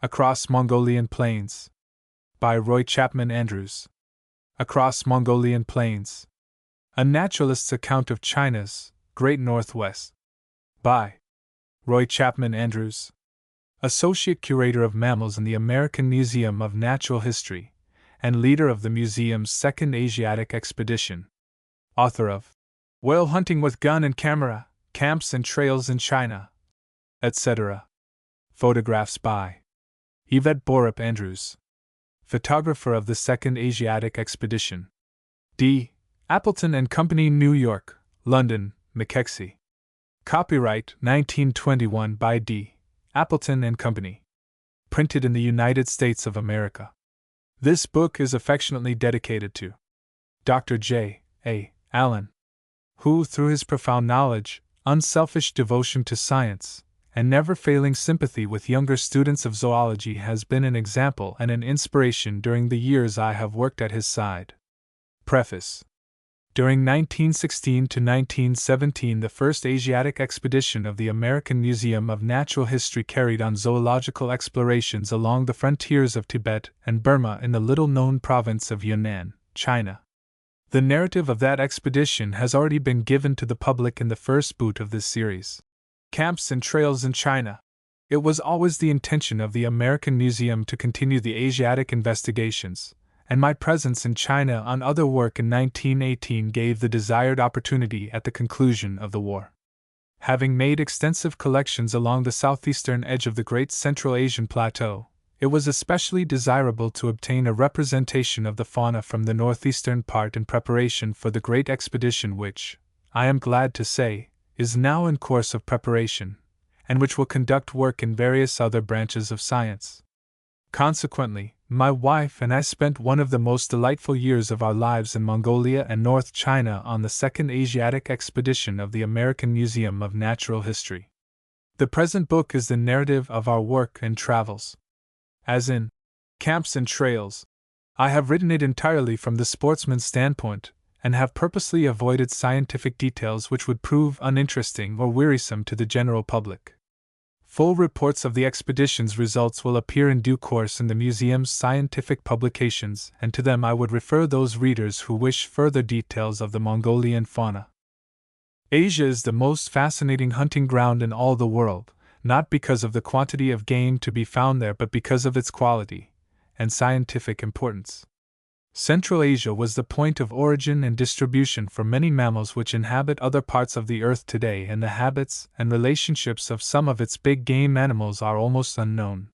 Across Mongolian Plains. By Roy Chapman Andrews. Across Mongolian Plains. A Naturalist's Account of China's Great Northwest. By Roy Chapman Andrews. Associate Curator of Mammals in the American Museum of Natural History, and leader of the museum's second Asiatic expedition. Author of Whale Hunting with Gun and Camera, Camps and Trails in China, etc. Photographs by Yvette Borup Andrews. Photographer of the second Asiatic expedition. D. Appleton and Company, New York, London, Mackenzie. Copyright 1921 by D. Appleton and Company. Printed in the United States of America. This book is affectionately dedicated to Dr. J. A. Allen, who, through his profound knowledge, unselfish devotion to science, and never-failing sympathy with younger students of zoology, has been an example and an inspiration during the years I have worked at his side. Preface. During 1916 to 1917, the first Asiatic expedition of the American Museum of Natural History carried on zoological explorations along the frontiers of Tibet and Burma in the little-known province of Yunnan, China. The narrative of that expedition has already been given to the public in the first boot of this series, Camps and Trails in China. It was always the intention of the American Museum to continue the Asiatic investigations, and my presence in China on other work in 1918 gave the desired opportunity at the conclusion of the war. Having made extensive collections along the southeastern edge of the Great Central Asian Plateau, it was especially desirable to obtain a representation of the fauna from the northeastern part in preparation for the great expedition which, I am glad to say, is now in course of preparation, and which will conduct work in various other branches of science. Consequently, my wife and I spent one of the most delightful years of our lives in Mongolia and North China on the second Asiatic expedition of the American Museum of Natural History. The present book is the narrative of our work and travels. As in Camps and Trails, I have written it entirely from the sportsman's standpoint, and have purposely avoided scientific details which would prove uninteresting or wearisome to the general public. Full reports of the expedition's results will appear in due course in the museum's scientific publications, and to them I would refer those readers who wish further details of the Mongolian fauna. Asia is the most fascinating hunting ground in all the world, not because of the quantity of game to be found there but because of its quality and scientific importance. Central Asia was the point of origin and distribution for many mammals which inhabit other parts of the earth today, and the habits and relationships of some of its big game animals are almost unknown.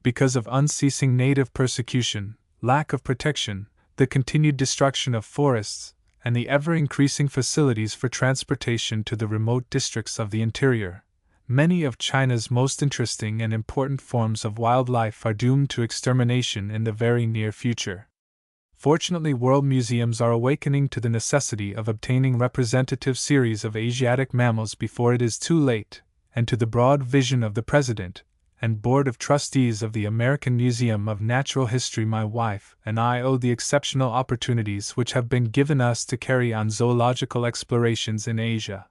Because of unceasing native persecution, lack of protection, the continued destruction of forests, and the ever-increasing facilities for transportation to the remote districts of the interior, many of China's most interesting and important forms of wildlife are doomed to extermination in the very near future. Fortunately, world museums are awakening to the necessity of obtaining representative series of Asiatic mammals before it is too late, and to the broad vision of the President and Board of Trustees of the American Museum of Natural History, my wife and I owe the exceptional opportunities which have been given us to carry on zoological explorations in Asia.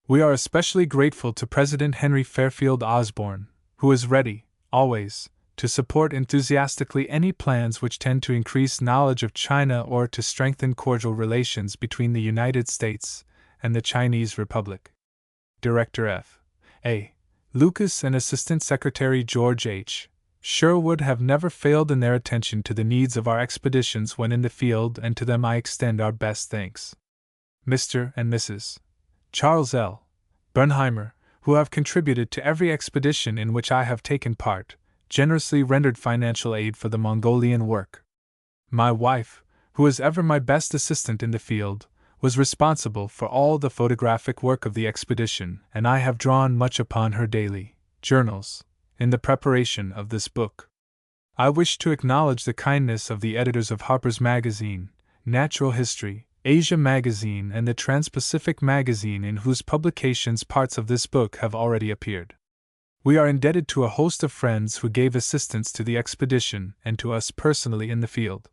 We are especially grateful to President Henry Fairfield Osborn, who is ready, always, to support enthusiastically any plans which tend to increase knowledge of China or to strengthen cordial relations between the United States and the Chinese Republic. Director F. A. Lucas and Assistant Secretary George H. Sherwood have never failed in their attention to the needs of our expeditions when in the field, and to them I extend our best thanks. Mr. and Mrs. Charles L. Bernheimer, who have contributed to every expedition in which I have taken part, generously rendered financial aid for the Mongolian work. My wife, who is ever my best assistant in the field, was responsible for all the photographic work of the expedition, and I have drawn much upon her daily journals in the preparation of this book. I wish to acknowledge the kindness of the editors of Harper's Magazine, Natural History, Asia Magazine, and the Trans-Pacific Magazine, in whose publications parts of this book have already appeared. We are indebted to a host of friends who gave assistance to the expedition and to us personally in the field.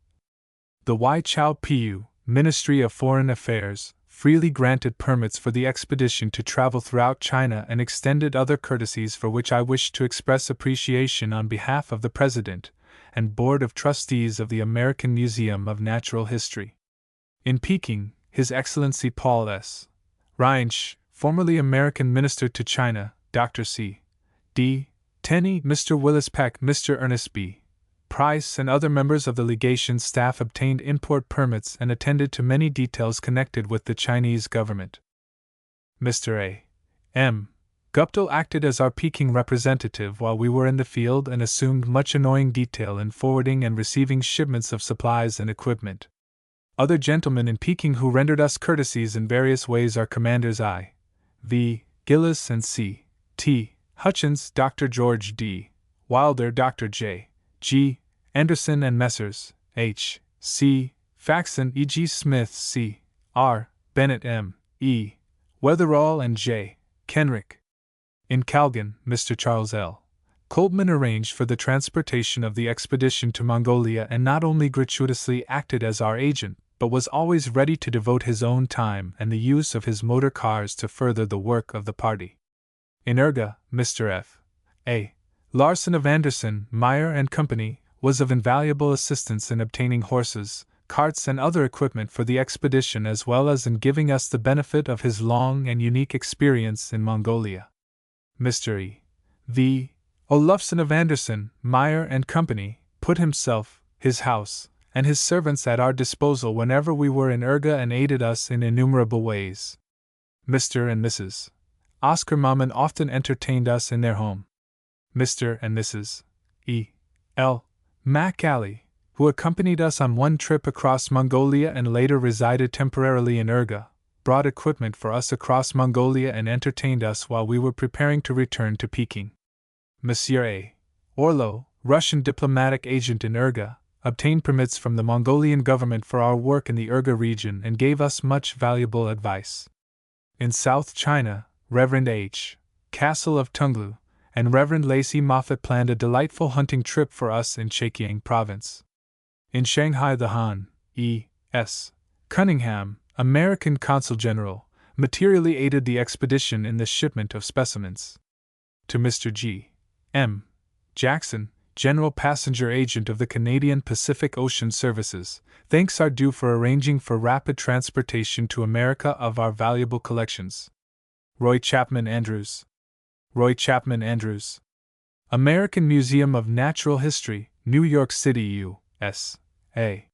The Y. Chao Piu, Ministry of Foreign Affairs, freely granted permits for the expedition to travel throughout China and extended other courtesies for which I wish to express appreciation on behalf of the President and Board of Trustees of the American Museum of Natural History. In Peking, His Excellency Paul S. Reinsch, formerly American Minister to China, Dr. C. D. Tenney, Mr. Willis Peck, Mr. Ernest B. Price, and other members of the legation staff obtained import permits and attended to many details connected with the Chinese government. Mr. A. M. Guptill acted as our Peking representative while we were in the field and assumed much annoying detail in forwarding and receiving shipments of supplies and equipment. Other gentlemen in Peking who rendered us courtesies in various ways are Commanders I. V. Gillis and C. T. Hutchins, Dr. George D. Wilder, Dr. J. G. Anderson, and Messrs. H. C. Faxon, E. G. Smith, C. R. Bennett, M. E. Weatherall, and J. Kenrick. In Kalgan, Mr. Charles L. Coltman arranged for the transportation of the expedition to Mongolia and not only gratuitously acted as our agent, but was always ready to devote his own time and the use of his motor cars to further the work of the party. In Urga, Mr. F. A. Larson of Anderson, Meyer and Company was of invaluable assistance in obtaining horses, carts, and other equipment for the expedition, as well as in giving us the benefit of his long and unique experience in Mongolia. Mr. E. V. Olufsen of Anderson, Meyer and Company put himself, his house, and his servants at our disposal whenever we were in Urga and aided us in innumerable ways. Mr. and Mrs. Oscar Mamman often entertained us in their home. Mr. and Mrs. E. L. McAlley, who accompanied us on one trip across Mongolia and later resided temporarily in Urga, brought equipment for us across Mongolia and entertained us while we were preparing to return to Peking. Monsieur A. Orlo, Russian diplomatic agent in Urga, obtained permits from the Mongolian government for our work in the Urga region and gave us much valuable advice. In South China, Reverend H. Castle of Tunglu and Reverend Lacey Moffat planned a delightful hunting trip for us in Zhejiang Province. In Shanghai, the Han E. S. Cunningham, American Consul General, materially aided the expedition in the shipment of specimens. To Mr. G. M. Jackson, General Passenger Agent of the Canadian Pacific Ocean Services, thanks are due for arranging for rapid transportation to America of our valuable collections. Roy Chapman Andrews. Roy Chapman Andrews. American Museum of Natural History, New York City, U.S.A.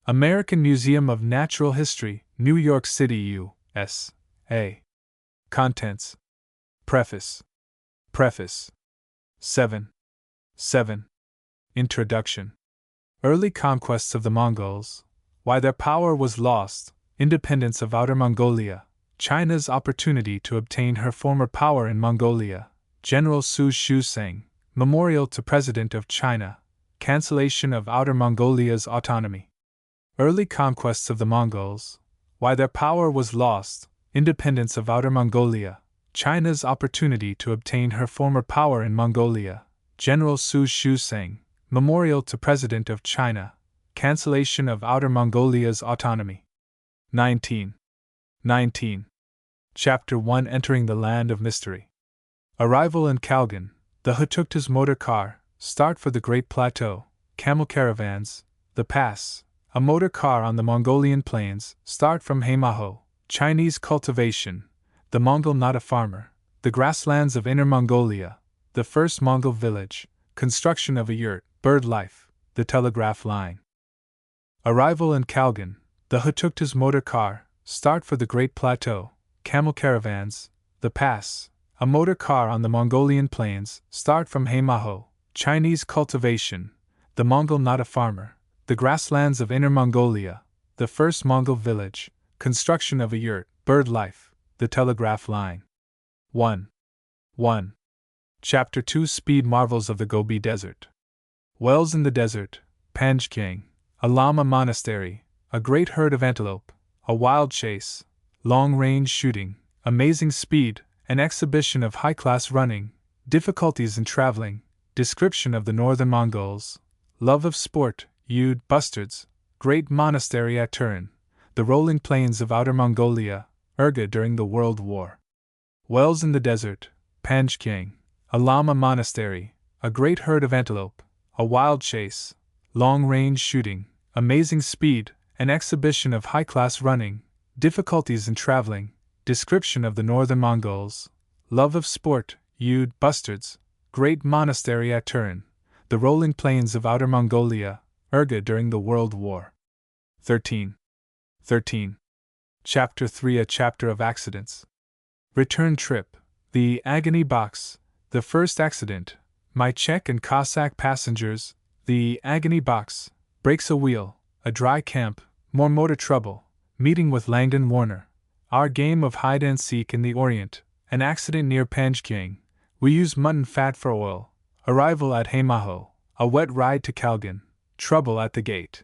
American Museum of Natural History, New York City, U.S.A. Contents. Preface. Preface. 7. Introduction. Early conquests of the Mongols. Why their power was lost. Independence of Outer Mongolia. China's opportunity to obtain her former power in Mongolia. General Su Shuseng. Memorial to President of China. Cancellation of Outer Mongolia's autonomy. Early conquests of the Mongols. Why their power was lost. Independence of Outer Mongolia. China's opportunity to obtain her former power in Mongolia. General Su Shuseng. Memorial to President of China. Cancellation of Outer Mongolia's autonomy. 19. Chapter 1. Entering the Land of Mystery. Arrival in Kalgan. The Hutuktas motor car. Start for the Great Plateau. Camel caravans. The Pass. A motor car on the Mongolian plains. Start from Haimaho. Chinese cultivation. The Mongol not a farmer. The grasslands of Inner Mongolia. The first Mongol village. Construction of a yurt. Bird life. The telegraph line. Arrival in Kalgan. The Hutuktas motor car. Start for the Great Plateau. Camel caravans. The Pass. A motor car on the Mongolian plains. Start from Haimaho. Chinese cultivation. The Mongol not a farmer. The grasslands of Inner Mongolia. The first Mongol village. Construction of a yurt. Bird life. The telegraph line. 1. Chapter 2. Speed marvels of the Gobi Desert. Wells in the desert. Panjkyang. A Lama monastery. A great herd of antelope. A wild chase. Long-range shooting. Amazing speed. An exhibition of high-class running. Difficulties in traveling. Description of the northern Mongols. Love of sport. Yud Bustards. Great monastery at Turin. the rolling plains of Outer Mongolia, Urga during the World War. Wells in the desert, Panjkyang, a Lama monastery, a great herd of antelope, a wild chase, long-range shooting, amazing speed, an exhibition of high-class running, difficulties in traveling, description of the northern Mongols, love of sport, Yud Bustards, great monastery at Turin, the rolling plains of Outer Mongolia, Urga during the World War. 13. Chapter 3, a chapter of accidents. Return trip, the agony box, the first accident, my Czech and Cossack passengers, the agony box, breaks a wheel, a dry camp, more motor trouble, meeting with Langdon Warner, our game of hide and seek in the Orient, an accident near Panjkyang, we use mutton fat for oil, arrival at Hamaho, a wet ride to Kalgan, trouble at the gate.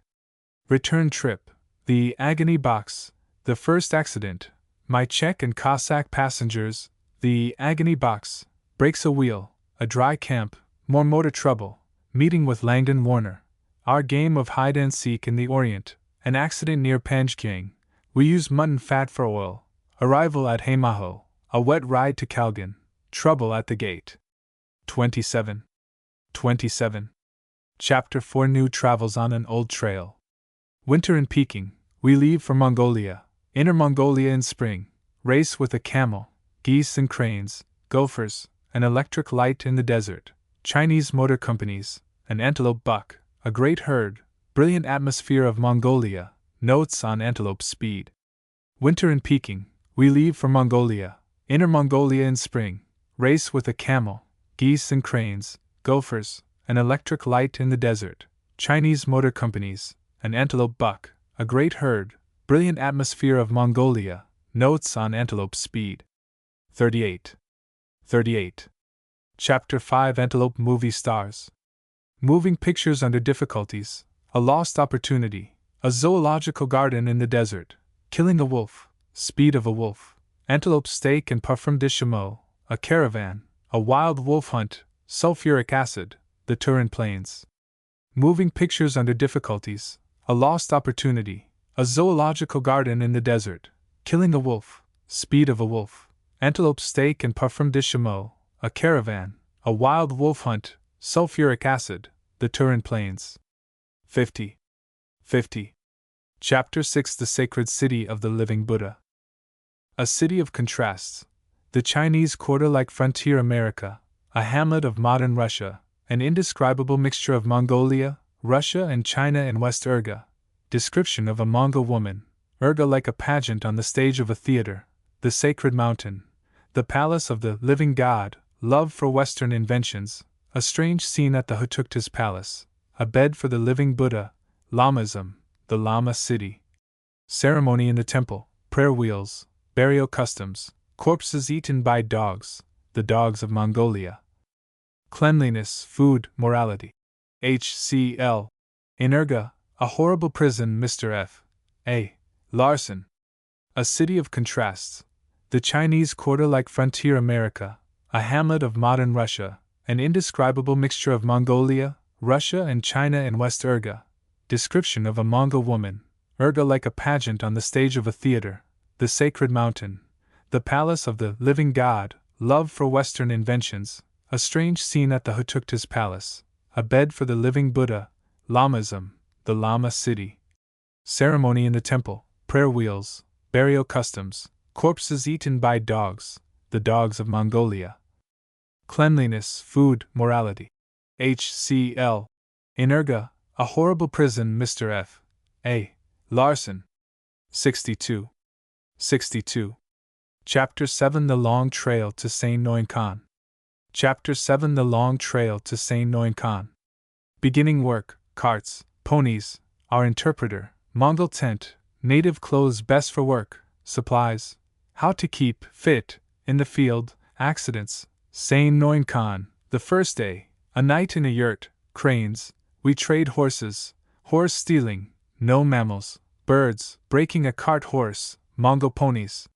Return trip, the agony box, the first accident, my Czech and Cossack passengers, the agony box, breaks a wheel, a dry camp, more motor trouble, meeting with Langdon Warner, our game of hide and seek in the Orient, an accident near Panjkyang, we use mutton fat for oil, arrival at Hamaho, a wet ride to Kalgan, trouble at the gate. 27. Chapter 4, new travels on an old trail. Winter in Peking, we leave for Mongolia, Inner Mongolia in spring, race with a camel, geese and cranes, gophers, an electric light in the desert, Chinese motor companies, an antelope buck, a great herd, brilliant atmosphere of Mongolia, notes on antelope speed. Winter in Peking, we leave for Mongolia, Inner Mongolia in spring, race with a camel, geese and cranes, gophers, an electric light in the desert, Chinese motor companies, an antelope buck, a great herd, brilliant atmosphere of Mongolia, notes on antelope speed. 38. Chapter 5, Antelope movie stars. Moving pictures under difficulties, a lost opportunity, a zoological garden in the desert, killing a wolf, speed of a wolf, antelope steak and parfum de chameau, a caravan, a wild wolf hunt, sulfuric acid, the Turin Plains. Moving pictures under difficulties, a lost opportunity, a zoological garden in the desert, killing a wolf, speed of a wolf, antelope steak and parfum de chameau, a caravan, a wild wolf hunt, sulfuric acid, the Turin Plains. 50. Chapter 6, the sacred city of the living Buddha. A city of contrasts, the Chinese quarter-like frontier America, a hamlet of modern Russia, an indescribable mixture of Mongolia, Russia and China and West Urga. Description of a Mongol woman, Urga like a pageant on the stage of a theater, the sacred mountain, the palace of the living god, love for Western inventions, a strange scene at the Hutukta's palace, a bed for the living Buddha, Lamism, the Lama city. Ceremony in the temple, prayer wheels, burial customs, corpses eaten by dogs, the dogs of Mongolia. Cleanliness, food, morality. HCL. In Urga, a horrible prison, Mr. F. A. Larson. A city of contrasts, the Chinese quarter-like frontier America, a hamlet of modern Russia, an indescribable mixture of Mongolia, Russia and China and West Urga. Description of a Mongol woman, Urga like a pageant on the stage of a theater, the sacred mountain, the palace of the living god, love for Western inventions, a strange scene at the Hutukta's palace, a bed for the living Buddha, Lamism, the Lama city. Ceremony in the temple, prayer wheels, burial customs, corpses eaten by dogs, the dogs of Mongolia. Cleanliness, food, morality. HCL. In Urga, a horrible prison, Mr. F. A. Larson. 62. Chapter 7, the long trail to Saint Noin Khan. Chapter 7, the long trail to Saint Noin Khan. Beginning work, carts, ponies, our interpreter, Mongol tent, native clothes best for work, supplies, how to keep fit, in the field, accidents, Saint Noin Khan, the first day, a night in a yurt, cranes, we trade horses, horse stealing, no mammals, birds, breaking a cart horse, Mongol ponies.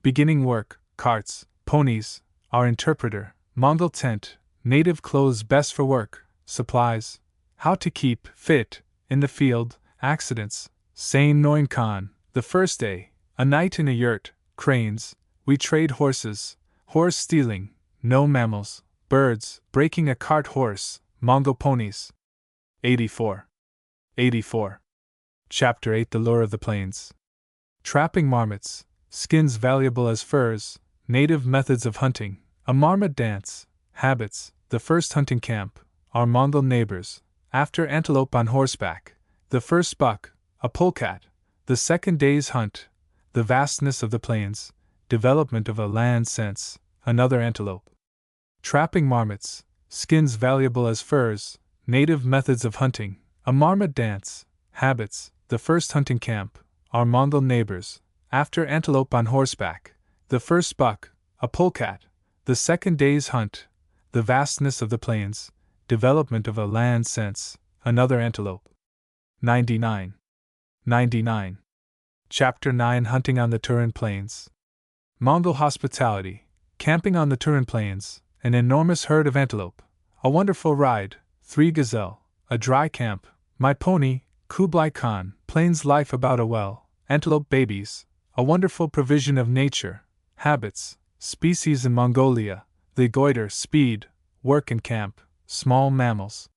Beginning work, carts, ponies, our interpreter, Mongol tent, native clothes best for work, supplies, how to keep fit, in the field, accidents, Saint Noin Khan, The first day, a night in a yurt, cranes, we trade horses, horse stealing, no mammals, birds, breaking a cart horse, Mongol ponies. 84. 84. Chapter 8 The Lure of the Plains. Trapping marmots, skins valuable as furs, native methods of hunting, a marmot dance, habits, the first hunting camp, our Mongol neighbors, after antelope on horseback, the first buck, a polecat, the second day's hunt, the vastness of the plains, development of a land sense, another antelope. Trapping marmots, skins valuable as furs, native methods of hunting, a marmot dance, habits, the first hunting camp, our Mongol neighbors, after antelope on horseback, the first buck, a polecat, the second day's hunt, the vastness of the plains, development of a land sense, another antelope. 99. 99. Chapter 9 Hunting on the Turin Plains. Mongol hospitality, camping on the Turin Plains, an enormous herd of antelope, a wonderful ride, 3 gazelle, a dry camp, my pony, Kublai Khan, plains life about a well, antelope babies, a wonderful provision of nature, habits, species in Mongolia, the goiter, speed, work and camp, small mammals.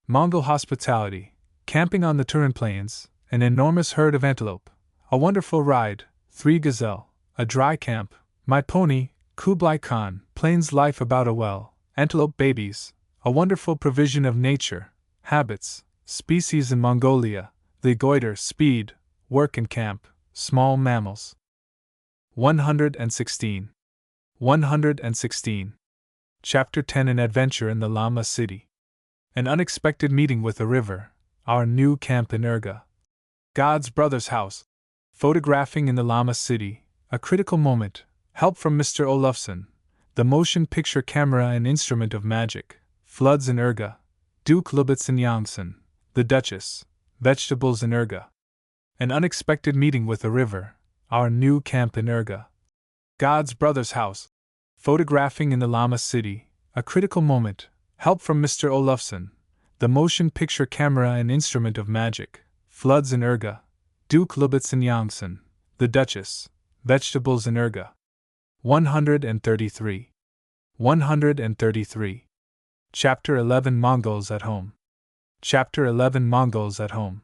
Mongol hospitality, camping on the Turin Plains, an enormous herd of antelope, a wonderful ride, 3 gazelle, a dry camp, my pony, Kublai Khan, plains life about a well, antelope babies, a wonderful provision of nature, habits, species in Mongolia, the goiter, speed, work and camp, small mammals. 116. 116. Chapter 10 An Adventure in the Lama City. An unexpected meeting with a river, our new camp in Urga. God's brother's house. Photographing in the Lama City, a critical moment, help from Mr. Olufsen, the motion picture camera and instrument of magic, floods in Urga, Duke Lubitz in Yangtze, the Duchess, vegetables in Urga. An unexpected meeting with a river, our new camp in Urga. God's brother's house. Photographing in the Lama City, a critical moment, help from Mr. Olufsen, the motion picture camera and instrument of magic, floods in Urga, Duke Lubitz in Yangtze, the Duchess, vegetables in Urga. 133. 133. Chapter 11 Mongols at Home. Chapter 11 Mongols at Home.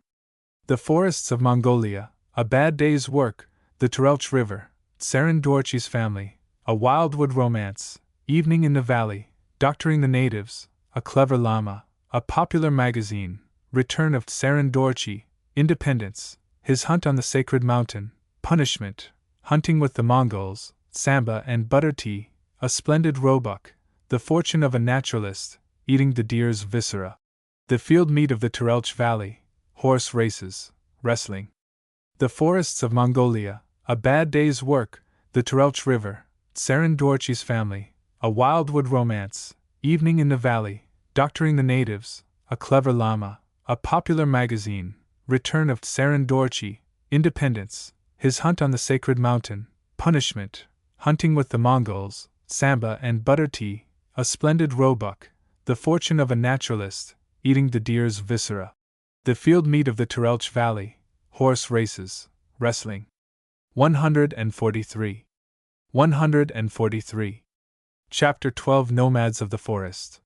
The forests of Mongolia, a bad day's work, the Terelch River, Tsarin Dorchi's family, a wildwood romance, evening in the valley, doctoring the natives, a clever lama, a popular magazine, return of Tsarin Dorchi, independence, his hunt on the sacred mountain, punishment, hunting with the Mongols, samba and butter tea, a splendid roebuck, the fortune of a naturalist, eating the deer's viscera, the field meet of the Terelch Valley, horse races, wrestling. The forests of Mongolia, a bad day's work, the Terelch River, Tsarin Dorchi's family, a wildwood romance, evening in the valley, doctoring the natives, a clever lama, a popular magazine, return of Tsarin Dorchi, independence, his hunt on the sacred mountain, punishment, hunting with the Mongols, samba and butter tea, a splendid roebuck, the fortune of a naturalist, eating the deer's viscera. The field meet of the Terelch Valley, horse races, wrestling. 143. 143. Chapter 12 Nomads of the Forest.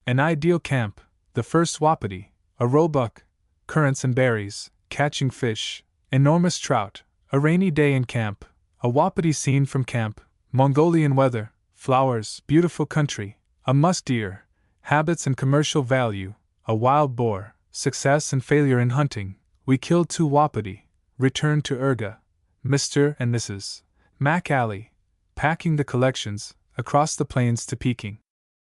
An ideal camp, the first wapiti, a roebuck, currants and berries, catching fish, enormous trout, a rainy day in camp, a wapiti scene from camp, Mongolian weather, flowers, beautiful country, a musk deer, habits and commercial value, a wild boar, success and failure in hunting, we killed 2 wapiti, returned to Urga, Mr. and Mrs. Mac Alley, packing the collections, across the plains to Peking.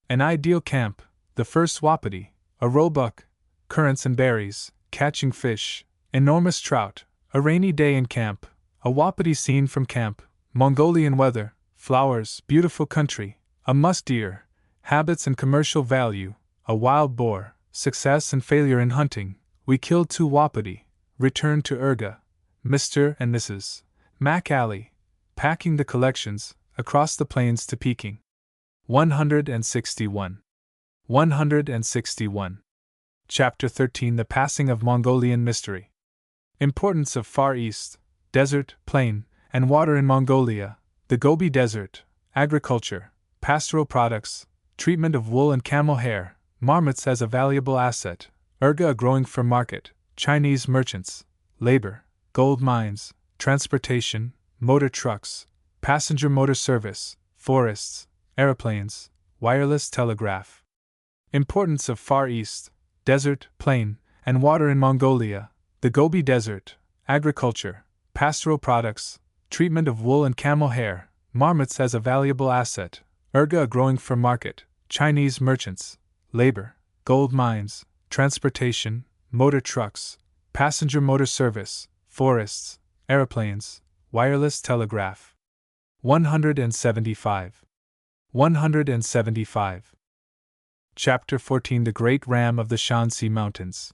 An ideal camp, the first wapiti, a roebuck, currants and berries, catching fish, enormous trout, a rainy day in camp, a wapiti scene from camp, Mongolian weather, flowers, beautiful country, a musk deer, habits and commercial value, a wild boar, success and failure in hunting, we killed 2 wapiti, returned to Urga, Mr. and Mrs. Mac Alley, packing the collections, across the plains to Peking. 161. 161. Chapter 13 The Passing of Mongolian Mystery. Importance of Far East, desert, plain, and water in Mongolia, the Gobi Desert, agriculture, pastoral products, treatment of wool and camel hair, marmots as a valuable asset, urga growing for market, Chinese merchants, labor, gold mines, transportation, motor trucks, passenger motor service, forests, aeroplanes, wireless telegraph. Importance of Far East, desert, plain, and water in Mongolia, the Gobi Desert, agriculture, pastoral products, treatment of wool and camel hair, marmots as a valuable asset, urga growing for market, Chinese merchants, labor, gold mines, transportation, motor trucks, passenger motor service, forests, aeroplanes, wireless telegraph. 175. 175. Chapter 14 The Great Ram of the Shanxi Mountains.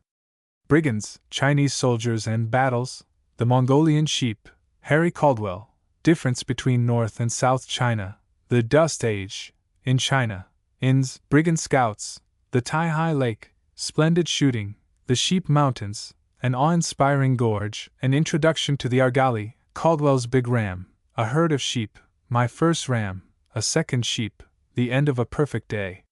Brigands, Chinese soldiers and battles, the Mongolian sheep, Harry Caldwell, difference between North and South China, the Dust Age, in China, Inns, Brigand Scouts, the Tai-Hai Lake, splendid shooting, the Sheep Mountains, an awe-inspiring gorge, an introduction to the Argali, Caldwell's Big Ram, a herd of sheep, my first ram, a second sheep, the end of a perfect day.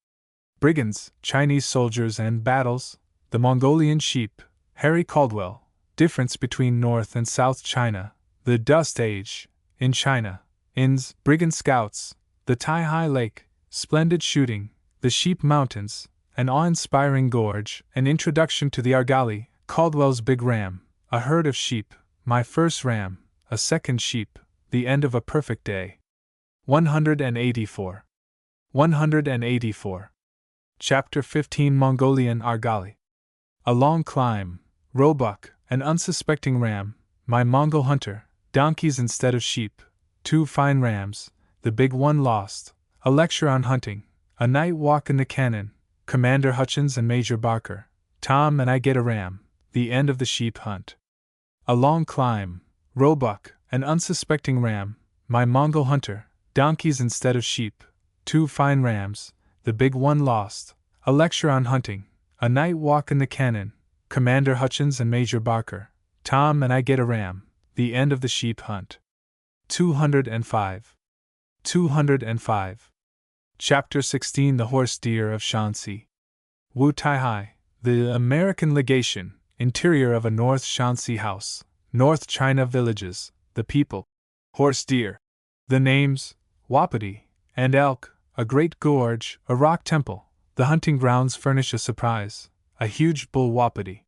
Brigands, Chinese soldiers and battles, the Mongolian sheep, Harry Caldwell, difference between North and South China, the Dust Age, in China, Inns, Brigand Scouts, the Tai-Hai Lake, splendid shooting, the Sheep Mountains, an awe-inspiring gorge, an introduction to the Argali, Caldwell's Big Ram, a herd of sheep, my first ram, a second sheep, the end of a perfect day. 184. 184. Chapter 15 Mongolian Argali. A long climb, roebuck, an unsuspecting ram, my Mongol hunter, donkeys instead of sheep, 2 fine rams, the big one lost, a lecture on hunting, a night walk in the cannon, Commander Hutchins and Major Barker, Tom and I get a ram, the end of the sheep hunt. A long climb, roebuck, an unsuspecting ram, my Mongol hunter, donkeys instead of sheep, 2 fine rams, the big one lost, a lecture on hunting, a night walk in the cannon, Commander Hutchins and Major Barker, Tom and I get a ram, the end of the sheep hunt. 205. 205. Chapter 16 The Horse Deer of Shanxi. Wu Tai-Hai, the American Legation, interior of a North Shanxi house, North China villages, the people. Horse deer. The names, Wapiti, and elk, a great gorge, a rock temple, the hunting grounds furnish a surprise, a huge bull wapiti.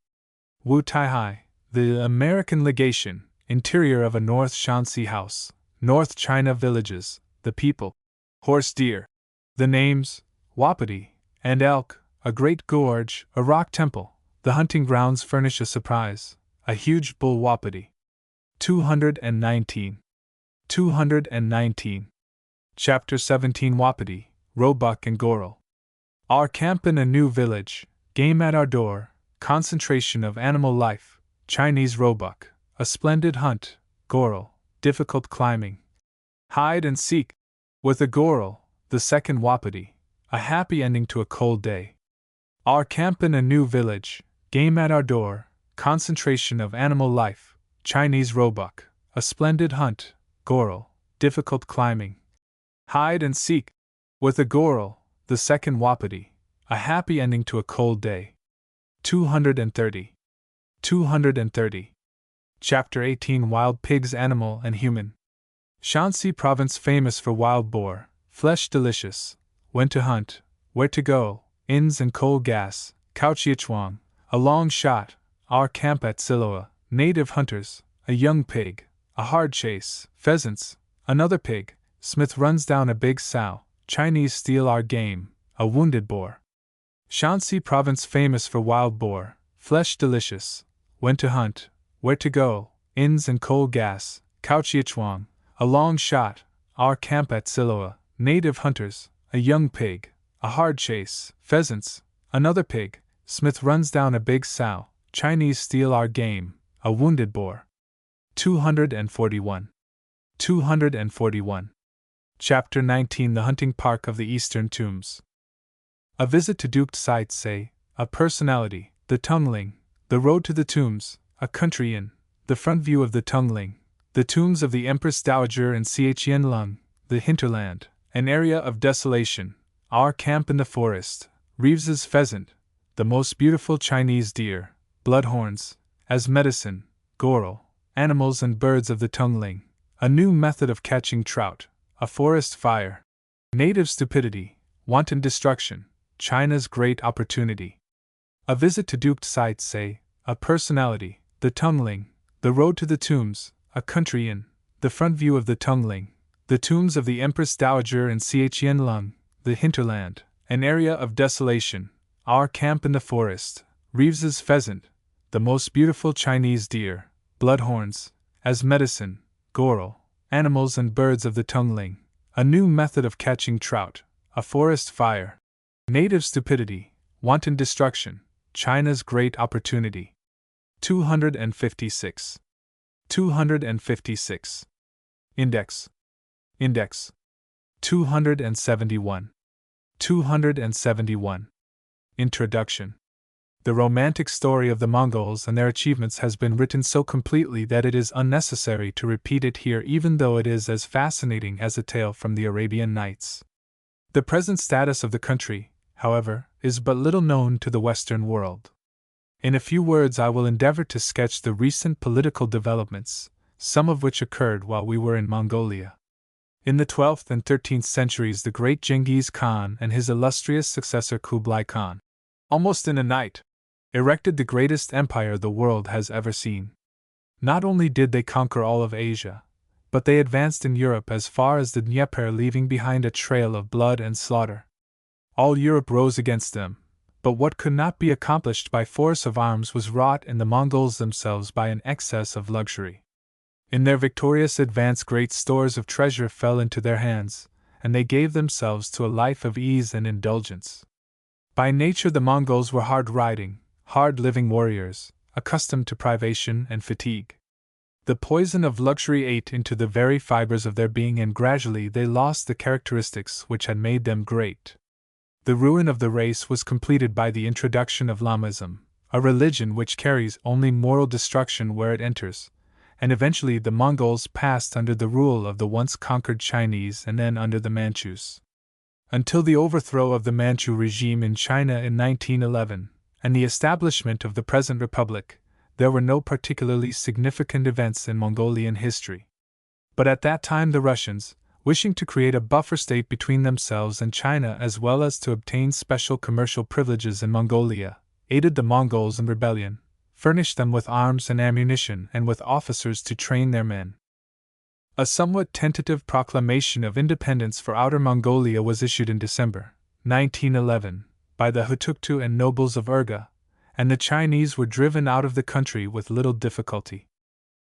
Wu Tai-Hai, the American Legation, interior of a North Shanxi house, North China villages, the people. Horse deer. The names, Wapiti, and elk, a great gorge, a rock temple, the hunting grounds furnish a surprise, a huge bull wapiti. 219. 219. Chapter 17 Wapiti, Roebuck and Goral. Our camp in a new village, game at our door, concentration of animal life, Chinese roebuck, a splendid hunt, Goral, difficult climbing. Hide and seek. With a Goral, the second wapiti, a happy ending to a cold day. Our camp in a new village, game at our door, concentration of animal life, Chinese roebuck, a splendid hunt, Goral, difficult climbing. Hide and seek. With a Goral, the second wapiti, a happy ending to a cold day. 230. 230. Chapter 18 Wild Pigs Animal and Human. Shanxi province famous for wild boar, flesh delicious, when to hunt, where to go, inns and coal gas, Kaochiachuang, a long shot, our camp at Siloa, native hunters, a young pig, a hard chase, pheasants, another pig, Smith runs down a big sow, Chinese steal our game, a wounded boar. Shanxi province famous for wild boar, flesh delicious, when to hunt, where to go, inns and coal gas, Kaochiachuang, a long shot, our camp at Siloa, native hunters, a young pig, a hard chase, pheasants, another pig, Smith runs down a big sow, Chinese steal our game, a wounded boar. 241. 241. Chapter 19 The Hunting Park of the Eastern Tombs. A visit to duked sites say, a personality, the Tungling, the road to the tombs, a country inn, the front view of the Tungling, the tombs of the Empress Dowager in Xianlong, the hinterland, an area of desolation, our camp in the forest, Reeves's pheasant, the most beautiful Chinese deer, bloodhorns, as medicine, goral, animals and birds of the Tongling, a new method of catching trout, a forest fire, native stupidity, wanton destruction, China's great opportunity. A visit to duped sites, say, a personality, the Tongling, the road to the tombs, a country inn, the front view of the Tongling, the tombs of the Empress Dowager in Xianlong, the hinterland, an area of desolation, our camp in the forest, Reeves's pheasant, the most beautiful Chinese deer, bloodhorns, as medicine, goral, animals and birds of the Tongling, a new method of catching trout, a forest fire, native stupidity, wanton destruction, China's great opportunity. 256. 256. Index. Index. 271. 271. Introduction. The romantic story of the Mongols and their achievements has been written so completely that it is unnecessary to repeat it here, even though it is as fascinating as a tale from the Arabian Nights. The present status of the country, however, is but little known to the Western world. In a few words I will endeavor to sketch the recent political developments, some of which occurred while we were in Mongolia. In the 12th and 13th centuries, the great Genghis Khan and his illustrious successor Kublai Khan, almost in a night, erected the greatest empire the world has ever seen. Not only did they conquer all of Asia, but they advanced in Europe as far as the Dnieper, leaving behind a trail of blood and slaughter. All Europe rose against them, but what could not be accomplished by force of arms was wrought in the Mongols themselves by an excess of luxury. In their victorious advance, great stores of treasure fell into their hands, and they gave themselves to a life of ease and indulgence. By nature the Mongols were hard-riding, hard-living warriors, accustomed to privation and fatigue. The poison of luxury ate into the very fibers of their being, and gradually they lost the characteristics which had made them great. The ruin of the race was completed by the introduction of Lamaism, a religion which carries only moral destruction where it enters, and eventually the Mongols passed under the rule of the once conquered Chinese and then under the Manchus. Until the overthrow of the Manchu regime in China in 1911, and the establishment of the present republic, there were no particularly significant events in Mongolian history. But at that time the Russians, wishing to create a buffer state between themselves and China as well as to obtain special commercial privileges in Mongolia, aided the Mongols in rebellion, furnished them with arms and ammunition and with officers to train their men. A somewhat tentative proclamation of independence for Outer Mongolia was issued in December 1911 by the Hutuktu and nobles of Urga, and the Chinese were driven out of the country with little difficulty.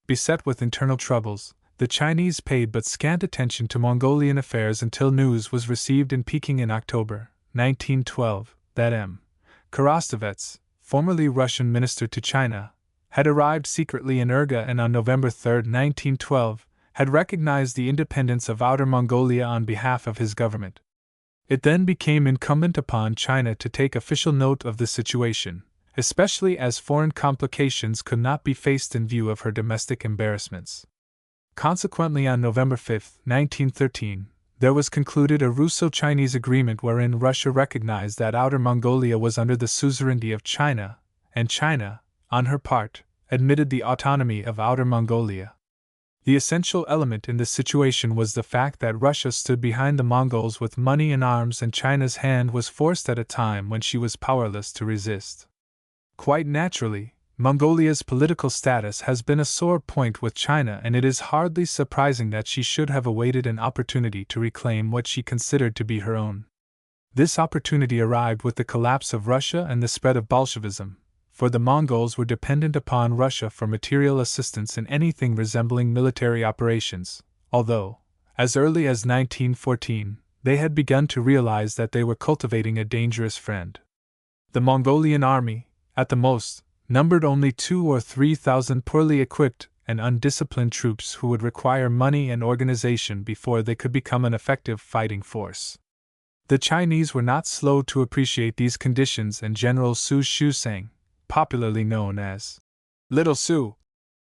Beset with internal troubles, the Chinese paid but scant attention to Mongolian affairs until news was received in Peking in October 1912 that M. Korostovets, formerly Russian minister to China, had arrived secretly in Urga and on November 3, 1912, had recognized the independence of Outer Mongolia on behalf of his government. It then became incumbent upon China to take official note of the situation, especially as foreign complications could not be faced in view of her domestic embarrassments. Consequently, on November 5, 1913, there was concluded a Russo-Chinese agreement wherein Russia recognized that Outer Mongolia was under the suzerainty of China, and China, on her part, admitted the autonomy of Outer Mongolia. The essential element in this situation was the fact that Russia stood behind the Mongols with money and arms, and China's hand was forced at a time when she was powerless to resist. Quite naturally, Mongolia's political status has been a sore point with China, and it is hardly surprising that she should have awaited an opportunity to reclaim what she considered to be her own. This opportunity arrived with the collapse of Russia and the spread of Bolshevism, for the Mongols were dependent upon Russia for material assistance in anything resembling military operations, although, as early as 1914, they had begun to realize that they were cultivating a dangerous friend. The Mongolian army, at the most, numbered only 2,000 or 3,000 poorly equipped and undisciplined troops who would require money and organization before they could become an effective fighting force. The Chinese were not slow to appreciate these conditions, and General Su Shusang, popularly known as Little Su,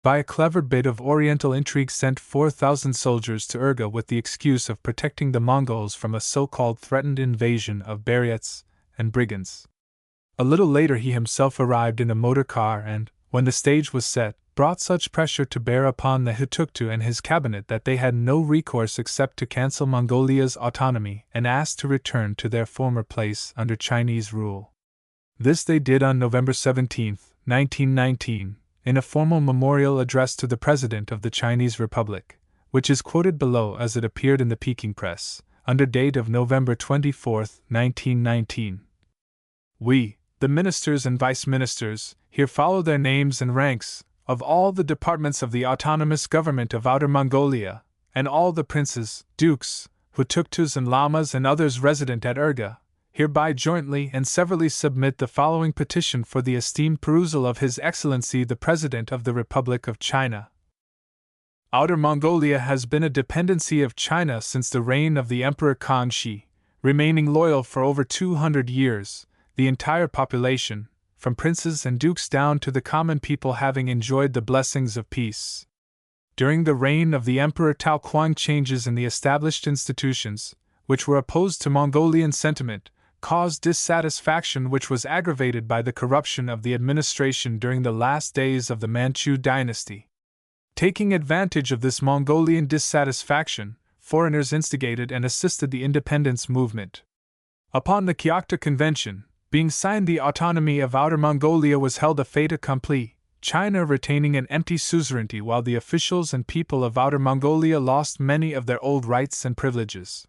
by a clever bit of Oriental intrigue, sent 4,000 soldiers to Urga with the excuse of protecting the Mongols from a so-called threatened invasion of Buryats and brigands. A little later he himself arrived in a motor car and, when the stage was set, brought such pressure to bear upon the Hutuktu and his cabinet that they had no recourse except to cancel Mongolia's autonomy and ask to return to their former place under Chinese rule. This they did on November 17, 1919, in a formal memorial address to the President of the Chinese Republic, which is quoted below as it appeared in the Peking press, under date of November 24, 1919. We, the ministers and vice-ministers, here follow their names and ranks, of all the departments of the autonomous government of Outer Mongolia, and all the princes, dukes, Hutuktus and lamas and others resident at Urga, hereby jointly and severally submit the following petition for the esteemed perusal of His Excellency the President of the Republic of China. Outer Mongolia has been a dependency of China since the reign of the Emperor Kangxi, remaining loyal for over 200 years, the entire population, from princes and dukes down to the common people, having enjoyed the blessings of peace. During the reign of the Emperor Tao Kuang, changes in the established institutions, which were opposed to Mongolian sentiment, caused dissatisfaction which was aggravated by the corruption of the administration during the last days of the Manchu dynasty. Taking advantage of this Mongolian dissatisfaction, foreigners instigated and assisted the independence movement. Upon the Kyoto Convention being signed, the autonomy of Outer Mongolia was held a fait accompli, China retaining an empty suzerainty while the officials and people of Outer Mongolia lost many of their old rights and privileges.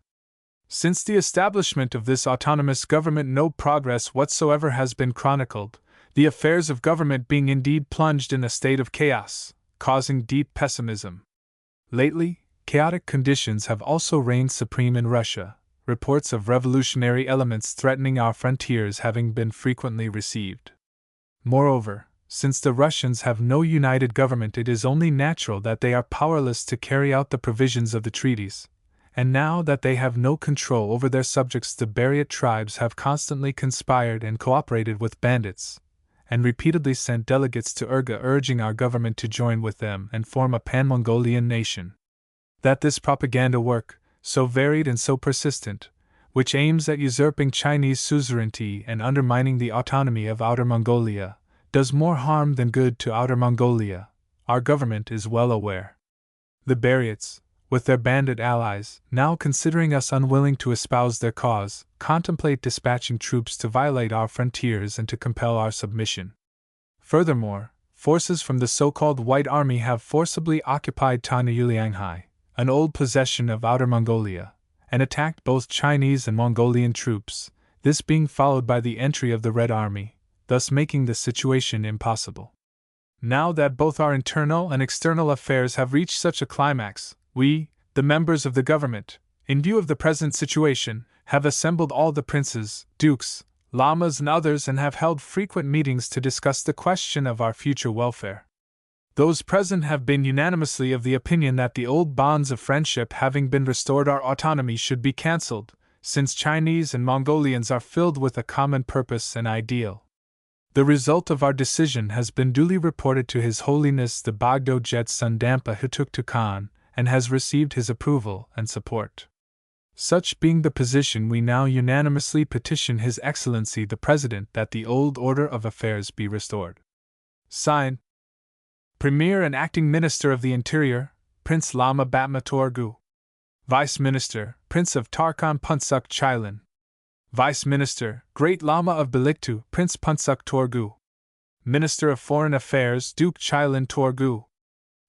Since the establishment of this autonomous government no progress whatsoever has been chronicled, the affairs of government being indeed plunged in a state of chaos, causing deep pessimism. Lately, chaotic conditions have also reigned supreme in Russia, reports of revolutionary elements threatening our frontiers having been frequently received. Moreover, since the Russians have no united government, it is only natural that they are powerless to carry out the provisions of the treaties. And now that they have no control over their subjects, the Buryat tribes have constantly conspired and cooperated with bandits, and repeatedly sent delegates to Urga urging our government to join with them and form a pan-Mongolian nation. That this propaganda work, so varied and so persistent, which aims at usurping Chinese suzerainty and undermining the autonomy of Outer Mongolia, does more harm than good to Outer Mongolia, our government is well aware. The Buryats, with their bandit allies, now considering us unwilling to espouse their cause, contemplate dispatching troops to violate our frontiers and to compel our submission. Furthermore, forces from the so-called White Army have forcibly occupied Tanayulianghai, an old possession of Outer Mongolia, and attacked both Chinese and Mongolian troops, this being followed by the entry of the Red Army, thus making the situation impossible. Now that both our internal and external affairs have reached such a climax, we, the members of the government, in view of the present situation, have assembled all the princes, dukes, lamas and others and have held frequent meetings to discuss the question of our future welfare. Those present have been unanimously of the opinion that the old bonds of friendship having been restored, our autonomy should be cancelled, since Chinese and Mongolians are filled with a common purpose and ideal. The result of our decision has been duly reported to His Holiness the Bagdo Jetsun Dampa Hutuktu Khan, and has received his approval and support. Such being the position, we now unanimously petition His Excellency the President that the old order of affairs be restored. Signed, Premier and Acting Minister of the Interior, Prince Lama Batma Torgu. Vice Minister, Prince of Tarkhan Punsuk Chilin. Vice Minister, Great Lama of Beliktu, Prince Punsuk Torgu. Minister of Foreign Affairs, Duke Chilin Torgu.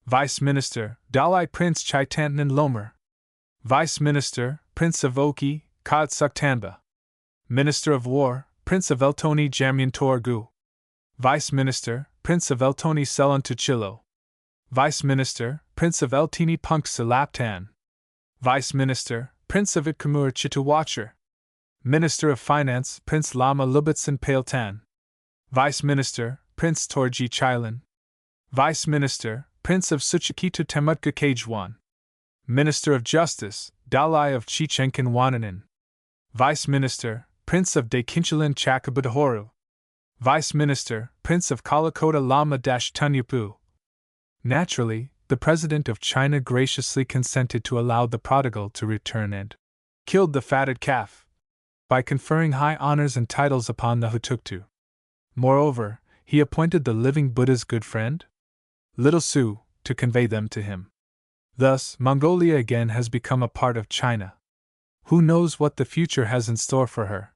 Vice Minister, Dalai Prince Chaitantan Lomer. Vice Minister, Prince of Oki, Kadsuk Tanba. Minister of War, Prince of Eltoni Jamyan Torgu. Vice Minister, Prince of Eltoni Selan Tuchilo. Vice Minister, Prince of Eltini Punk Salaptan. Vice Minister, Prince of Itkamur Chituwacher. Minister of Finance, Prince Lama Lubitsan Pailtan. Vice Minister, Prince Torji Chilin. Vice Minister, Prince of Suchikitu Temutka Kajwan. Minister of Justice, Dalai of Chichenkin Wananin. Vice Minister, Prince of Dekinchilin Chakabadhoru. Vice Minister, Prince of Kalakota Lama Tunyupu. Naturally, the President of China graciously consented to allow the prodigal to return and killed the fatted calf by conferring high honors and titles upon the Hutuktu. Moreover, he appointed the living Buddha's good friend, Little Su, to convey them to him. Thus, Mongolia again has become a part of China. Who knows what the future has in store for her?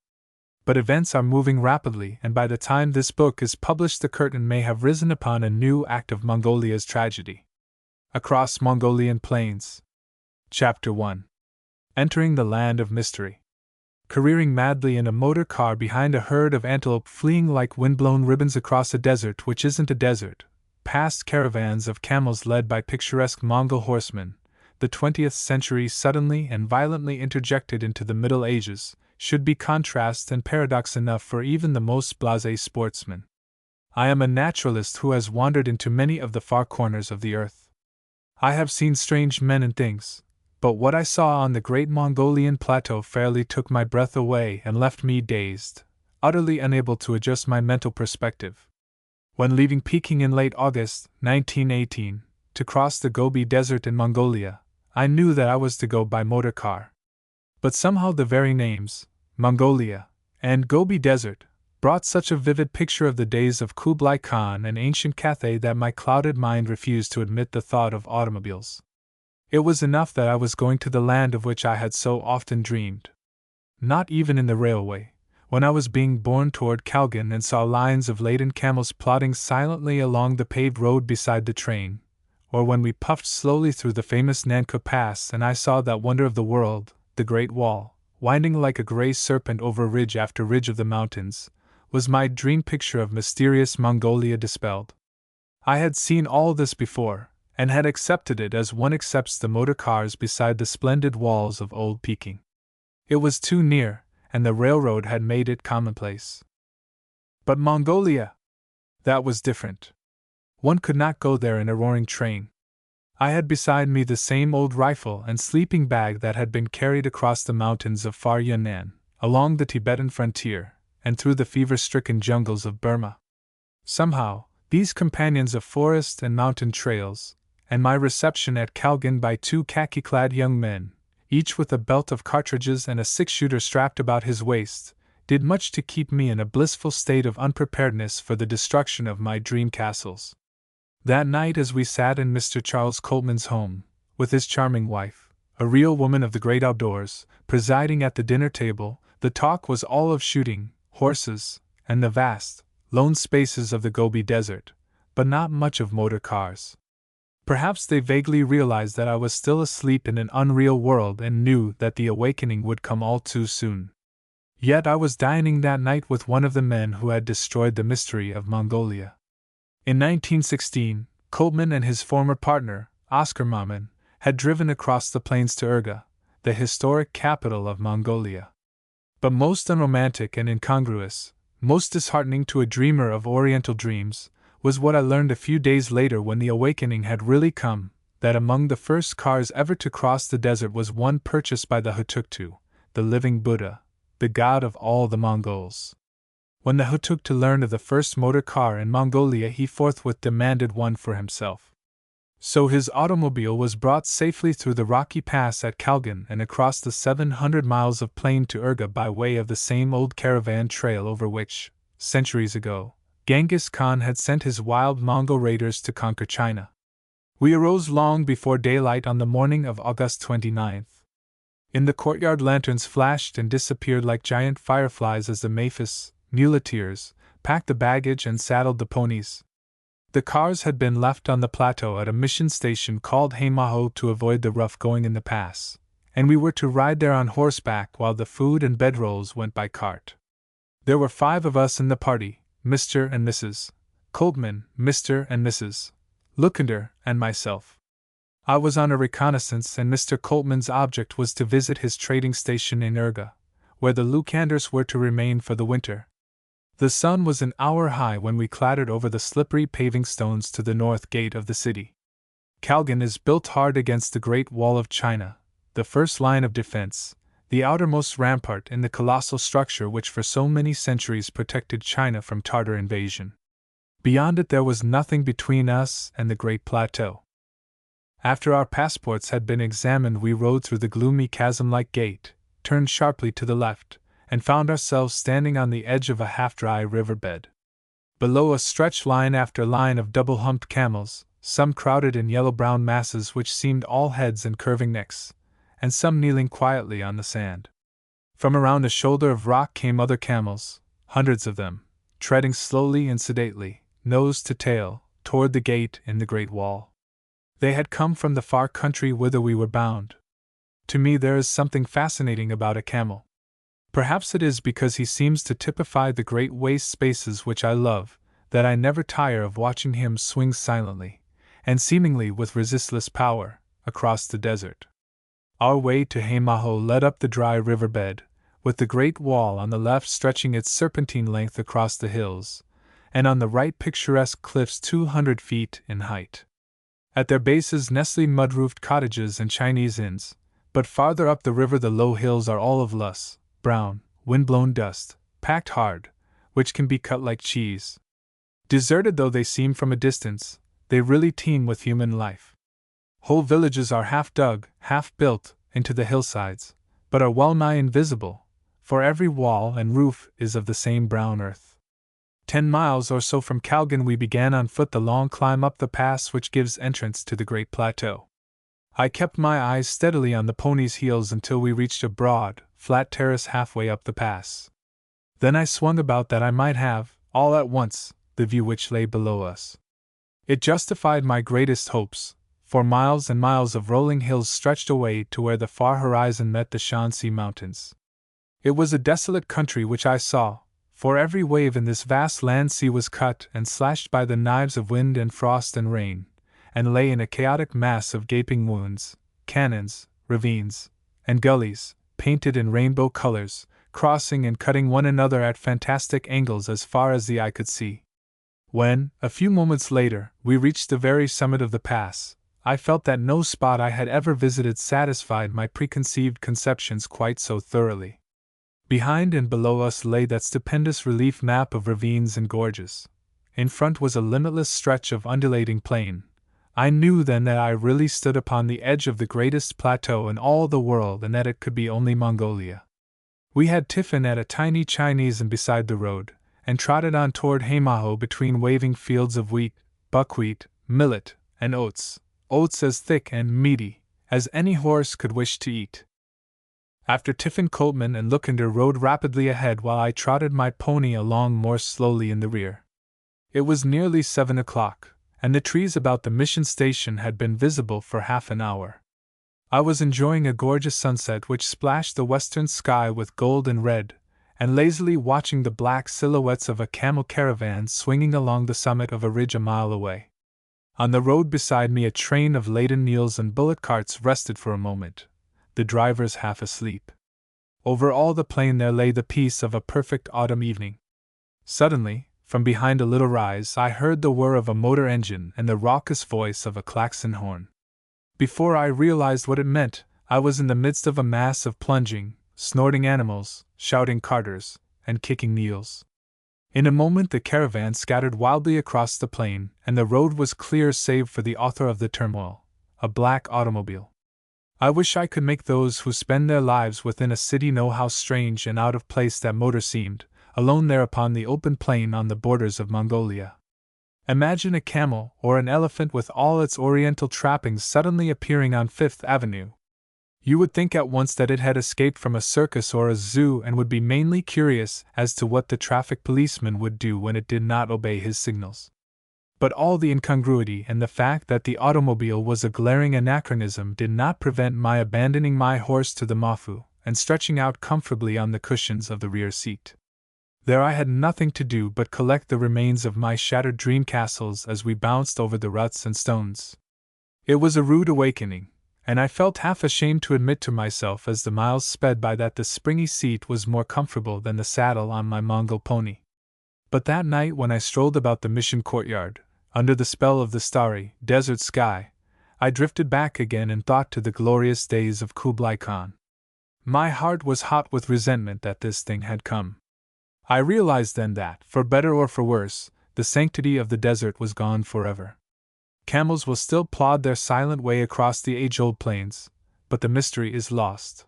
But events are moving rapidly, and by the time this book is published, the curtain may have risen upon a new act of Mongolia's tragedy. Across Mongolian Plains. Chapter 1. Entering the Land of Mystery. Careering madly in a motor car behind a herd of antelope fleeing like windblown ribbons across a desert which isn't a desert, past caravans of camels led by picturesque Mongol horsemen, the 20th century suddenly and violently interjected into the Middle Ages, should be contrast and paradox enough for even the most blasé sportsman. I am a naturalist who has wandered into many of the far corners of the earth. I have seen strange men and things, but what I saw on the great Mongolian plateau fairly took my breath away and left me dazed, utterly unable to adjust my mental perspective. When leaving Peking in late August 1918 to cross the Gobi Desert in Mongolia, I knew that I was to go by motor car. But somehow the very names, Mongolia and Gobi Desert, brought such a vivid picture of the days of Kublai Khan and ancient Cathay that my clouded mind refused to admit the thought of automobiles. It was enough that I was going to the land of which I had so often dreamed. Not even in the railway, when I was being borne toward Kalgan and saw lines of laden camels plodding silently along the paved road beside the train, or when we puffed slowly through the famous Nankou Pass and I saw that wonder of the world, the Great Wall, winding like a gray serpent over ridge after ridge of the mountains, was my dream picture of mysterious Mongolia dispelled. I had seen all this before, and had accepted it as one accepts the motor cars beside the splendid walls of old Peking. It was too near, and the railroad had made it commonplace. But Mongolia! That was different. One could not go there in a roaring train. I had beside me the same old rifle and sleeping bag that had been carried across the mountains of far Yunnan, along the Tibetan frontier, and through the fever-stricken jungles of Burma. Somehow, these companions of forest and mountain trails, and my reception at Kalgan by two khaki-clad young men, each with a belt of cartridges and a six-shooter strapped about his waist, did much to keep me in a blissful state of unpreparedness for the destruction of my dream castles. That night, as we sat in Mr. Charles Coltman's home, with his charming wife, a real woman of the great outdoors, presiding at the dinner table, the talk was all of shooting, horses, and the vast, lone spaces of the Gobi Desert, but not much of motor cars. Perhaps they vaguely realized that I was still asleep in an unreal world and knew that the awakening would come all too soon. Yet I was dining that night with one of the men who had destroyed the mystery of Mongolia. In 1916, Coltman and his former partner, Oscar Maman, had driven across the plains to Urga, the historic capital of Mongolia. But most unromantic and incongruous, most disheartening to a dreamer of Oriental dreams, was what I learned a few days later when the awakening had really come, that among the first cars ever to cross the desert was one purchased by the Hutuktu, the living Buddha, the god of all the Mongols. When the Hutuktu learned of the first motor car in Mongolia, he forthwith demanded one for himself. So his automobile was brought safely through the rocky pass at Kalgan and across the 700 miles of plain to Urga by way of the same old caravan trail over which, centuries ago, Genghis Khan had sent his wild Mongol raiders to conquer China. We arose long before daylight on the morning of August 29th. In the courtyard, lanterns flashed and disappeared like giant fireflies as the Maphis, muleteers, packed the baggage and saddled the ponies. The cars had been left on the plateau at a mission station called Haimaho to avoid the rough going in the pass, and we were to ride there on horseback while the food and bedrolls went by cart. There were 5 of us in the party, Mr. and Mrs. Coltman, Mr. and Mrs. Lukander, and myself. I was on a reconnaissance, and Mr. Coltman's object was to visit his trading station in Urga, where the Lukanders were to remain for the winter. The sun was an hour high when we clattered over the slippery paving stones to the north gate of the city. Kalgan is built hard against the Great Wall of China, the first line of defense, the outermost rampart in the colossal structure which for so many centuries protected China from Tartar invasion. Beyond it there was nothing between us and the great plateau. After our passports had been examined, we rode through the gloomy chasm-like gate, turned sharply to the left, and found ourselves standing on the edge of a half-dry riverbed. Below us stretched line after line of double-humped camels, some crowded in yellow-brown masses which seemed all heads and curving necks, and some kneeling quietly on the sand. From around a shoulder of rock came other camels, hundreds of them, treading slowly and sedately, nose to tail, toward the gate in the great wall. They had come from the far country whither we were bound. To me there is something fascinating about a camel. Perhaps it is because he seems to typify the great waste spaces which I love, that I never tire of watching him swing silently, and seemingly with resistless power, across the desert. Our way to Haimaho led up the dry riverbed, with the great wall on the left stretching its serpentine length across the hills, and on the right picturesque cliffs 200 feet in height. At their bases nestle mud-roofed cottages and Chinese inns, but farther up the river the low hills are all of loess, brown, wind-blown dust, packed hard, which can be cut like cheese. Deserted though they seem from a distance, they really teem with human life. Whole villages are half dug, half built, into the hillsides, but are well-nigh invisible, for every wall and roof is of the same brown earth. 10 miles or so from Kalgan we began on foot the long climb up the pass which gives entrance to the great plateau. I kept my eyes steadily on the pony's heels until we reached a broad, flat terrace halfway up the pass. Then I swung about that I might have, all at once, the view which lay below us. It justified my greatest hopes, for miles and miles of rolling hills stretched away to where the far horizon met the Shanxi Mountains. It was a desolate country which I saw, for every wave in this vast land sea was cut and slashed by the knives of wind and frost and rain, and lay in a chaotic mass of gaping wounds, canyons, ravines, and gullies, painted in rainbow colors, crossing and cutting one another at fantastic angles as far as the eye could see. When, a few moments later, we reached the very summit of the pass, I felt that no spot I had ever visited satisfied my preconceived conceptions quite so thoroughly. Behind and below us lay that stupendous relief map of ravines and gorges. In front was a limitless stretch of undulating plain. I knew then that I really stood upon the edge of the greatest plateau in all the world and that it could be only Mongolia. We had tiffin at a tiny Chinese inn beside the road, and trotted on toward Haimaho between waving fields of wheat, buckwheat, millet, and oats as thick and meaty as any horse could wish to eat. After tiffin Coltman and Lookender rode rapidly ahead while I trotted my pony along more slowly in the rear. It was nearly 7 o'clock, and the trees about the mission station had been visible for half an hour. I was enjoying a gorgeous sunset which splashed the western sky with gold and red, and lazily watching the black silhouettes of a camel caravan swinging along the summit of a ridge a mile away. On the road beside me a train of laden mules and bullock carts rested for a moment, the drivers half asleep. Over all the plain there lay the peace of a perfect autumn evening. Suddenly, from behind a little rise, I heard the whir of a motor engine and the raucous voice of a klaxon horn. Before I realized what it meant, I was in the midst of a mass of plunging, snorting animals, shouting carters, and kicking mules. In a moment the caravan scattered wildly across the plain, and the road was clear save for the author of the turmoil, a black automobile. I wish I could make those who spend their lives within a city know how strange and out of place that motor seemed, alone there upon the open plain on the borders of Mongolia. Imagine a camel or an elephant with all its oriental trappings suddenly appearing on Fifth Avenue. You would think at once that it had escaped from a circus or a zoo and would be mainly curious as to what the traffic policeman would do when it did not obey his signals. But all the incongruity and the fact that the automobile was a glaring anachronism did not prevent my abandoning my horse to the mafu and stretching out comfortably on the cushions of the rear seat. There I had nothing to do but collect the remains of my shattered dream castles as we bounced over the ruts and stones. It was a rude awakening, and I felt half ashamed to admit to myself as the miles sped by that the springy seat was more comfortable than the saddle on my Mongol pony. But that night when I strolled about the mission courtyard, under the spell of the starry, desert sky, I drifted back again and thought to the glorious days of Kublai Khan. My heart was hot with resentment that this thing had come. I realized then that, for better or for worse, the sanctity of the desert was gone forever. Camels will still plod their silent way across the age-old plains, but the mystery is lost.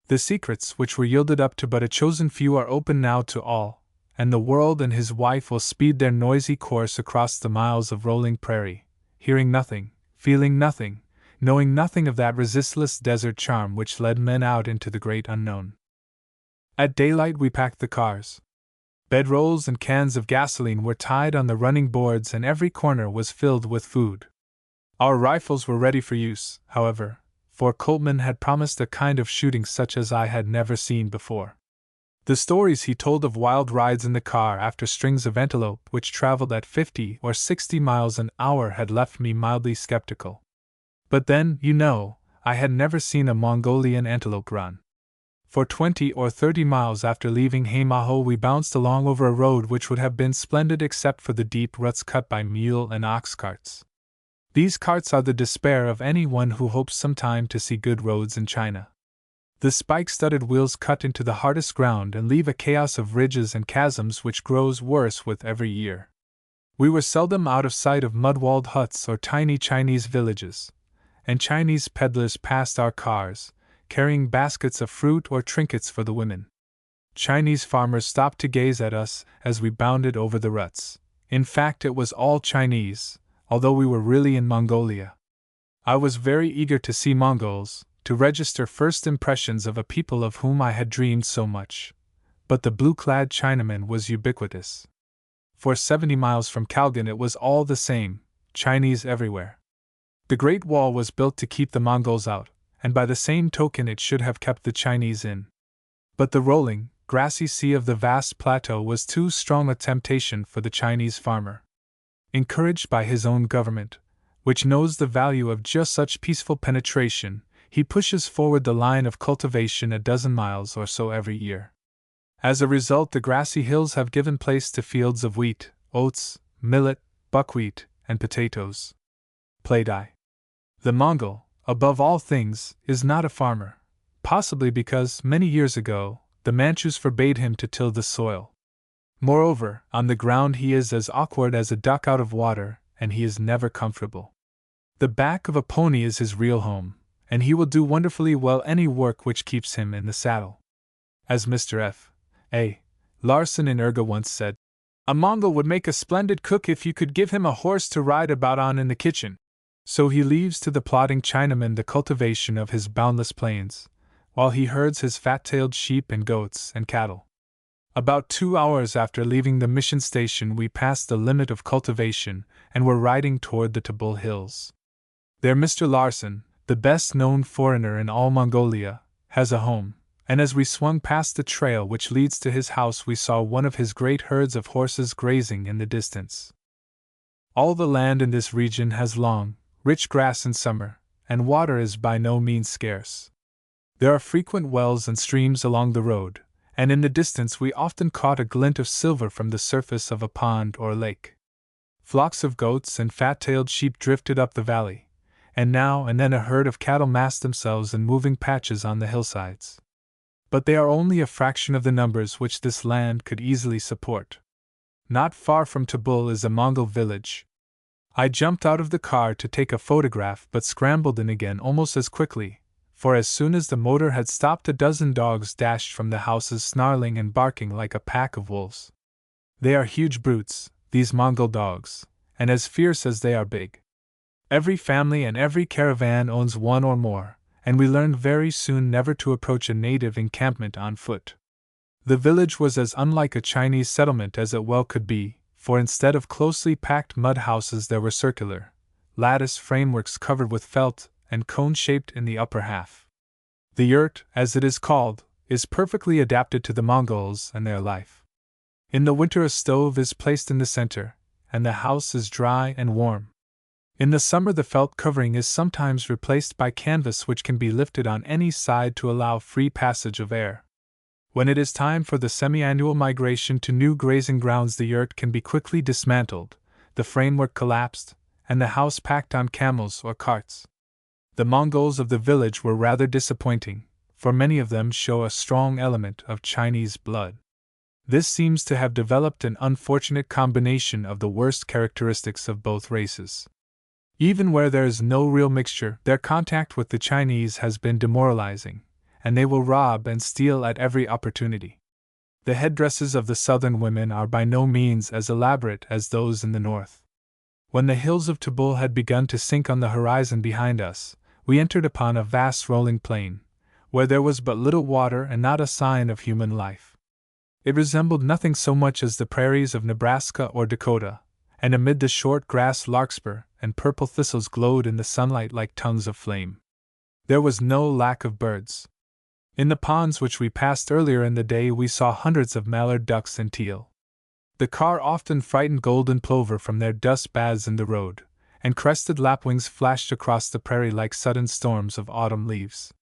The secrets which were yielded up to but a chosen few are open now to all, and the world and his wife will speed their noisy course across the miles of rolling prairie, hearing nothing, feeling nothing, knowing nothing of that resistless desert charm which led men out into the great unknown. At daylight we packed the cars. Bedrolls and cans of gasoline were tied on the running boards and every corner was filled with food. Our rifles were ready for use, however, for Coltman had promised a kind of shooting such as I had never seen before. The stories he told of wild rides in the car after strings of antelope which traveled at 50 or 60 miles an hour had left me mildly skeptical. But then, I had never seen a Mongolian antelope run. For 20 or 30 miles after leaving Hamaho we bounced along over a road which would have been splendid except for the deep ruts cut by mule and ox carts. These carts are the despair of anyone who hopes sometime to see good roads in China. The spike-studded wheels cut into the hardest ground and leave a chaos of ridges and chasms which grows worse with every year. We were seldom out of sight of mud-walled huts or tiny Chinese villages, and Chinese peddlers passed our cars, carrying baskets of fruit or trinkets for the women. Chinese farmers stopped to gaze at us as we bounded over the ruts. In fact, it was all Chinese, although we were really in Mongolia. I was very eager to see Mongols, to register first impressions of a people of whom I had dreamed so much. But the blue-clad Chinaman was ubiquitous. For 70 miles from Kalgan it was all the same, Chinese everywhere. The Great Wall was built to keep the Mongols out, and by the same token it should have kept the Chinese in. But the rolling, grassy sea of the vast plateau was too strong a temptation for the Chinese farmer. Encouraged by his own government, which knows the value of just such peaceful penetration, he pushes forward the line of cultivation a dozen miles or so every year. As a result, the grassy hills have given place to fields of wheat, oats, millet, buckwheat, and potatoes. Played I. The Mongol, above all things, is not a farmer, possibly because, many years ago, the Manchus forbade him to till the soil. Moreover, on the ground he is as awkward as a duck out of water, and he is never comfortable. The back of a pony is his real home, and he will do wonderfully well any work which keeps him in the saddle. As Mr. F. A. Larson in Urga once said, "A Mongol would make a splendid cook if you could give him a horse to ride about on in the kitchen." So he leaves to the plodding Chinaman the cultivation of his boundless plains, while he herds his fat-tailed sheep and goats and cattle. About 2 hours after leaving the mission station we passed the limit of cultivation and were riding toward the Tabul Hills. There Mr. Larson, the best-known foreigner in all Mongolia, has a home, and as we swung past the trail which leads to his house we saw one of his great herds of horses grazing in the distance. All the land in this region has long, rich grass in summer, and water is by no means scarce. There are frequent wells and streams along the road, and in the distance we often caught a glint of silver from the surface of a pond or lake. Flocks of goats and fat-tailed sheep drifted up the valley, and now and then a herd of cattle massed themselves in moving patches on the hillsides. But they are only a fraction of the numbers which this land could easily support. Not far from Tabul is a Mongol village. I jumped out of the car to take a photograph but scrambled in again almost as quickly, for as soon as the motor had stopped a dozen dogs dashed from the houses snarling and barking like a pack of wolves. They are huge brutes, these Mongol dogs, and as fierce as they are big. Every family and every caravan owns one or more, and we learned very soon never to approach a native encampment on foot. The village was as unlike a Chinese settlement as it well could be, for instead of closely packed mud houses there were circular, lattice frameworks covered with felt and cone-shaped in the upper half. The yurt, as it is called, is perfectly adapted to the Mongols and their life. In the winter a stove is placed in the center, and the house is dry and warm. In the summer the felt covering is sometimes replaced by canvas which can be lifted on any side to allow free passage of air. When it is time for the semi-annual migration to new grazing grounds the yurt can be quickly dismantled, the framework collapsed, and the house packed on camels or carts. The Mongols of the village were rather disappointing, for many of them show a strong element of Chinese blood. This seems to have developed an unfortunate combination of the worst characteristics of both races. Even where there is no real mixture, their contact with the Chinese has been demoralizing, and they will rob and steal at every opportunity. The headdresses of the southern women are by no means as elaborate as those in the north. When the hills of Tabul had begun to sink on the horizon behind us, we entered upon a vast rolling plain, where there was but little water and not a sign of human life. It resembled nothing so much as the prairies of Nebraska or Dakota, and amid the short grass larkspur and purple thistles glowed in the sunlight like tongues of flame. There was no lack of birds. In the ponds which we passed earlier in the day we saw hundreds of mallard ducks and teal. The car often frightened golden plover from their dust baths in the road, and crested lapwings flashed across the prairie like sudden storms of autumn leaves.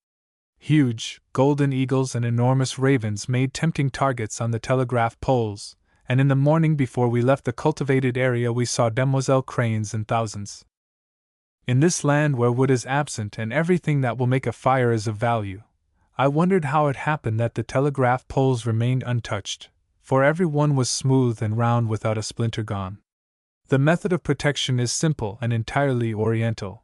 Huge, golden eagles and enormous ravens made tempting targets on the telegraph poles, and in the morning before we left the cultivated area we saw demoiselle cranes in thousands. In this land where wood is absent and everything that will make a fire is of value, I wondered how it happened that the telegraph poles remained untouched, for every one was smooth and round without a splinter gone. The method of protection is simple and entirely oriental.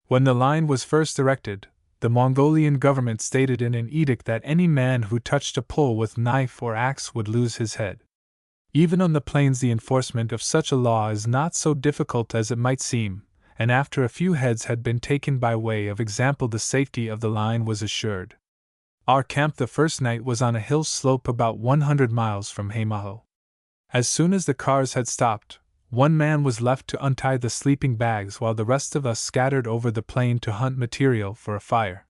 When the line was first erected, the Mongolian government stated in an edict that any man who touched a pole with knife or axe would lose his head. Even on the plains the enforcement of such a law is not so difficult as it might seem, and after a few heads had been taken by way of example the safety of the line was assured. Our camp the first night was on a hill slope about 100 miles from Hamaho. As soon as the cars had stopped, one man was left to untie the sleeping bags while the rest of us scattered over the plain to hunt material for a fire.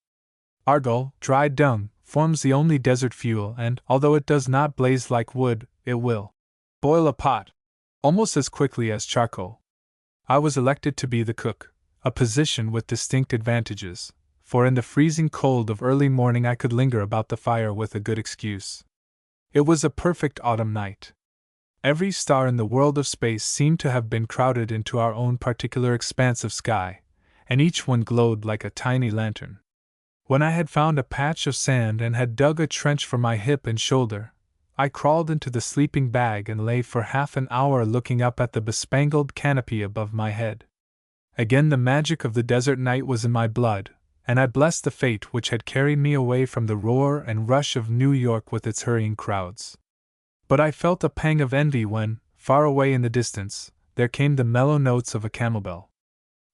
Argol, dried dung, forms the only desert fuel and, although it does not blaze like wood, it will boil a pot almost as quickly as charcoal. I was elected to be the cook, a position with distinct advantages, for in the freezing cold of early morning I could linger about the fire with a good excuse. It was a perfect autumn night. Every star in the world of space seemed to have been crowded into our own particular expanse of sky, and each one glowed like a tiny lantern. When I had found a patch of sand and had dug a trench for my hip and shoulder, I crawled into the sleeping bag and lay for half an hour looking up at the bespangled canopy above my head. Again the magic of the desert night was in my blood, and I blessed the fate which had carried me away from the roar and rush of New York with its hurrying crowds. But I felt a pang of envy when, far away in the distance, there came the mellow notes of a camel bell.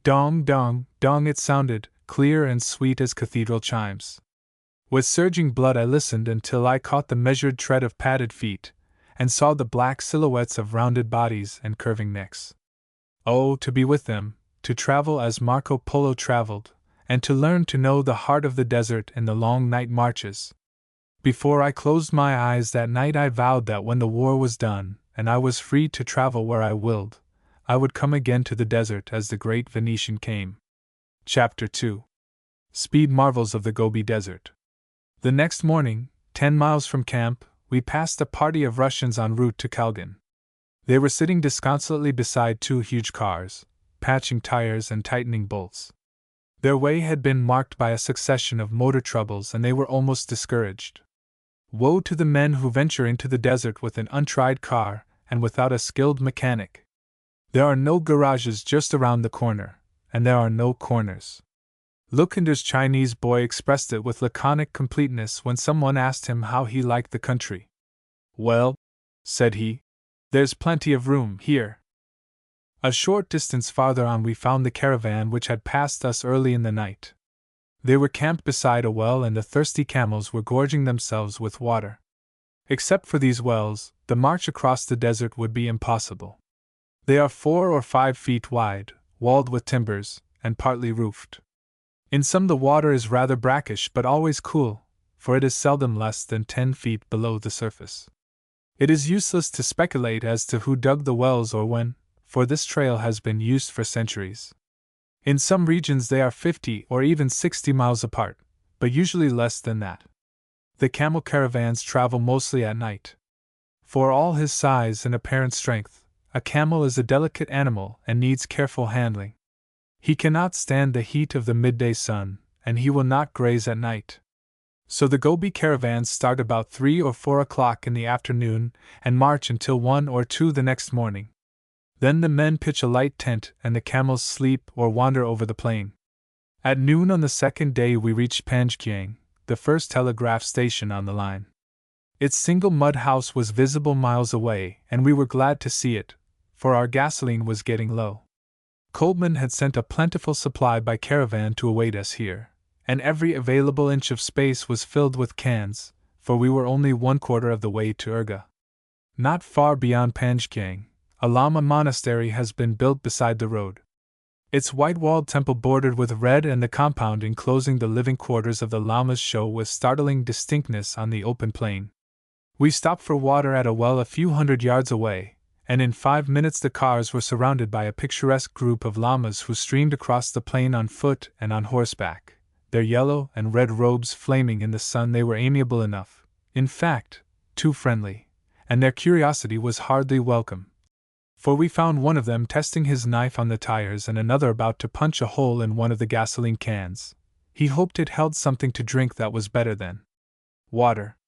Dong, dong, dong it sounded, clear and sweet as cathedral chimes. With surging blood I listened until I caught the measured tread of padded feet, and saw the black silhouettes of rounded bodies and curving necks. Oh, to be with them, to travel as Marco Polo traveled, and to learn to know the heart of the desert in the long night marches. Before I closed my eyes that night I vowed that when the war was done, and I was free to travel where I willed, I would come again to the desert as the great Venetian came. Chapter 2. Speed Marvels of the Gobi Desert. The next morning, 10 miles from camp, we passed a party of Russians en route to Kalgan. They were sitting disconsolately beside two huge cars, patching tires and tightening bolts. Their way had been marked by a succession of motor troubles and they were almost discouraged. Woe to the men who venture into the desert with an untried car and without a skilled mechanic. There are no garages just around the corner, and there are no corners. Lukinder's Chinese boy expressed it with laconic completeness when someone asked him how he liked the country. Well, said he, there's plenty of room here. A short distance farther on we found the caravan which had passed us early in the night. They were camped beside a well and the thirsty camels were gorging themselves with water. Except for these wells, the march across the desert would be impossible. They are 4 or 5 feet wide, walled with timbers, and partly roofed. In some the water is rather brackish but always cool, for it is seldom less than 10 feet below the surface. It is useless to speculate as to who dug the wells or when, for this trail has been used for centuries. In some regions they are 50 or even 60 miles apart, but usually less than that. The camel caravans travel mostly at night. For all his size and apparent strength, a camel is a delicate animal and needs careful handling. He cannot stand the heat of the midday sun, and he will not graze at night. So the Gobi caravans start about 3 or 4 o'clock in the afternoon and march until 1 or 2 the next morning. Then the men pitch a light tent and the camels sleep or wander over the plain. At noon on the second day we reached Panjgyang, the first telegraph station on the line. Its single mud house was visible miles away, and we were glad to see it, for our gasoline was getting low. Coltman had sent a plentiful supply by caravan to await us here, and every available inch of space was filled with cans, for we were only 1/4 of the way to Urga. Not far beyond Panjgyang, a Lama monastery has been built beside the road. Its white-walled temple bordered with red and the compound enclosing the living quarters of the Lamas show with startling distinctness on the open plain. We stopped for water at a well a few hundred yards away, and in 5 minutes the cars were surrounded by a picturesque group of Lamas who streamed across the plain on foot and on horseback, their yellow and red robes flaming in the sun. They were amiable enough, in fact, too friendly, and their curiosity was hardly welcome. For we found one of them testing his knife on the tires and another about to punch a hole in one of the gasoline cans. He hoped it held something to drink that was better than water.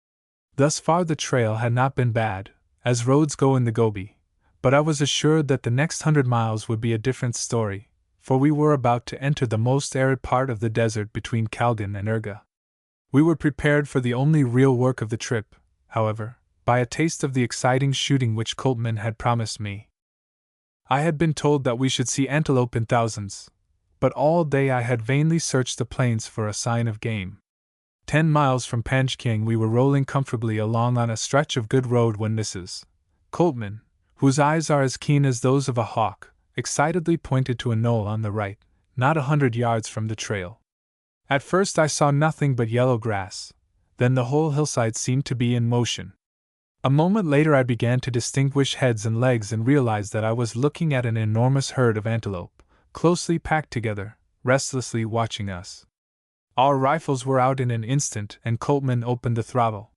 Thus far the trail had not been bad, as roads go in the Gobi, but I was assured that the next 100 miles would be a different story, for we were about to enter the most arid part of the desert between Kalgan and Urga. We were prepared for the only real work of the trip, however, by a taste of the exciting shooting which Coltman had promised me. I had been told that we should see antelope in thousands, but all day I had vainly searched the plains for a sign of game. 10 miles from Panjgyang we were rolling comfortably along on a stretch of good road when Mrs. Coltman, whose eyes are as keen as those of a hawk, excitedly pointed to a knoll on the right, not 100 yards from the trail. At first I saw nothing but yellow grass, then the whole hillside seemed to be in motion. A moment later I began to distinguish heads and legs and realized that I was looking at an enormous herd of antelope, closely packed together, restlessly watching us. Our rifles were out in an instant and Coltman opened the throttle.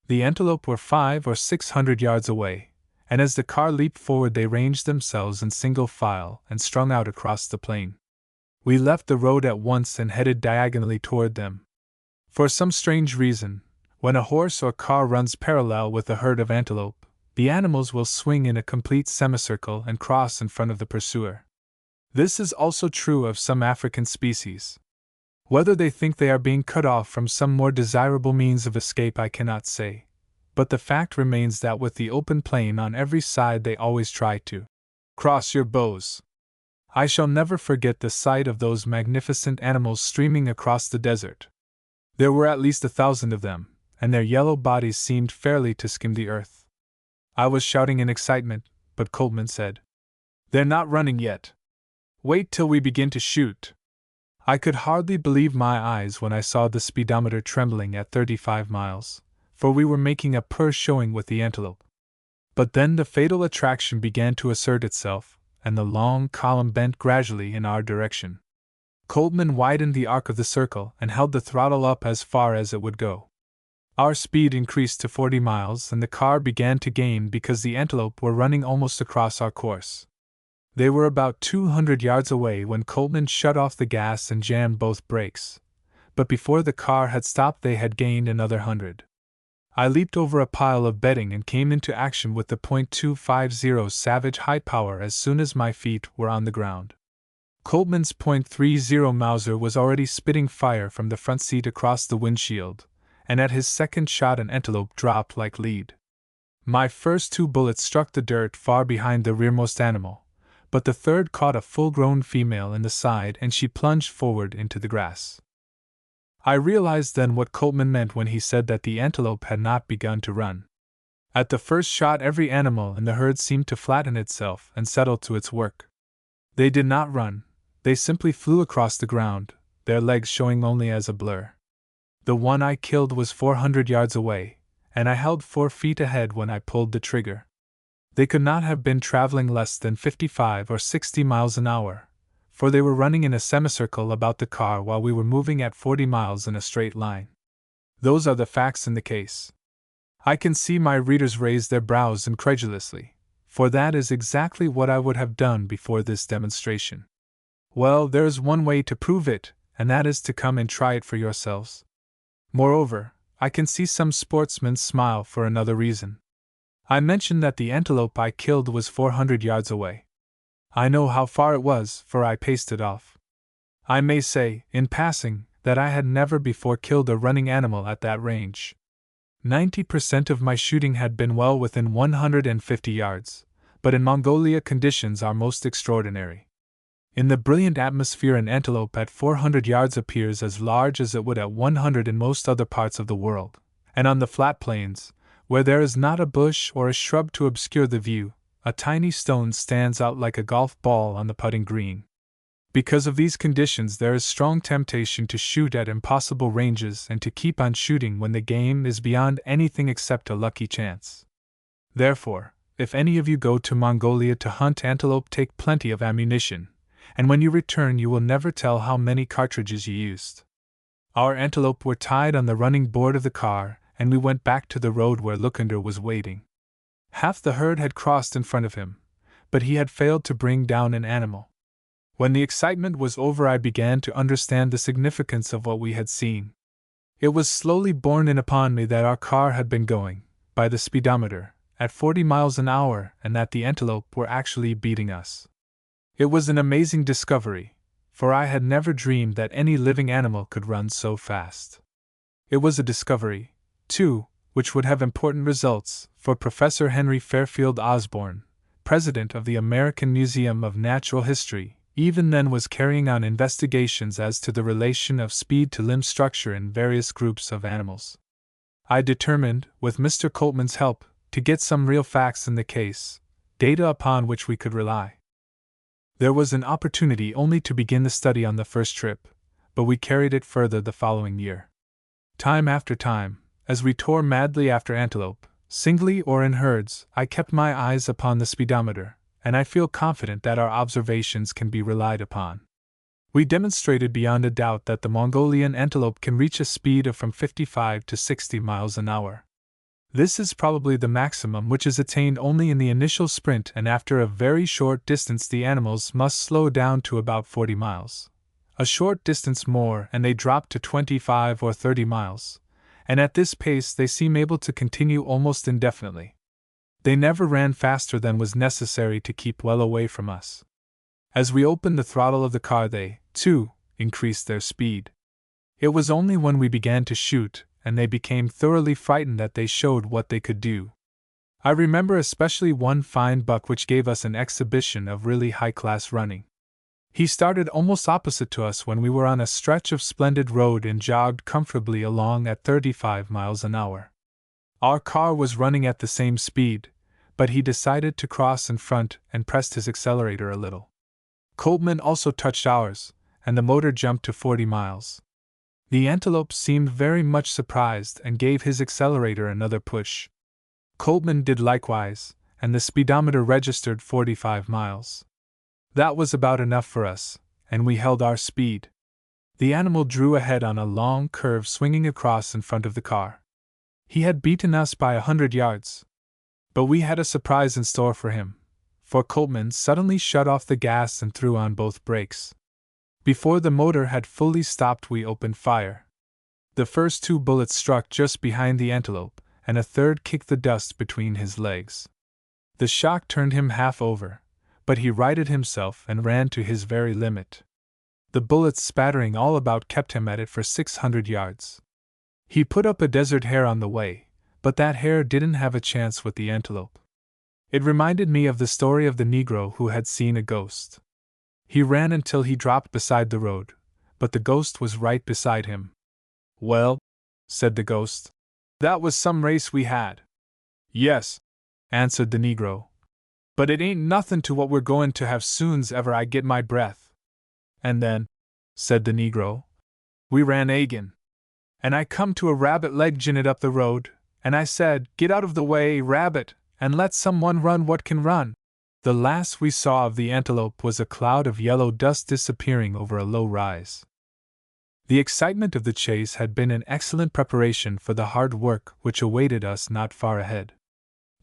The antelope were 500 or 600 yards away, and as the car leaped forward they ranged themselves in single file and strung out across the plain. We left the road at once and headed diagonally toward them. For some strange reason, when a horse or car runs parallel with a herd of antelope, the animals will swing in a complete semicircle and cross in front of the pursuer. This is also true of some African species. Whether they think they are being cut off from some more desirable means of escape I cannot say, but the fact remains that with the open plain on every side they always try to cross your bows. I shall never forget the sight of those magnificent animals streaming across the desert. There were at least 1,000 of them, and their yellow bodies seemed fairly to skim the earth. I was shouting in excitement, but Coltman said, "They're not running yet. Wait till we begin to shoot." I could hardly believe my eyes when I saw the speedometer trembling at 35 miles, for we were making a poor showing with the antelope. But then the fatal attraction began to assert itself, and the long column bent gradually in our direction. Coltman widened the arc of the circle and held the throttle up as far as it would go. Our speed increased to 40 miles and the car began to gain because the antelope were running almost across our course. They were about 200 yards away when Coltman shut off the gas and jammed both brakes, but before the car had stopped they had gained another 100. I leaped over a pile of bedding and came into action with the .250 Savage high power as soon as my feet were on the ground. Coltman's .30 Mauser was already spitting fire from the front seat across the windshield, and at his second shot an antelope dropped like lead. My first 2 bullets struck the dirt far behind the rearmost animal, but the third caught a full-grown female in the side and she plunged forward into the grass. I realized then what Coltman meant when he said that the antelope had not begun to run. At the first shot every animal in the herd seemed to flatten itself and settle to its work. They did not run, they simply flew across the ground, their legs showing only as a blur. The one I killed was 400 yards away, and I held 4 feet ahead when I pulled the trigger. They could not have been traveling less than 55 or 60 miles an hour, for they were running in a semicircle about the car while we were moving at 40 miles in a straight line. Those are the facts in the case. I can see my readers raise their brows incredulously, for that is exactly what I would have done before this demonstration. Well, there is one way to prove it, and that is to come and try it for yourselves. Moreover, I can see some sportsmen smile for another reason. I mentioned that the antelope I killed was 400 yards away. I know how far it was, for I paced it off. I may say, in passing, that I had never before killed a running animal at that range. 90% of my shooting had been well within 150 yards, but in Mongolia conditions are most extraordinary. In the brilliant atmosphere, an antelope at 400 yards appears as large as it would at 100 in most other parts of the world, and on the flat plains, where there is not a bush or a shrub to obscure the view, a tiny stone stands out like a golf ball on the putting green. Because of these conditions, there is strong temptation to shoot at impossible ranges and to keep on shooting when the game is beyond anything except a lucky chance. Therefore, if any of you go to Mongolia to hunt antelope, take plenty of ammunition, and when you return you will never tell how many cartridges you used. Our antelope were tied on the running board of the car, and we went back to the road where Lukander was waiting. Half the herd had crossed in front of him, but he had failed to bring down an animal. When the excitement was over, I began to understand the significance of what we had seen. It was slowly borne in upon me that our car had been going, by the speedometer, at 40 miles an hour, and that the antelope were actually beating us. It was an amazing discovery, for I had never dreamed that any living animal could run so fast. It was a discovery, too, which would have important results, for Professor Henry Fairfield Osborn, president of the American Museum of Natural History, even then was carrying on investigations as to the relation of speed to limb structure in various groups of animals. I determined, with Mr. Coltman's help, to get some real facts in the case, data upon which we could rely. There was an opportunity only to begin the study on the first trip, but we carried it further the following year. Time after time, as we tore madly after antelope, singly or in herds, I kept my eyes upon the speedometer, and I feel confident that our observations can be relied upon. We demonstrated beyond a doubt that the Mongolian antelope can reach a speed of from 55 to 60 miles an hour. This is probably the maximum, which is attained only in the initial sprint, and after a very short distance the animals must slow down to about 40 miles. A short distance more and they drop to 25 or 30 miles, and at this pace they seem able to continue almost indefinitely. They never ran faster than was necessary to keep well away from us. As we opened the throttle of the car they, too, increased their speed. It was only when we began to shoot, and they became thoroughly frightened, that they showed what they could do. I remember especially one fine buck which gave us an exhibition of really high-class running. He started almost opposite to us when we were on a stretch of splendid road and jogged comfortably along at 35 miles an hour. Our car was running at the same speed, but he decided to cross in front and pressed his accelerator a little. Coltman also touched ours, and the motor jumped to 40 miles. The antelope seemed very much surprised and gave his accelerator another push. Coltman did likewise, and the speedometer registered 45 miles. That was about enough for us, and we held our speed. The animal drew ahead on a long curve swinging across in front of the car. He had beaten us by 100 yards. But we had a surprise in store for him, for Coltman suddenly shut off the gas and threw on both brakes. Before the motor had fully stopped we opened fire. The first 2 bullets struck just behind the antelope, and a third kicked the dust between his legs. The shock turned him half over, but he righted himself and ran to his very limit. The bullets spattering all about kept him at it for 600 yards. He put up a desert hare on the way, but that hare didn't have a chance with the antelope. It reminded me of the story of the Negro who had seen a ghost. He ran until he dropped beside the road, but the ghost was right beside him. "Well," said the ghost, "that was some race we had." "Yes," answered the Negro, "but it ain't nothin' to what we're goin' to have soon's ever I get my breath." "And then," said the Negro, "we ran agin, and I come to a rabbit leg jinnit up the road, and I said, 'Get out of the way, rabbit, and let someone run what can run.'" The last we saw of the antelope was a cloud of yellow dust disappearing over a low rise. The excitement of the chase had been an excellent preparation for the hard work which awaited us not far ahead.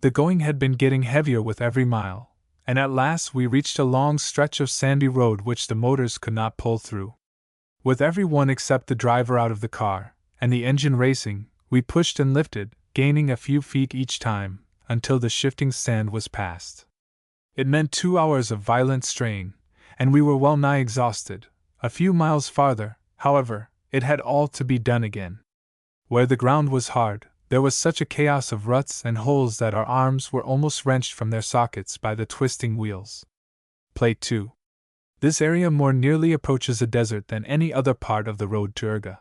The going had been getting heavier with every mile, and at last we reached a long stretch of sandy road which the motors could not pull through. With every one except the driver out of the car, and the engine racing, we pushed and lifted, gaining a few feet each time, until the shifting sand was passed. It meant 2 hours of violent strain, and we were well nigh exhausted. A few miles farther, however, it had all to be done again. Where the ground was hard, there was such a chaos of ruts and holes that our arms were almost wrenched from their sockets by the twisting wheels. Plate 2. This area more nearly approaches a desert than any other part of the road to Urga.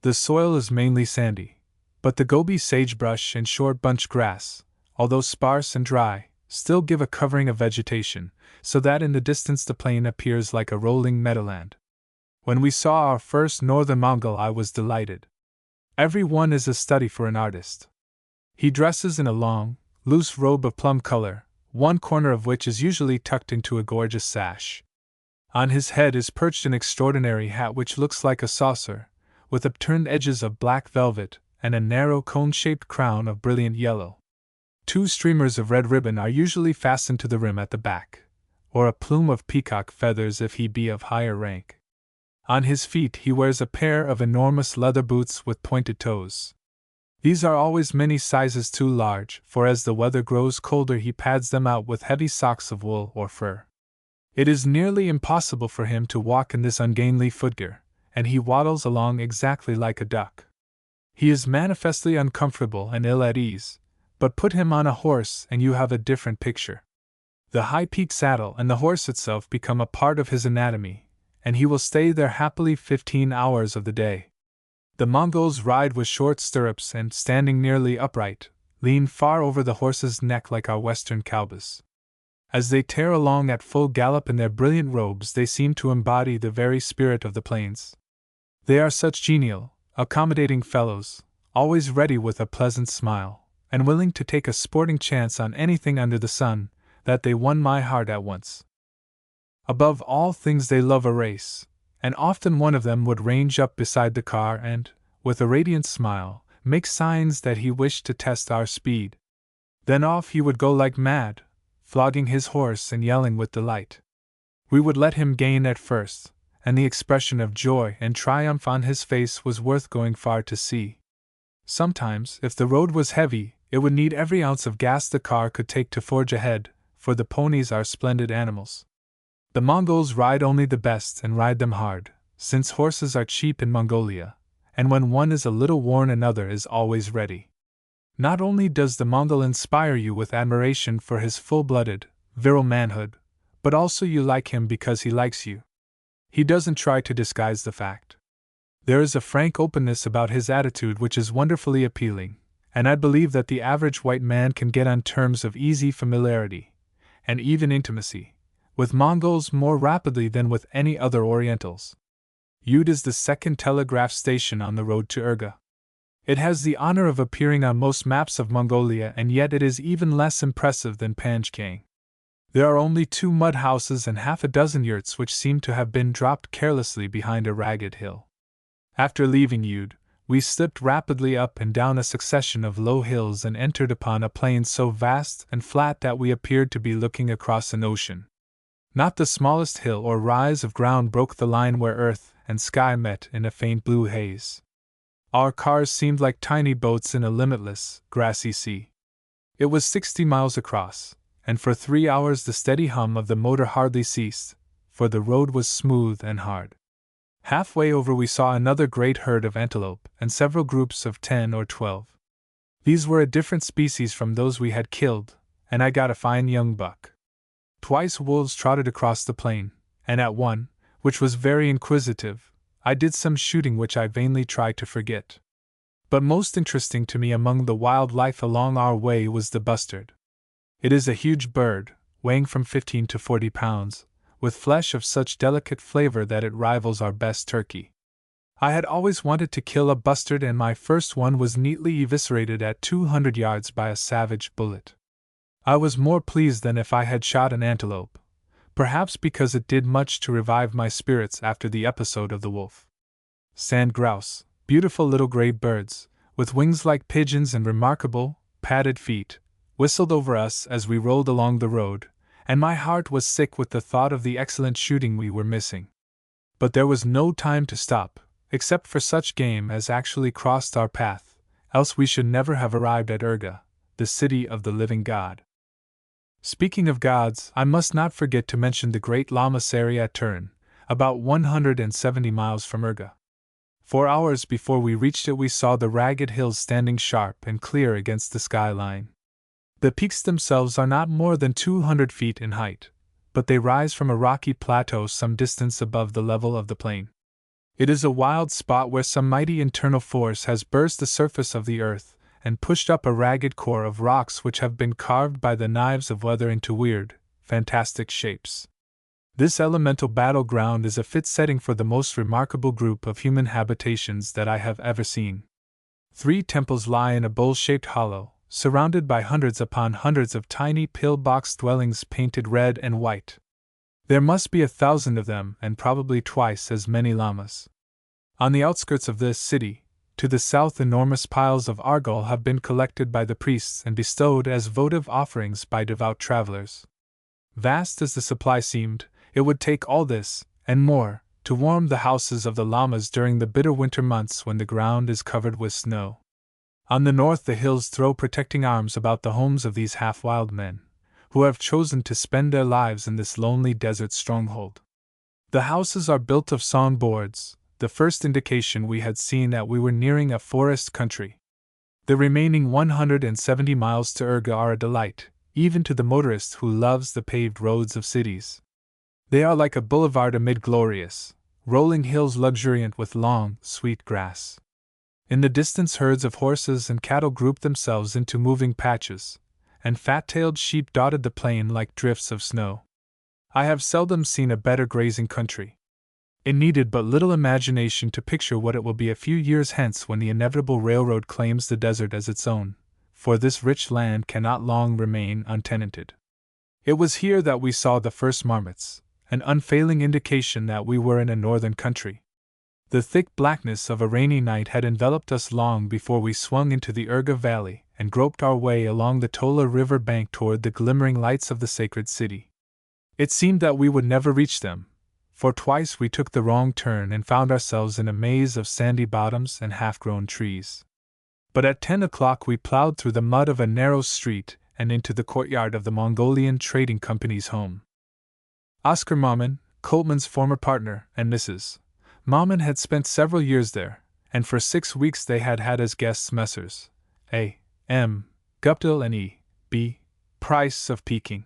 The soil is mainly sandy, but the gobi sagebrush and short bunch grass, although sparse and dry, still give a covering of vegetation, so that in the distance the plain appears like a rolling meadowland. When we saw our first northern Mongol, I was delighted. Every one is a study for an artist. He dresses in a long, loose robe of plum color, one corner of which is usually tucked into a gorgeous sash. On his head is perched an extraordinary hat which looks like a saucer, with upturned edges of black velvet and a narrow cone-shaped crown of brilliant yellow. 2 streamers of red ribbon are usually fastened to the rim at the back, or a plume of peacock feathers if he be of higher rank. On his feet he wears a pair of enormous leather boots with pointed toes. These are always many sizes too large, for as the weather grows colder he pads them out with heavy socks of wool or fur. It is nearly impossible for him to walk in this ungainly footgear, and he waddles along exactly like a duck. He is manifestly uncomfortable and ill at ease, but put him on a horse and you have a different picture. The high-peaked saddle and the horse itself become a part of his anatomy, and he will stay there happily 15 hours of the day. The Mongols ride with short stirrups and, standing nearly upright, lean far over the horse's neck like our western cowboys. As they tear along at full gallop in their brilliant robes, they seem to embody the very spirit of the plains. They are such genial, accommodating fellows, always ready with a pleasant smile, and willing to take a sporting chance on anything under the sun, that they won my heart at once. Above all things they love a race, and often one of them would range up beside the car and, with a radiant smile, make signs that he wished to test our speed. Then off he would go like mad, flogging his horse and yelling with delight. We would let him gain at first, and the expression of joy and triumph on his face was worth going far to see. Sometimes, if the road was heavy, it would need every ounce of gas the car could take to forge ahead, for the ponies are splendid animals. The Mongols ride only the best and ride them hard, since horses are cheap in Mongolia, and when one is a little worn another is always ready. Not only does the Mongol inspire you with admiration for his full-blooded, virile manhood, but also you like him because he likes you. He doesn't try to disguise the fact. There is a frank openness about his attitude which is wonderfully appealing, and I believe that the average white man can get on terms of easy familiarity, and even intimacy, with Mongols more rapidly than with any other Orientals. Yud is the second telegraph station on the road to Urga. It has the honor of appearing on most maps of Mongolia, and yet it is even less impressive than Panjkang. There are only 2 mud houses and half a dozen yurts which seem to have been dropped carelessly behind a ragged hill. After leaving Yud, we slipped rapidly up and down a succession of low hills and entered upon a plain so vast and flat that we appeared to be looking across an ocean. Not the smallest hill or rise of ground broke the line where earth and sky met in a faint blue haze. Our cars seemed like tiny boats in a limitless, grassy sea. It was 60 miles across, and for 3 hours the steady hum of the motor hardly ceased, for the road was smooth and hard. Halfway over we saw another great herd of antelope and several groups of 10 or 12. These were a different species from those we had killed, and I got a fine young buck. Twice wolves trotted across the plain, and at one, which was very inquisitive, I did some shooting which I vainly tried to forget. But most interesting to me among the wild life along our way was the bustard. It is a huge bird, weighing from 15 to 40 pounds, with flesh of such delicate flavor that it rivals our best turkey. I had always wanted to kill a bustard, and my first one was neatly eviscerated at 200 yards by a savage bullet. I was more pleased than if I had shot an antelope, perhaps because it did much to revive my spirits after the episode of the wolf. Sand grouse, beautiful little gray birds, with wings like pigeons and remarkable, padded feet, whistled over us as we rolled along the road, and my heart was sick with the thought of the excellent shooting we were missing. But there was no time to stop, except for such game as actually crossed our path, else we should never have arrived at Urga, the city of the living God. Speaking of gods, I must not forget to mention the great Lamasery at Turin, about 170 miles from Urga. 4 hours before we reached it, we saw the ragged hills standing sharp and clear against the skyline. The peaks themselves are not more than 200 feet in height, but they rise from a rocky plateau some distance above the level of the plain. It is a wild spot where some mighty internal force has burst the surface of the earth and pushed up a ragged core of rocks which have been carved by the knives of weather into weird, fantastic shapes. This elemental battleground is a fit setting for the most remarkable group of human habitations that I have ever seen. 3 temples lie in a bowl-shaped hollow, surrounded by hundreds upon hundreds of tiny pillbox dwellings painted red and white. There must be 1,000 of them, and probably twice as many llamas. On the outskirts of this city, to the south, enormous piles of argol have been collected by the priests and bestowed as votive offerings by devout travelers. Vast as the supply seemed, it would take all this, and more, to warm the houses of the llamas during the bitter winter months when the ground is covered with snow. On the north, the hills throw protecting arms about the homes of these half-wild men, who have chosen to spend their lives in this lonely desert stronghold. The houses are built of sawn boards, the first indication we had seen that we were nearing a forest country. The remaining 170 miles to Urga are a delight, even to the motorist who loves the paved roads of cities. They are like a boulevard amid glorious, rolling hills luxuriant with long, sweet grass. In the distance, herds of horses and cattle grouped themselves into moving patches, and fat-tailed sheep dotted the plain like drifts of snow. I have seldom seen a better grazing country. It needed but little imagination to picture what it will be a few years hence when the inevitable railroad claims the desert as its own, for this rich land cannot long remain untenanted. It was here that we saw the first marmots, an unfailing indication that we were in a northern country. The thick blackness of a rainy night had enveloped us long before we swung into the Urga Valley and groped our way along the Tola River bank toward the glimmering lights of the sacred city. It seemed that we would never reach them, for twice we took the wrong turn and found ourselves in a maze of sandy bottoms and half-grown trees. But at 10 o'clock we plowed through the mud of a narrow street and into the courtyard of the Mongolian Trading Company's home. Oscar Mauman, Coltman's former partner, and Mrs. Mauman had spent several years there, and for 6 weeks they had had as guests Messrs. A. M. Guptill and E. B. Price of Peking.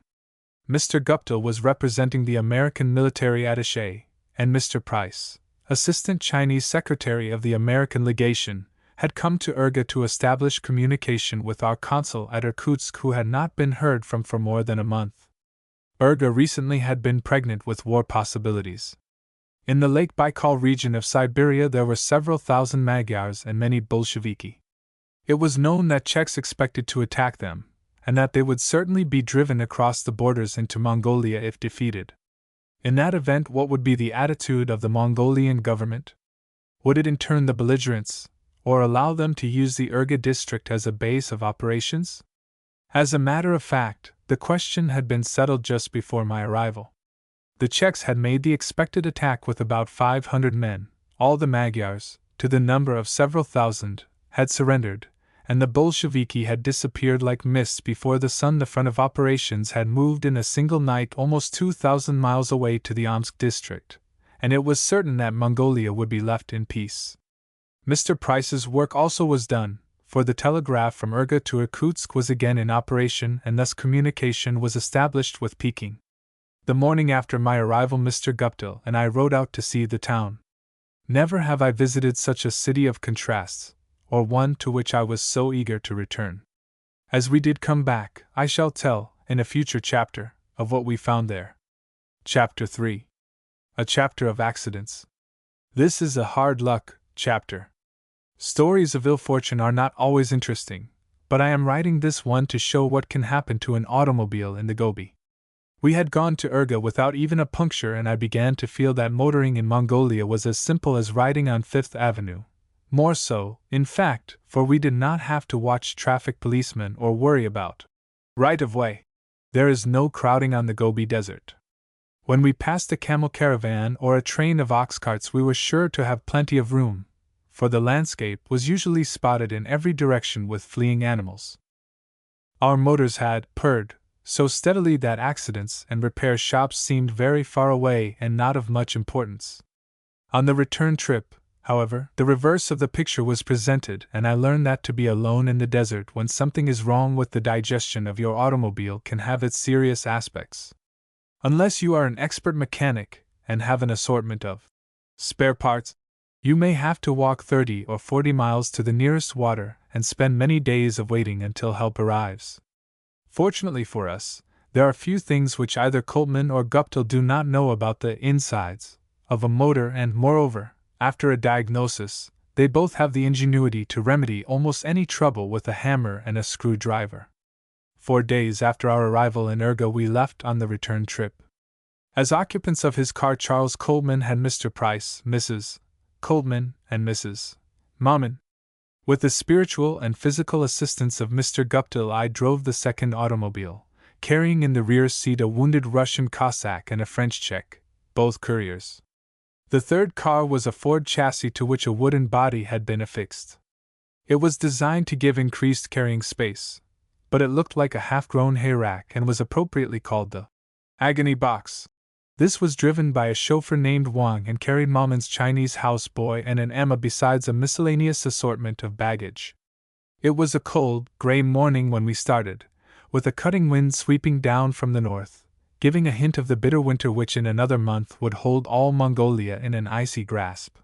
Mr. Guptill was representing the American military attaché, and Mr. Price, assistant Chinese secretary of the American legation, had come to Urga to establish communication with our consul at Irkutsk, who had not been heard from for more than a month. Urga recently had been pregnant with war possibilities. In the Lake Baikal region of Siberia there were several thousand Magyars and many Bolsheviki. It was known that Czechs expected to attack them, and that they would certainly be driven across the borders into Mongolia if defeated. In that event, what would be the attitude of the Mongolian government? Would it intern the belligerents, or allow them to use the Urga district as a base of operations? As a matter of fact, the question had been settled just before my arrival. The Czechs had made the expected attack with about 500 men, all the Magyars, to the number of several thousand, had surrendered, and the Bolsheviki had disappeared like mist before the sun. The front of operations had moved in a single night almost 2,000 miles away to the Omsk district, and it was certain that Mongolia would be left in peace. Mr. Price's work also was done, for the telegraph from Urga to Irkutsk was again in operation, and thus communication was established with Peking. The morning after my arrival, Mr. Guptill and I rode out to see the town. Never have I visited such a city of contrasts, or one to which I was so eager to return. As we did come back, I shall tell, in a future chapter, of what we found there. Chapter 3. A chapter of accidents. This is a hard luck chapter. Stories of ill fortune are not always interesting, but I am writing this one to show what can happen to an automobile in the Gobi. We had gone to Urga without even a puncture, and I began to feel that motoring in Mongolia was as simple as riding on Fifth Avenue. More so, in fact, for we did not have to watch traffic policemen or worry about right of way. There is no crowding on the Gobi Desert. When we passed a camel caravan or a train of ox carts, we were sure to have plenty of room, for the landscape was usually spotted in every direction with fleeing animals. Our motors had purred so steadily that accidents and repair shops seemed very far away and not of much importance. On the return trip, however, the reverse of the picture was presented, and I learned that to be alone in the desert when something is wrong with the digestion of your automobile can have its serious aspects. Unless you are an expert mechanic and have an assortment of spare parts, you may have to walk 30 or 40 miles to the nearest water and spend many days of waiting until help arrives. Fortunately for us, there are few things which either Coltman or Guptill do not know about the insides of a motor, and moreover, after a diagnosis, they both have the ingenuity to remedy almost any trouble with a hammer and a screwdriver. 4 days after our arrival in Urga, we left on the return trip. As occupants of his car, Charles Coltman had Mr. Price, Mrs. Coltman, and Mrs. Mommen. With the spiritual and physical assistance of Mr. Guptill, I drove the second automobile, carrying in the rear seat a wounded Russian Cossack and a French Czech, both couriers. The third car was a Ford chassis to which a wooden body had been affixed. It was designed to give increased carrying space, but it looked like a half-grown hayrack and was appropriately called the agony box. This was driven by a chauffeur named Wang and carried Mommen's Chinese houseboy and an Emma besides a miscellaneous assortment of baggage. It was a cold, gray morning when we started, with a cutting wind sweeping down from the north, giving a hint of the bitter winter which in another month would hold all Mongolia in an icy grasp.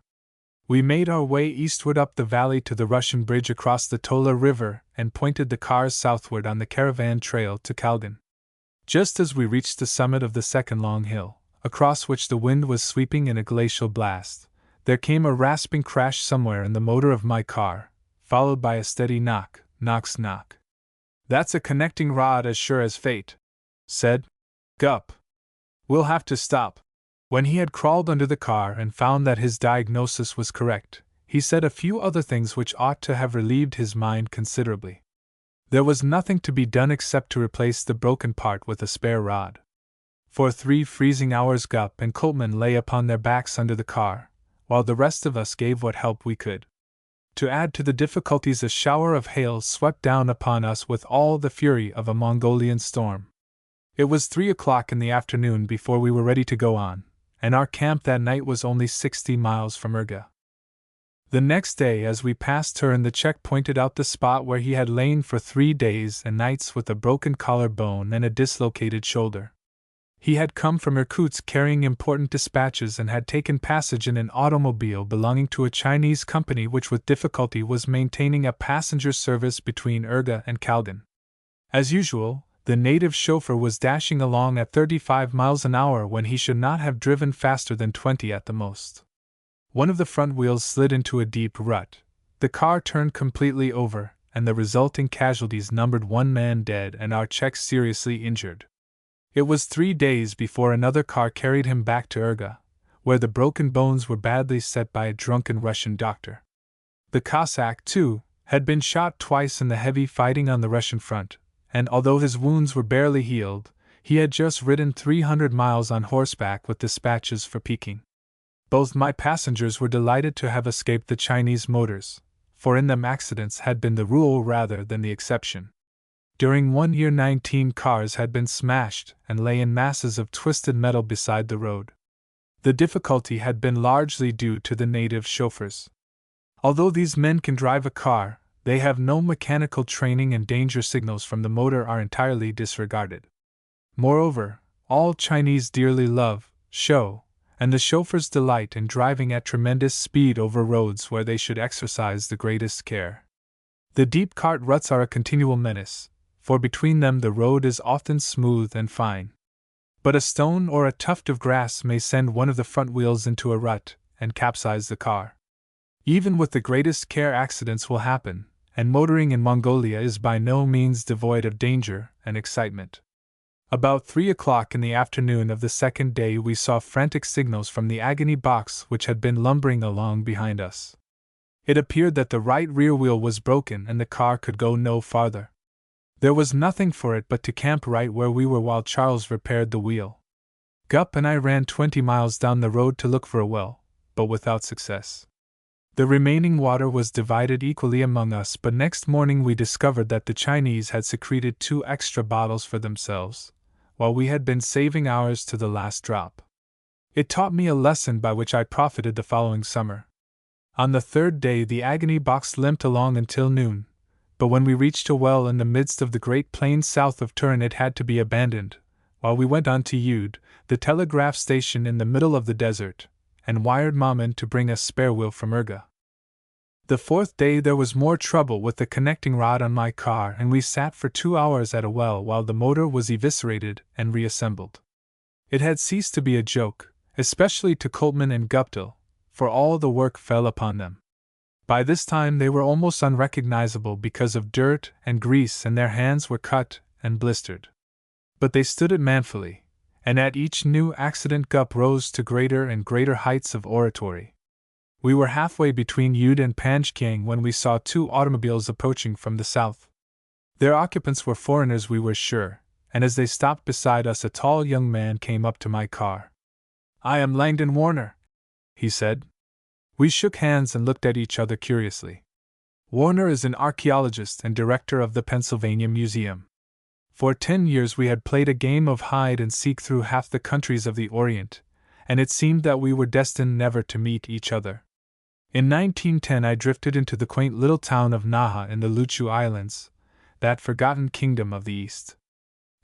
We made our way eastward up the valley to the Russian bridge across the Tola River and pointed the cars southward on the caravan trail to Kalgan. Just as we reached the summit of the second long hill, across which the wind was sweeping in a glacial blast, there came a rasping crash somewhere in the motor of my car, followed by a steady knock, knock. "That's a connecting rod as sure as fate," said Gup. "We'll have to stop." When he had crawled under the car and found that his diagnosis was correct, he said a few other things which ought to have relieved his mind considerably. There was nothing to be done except to replace the broken part with a spare rod. For 3 freezing hours Gup and Coltman lay upon their backs under the car, while the rest of us gave what help we could. To add to the difficulties, a shower of hail swept down upon us with all the fury of a Mongolian storm. It was 3 o'clock in the afternoon before we were ready to go on, and our camp that night was only 60 miles from Urga. The next day, as we passed Turin, the Czech pointed out the spot where he had lain for 3 days and nights with a broken collarbone and a dislocated shoulder. He had come from Irkutsk carrying important dispatches and had taken passage in an automobile belonging to a Chinese company which with difficulty was maintaining a passenger service between Urga and Kalgan. As usual, the native chauffeur was dashing along at 35 miles an hour when he should not have driven faster than 20 at the most. One of the front wheels slid into a deep rut, the car turned completely over, and the resulting casualties numbered 1 man dead and our Czech seriously injured. It was 3 days before another car carried him back to Urga, where the broken bones were badly set by a drunken Russian doctor. The Cossack, too, had been shot twice in the heavy fighting on the Russian front, and although his wounds were barely healed, he had just ridden 300 miles on horseback with dispatches for Peking. Both my passengers were delighted to have escaped the Chinese motors, for in them accidents had been the rule rather than the exception. During 1 year 19 cars had been smashed and lay in masses of twisted metal beside the road. The difficulty had been largely due to the native chauffeurs. Although these men can drive a car, they have no mechanical training and danger signals from the motor are entirely disregarded. Moreover, all Chinese dearly love, show, and the chauffeurs delight in driving at tremendous speed over roads where they should exercise the greatest care. The deep cart ruts are a continual menace, for between them the road is often smooth and fine. But a stone or a tuft of grass may send one of the front wheels into a rut and capsize the car. Even with the greatest care accidents will happen, and motoring in Mongolia is by no means devoid of danger and excitement. About 3 o'clock in the afternoon of the second day we saw frantic signals from the agony box which had been lumbering along behind us. It appeared that the right rear wheel was broken and the car could go no farther. There was nothing for it but to camp right where we were while Charles repaired the wheel. Gup and I ran 20 miles down the road to look for a well, but without success. The remaining water was divided equally among us, but next morning we discovered that the Chinese had secreted 2 extra bottles for themselves, while we had been saving ours to the last drop. It taught me a lesson by which I profited the following summer. On the 3rd day the agony box limped along until noon, but when we reached a well in the midst of the great plain south of Turin it had to be abandoned, while we went on to Ude, the telegraph station in the middle of the desert, and wired Maman to bring a spare wheel from Urga. The 4th day there was more trouble with the connecting rod on my car, and we sat for 2 hours at a well while the motor was eviscerated and reassembled. It had ceased to be a joke, especially to Coltman and Guptill, for all the work fell upon them. By this time they were almost unrecognizable because of dirt and grease, and their hands were cut and blistered. But they stood it manfully, and at each new accident Gup rose to greater and greater heights of oratory. We were halfway between Ude and Panjkiang when we saw 2 automobiles approaching from the south. Their occupants were foreigners, we were sure, and as they stopped beside us a tall young man came up to my car. "I am Langdon Warner," he said. We shook hands and looked at each other curiously. Warner is an archaeologist and director of the Pennsylvania Museum. For 10 years we had played a game of hide and seek through half the countries of the Orient, and it seemed that we were destined never to meet each other. In 1910 I drifted into the quaint little town of Naha in the Luchu Islands, that forgotten kingdom of the East.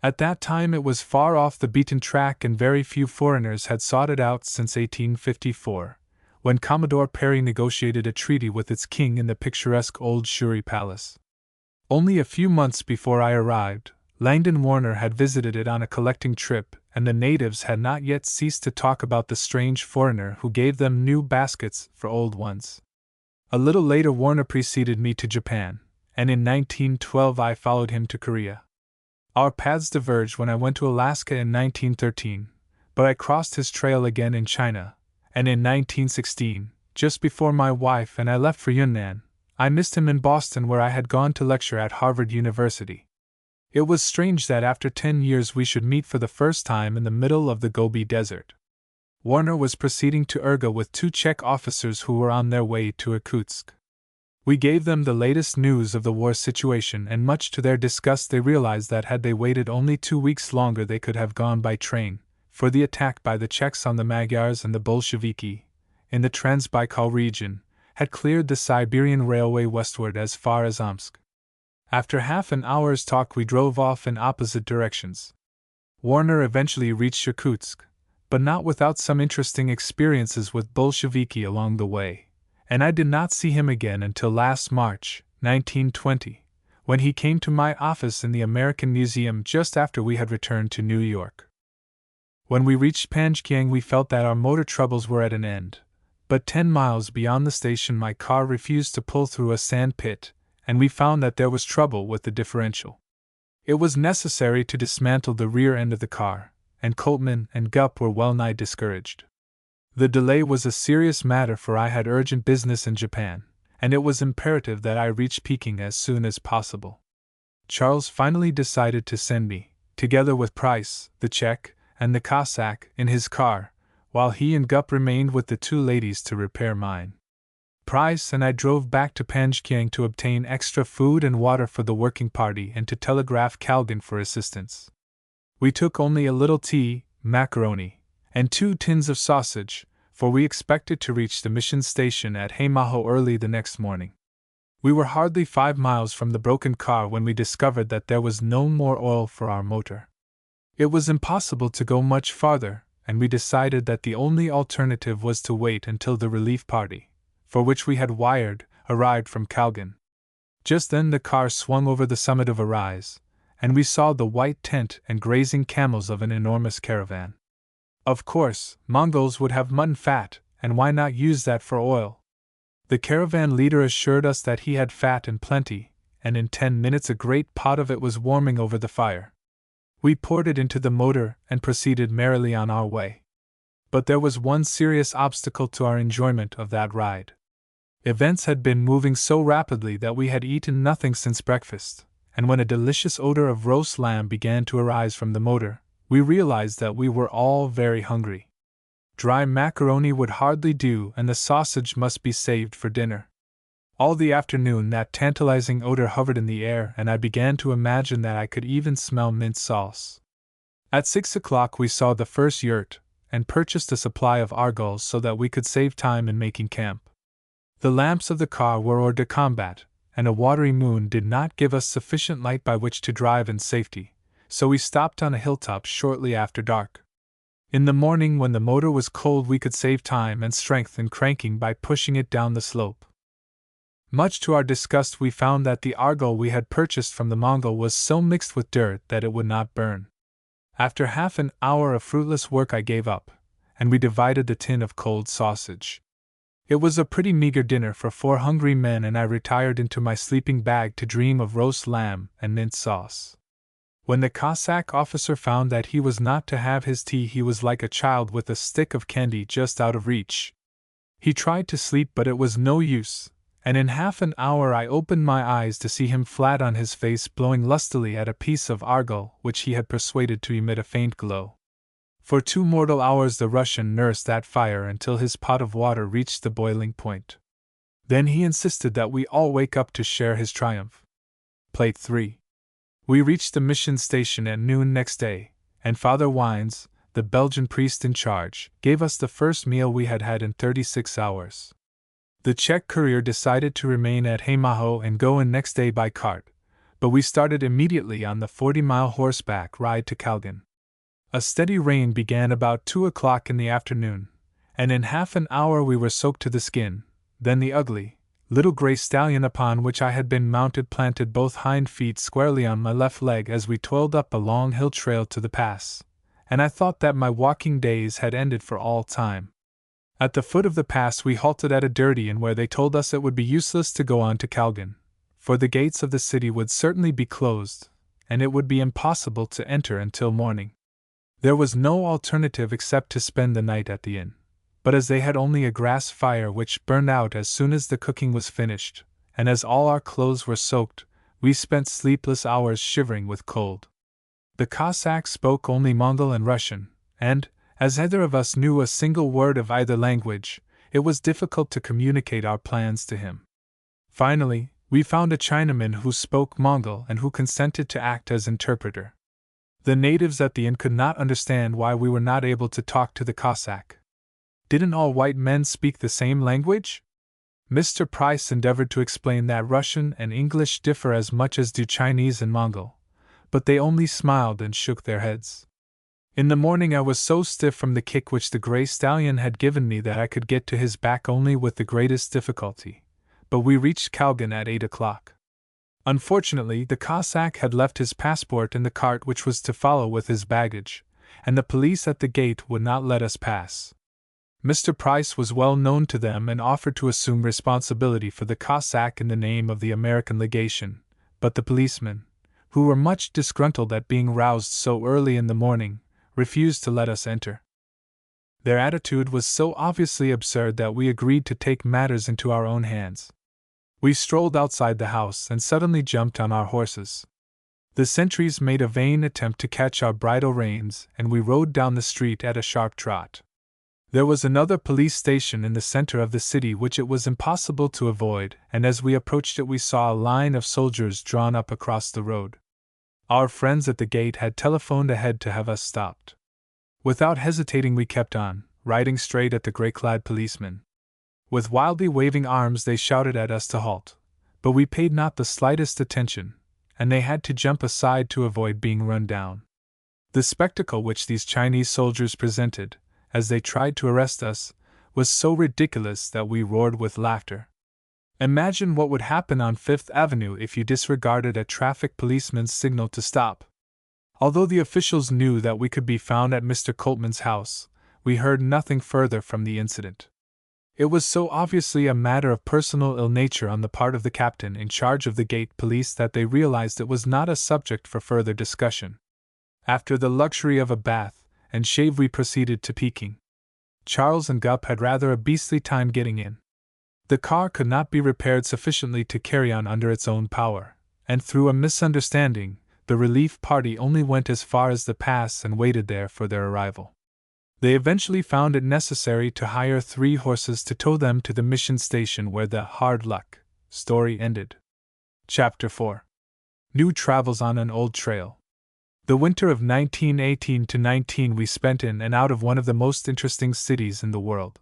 At that time it was far off the beaten track, and very few foreigners had sought it out since 1854, when Commodore Perry negotiated a treaty with its king in the picturesque old Shuri Palace. Only a few months before I arrived, Langdon Warner had visited it on a collecting trip, and the natives had not yet ceased to talk about the strange foreigner who gave them new baskets for old ones. A little later Warner preceded me to Japan, and in 1912 I followed him to Korea. Our paths diverged when I went to Alaska in 1913, but I crossed his trail again in China, and in 1916, just before my wife and I left for Yunnan, I missed him in Boston, where I had gone to lecture at Harvard University. It was strange that after 10 years we should meet for the first time in the middle of the Gobi Desert. Warner was proceeding to Urga with 2 Czech officers who were on their way to Irkutsk. We gave them the latest news of the war situation, and much to their disgust they realized that had they waited only 2 weeks longer they could have gone by train, for the attack by the Czechs on the Magyars and the Bolsheviki, in the Transbaikal region, had cleared the Siberian Railway westward as far as Omsk. After half an hour's talk we drove off in opposite directions. Warner eventually reached Irkutsk, but not without some interesting experiences with Bolsheviki along the way, and I did not see him again until last March, 1920, when he came to my office in the American Museum just after we had returned to New York. When we reached Panjkiang we felt that our motor troubles were at an end, but 10 miles beyond the station my car refused to pull through a sand pit, and we found that there was trouble with the differential. It was necessary to dismantle the rear end of the car, and Coltman and Gup were well nigh discouraged. The delay was a serious matter, for I had urgent business in Japan, and it was imperative that I reach Peking as soon as possible. Charles finally decided to send me, together with Price, the Czech, and the Cossack, in his car, while he and Gup remained with the 2 ladies to repair mine. Price and I drove back to Panjkiang to obtain extra food and water for the working party and to telegraph Kalgan for assistance. We took only a little tea, macaroni, and 2 tins of sausage, for we expected to reach the mission station at Hamaho early the next morning. We were hardly 5 miles from the broken car when we discovered that there was no more oil for our motor. It was impossible to go much farther, and we decided that the only alternative was to wait until the relief party, for which we had wired, arrived from Kalgan. Just then the car swung over the summit of a rise, and we saw the white tent and grazing camels of an enormous caravan. Of course, Mongols would have mutton fat, and why not use that for oil? The caravan leader assured us that he had fat in plenty, and in 10 minutes a great pot of it was warming over the fire. We poured it into the motor and proceeded merrily on our way. But there was one serious obstacle to our enjoyment of that ride. Events had been moving so rapidly that we had eaten nothing since breakfast, and when a delicious odor of roast lamb began to arise from the motor, we realized that we were all very hungry. Dry macaroni would hardly do, and the sausage must be saved for dinner. All the afternoon that tantalizing odor hovered in the air, and I began to imagine that I could even smell mint sauce. At 6 o'clock we saw the first yurt, and purchased a supply of argals so that we could save time in making camp. The lamps of the car were hors de combat, and a watery moon did not give us sufficient light by which to drive in safety, so we stopped on a hilltop shortly after dark. In the morning, when the motor was cold, we could save time and strength in cranking by pushing it down the slope. Much to our disgust, we found that the argal we had purchased from the Mongol was so mixed with dirt that it would not burn. After half an hour of fruitless work I gave up, and we divided the tin of cold sausage. It was a pretty meager dinner for 4 hungry men, and I retired into my sleeping bag to dream of roast lamb and mint sauce. When the Cossack officer found that he was not to have his tea, he was like a child with a stick of candy just out of reach. He tried to sleep, but it was no use, and in half an hour I opened my eyes to see him flat on his face, blowing lustily at a piece of argal which he had persuaded to emit a faint glow. For 2 mortal hours the Russian nursed that fire until his pot of water reached the boiling point. Then he insisted that we all wake up to share his triumph. Plate 3. We reached the mission station at noon next day, and Father Wines, the Belgian priest in charge, gave us the first meal we had had in 36 hours. The Czech courier decided to remain at Hamaho and go in next day by cart, but we started immediately on the 40-mile horseback ride to Kalgan. A steady rain began about 2 o'clock in the afternoon, and in half an hour we were soaked to the skin. Then the ugly, little gray stallion upon which I had been mounted planted both hind feet squarely on my left leg as we toiled up a long hill trail to the pass, and I thought that my walking days had ended for all time. At the foot of the pass we halted at a dirty inn where they told us it would be useless to go on to Kalgan, for the gates of the city would certainly be closed, and it would be impossible to enter until morning. There was no alternative except to spend the night at the inn, but as they had only a grass fire which burned out as soon as the cooking was finished, and as all our clothes were soaked, we spent sleepless hours shivering with cold. The Cossack spoke only Mongol and Russian, and, as neither of us knew a single word of either language, it was difficult to communicate our plans to him. Finally, we found a Chinaman who spoke Mongol and who consented to act as interpreter. The natives at the inn could not understand why we were not able to talk to the Cossack. Didn't all white men speak the same language? Mr. Price endeavored to explain that Russian and English differ as much as do Chinese and Mongol, but they only smiled and shook their heads. In the morning I was so stiff from the kick which the gray stallion had given me that I could get to his back only with the greatest difficulty, but we reached Kalgan at 8 o'clock. Unfortunately, the Cossack had left his passport in the cart which was to follow with his baggage, and the police at the gate would not let us pass. Mr. Price was well known to them and offered to assume responsibility for the Cossack in the name of the American legation, but the policemen, who were much disgruntled at being roused so early in the morning, refused to let us enter. Their attitude was so obviously absurd that we agreed to take matters into our own hands. We strolled outside the house and suddenly jumped on our horses. The sentries made a vain attempt to catch our bridle reins, and we rode down the street at a sharp trot. There was another police station in the center of the city which it was impossible to avoid, and as we approached it we saw a line of soldiers drawn up across the road. Our friends at the gate had telephoned ahead to have us stopped. Without hesitating we kept on, riding straight at the gray-clad policemen. With wildly waving arms they shouted at us to halt, but we paid not the slightest attention, and they had to jump aside to avoid being run down. The spectacle which these Chinese soldiers presented, as they tried to arrest us, was so ridiculous that we roared with laughter. Imagine what would happen on Fifth Avenue if you disregarded a traffic policeman's signal to stop. Although the officials knew that we could be found at Mr. Coltman's house, we heard nothing further from the incident. It was so obviously a matter of personal ill nature on the part of the captain in charge of the gate police that they realized it was not a subject for further discussion. After the luxury of a bath and shave we proceeded to Peking. Charles and Gup had rather a beastly time getting in. The car could not be repaired sufficiently to carry on under its own power, and through a misunderstanding, the relief party only went as far as the pass and waited there for their arrival. They eventually found it necessary to hire 3 horses to tow them to the mission station where the hard luck story ended. Chapter 4. New Travels on an Old Trail. The winter of 1918-19 we spent in and out of one of the most interesting cities in the world.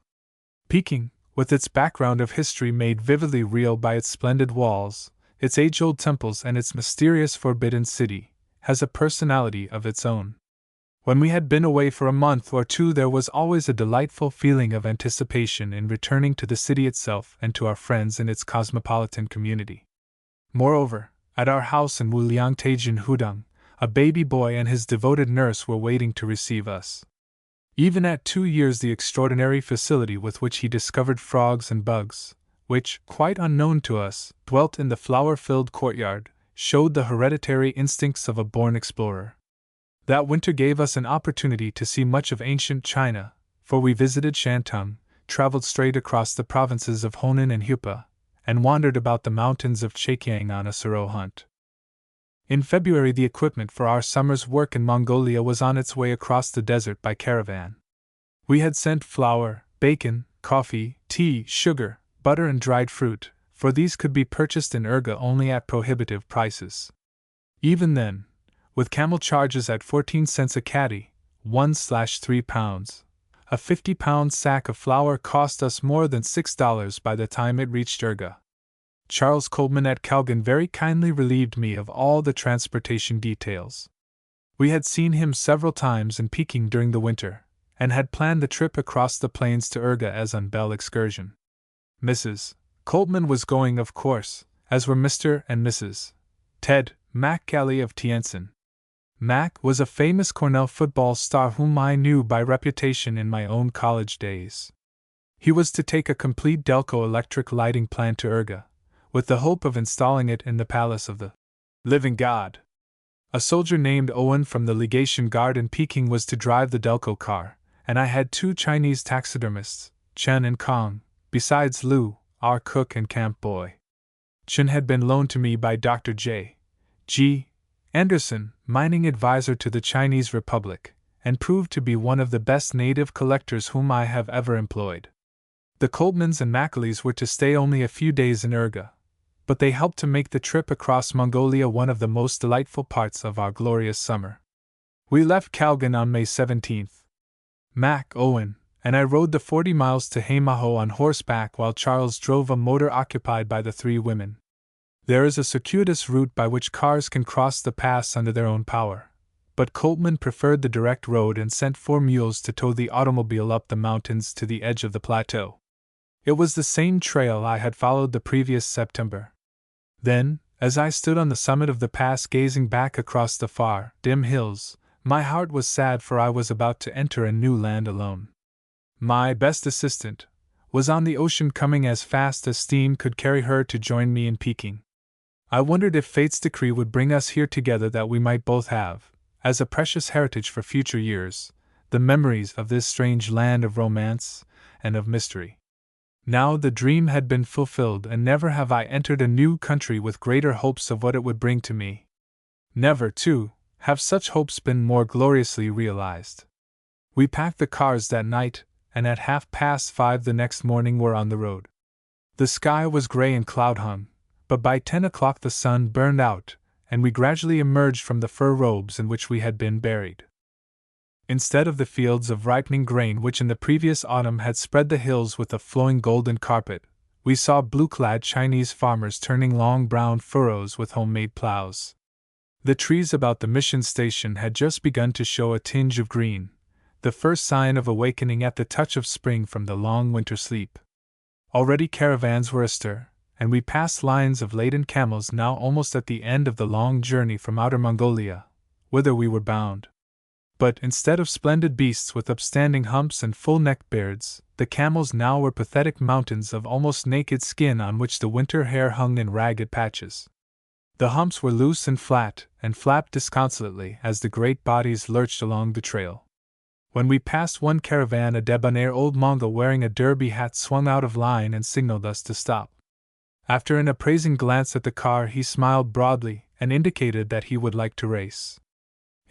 Peking, with its background of history made vividly real by its splendid walls, its age-old temples and its mysterious forbidden city, has a personality of its own. When we had been away for a month or 2 there was always a delightful feeling of anticipation in returning to the city itself and to our friends in its cosmopolitan community. Moreover, at our house in Wuliang Taijin Hudong, a baby boy and his devoted nurse were waiting to receive us. Even at 2 years the extraordinary facility with which he discovered frogs and bugs, which, quite unknown to us, dwelt in the flower-filled courtyard, showed the hereditary instincts of a born explorer. That winter gave us an opportunity to see much of ancient China, for we visited Shantung, traveled straight across the provinces of Honan and Hupa, and wandered about the mountains of Chekiang on a serow hunt. In February the equipment for our summer's work in Mongolia was on its way across the desert by caravan. We had sent flour, bacon, coffee, tea, sugar, butter and dried fruit, for these could be purchased in Urga only at prohibitive prices. Even then, with camel charges at 14 cents a caddy, 1/3 pounds, a 50-pound sack of flour cost us more than $6 by the time it reached Urga. Charles Coleman at Calgon very kindly relieved me of all the transportation details. We had seen him several times in Peking during the winter, and had planned the trip across the plains to Urga as an Bell excursion. Mrs. Coleman was going, of course, as were Mr. and Mrs. Ted McCallie of Tientsin. Mac was a famous Cornell football star whom I knew by reputation in my own college days. He was to take a complete Delco electric lighting plant to Urga, with the hope of installing it in the palace of the living god. A soldier named Owen from the Legation Guard in Peking was to drive the Delco car, and I had 2 Chinese taxidermists, Chen and Kong, besides Lu, our cook and camp boy. Chen had been loaned to me by Dr. J. G. Anderson, mining advisor to the Chinese Republic, and proved to be one of the best native collectors whom I have ever employed. The Coldmans and Macaleys were to stay only a few days in Urga, but they helped to make the trip across Mongolia one of the most delightful parts of our glorious summer. We left Calgon on May 17th. Mac, Owen, and I rode the 40 miles to Haimaho on horseback while Charles drove a motor occupied by the 3 women. There is a circuitous route by which cars can cross the pass under their own power, but Coltman preferred the direct road and sent 4 mules to tow the automobile up the mountains to the edge of the plateau. It was the same trail I had followed the previous September. Then, as I stood on the summit of the pass gazing back across the far, dim hills, my heart was sad, for I was about to enter a new land alone. My best assistant was on the ocean, coming as fast as steam could carry her to join me in Peking. I wondered if fate's decree would bring us here together, that we might both have, as a precious heritage for future years, the memories of this strange land of romance and of mystery. Now the dream had been fulfilled, and never have I entered a new country with greater hopes of what it would bring to me. Never, too, have such hopes been more gloriously realized. We packed the cars that night, and at 5:30 the next morning were on the road. The sky was gray and cloud-hung, but by 10 o'clock the sun burned out, and we gradually emerged from the fur robes in which we had been buried. Instead of the fields of ripening grain which in the previous autumn had spread the hills with a flowing golden carpet, we saw blue-clad Chinese farmers turning long brown furrows with homemade plows. The trees about the mission station had just begun to show a tinge of green, the first sign of awakening at the touch of spring from the long winter sleep. Already caravans were astir, and we passed lines of laden camels now almost at the end of the long journey from Outer Mongolia, whither we were bound. But instead of splendid beasts with upstanding humps and full-necked beards, the camels now were pathetic mountains of almost naked skin on which the winter hair hung in ragged patches. The humps were loose and flat, and flapped disconsolately as the great bodies lurched along the trail. When we passed one caravan, a debonair old Mongol wearing a derby hat swung out of line and signaled us to stop. After an appraising glance at the car, he smiled broadly and indicated that he would like to race.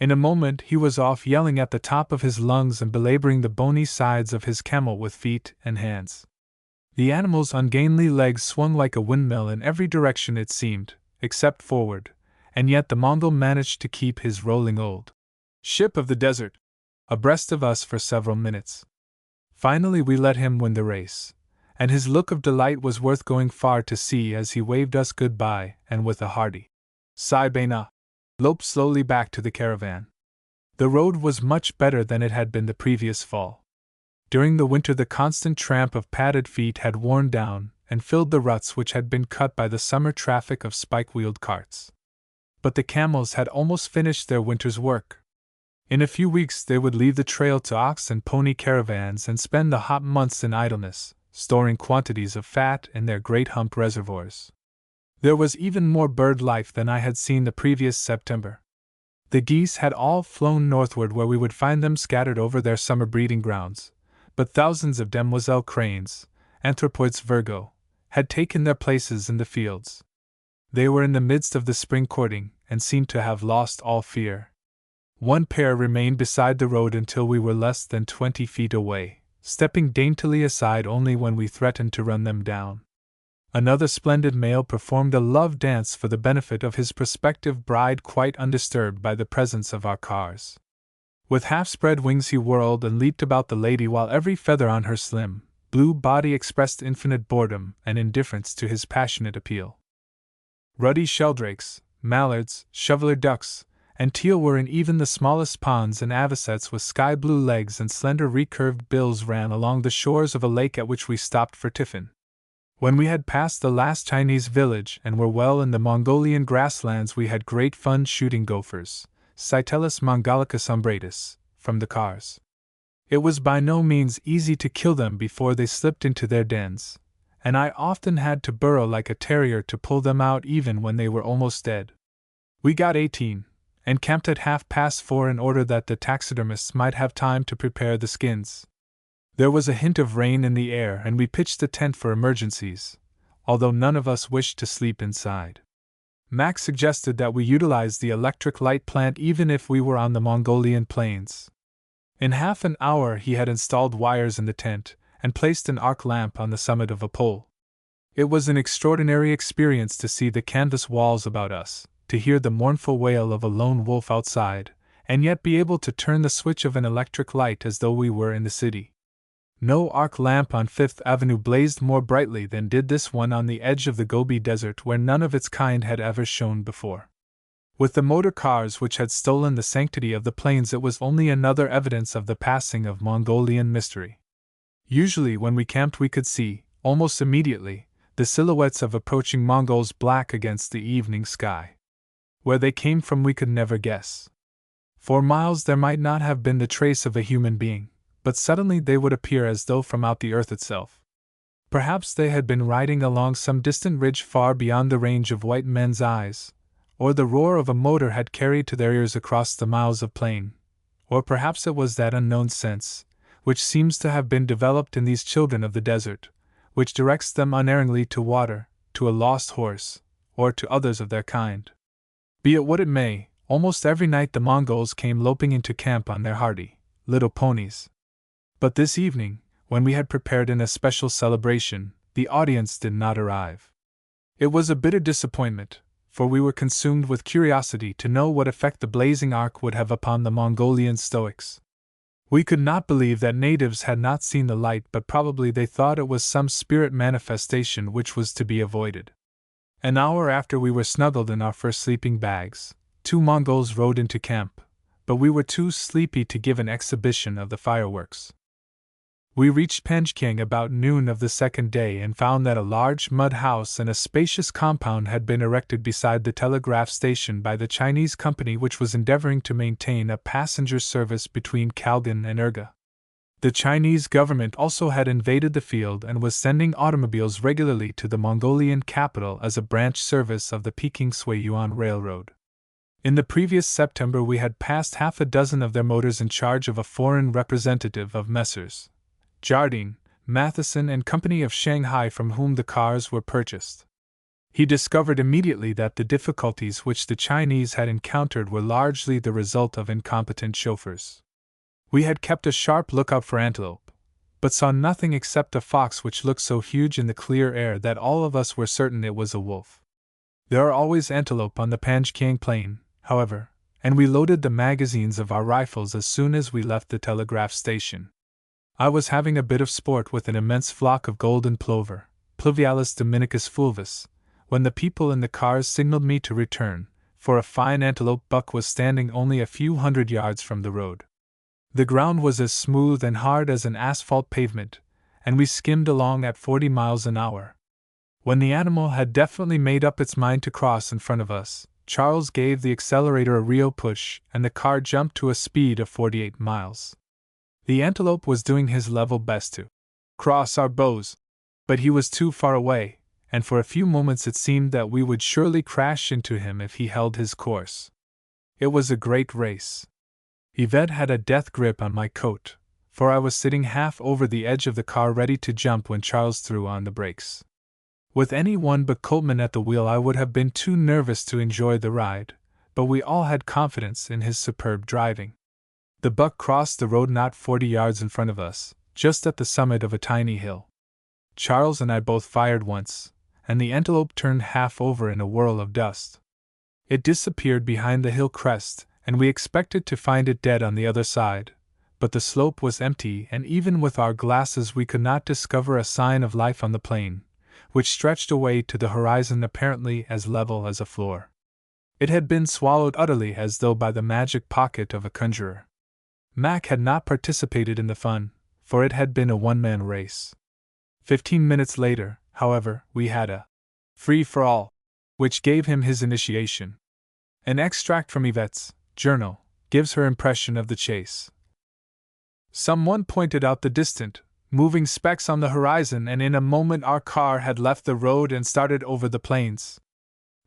In a moment he was off yelling at the top of his lungs and belaboring the bony sides of his camel with feet and hands. The animal's ungainly legs swung like a windmill in every direction it seemed, except forward, and yet the Mongol managed to keep his rolling old ship of the desert abreast of us for several minutes. Finally we let him win the race, and his look of delight was worth going far to see as he waved us goodbye and with a hearty "Sai Baina" loped slowly back to the caravan. The road was much better than it had been the previous fall. During the winter the constant tramp of padded feet had worn down and filled the ruts which had been cut by the summer traffic of spike-wheeled carts. But the camels had almost finished their winter's work. In a few weeks they would leave the trail to ox and pony caravans and spend the hot months in idleness, storing quantities of fat in their great humped reservoirs. There was even more bird life than I had seen the previous September. The geese had all flown northward where we would find them scattered over their summer breeding grounds, but thousands of demoiselle cranes, Anthropoids virgo, had taken their places in the fields. They were in the midst of the spring courting and seemed to have lost all fear. One pair remained beside the road until we were less than 20 feet away, stepping daintily aside only when we threatened to run them down. Another splendid male performed a love dance for the benefit of his prospective bride quite undisturbed by the presence of our cars. With half-spread wings he whirled and leaped about the lady while every feather on her slim, blue body expressed infinite boredom and indifference to his passionate appeal. Ruddy sheldrakes, mallards, shoveler ducks, and teal were in even the smallest ponds, and avocets with sky-blue legs and slender recurved bills ran along the shores of a lake at which we stopped for tiffin. When we had passed the last Chinese village and were well in the Mongolian grasslands we had great fun shooting gophers, Cytellus mongolicus umbratus, from the cars. It was by no means easy to kill them before they slipped into their dens, and I often had to burrow like a terrier to pull them out even when they were almost dead. We got 18, and camped at 4:30 in order that the taxidermists might have time to prepare the skins. There was a hint of rain in the air and we pitched a tent for emergencies, although none of us wished to sleep inside. Max suggested that we utilize the electric light plant even if we were on the Mongolian plains. In half an hour he had installed wires in the tent and placed an arc lamp on the summit of a pole. It was an extraordinary experience to see the canvas walls about us, to hear the mournful wail of a lone wolf outside, and yet be able to turn the switch of an electric light as though we were in the city. No arc lamp on Fifth Avenue blazed more brightly than did this one on the edge of the Gobi Desert where none of its kind had ever shone before. With the motor cars which had stolen the sanctity of the plains, it was only another evidence of the passing of Mongolian mystery. Usually when we camped we could see, almost immediately, the silhouettes of approaching Mongols black against the evening sky. Where they came from we could never guess. For miles there might not have been the trace of a human being, but suddenly they would appear as though from out the earth itself. Perhaps they had been riding along some distant ridge far beyond the range of white men's eyes, or the roar of a motor had carried to their ears across the miles of plain, or perhaps it was that unknown sense, which seems to have been developed in these children of the desert, which directs them unerringly to water, to a lost horse, or to others of their kind. Be it what it may, almost every night the Mongols came loping into camp on their hardy little ponies. But this evening, when we had prepared an especial celebration, the audience did not arrive. It was a bitter disappointment, for we were consumed with curiosity to know what effect the blazing arc would have upon the Mongolian Stoics. We could not believe that natives had not seen the light, but probably they thought it was some spirit manifestation which was to be avoided. An hour after we were snuggled in our first sleeping bags, 2 Mongols rode into camp, but we were too sleepy to give an exhibition of the fireworks. We reached Panjkang about noon of the second day and found that a large mud house and a spacious compound had been erected beside the telegraph station by the Chinese company which was endeavoring to maintain a passenger service between Kalgan and Urga. The Chinese government also had invaded the field and was sending automobiles regularly to the Mongolian capital as a branch service of the Peking-Sui-Yuan Railroad. In the previous September we had passed 6 of their motors in charge of a foreign representative of Messrs. Jardine, Matheson and Company of Shanghai, from whom the cars were purchased. He discovered immediately that the difficulties which the Chinese had encountered were largely the result of incompetent chauffeurs. We had kept a sharp lookout for antelope, but saw nothing except a fox which looked so huge in the clear air that all of us were certain it was a wolf. There are always antelope on the Panjkiang Plain, however, and we loaded the magazines of our rifles as soon as we left the telegraph station. I was having a bit of sport with an immense flock of golden plover, Pluvialis dominicus fulvus, when the people in the cars signaled me to return, for a fine antelope buck was standing only a few hundred yards from the road. The ground was as smooth and hard as an asphalt pavement, and we skimmed along at 40 miles an hour. When the animal had definitely made up its mind to cross in front of us, Charles gave the accelerator a real push, and the car jumped to a speed of 48 miles. The antelope was doing his level best to cross our bows, but he was too far away, and for a few moments it seemed that we would surely crash into him if he held his course. It was a great race. Yvette had a death grip on my coat, for I was sitting half over the edge of the car ready to jump when Charles threw on the brakes. With any one but Coltman at the wheel I would have been too nervous to enjoy the ride, but we all had confidence in his superb driving. The buck crossed the road not 40 yards in front of us, just at the summit of a tiny hill. Charles and I both fired once, and the antelope turned half over in a whirl of dust. It disappeared behind the hill crest, and we expected to find it dead on the other side, but the slope was empty, and even with our glasses we could not discover a sign of life on the plain, which stretched away to the horizon apparently as level as a floor. It had been swallowed utterly as though by the magic pocket of a conjurer. Mac had not participated in the fun, for it had been a one-man race. 15 minutes later, however, we had a free-for-all, which gave him his initiation. An extract from Yvette's journal gives her impression of the chase. Someone pointed out the distant, moving specks on the horizon, and in a moment our car had left the road and started over the plains.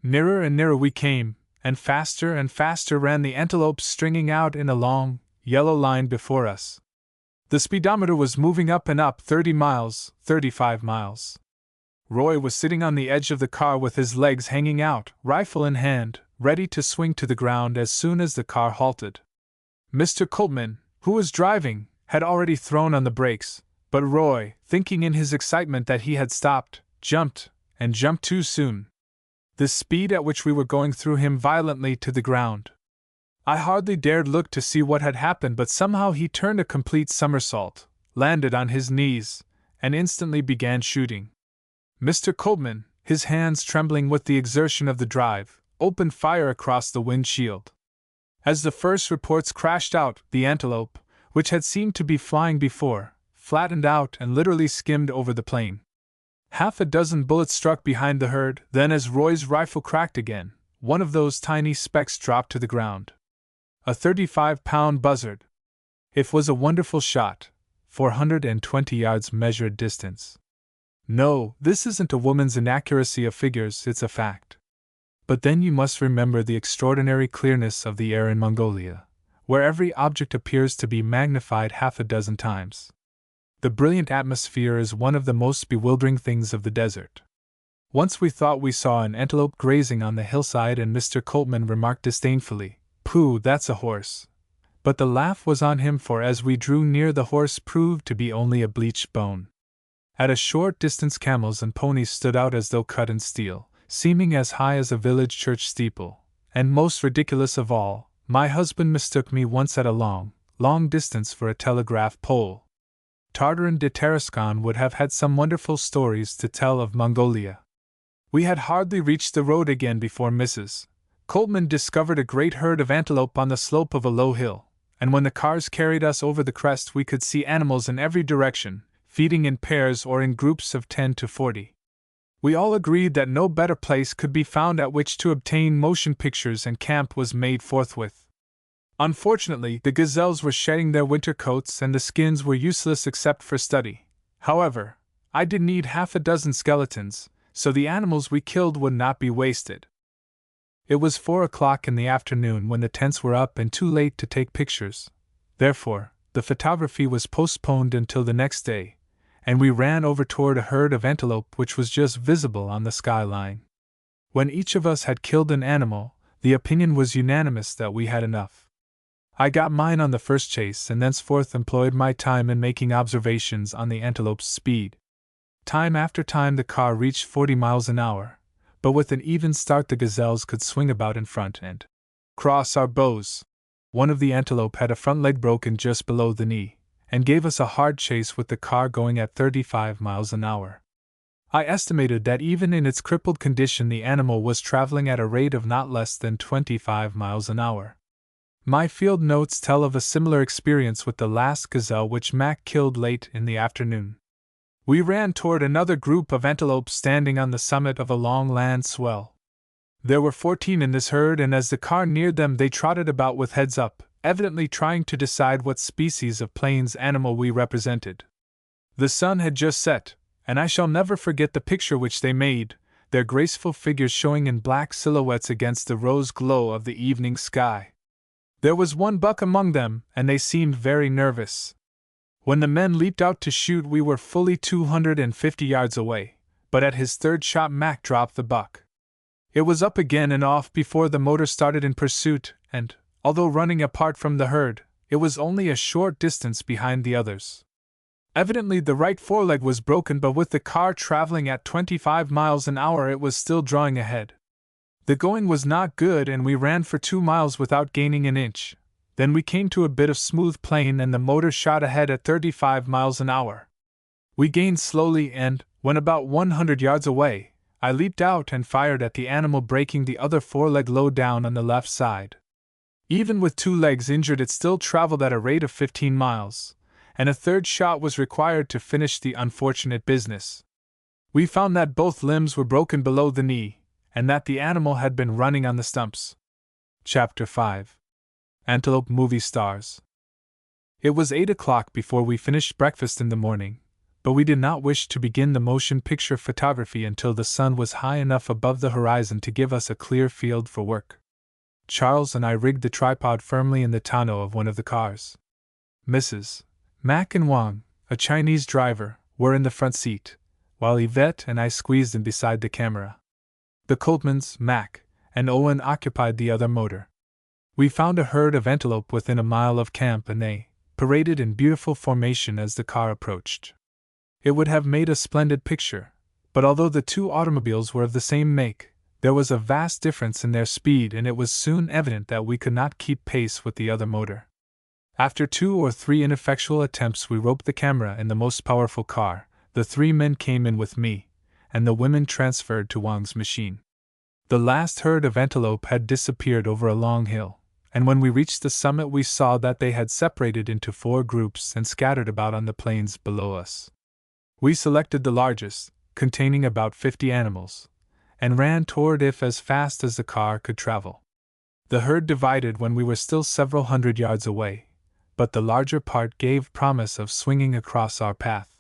Nearer and nearer we came, and faster ran the antelopes, stringing out in a long, yellow line before us. The speedometer was moving up and up, 30 miles, 35 miles. Roy was sitting on the edge of the car with his legs hanging out, rifle in hand, ready to swing to the ground as soon as the car halted. Mr. Coltman, who was driving, had already thrown on the brakes, but Roy, thinking in his excitement that he had stopped, jumped too soon. The speed at which we were going threw him violently to the ground. I hardly dared look to see what had happened, but somehow he turned a complete somersault, landed on his knees, and instantly began shooting. Mr. Coltman, his hands trembling with the exertion of the drive, opened fire across the windshield. As the first reports crashed out, the antelope, which had seemed to be flying before, flattened out and literally skimmed over the plain. Half a dozen bullets struck behind the herd, then as Roy's rifle cracked again, one of those tiny specks dropped to the ground. A 35-pound buzzard. It was a wonderful shot, 420 yards measured distance. No, this isn't a woman's inaccuracy of figures, it's a fact. But then you must remember the extraordinary clearness of the air in Mongolia, where every object appears to be magnified half a dozen times. The brilliant atmosphere is one of the most bewildering things of the desert. Once we thought we saw an antelope grazing on the hillside, and Mr. Coltman remarked disdainfully, "Pooh, that's a horse." But the laugh was on him, for as we drew near the horse proved to be only a bleached bone. At a short distance camels and ponies stood out as though cut in steel, seeming as high as a village church steeple, and most ridiculous of all, my husband mistook me once at a long distance for a telegraph pole. Tartarin de Tarascon would have had some wonderful stories to tell of Mongolia. We had hardly reached the road again before Mrs. Coltman discovered a great herd of antelope on the slope of a low hill, and when the cars carried us over the crest we could see animals in every direction, feeding in pairs or in groups of 10 to 40. We all agreed that no better place could be found at which to obtain motion pictures, and camp was made forthwith. Unfortunately, the gazelles were shedding their winter coats and the skins were useless except for study. However, I did need half a dozen skeletons, so the animals we killed would not be wasted. It was 4 o'clock in the afternoon when the tents were up and too late to take pictures. Therefore, the photography was postponed until the next day, and we ran over toward a herd of antelope which was just visible on the skyline. When each of us had killed an animal, the opinion was unanimous that we had enough. I got mine on the first chase and thenceforth employed my time in making observations on the antelope's speed. Time after time the car reached 40 miles an hour, but with an even start the gazelles could swing about in front and cross our bows. One of the antelope had a front leg broken just below the knee, and gave us a hard chase with the car going at 35 miles an hour. I estimated that even in its crippled condition the animal was traveling at a rate of not less than 25 miles an hour. My field notes tell of a similar experience with the last gazelle which Mac killed late in the afternoon. We ran toward another group of antelope standing on the summit of a long land swell. There were 14 in this herd, and as the car neared them they trotted about with heads up, evidently trying to decide what species of plains animal we represented. The sun had just set, and I shall never forget the picture which they made, their graceful figures showing in black silhouettes against the rose glow of the evening sky. There was one buck among them, and they seemed very nervous. When the men leaped out to shoot, we were fully 250 yards away, but at his third shot Mac dropped the buck. It was up again and off before the motor started in pursuit, and, although running apart from the herd, it was only a short distance behind the others. Evidently the right foreleg was broken, but with the car traveling at 25 miles an hour it was still drawing ahead. The going was not good, and we ran for 2 miles without gaining an inch. Then we came to a bit of smooth plain and the motor shot ahead at 35 miles an hour. We gained slowly and, when about 100 yards away, I leaped out and fired at the animal, breaking the other foreleg low down on the left side. Even with 2 legs injured it still traveled at a rate of 15 miles, and a third shot was required to finish the unfortunate business. We found that both limbs were broken below the knee, and that the animal had been running on the stumps. Chapter 5. Antelope Movie Stars. It was 8 o'clock before we finished breakfast in the morning, but we did not wish to begin the motion picture photography until the sun was high enough above the horizon to give us a clear field for work. Charles and I rigged the tripod firmly in the tonneau of one of the cars. Mrs. Mac and Wang, a Chinese driver, were in the front seat, while Yvette and I squeezed in beside the camera. The Coltmans, Mac, and Owen occupied the other motor. We found a herd of antelope within a mile of camp, and they paraded in beautiful formation as the car approached. It would have made a splendid picture, but although the 2 automobiles were of the same make, there was a vast difference in their speed, and it was soon evident that we could not keep pace with the other motor. After 2 or 3 ineffectual attempts we roped the camera in the most powerful car, the 3 men came in with me, and the women transferred to Wang's machine. The last herd of antelope had disappeared over a long hill, and when we reached the summit we saw that they had separated into 4 groups and scattered about on the plains below us. We selected the largest, containing about 50 animals, and ran toward it as fast as the car could travel. The herd divided when we were still several hundred yards away, but the larger part gave promise of swinging across our path.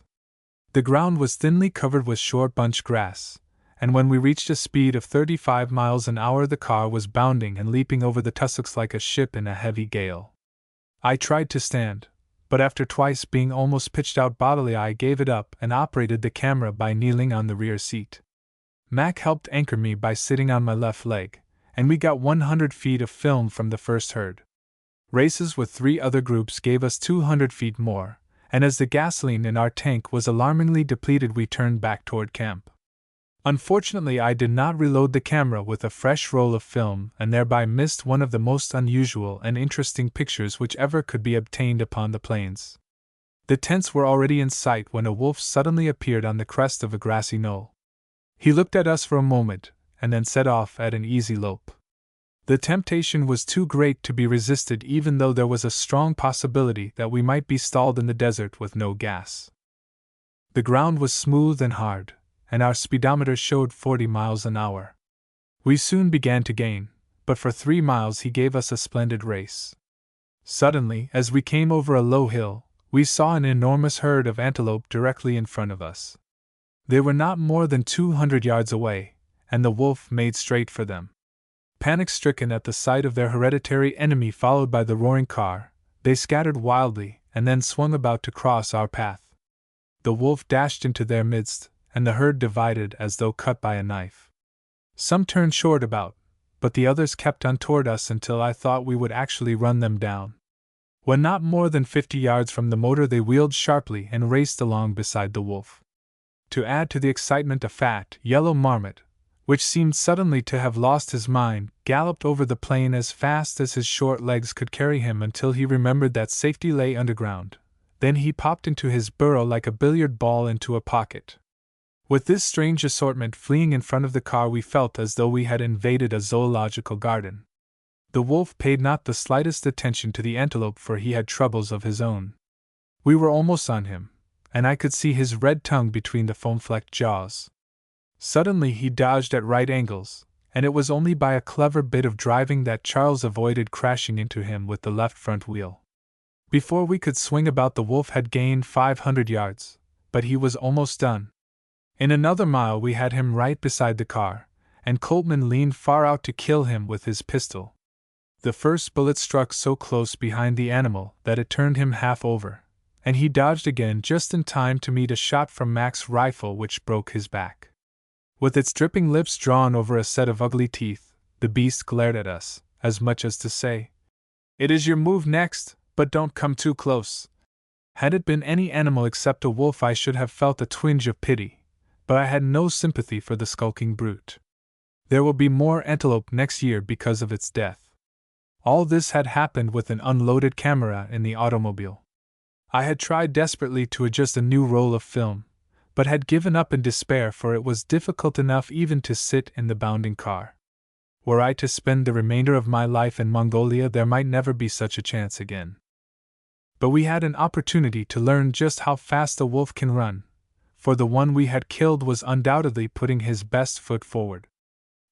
The ground was thinly covered with short bunch grass, and when we reached a speed of 35 miles an hour the car was bounding and leaping over the tussocks like a ship in a heavy gale. I tried to stand, but after twice being almost pitched out bodily I gave it up and operated the camera by kneeling on the rear seat. Mac helped anchor me by sitting on my left leg, and we got 100 feet of film from the first herd. Races with 3 other groups gave us 200 feet more, and as the gasoline in our tank was alarmingly depleted we turned back toward camp. Unfortunately I did not reload the camera with a fresh roll of film and thereby missed one of the most unusual and interesting pictures which ever could be obtained upon the plains. The tents were already in sight when a wolf suddenly appeared on the crest of a grassy knoll. He looked at us for a moment, and then set off at an easy lope. The temptation was too great to be resisted, even though there was a strong possibility that we might be stalled in the desert with no gas. The ground was smooth and hard, and our speedometer showed 40 miles an hour. We soon began to gain, but for 3 miles he gave us a splendid race. Suddenly, as we came over a low hill, we saw an enormous herd of antelope directly in front of us. They were not more than 200 yards away, and the wolf made straight for them. Panic-stricken at the sight of their hereditary enemy followed by the roaring car, they scattered wildly and then swung about to cross our path. The wolf dashed into their midst, and the herd divided as though cut by a knife. Some turned short about, but the others kept on toward us until I thought we would actually run them down. When not more than 50 yards from the motor, they wheeled sharply and raced along beside the wolf. To add to the excitement, a fat, yellow marmot, which seemed suddenly to have lost his mind, galloped over the plain as fast as his short legs could carry him until he remembered that safety lay underground. Then he popped into his burrow like a billiard ball into a pocket. With this strange assortment fleeing in front of the car, we felt as though we had invaded a zoological garden. The wolf paid not the slightest attention to the antelope, for he had troubles of his own. We were almost on him, and I could see his red tongue between the foam-flecked jaws. Suddenly he dodged at right angles, and it was only by a clever bit of driving that Charles avoided crashing into him with the left front wheel. Before we could swing about, the wolf had gained 500 yards, but he was almost done. In another mile we had him right beside the car, and Coltman leaned far out to kill him with his pistol. The first bullet struck so close behind the animal that it turned him half over, and he dodged again just in time to meet a shot from Mac's rifle which broke his back. With its dripping lips drawn over a set of ugly teeth, the beast glared at us, as much as to say, "It is your move next, but don't come too close." Had it been any animal except a wolf, I should have felt a twinge of pity, but I had no sympathy for the skulking brute. There will be more antelope next year because of its death. All this had happened with an unloaded camera in the automobile. I had tried desperately to adjust a new roll of film, but had given up in despair, for it was difficult enough even to sit in the bounding car. Were I to spend the remainder of my life in Mongolia, there might never be such a chance again. But we had an opportunity to learn just how fast a wolf can run, for the one we had killed was undoubtedly putting his best foot forward.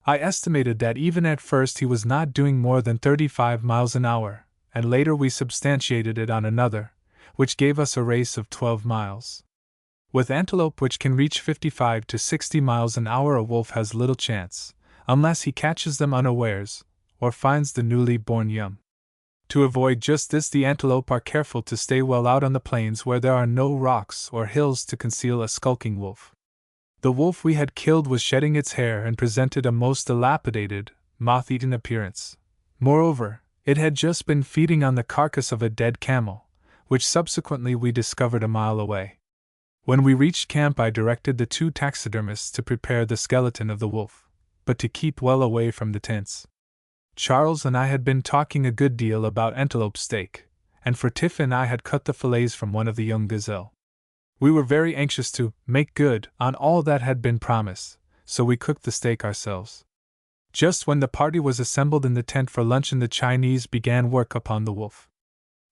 I estimated that even at first he was not doing more than 35 miles an hour, and later we substantiated it on another, which gave us a race of 12 miles. With antelope which can reach 55 to 60 miles an hour, a wolf has little chance, unless he catches them unawares, or finds the newly born young. To avoid just this, the antelope are careful to stay well out on the plains where there are no rocks or hills to conceal a skulking wolf. The wolf we had killed was shedding its hair and presented a most dilapidated, moth-eaten appearance. Moreover, it had just been feeding on the carcass of a dead camel, which subsequently we discovered a mile away. When we reached camp, I directed the 2 taxidermists to prepare the skeleton of the wolf, but to keep well away from the tents. Charles and I had been talking a good deal about antelope steak, and for Tiffin I had cut the fillets from one of the young gazelle. We were very anxious to make good on all that had been promised, so we cooked the steak ourselves. Just when the party was assembled in the tent for luncheon, the Chinese began work upon the wolf.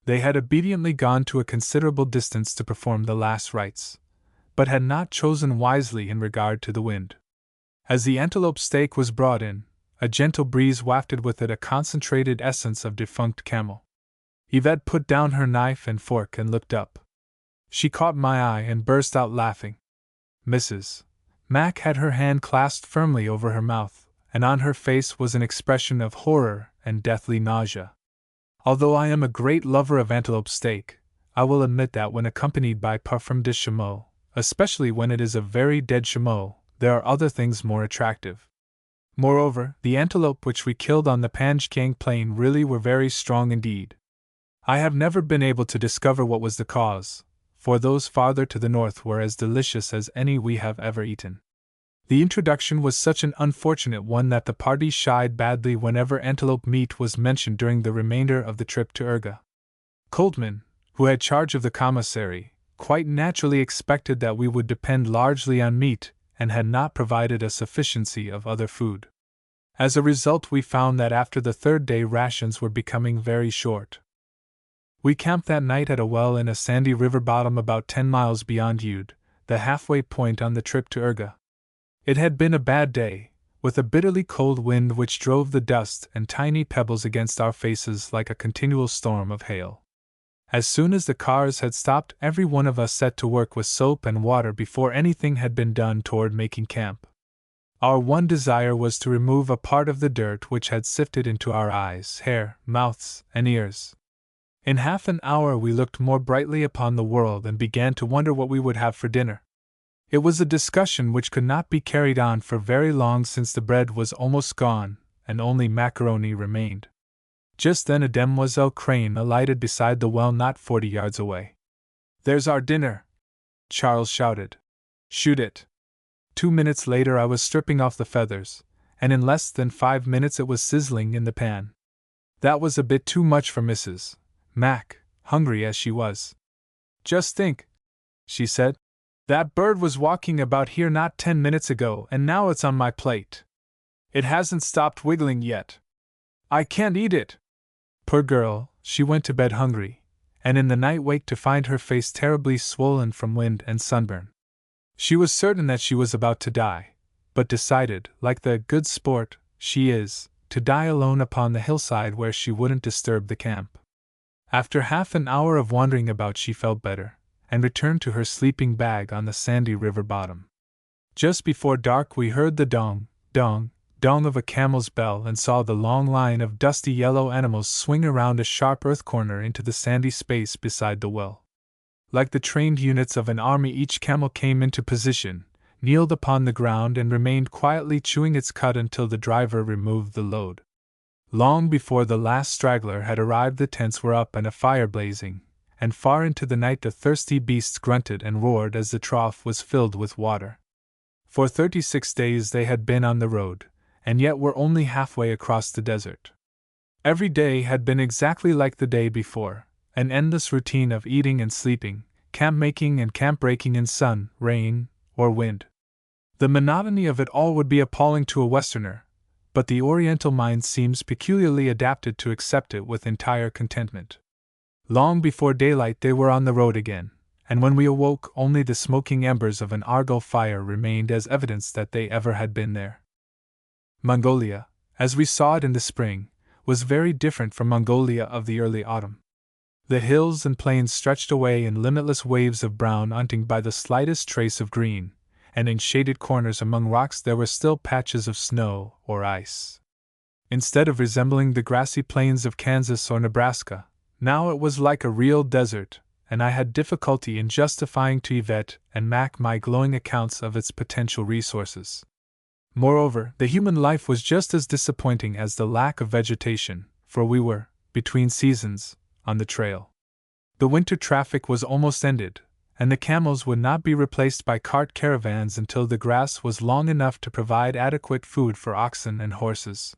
They had obediently gone to a considerable distance to perform the last rites, but had not chosen wisely in regard to the wind. As the antelope steak was brought in, a gentle breeze wafted with it a concentrated essence of defunct camel. Yvette put down her knife and fork and looked up. She caught my eye and burst out laughing. Mrs. Mac had her hand clasped firmly over her mouth, and on her face was an expression of horror and deathly nausea. Although I am a great lover of antelope steak, I will admit that when accompanied by parfum de chameau, especially when it is a very dead chameau, there are other things more attractive. Moreover, the antelope which we killed on the Panjkang plain really were very strong indeed. I have never been able to discover what was the cause, for those farther to the north were as delicious as any we have ever eaten. The introduction was such an unfortunate one that the party shied badly whenever antelope meat was mentioned during the remainder of the trip to Urga. Coltman, who had charge of the commissary, quite naturally expected that we would depend largely on meat, and had not provided a sufficiency of other food. As a result, we found that after the 3rd day rations were becoming very short. We camped that night at a well in a sandy river bottom about 10 miles beyond Ude, the halfway point on the trip to Urga. It had been a bad day, with a bitterly cold wind which drove the dust and tiny pebbles against our faces like a continual storm of hail. As soon as the cars had stopped, every one of us set to work with soap and water before anything had been done toward making camp. Our one desire was to remove a part of the dirt which had sifted into our eyes, hair, mouths, and ears. In half an hour we looked more brightly upon the world and began to wonder what we would have for dinner. It was a discussion which could not be carried on for very long since the bread was almost gone, and only macaroni remained. Just then a demoiselle crane alighted beside the well not 40 yards away. "There's our dinner!" Charles shouted. "Shoot it!" 2 minutes later I was stripping off the feathers, and in less than 5 minutes it was sizzling in the pan. That was a bit too much for Mrs. Mac, hungry as she was. "Just think," she said, "that bird was walking about here not 10 minutes ago, and now it's on my plate. It hasn't stopped wiggling yet. I can't eat it." Poor girl, she went to bed hungry, and in the night waked to find her face terribly swollen from wind and sunburn. She was certain that she was about to die, but decided, like the good sport she is, to die alone upon the hillside where she wouldn't disturb the camp. After half an hour of wandering about she felt better, and returned to her sleeping bag on the sandy river bottom. Just before dark we heard the dong, dong, dong of a camel's bell and saw the long line of dusty yellow animals swing around a sharp earth corner into the sandy space beside the well. Like the trained units of an army, each camel came into position, kneeled upon the ground and remained quietly chewing its cud until the driver removed the load. Long before the last straggler had arrived the tents were up and a fire blazing, and far into the night the thirsty beasts grunted and roared as the trough was filled with water. For 36 days they had been on the road, and yet were only halfway across the desert. Every day had been exactly like the day before, an endless routine of eating and sleeping, camp making and camp breaking in sun, rain, or wind. The monotony of it all would be appalling to a Westerner, but the Oriental mind seems peculiarly adapted to accept it with entire contentment. Long before daylight they were on the road again, and when we awoke only the smoking embers of an Argo fire remained as evidence that they ever had been there. Mongolia, as we saw it in the spring, was very different from Mongolia of the early autumn. The hills and plains stretched away in limitless waves of brown untinged by the slightest trace of green, and in shaded corners among rocks there were still patches of snow or ice. Instead of resembling the grassy plains of Kansas or Nebraska, now it was like a real desert, and I had difficulty in justifying to Yvette and Mac my glowing accounts of its potential resources. Moreover, the human life was just as disappointing as the lack of vegetation, for we were, between seasons, on the trail. The winter traffic was almost ended, and the camels would not be replaced by cart caravans until the grass was long enough to provide adequate food for oxen and horses.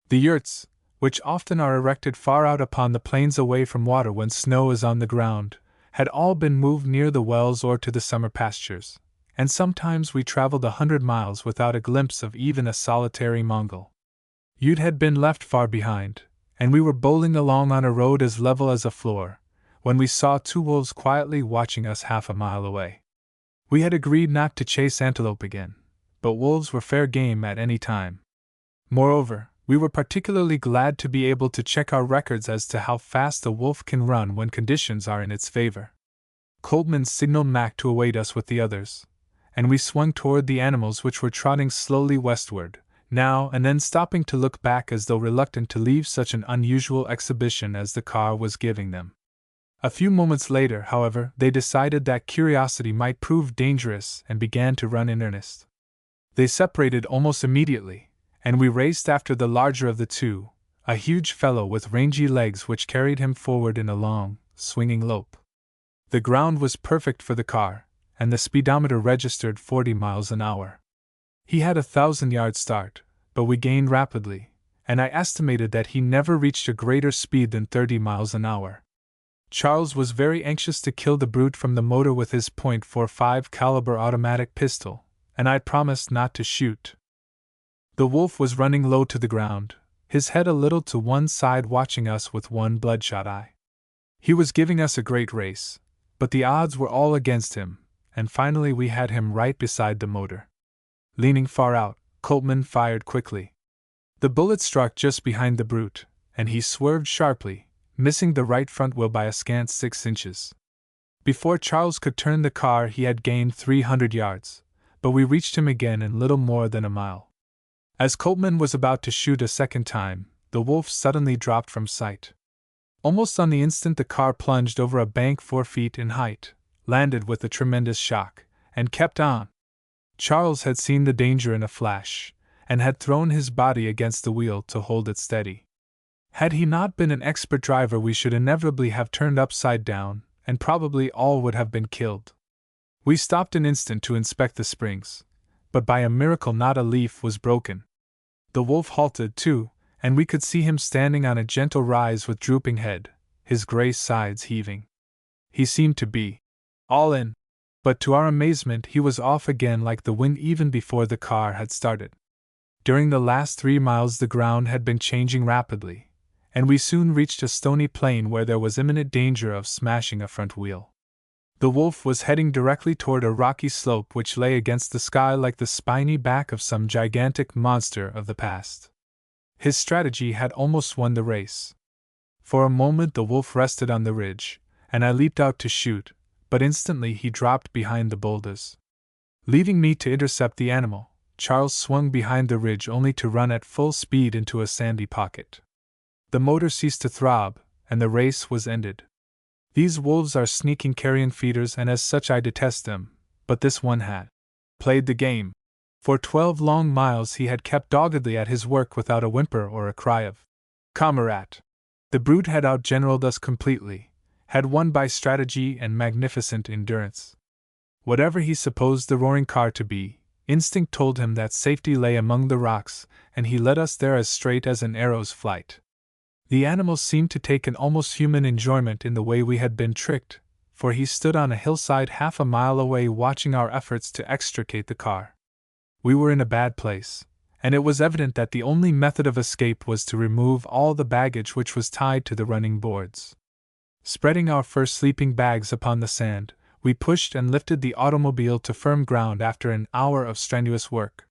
The yurts, which often are erected far out upon the plains away from water when snow is on the ground, had all been moved near the wells or to the summer pastures, and sometimes we traveled 100 miles without a glimpse of even a solitary Mongol. Ute had been left far behind, and we were bowling along on a road as level as a floor, when we saw 2 wolves quietly watching us half a mile away. We had agreed not to chase antelope again, but wolves were fair game at any time. Moreover, we were particularly glad to be able to check our records as to how fast a wolf can run when conditions are in its favor. Coltman signaled Mac to await us with the others, and we swung toward the animals which were trotting slowly westward, now and then stopping to look back as though reluctant to leave such an unusual exhibition as the car was giving them. A few moments later, however, they decided that curiosity might prove dangerous and began to run in earnest. They separated almost immediately, and we raced after the larger of the two, a huge fellow with rangy legs which carried him forward in a long, swinging lope. The ground was perfect for the car, and the speedometer registered 40 miles an hour. He had a 1,000-yard start, but we gained rapidly, and I estimated that he never reached a greater speed than 30 miles an hour. Charles was very anxious to kill the brute from the motor with his .45 caliber automatic pistol, and I promised not to shoot. The wolf was running low to the ground, his head a little to one side watching us with one bloodshot eye. He was giving us a great race, but the odds were all against him, and finally we had him right beside the motor. Leaning far out, Coltman fired quickly. The bullet struck just behind the brute, and he swerved sharply, missing the right front wheel by a scant 6 inches. Before Charles could turn the car he had gained 300 yards, but we reached him again in little more than a mile. As Coltman was about to shoot a second time, the wolf suddenly dropped from sight. Almost on the instant the car plunged over a bank 4 feet in height, landed with a tremendous shock, and kept on. Charles had seen the danger in a flash, and had thrown his body against the wheel to hold it steady. Had he not been an expert driver, we should inevitably have turned upside down, and probably all would have been killed. We stopped an instant to inspect the springs, but by a miracle not a leaf was broken. The wolf halted too, and we could see him standing on a gentle rise with drooping head, his gray sides heaving. He seemed to be all in, but to our amazement he was off again like the wind even before the car had started. During the last 3 miles the ground had been changing rapidly, and we soon reached a stony plain where there was imminent danger of smashing a front wheel. The wolf was heading directly toward a rocky slope which lay against the sky like the spiny back of some gigantic monster of the past. His strategy had almost won the race. For a moment the wolf rested on the ridge, and I leaped out to shoot, but instantly he dropped behind the boulders. Leaving me to intercept the animal, Charles swung behind the ridge only to run at full speed into a sandy pocket. The motor ceased to throb, and the race was ended. These wolves are sneaking carrion feeders, and as such I detest them, but this one had played the game. For 12 long miles he had kept doggedly at his work without a whimper or a cry of "Comrade!" The brute had outgeneraled us completely, had won by strategy and magnificent endurance. Whatever he supposed the roaring car to be, instinct told him that safety lay among the rocks, and he led us there as straight as an arrow's flight. The animal seemed to take an almost human enjoyment in the way we had been tricked, for he stood on a hillside half a mile away watching our efforts to extricate the car. We were in a bad place, and it was evident that the only method of escape was to remove all the baggage which was tied to the running boards. Spreading our first sleeping bags upon the sand, we pushed and lifted the automobile to firm ground after an hour of strenuous work.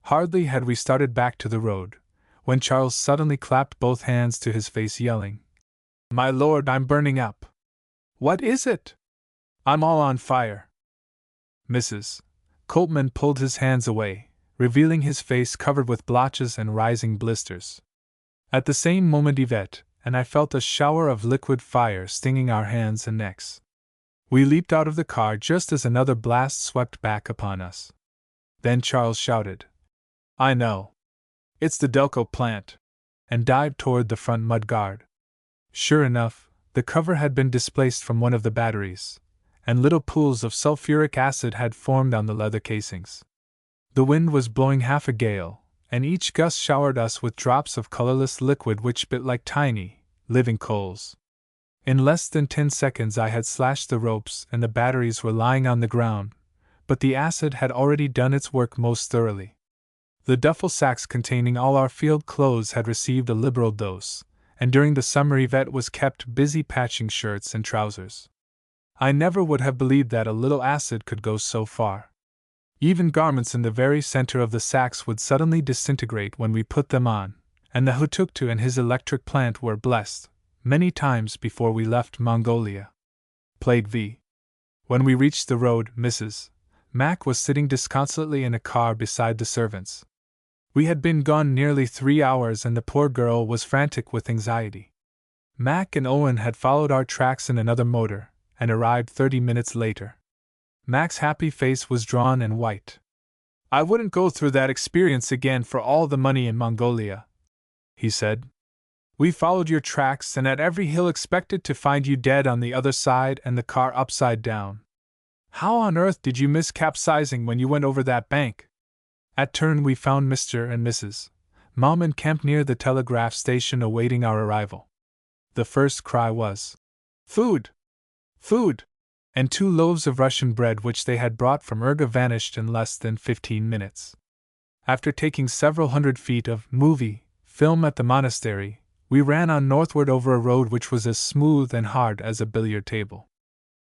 Hardly had we started back to the road, when Charles suddenly clapped both hands to his face, yelling, "My lord, I'm burning up!" "What is it?" "I'm all on fire." Mrs. Coltman pulled his hands away, revealing his face covered with blotches and rising blisters. At the same moment Yvette and I felt a shower of liquid fire stinging our hands and necks. We leaped out of the car just as another blast swept back upon us. Then Charles shouted, "I know! It's the Delco plant!" and dived toward the front mudguard. Sure enough, the cover had been displaced from one of the batteries, and little pools of sulfuric acid had formed on the leather casings. The wind was blowing half a gale, and each gust showered us with drops of colorless liquid which bit like tiny, living coals. In less than 10 seconds I had slashed the ropes and the batteries were lying on the ground, but the acid had already done its work most thoroughly. The duffel sacks containing all our field clothes had received a liberal dose, and during the summer Yvette was kept busy patching shirts and trousers. I never would have believed that a little acid could go so far. Even garments in the very center of the sacks would suddenly disintegrate when we put them on, and the Hutuktu and his electric plant were blessed, many times before we left Mongolia. Plague V. When we reached the road, Mrs. Mac was sitting disconsolately in a car beside the servants. We had been gone nearly 3 hours and the poor girl was frantic with anxiety. Mac and Owen had followed our tracks in another motor, and arrived 30 minutes later. Mac's happy face was drawn and white. "I wouldn't go through that experience again for all the money in Mongolia," he said. "We followed your tracks and at every hill expected to find you dead on the other side and the car upside down. How on earth did you miss capsizing when you went over that bank?" At turn we found Mr. and Mrs. Mom encamped near the telegraph station awaiting our arrival. The first cry was, "Food! Food!" and 2 loaves of Russian bread which they had brought from Urga vanished in less than 15 minutes. After taking several hundred feet of film at the monastery, we ran on northward over a road which was as smooth and hard as a billiard table.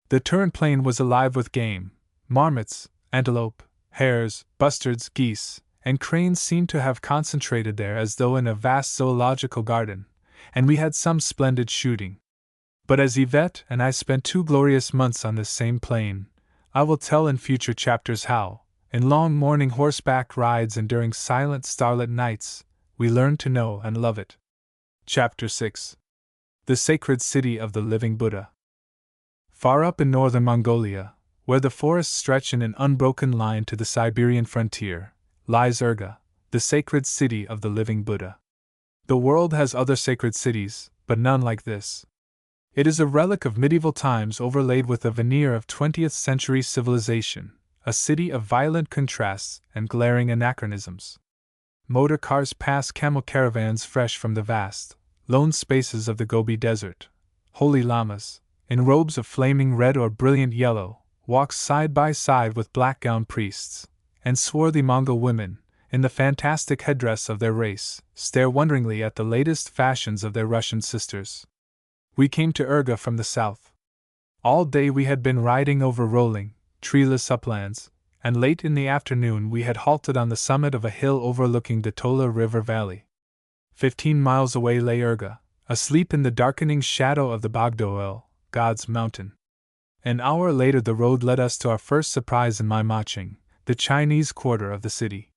The Turin plain was alive with game. Marmots, antelope, hares, bustards, geese, and cranes seemed to have concentrated there as though in a vast zoological garden, and we had some splendid shooting. But as Yvette and I spent 2 glorious months on this same plain, I will tell in future chapters how, in long morning horseback rides and during silent starlit nights, we learned to know and love it. Chapter 6. The Sacred City of the Living Buddha. Far up in northern Mongolia, where the forests stretch in an unbroken line to the Siberian frontier, lies Urga, the sacred city of the living Buddha. The world has other sacred cities, but none like this. It is a relic of medieval times overlaid with a veneer of 20th century civilization, a city of violent contrasts and glaring anachronisms. Motor cars pass camel caravans fresh from the vast, lone spaces of the Gobi Desert. Holy lamas, in robes of flaming red or brilliant yellow, walk side by side with black-gowned priests, and swarthy Mongol women, in the fantastic headdress of their race, stare wonderingly at the latest fashions of their Russian sisters. We came to Urga from the south. All day we had been riding over rolling, treeless uplands, and late in the afternoon we had halted on the summit of a hill overlooking the Tola River valley. 15 miles away lay Urga, asleep in the darkening shadow of the Bogdoel, God's mountain. An hour later the road led us to our first surprise in Maimaching, the Chinese quarter of the city.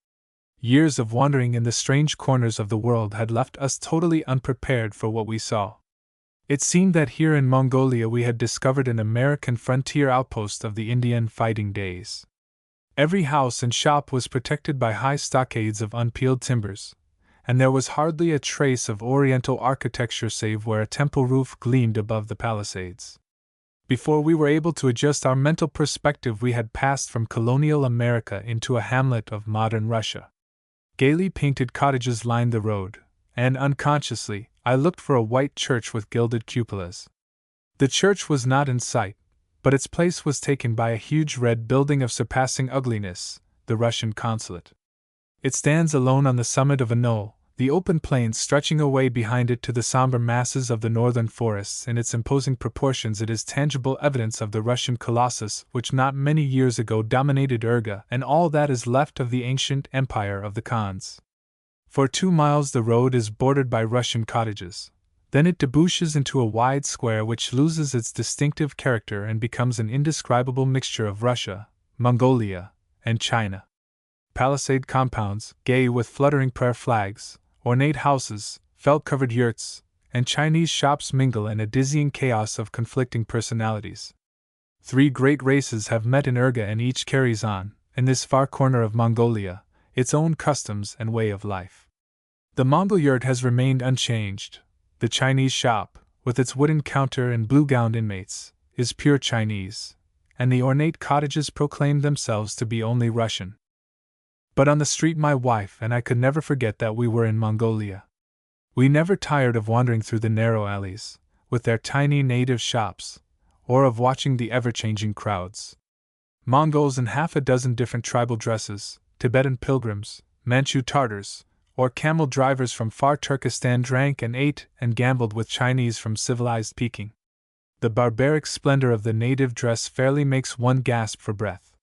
Years of wandering in the strange corners of the world had left us totally unprepared for what we saw. It seemed that here in Mongolia we had discovered an American frontier outpost of the Indian fighting days. Every house and shop was protected by high stockades of unpeeled timbers, and there was hardly a trace of Oriental architecture save where a temple roof gleamed above the palisades. Before we were able to adjust our mental perspective, we had passed from colonial America into a hamlet of modern Russia. Gaily painted cottages lined the road, and unconsciously, I looked for a white church with gilded cupolas. The church was not in sight, but its place was taken by a huge red building of surpassing ugliness, the Russian consulate. It stands alone on the summit of a knoll, the open plains stretching away behind it to the somber masses of the northern forests. In its imposing proportions it is tangible evidence of the Russian colossus which not many years ago dominated Urga and all that is left of the ancient empire of the Khans. For 2 miles the road is bordered by Russian cottages. Then it debouches into a wide square which loses its distinctive character and becomes an indescribable mixture of Russia, Mongolia, and China. Palisade compounds, gay with fluttering prayer flags, ornate houses, felt-covered yurts, and Chinese shops mingle in a dizzying chaos of conflicting personalities. 3 great races have met in Urga and each carries on, in this far corner of Mongolia, its own customs and way of life. The Mongol yurt has remained unchanged. The Chinese shop, with its wooden counter and blue-gowned inmates, is pure Chinese, and the ornate cottages proclaim themselves to be only Russian. But on the street my wife and I could never forget that we were in Mongolia. We never tired of wandering through the narrow alleys, with their tiny native shops, or of watching the ever-changing crowds. Mongols in half a dozen different tribal dresses, Tibetan pilgrims, Manchu Tartars, or camel drivers from far Turkestan drank and ate and gambled with Chinese from civilized Peking. The barbaric splendor of the native dress fairly makes one gasp for breath.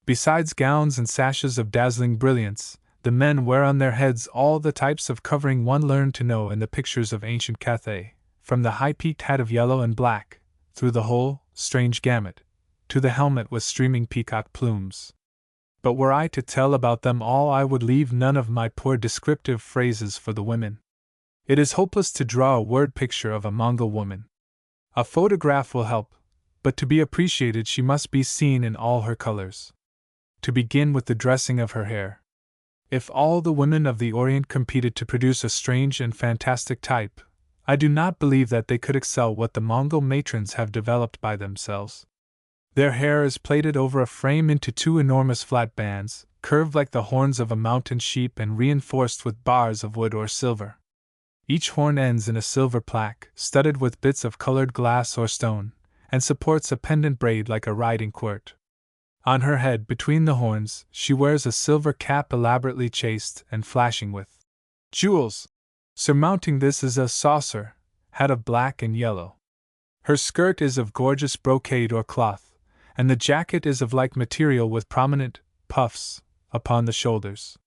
Besides gowns and sashes of dazzling brilliance, the men wear on their heads all the types of covering one learned to know in the pictures of ancient Cathay, from the high-peaked hat of yellow and black, through the whole strange gamut, to the helmet with streaming peacock plumes. But were I to tell about them all, I would leave none of my poor descriptive phrases for the women. It is hopeless to draw a word picture of a Mongol woman. A photograph will help, but to be appreciated she must be seen in all her colors. To begin with the dressing of her hair. If all the women of the Orient competed to produce a strange and fantastic type, I do not believe that they could excel what the Mongol matrons have developed by themselves. Their hair is plaited over a frame into 2 enormous flat bands, curved like the horns of a mountain sheep and reinforced with bars of wood or silver. Each horn ends in a silver plaque, studded with bits of colored glass or stone, and supports a pendant braid like a riding quirt. On her head, between the horns, she wears a silver cap elaborately chased and flashing with jewels. Surmounting this is a saucer, hat of black and yellow. Her skirt is of gorgeous brocade or cloth, and the jacket is of like material with prominent puffs upon the shoulders.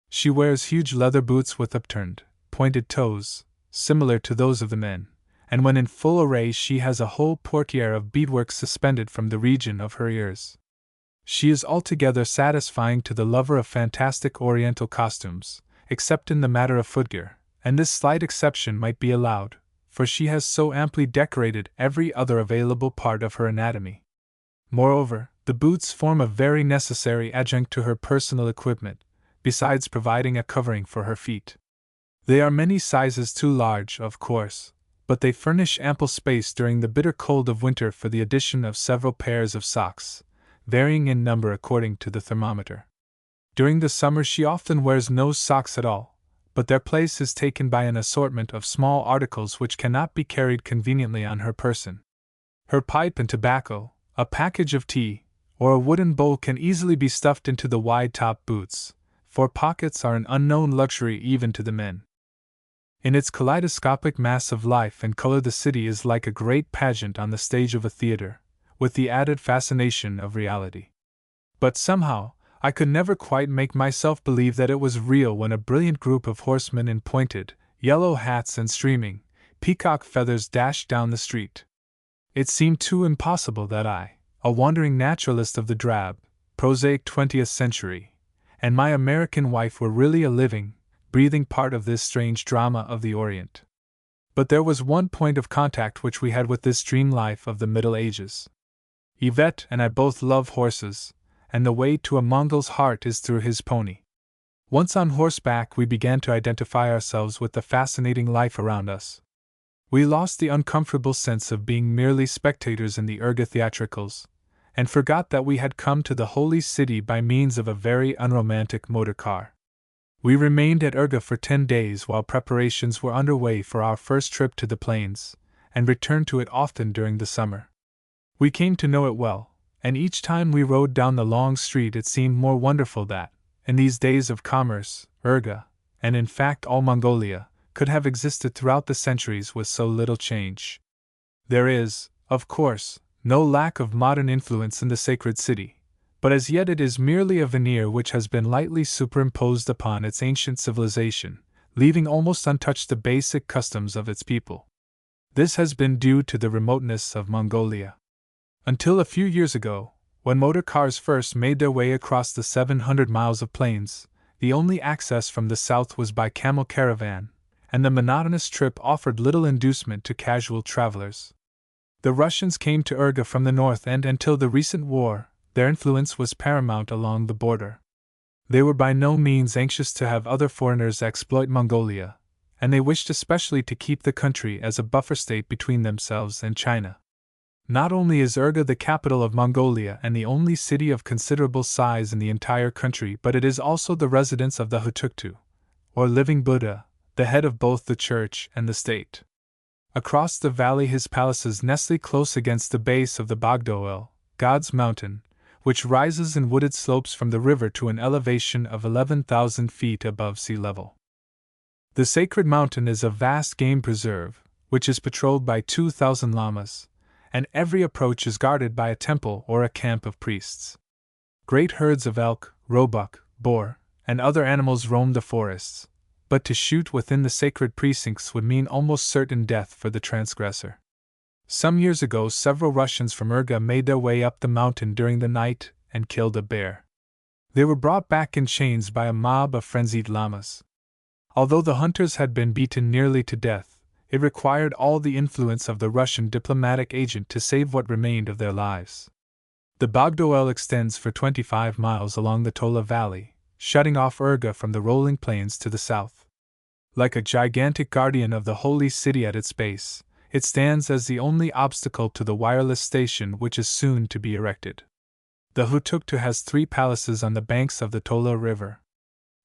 She wears huge leather boots with upturned, pointed toes, similar to those of the men, and when in full array she has a whole portiere of beadwork suspended from the region of her ears. She is altogether satisfying to the lover of fantastic Oriental costumes, except in the matter of footgear, and this slight exception might be allowed, for she has so amply decorated every other available part of her anatomy. Moreover, The boots form a very necessary adjunct to her personal equipment, besides providing a covering for her feet. They are many sizes too large, of course, but they furnish ample space during the bitter cold of winter for the addition of several pairs of socks, varying in number according to the thermometer. During the summer she often wears no socks at all, but their place is taken by an assortment of small articles which cannot be carried conveniently on her person. Her pipe and tobacco, a package of tea, or a wooden bowl can easily be stuffed into the wide-top boots, for pockets are an unknown luxury even to the men. In its kaleidoscopic mass of life and color the city is like a great pageant on the stage of a theater, with the added fascination of reality. But somehow, I could never quite make myself believe that it was real when a brilliant group of horsemen in pointed, yellow hats and streaming, peacock feathers dashed down the street. It seemed too impossible that I, a wandering naturalist of the drab, prosaic 20th century, and my American wife were really a living, breathing part of this strange drama of the Orient. But there was one point of contact which we had with this dream life of the Middle Ages. Yvette and I both love horses, and the way to a Mongol's heart is through his pony. Once on horseback we began to identify ourselves with the fascinating life around us. We lost the uncomfortable sense of being merely spectators in the Urga theatricals, and forgot that we had come to the holy city by means of a very unromantic motor car. We remained at Urga for 10 days while preparations were underway for our first trip to the plains, and returned to it often during the summer. We came to know it well, and each time we rode down the long street it seemed more wonderful that, in these days of commerce, Urga, and in fact all Mongolia, could have existed throughout the centuries with so little change. There is, of course, no lack of modern influence in the sacred city, but as yet it is merely a veneer which has been lightly superimposed upon its ancient civilization, leaving almost untouched the basic customs of its people. This has been due to the remoteness of Mongolia. Until a few years ago, when motor cars first made their way across the 700 miles of plains, the only access from the south was by camel caravan, and the monotonous trip offered little inducement to casual travelers. The Russians came to Urga from the north, and until the recent war, their influence was paramount along the border. They were by no means anxious to have other foreigners exploit Mongolia, and they wished especially to keep the country as a buffer state between themselves and China. Not only is Urga the capital of Mongolia and the only city of considerable size in the entire country, but it is also the residence of the Hutuktu, or living Buddha, the head of both the church and the state. Across the valley his palaces nestle close against the base of the Bogdoel, God's mountain, which rises in wooded slopes from the river to an elevation of 11,000 feet above sea level. The sacred mountain is a vast game preserve, which is patrolled by 2,000 llamas, and every approach is guarded by a temple or a camp of priests. Great herds of elk, roebuck, boar, and other animals roam the forests, but to shoot within the sacred precincts would mean almost certain death for the transgressor. Some years ago several Russians from Urga made their way up the mountain during the night and killed a bear. They were brought back in chains by a mob of frenzied llamas. Although the hunters had been beaten nearly to death, it required all the influence of the Russian diplomatic agent to save what remained of their lives. The Bogdoel extends for 25 miles along the Tola Valley, shutting off Urga from the rolling plains to the south. Like a gigantic guardian of the holy city at its base, it stands as the only obstacle to the wireless station which is soon to be erected. The Hutuktu has 3 palaces on the banks of the Tola River.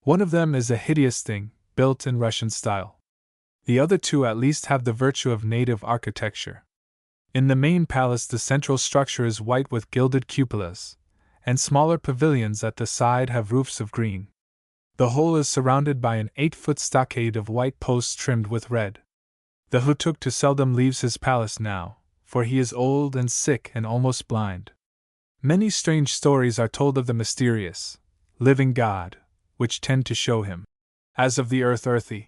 One of them is a hideous thing, built in Russian style. The other 2 at least have the virtue of native architecture. In the main palace the central structure is white with gilded cupolas, and smaller pavilions at the side have roofs of green. The whole is surrounded by an 8-foot stockade of white posts trimmed with red. The Hutuktu seldom leaves his palace now, for he is old and sick and almost blind. Many strange stories are told of the mysterious, living God, which tend to show him as of the earth earthy.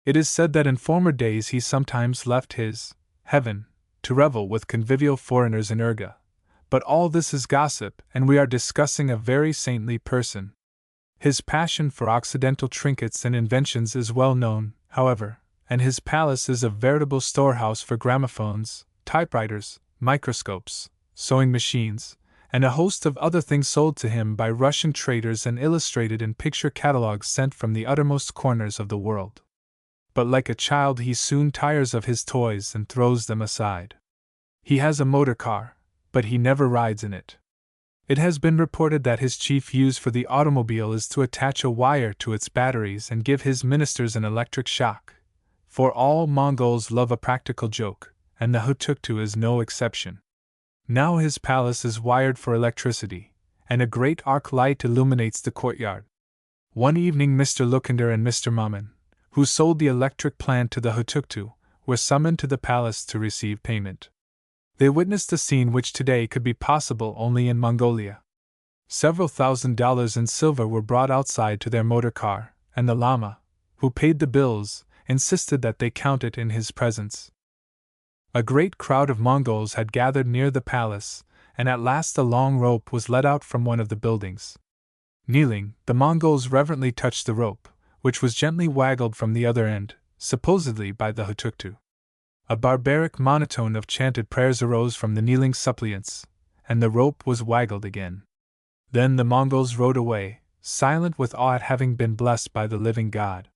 It is said that in former days he sometimes left his heaven to revel with convivial foreigners in Urga. But all this is gossip, and we are discussing a very saintly person. His passion for Occidental trinkets and inventions is well known, however, and his palace is a veritable storehouse for gramophones, typewriters, microscopes, sewing machines, and a host of other things sold to him by Russian traders and illustrated in picture catalogues sent from the uttermost corners of the world. But like a child, he soon tires of his toys and throws them aside. He has a motor car, but he never rides in it. It has been reported that his chief use for the automobile is to attach a wire to its batteries and give his ministers an electric shock, for all Mongols love a practical joke, and the Hutuktu is no exception. Now his palace is wired for electricity, and a great arc light illuminates the courtyard. One evening Mr. Lukander and Mr. Mammon, who sold the electric plant to the Hutuktu, were summoned to the palace to receive payment. They witnessed a scene which today could be possible only in Mongolia. Several $1,000s in silver were brought outside to their motor car, and the Lama, who paid the bills, insisted that they count it in his presence. A great crowd of Mongols had gathered near the palace, and at last a long rope was let out from one of the buildings. Kneeling, the Mongols reverently touched the rope, which was gently waggled from the other end, supposedly by the Hutuktu. A barbaric monotone of chanted prayers arose from the kneeling suppliants, and the rope was waggled again. Then the Mongols rode away, silent with awe at having been blessed by the living God.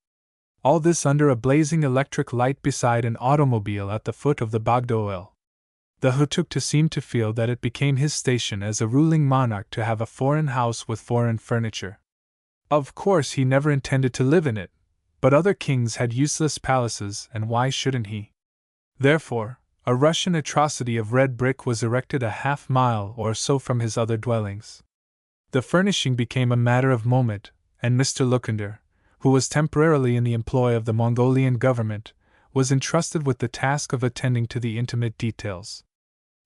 All this under a blazing electric light beside an automobile at the foot of the Bogdoel. The Hutuktu seemed to feel that it became his station as a ruling monarch to have a foreign house with foreign furniture. Of course he never intended to live in it, but other kings had useless palaces, and why shouldn't he? Therefore, a Russian atrocity of red brick was erected a half-mile or so from his other dwellings. The furnishing became a matter of moment, and Mr. Lukander, who was temporarily in the employ of the Mongolian government, was entrusted with the task of attending to the intimate details.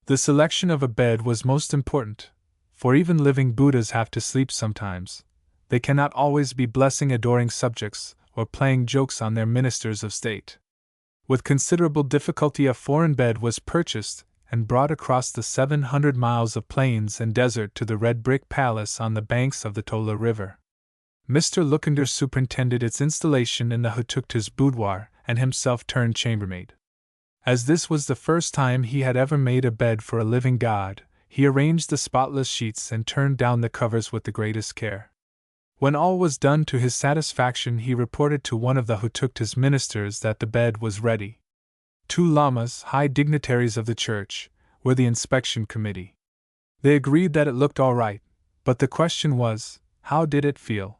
The selection of a bed was most important, for even living Buddhas have to sleep sometimes. They cannot always be blessing adoring subjects or playing jokes on their ministers of state. With considerable difficulty a foreign bed was purchased and brought across the 700 miles of plains and desert to the red brick palace on the banks of the Tola River. Mr. Lukander superintended its installation in the Hutuktu's boudoir and himself turned chambermaid. As this was the first time he had ever made a bed for a living god, he arranged the spotless sheets and turned down the covers with the greatest care. When all was done to his satisfaction, he reported to one of the Hutuktu's ministers that the bed was ready. 2 lamas, high dignitaries of the church, were the inspection committee. They agreed that it looked all right, but the question was, how did it feel?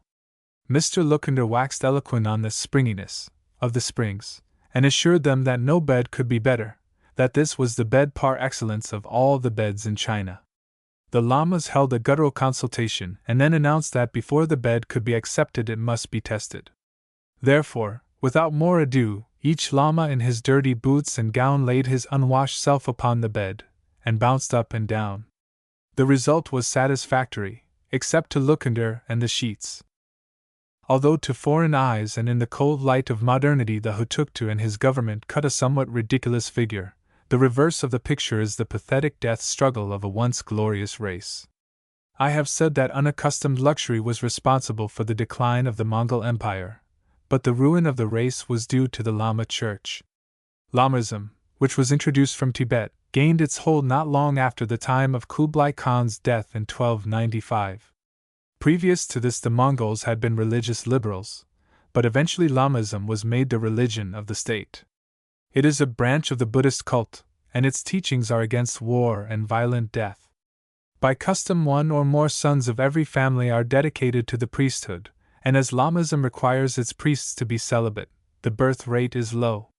Mr. Lukander waxed eloquent on the springiness of the springs, and assured them that no bed could be better, that this was the bed par excellence of all the beds in China. The lamas held a guttural consultation and then announced that before the bed could be accepted it must be tested. Therefore, without more ado, each lama in his dirty boots and gown laid his unwashed self upon the bed, and bounced up and down. The result was satisfactory, except to Lukander and the sheets. Although to foreign eyes and in the cold light of modernity the Hutuktu and his government cut a somewhat ridiculous figure, the reverse of the picture is the pathetic death struggle of a once glorious race. I have said that unaccustomed luxury was responsible for the decline of the Mongol Empire, but the ruin of the race was due to the Lama Church. Lamaism, which was introduced from Tibet, gained its hold not long after the time of Kublai Khan's death in 1295. Previous to this the Mongols had been religious liberals, but eventually Lamaism was made the religion of the state. It is a branch of the Buddhist cult, and its teachings are against war and violent death. By custom 1 or more sons of every family are dedicated to the priesthood, and as Lamaism requires its priests to be celibate, the birth rate is low.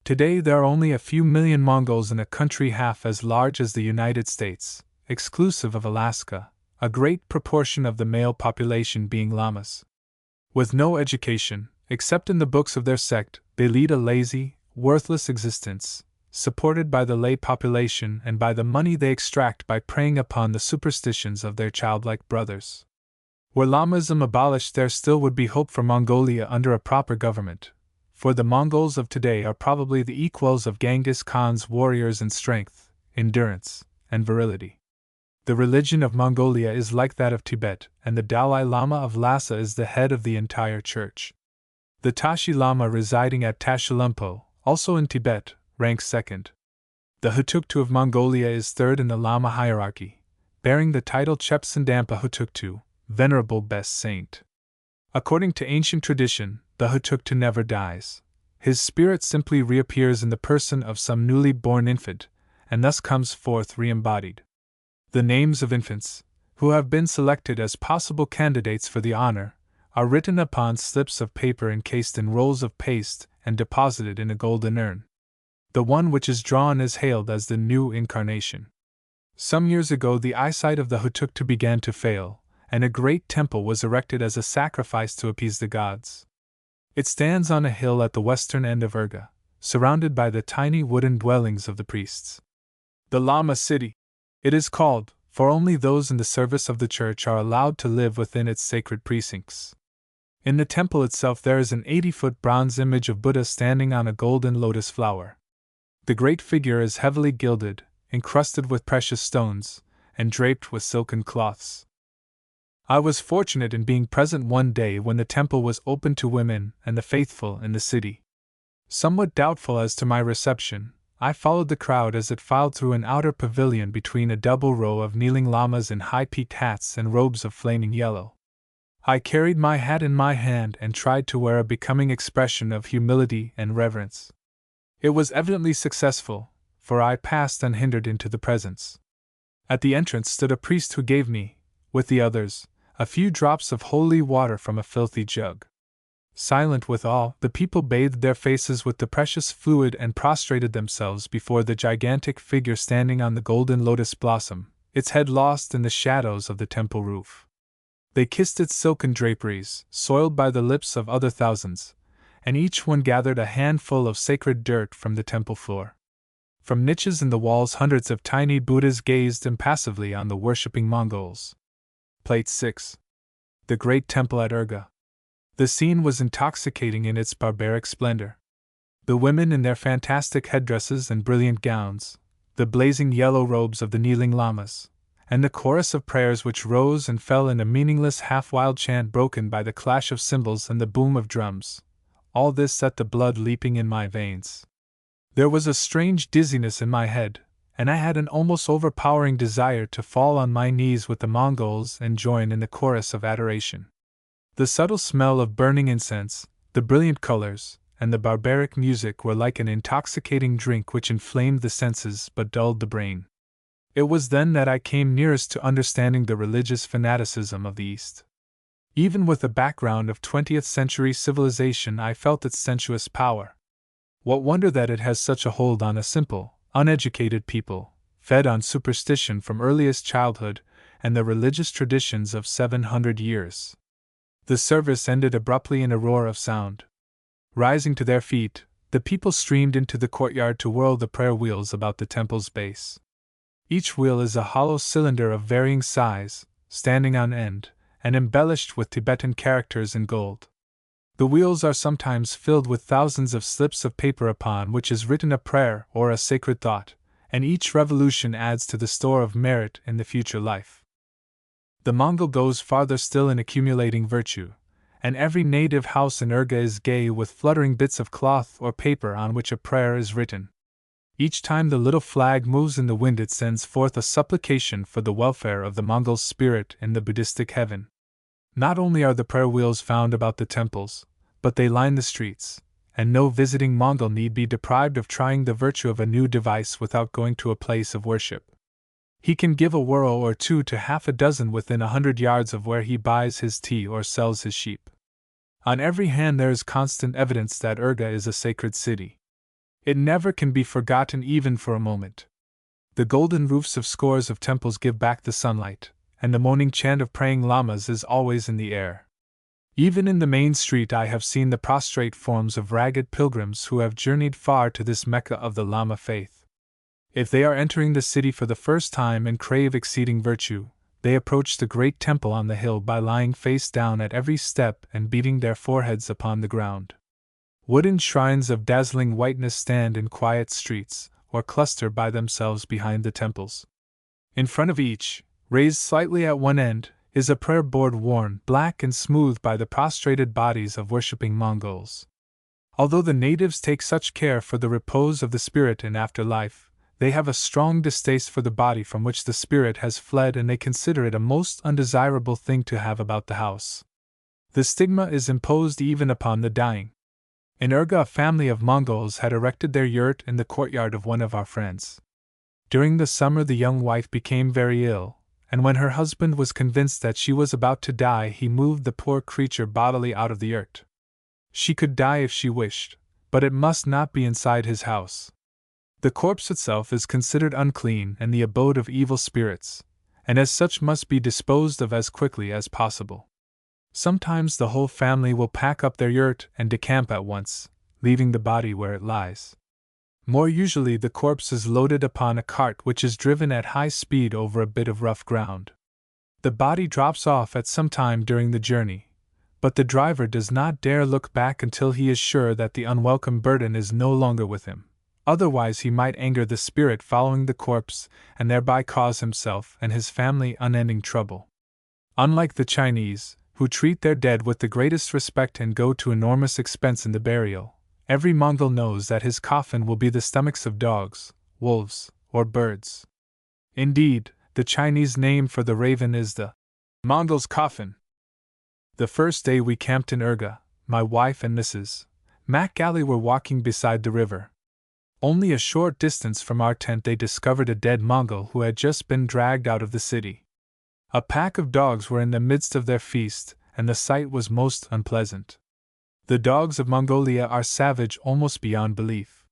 Today there are only a few million Mongols in a country half as large as the United States, exclusive of Alaska, a great proportion of the male population being lamas. With no education, except in the books of their sect, they lead a lazy, worthless existence, supported by the lay population and by the money they extract by preying upon the superstitions of their childlike brothers. Were Lamaism abolished, there still would be hope for Mongolia under a proper government, for the Mongols of today are probably the equals of Genghis Khan's warriors in strength, endurance, and virility. The religion of Mongolia is like that of Tibet, and the Dalai Lama of Lhasa is the head of the entire church. The Tashi Lama residing at Tashilhunpo, also in Tibet, ranks second. The Hutuktu of Mongolia is third in the Lama hierarchy, bearing the title Chepsendampa Hutuktu, Venerable Best Saint. According to ancient tradition, the Hutuktu never dies. His spirit simply reappears in the person of some newly born infant, and thus comes forth re-embodied. The names of infants, who have been selected as possible candidates for the honor, are written upon slips of paper encased in rolls of paste and deposited in a golden urn. The one which is drawn is hailed as the new incarnation. Some years ago the eyesight of the Hutuktu began to fail, and a great temple was erected as a sacrifice to appease the gods. It stands on a hill at the western end of Urga, surrounded by the tiny wooden dwellings of the priests. The Lama City, it is called, for only those in the service of the church are allowed to live within its sacred precincts. In the temple itself there is an 80-foot bronze image of Buddha standing on a golden lotus flower. The great figure is heavily gilded, encrusted with precious stones, and draped with silken cloths. I was fortunate in being present one day when the temple was open to women and the faithful in the city. Somewhat doubtful as to my reception, I followed the crowd as it filed through an outer pavilion between a double row of kneeling lamas in high-peaked hats and robes of flaming yellow. I carried my hat in my hand and tried to wear a becoming expression of humility and reverence. It was evidently successful, for I passed unhindered into the presence. At the entrance stood a priest who gave me, with the others, a few drops of holy water from a filthy jug. Silent with awe, the people bathed their faces with the precious fluid and prostrated themselves before the gigantic figure standing on the golden lotus blossom, its head lost in the shadows of the temple roof. They kissed its silken draperies, soiled by the lips of other thousands, and each one gathered a handful of sacred dirt from the temple floor. From niches in the walls hundreds of tiny Buddhas gazed impassively on the worshipping Mongols. Plate 6. The Great Temple at Urga. The scene was intoxicating in its barbaric splendor. The women in their fantastic headdresses and brilliant gowns, the blazing yellow robes of the kneeling lamas, and the chorus of prayers which rose and fell in a meaningless half-wild chant broken by the clash of cymbals and the boom of drums, all this set the blood leaping in my veins. There was a strange dizziness in my head, and I had an almost overpowering desire to fall on my knees with the Mongols and join in the chorus of adoration. The subtle smell of burning incense, the brilliant colors, and the barbaric music were like an intoxicating drink which inflamed the senses but dulled the brain. It was then that I came nearest to understanding the religious fanaticism of the East. Even with a background of 20th-century civilization, I felt its sensuous power. What wonder that it has such a hold on a simple, uneducated people, fed on superstition from earliest childhood and the religious traditions of 700 years. The service ended abruptly in a roar of sound. Rising to their feet, the people streamed into the courtyard to whirl the prayer wheels about the temple's base. Each wheel is a hollow cylinder of varying size, standing on end, and embellished with Tibetan characters in gold. The wheels are sometimes filled with thousands of slips of paper upon which is written a prayer or a sacred thought, and each revolution adds to the store of merit in the future life. The Mongol goes farther still in accumulating virtue, and every native house in Urga is gay with fluttering bits of cloth or paper on which a prayer is written. Each time the little flag moves in the wind it sends forth a supplication for the welfare of the Mongol spirit in the Buddhistic heaven. Not only are the prayer wheels found about the temples, but they line the streets, and no visiting Mongol need be deprived of trying the virtue of a new device without going to a place of worship. He can give a whirl or two to half a dozen within 100 yards of where he buys his tea or sells his sheep. On every hand there is constant evidence that Urga is a sacred city. It never can be forgotten even for a moment. The golden roofs of scores of temples give back the sunlight, and the moaning chant of praying lamas is always in the air. Even in the main street I have seen the prostrate forms of ragged pilgrims who have journeyed far to this Mecca of the Lama faith. If they are entering the city for the first time and crave exceeding virtue, they approach the great temple on the hill by lying face down at every step and beating their foreheads upon the ground. Wooden shrines of dazzling whiteness stand in quiet streets, or cluster by themselves behind the temples. In front of each, raised slightly at one end, is a prayer board worn black and smooth by the prostrated bodies of worshipping Mongols. Although the natives take such care for the repose of the spirit in afterlife, They have a strong distaste for the body from which the spirit has fled, and they consider it a most undesirable thing to have about the house. The stigma is imposed even upon the dying. In Urga, a family of Mongols had erected their yurt in the courtyard of one of our friends. During the summer, the young wife became very ill, and when her husband was convinced that she was about to die, he moved the poor creature bodily out of the yurt. She could die if she wished, but it must not be inside his house. The corpse itself is considered unclean and the abode of evil spirits, and as such must be disposed of as quickly as possible. Sometimes the whole family will pack up their yurt and decamp at once, leaving the body where it lies. More usually, the corpse is loaded upon a cart which is driven at high speed over a bit of rough ground. The body drops off at some time during the journey, but the driver does not dare look back until he is sure that the unwelcome burden is no longer with him. Otherwise, he might anger the spirit following the corpse and thereby cause himself and his family unending trouble. Unlike the Chinese, who treat their dead with the greatest respect and go to enormous expense in the burial, every Mongol knows that his coffin will be the stomachs of dogs, wolves, or birds. Indeed, the Chinese name for the raven is the Mongol's coffin. The first day we camped in Urga, my wife and Mrs. McGalley were walking beside the river. Only a short distance from our tent they discovered a dead Mongol who had just been dragged out of the city. A pack of dogs were in the midst of their feast, and the sight was most unpleasant. The dogs of Mongolia are savage almost beyond belief.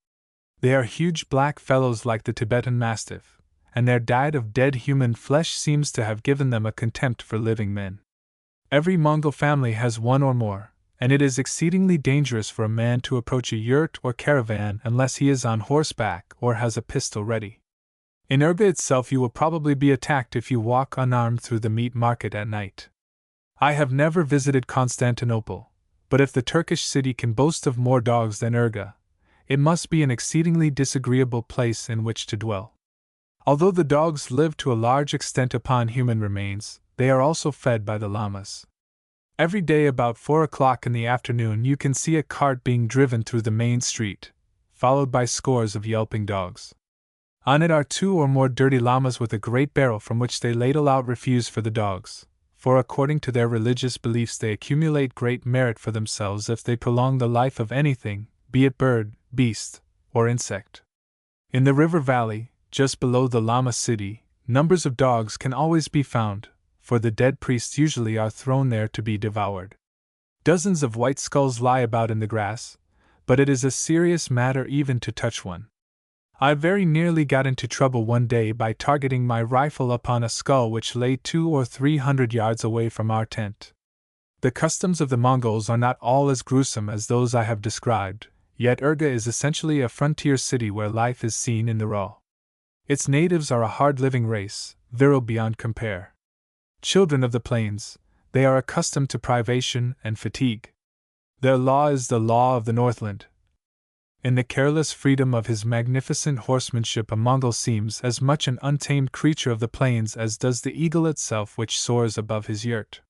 They are huge black fellows like the Tibetan Mastiff, and their diet of dead human flesh seems to have given them a contempt for living men. Every Mongol family has one or more, and it is exceedingly dangerous for a man to approach a yurt or caravan unless he is on horseback or has a pistol ready. In Urga itself you will probably be attacked if you walk unarmed through the meat market at night. I have never visited Constantinople, but if the Turkish city can boast of more dogs than Urga, it must be an exceedingly disagreeable place in which to dwell. Although the dogs live to a large extent upon human remains, they are also fed by the llamas. Every day about 4 o'clock in the afternoon you can see a cart being driven through the main street, followed by scores of yelping dogs. On it are 2 or more dirty llamas with a great barrel from which they ladle out refuse for the dogs, for according to their religious beliefs they accumulate great merit for themselves if they prolong the life of anything, be it bird, beast, or insect. In the river valley, just below the llama city, numbers of dogs can always be found, for the dead priests usually are thrown there to be devoured. Dozens of white skulls lie about in the grass, but it is a serious matter even to touch one. I very nearly got into trouble one day by targeting my rifle upon a skull which lay 200 or 300 yards away from our tent. The customs of the Mongols are not all as gruesome as those I have described, yet Urga is essentially a frontier city where life is seen in the raw. Its natives are a hard-living race, virile beyond compare. Children of the plains, they are accustomed to privation and fatigue. Their law is the law of the Northland. In the careless freedom of his magnificent horsemanship, a Mongol seems as much an untamed creature of the plains as does the eagle itself which soars above his yurt.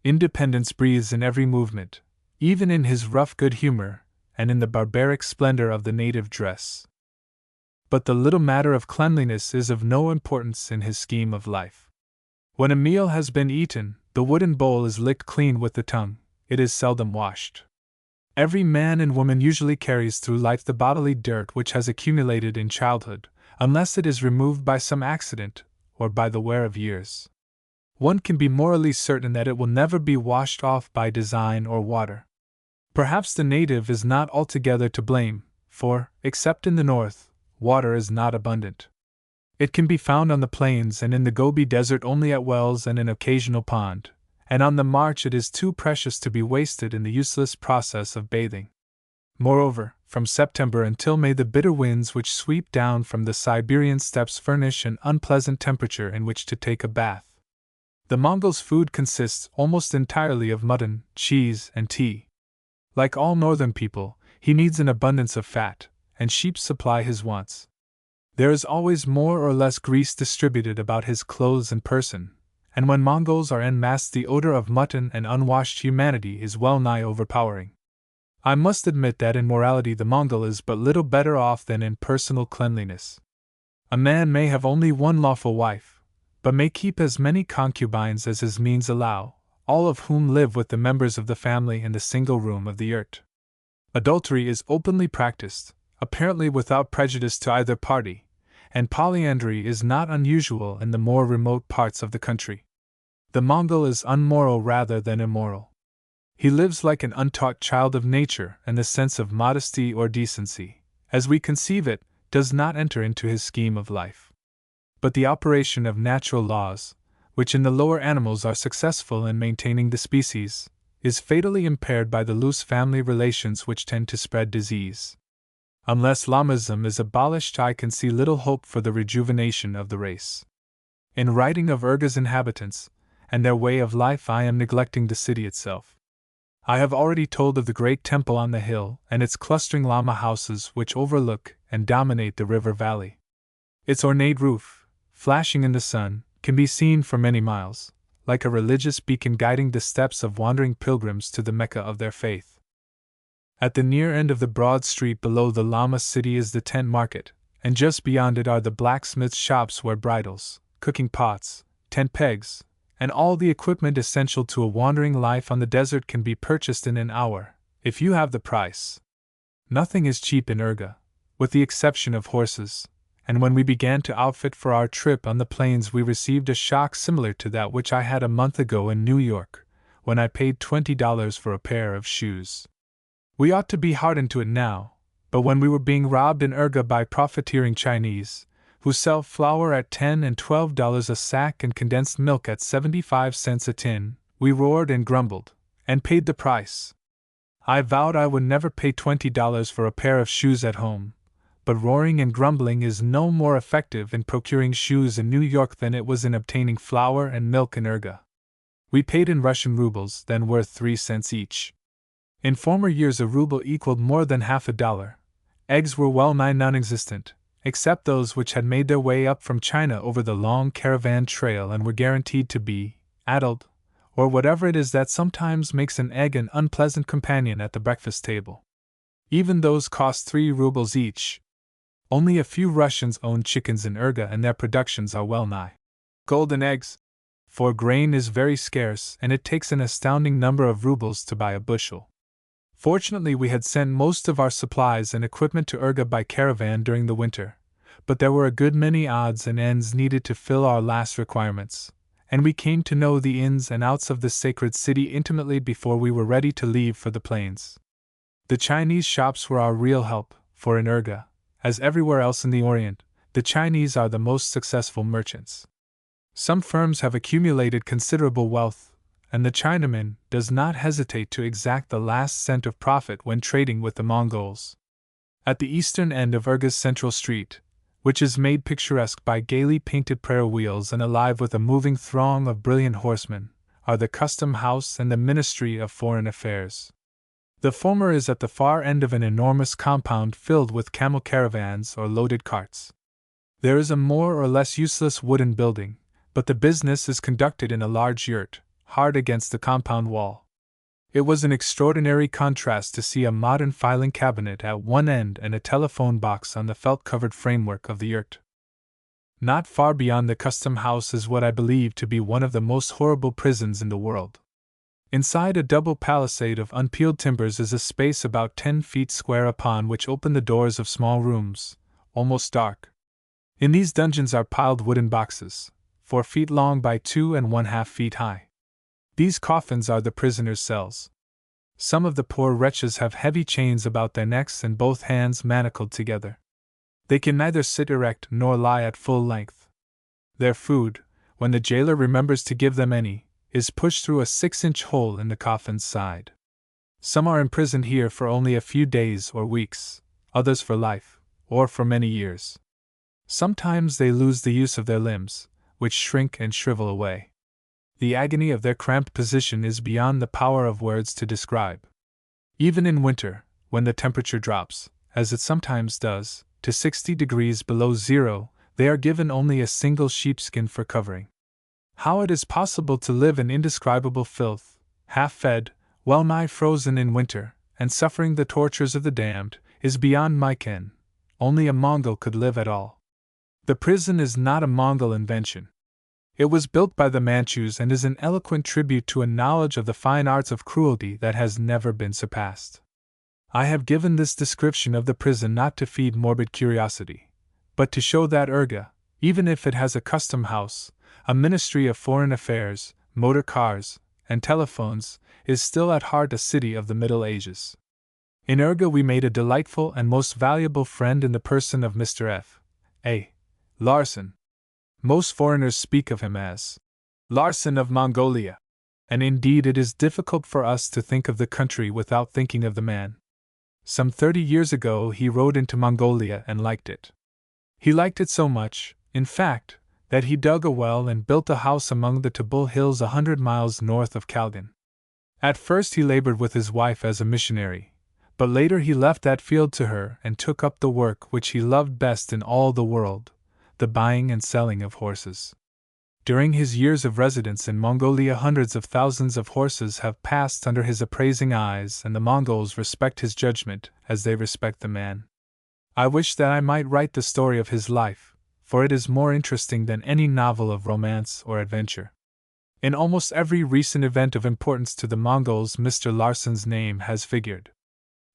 Independence breathes in every movement, even in his rough good humor, and in the barbaric splendor of the native dress. But the little matter of cleanliness is of no importance in his scheme of life. When a meal has been eaten, the wooden bowl is licked clean with the tongue, it is seldom washed. Every man and woman usually carries through life the bodily dirt which has accumulated in childhood, unless it is removed by some accident, or by the wear of years. One can be morally certain that it will never be washed off by design or water. Perhaps the native is not altogether to blame, for, except in the north, water is not abundant. It can be found on the plains and in the Gobi Desert only at wells and an occasional pond, and on the march it is too precious to be wasted in the useless process of bathing. Moreover, from September until May the bitter winds which sweep down from the Siberian steppes furnish an unpleasant temperature in which to take a bath. The Mongol's food consists almost entirely of mutton, cheese, and tea. Like all northern people, he needs an abundance of fat, and sheep supply his wants. There is always more or less grease distributed about his clothes and person, and when Mongols are en masse the odor of mutton and unwashed humanity is well nigh overpowering. I must admit that in morality the Mongol is but little better off than in personal cleanliness. A man may have only one lawful wife, but may keep as many concubines as his means allow, all of whom live with the members of the family in the single room of the yurt. Adultery is openly practiced, apparently without prejudice to either party, and polyandry is not unusual in the more remote parts of the country. The Mongol is unmoral rather than immoral. He lives like an untaught child of nature, and the sense of modesty or decency, as we conceive it, does not enter into his scheme of life. But the operation of natural laws, which in the lower animals are successful in maintaining the species, is fatally impaired by the loose family relations which tend to spread disease. Unless Lamism is abolished, I can see little hope for the rejuvenation of the race. In writing of Urga's inhabitants and their way of life, I am neglecting the city itself. I have already told of the great temple on the hill and its clustering llama houses which overlook and dominate the river valley. Its ornate roof, flashing in the sun, can be seen for many miles, like a religious beacon guiding the steps of wandering pilgrims to the Mecca of their faith. At the near end of the broad street below the llama city is the tent market, and just beyond it are the blacksmith's shops where bridles, cooking pots, tent pegs, and all the equipment essential to a wandering life on the desert can be purchased in an hour, if you have the price. Nothing is cheap in Urga, with the exception of horses, and when we began to outfit for our trip on the plains we received a shock similar to that which I had a month ago in New York, when I paid $20 for a pair of shoes. We ought to be hardened to it now, but when we were being robbed in Urga by profiteering Chinese, who sell flour at $10 and $12 a sack and condensed milk at 75 cents a tin, we roared and grumbled, and paid the price. I vowed I would never pay $20 for a pair of shoes at home, but roaring and grumbling is no more effective in procuring shoes in New York than it was in obtaining flour and milk in Urga. We paid in Russian rubles, then worth 3 cents each. In former years a ruble equaled more than half a dollar. Eggs were well nigh non-existent, except those which had made their way up from China over the long caravan trail and were guaranteed to be addled, or whatever it is that sometimes makes an egg an unpleasant companion at the breakfast table. Even those cost 3 rubles each. Only a few Russians own chickens in Urga, and their productions are well nigh golden eggs, for grain is very scarce and it takes an astounding number of rubles to buy a bushel. Fortunately, we had sent most of our supplies and equipment to Urga by caravan during the winter, but there were a good many odds and ends needed to fill our last requirements, and we came to know the ins and outs of this sacred city intimately before we were ready to leave for the plains. The Chinese shops were our real help, for in Urga, as everywhere else in the Orient, the Chinese are the most successful merchants. Some firms have accumulated considerable wealth, and the Chinaman does not hesitate to exact the last cent of profit when trading with the Mongols. At the eastern end of Urga's central street, which is made picturesque by gaily painted prayer wheels and alive with a moving throng of brilliant horsemen, are the Custom House and the Ministry of Foreign Affairs. The former is at the far end of an enormous compound filled with camel caravans or loaded carts. There is a more or less useless wooden building, but the business is conducted in a large yurt, hard against the compound wall. It was an extraordinary contrast to see a modern filing cabinet at one end and a telephone box on the felt-covered framework of the yurt. Not far beyond the Custom House is what I believe to be one of the most horrible prisons in the world. Inside a double palisade of unpeeled timbers is a space about 10 feet square upon which open the doors of small rooms, almost dark. In these dungeons are piled wooden boxes, 4 feet long by 2½ feet high. These coffins are the prisoners' cells. Some of the poor wretches have heavy chains about their necks and both hands manacled together. They can neither sit erect nor lie at full length. Their food, when the jailer remembers to give them any, is pushed through a 6-inch hole in the coffin's side. Some are imprisoned here for only a few days or weeks, others for life, or for many years. Sometimes they lose the use of their limbs, which shrink and shrivel away. The agony of their cramped position is beyond the power of words to describe. Even in winter, when the temperature drops, as it sometimes does, to 60 degrees below zero, they are given only a single sheepskin for covering. How it is possible to live in indescribable filth, half-fed, well-nigh frozen in winter, and suffering the tortures of the damned, is beyond my ken. Only a Mongol could live at all. The prison is not a Mongol invention. It was built by the Manchus and is an eloquent tribute to a knowledge of the fine arts of cruelty that has never been surpassed. I have given this description of the prison not to feed morbid curiosity, but to show that Urga, even if it has a custom house, a ministry of foreign affairs, motor cars, and telephones, is still at heart a city of the Middle Ages. In Urga we made a delightful and most valuable friend in the person of Mr. F. A. Larsen. Most foreigners speak of him as Larsen of Mongolia, and indeed it is difficult for us to think of the country without thinking of the man. Some 30 years ago he rode into Mongolia and liked it. He liked it so much, in fact, that he dug a well and built a house among the Tabul Hills 100 miles north of Kalgan. At first he labored with his wife as a missionary, but later he left that field to her and took up the work which he loved best in all the world, the buying and selling of horses. During his years of residence in Mongolia, hundreds of thousands of horses have passed under his appraising eyes, and the Mongols respect his judgment as they respect the man. I wish that I might write the story of his life, for it is more interesting than any novel of romance or adventure. In almost every recent event of importance to the Mongols, Mr. Larsen's name has figured.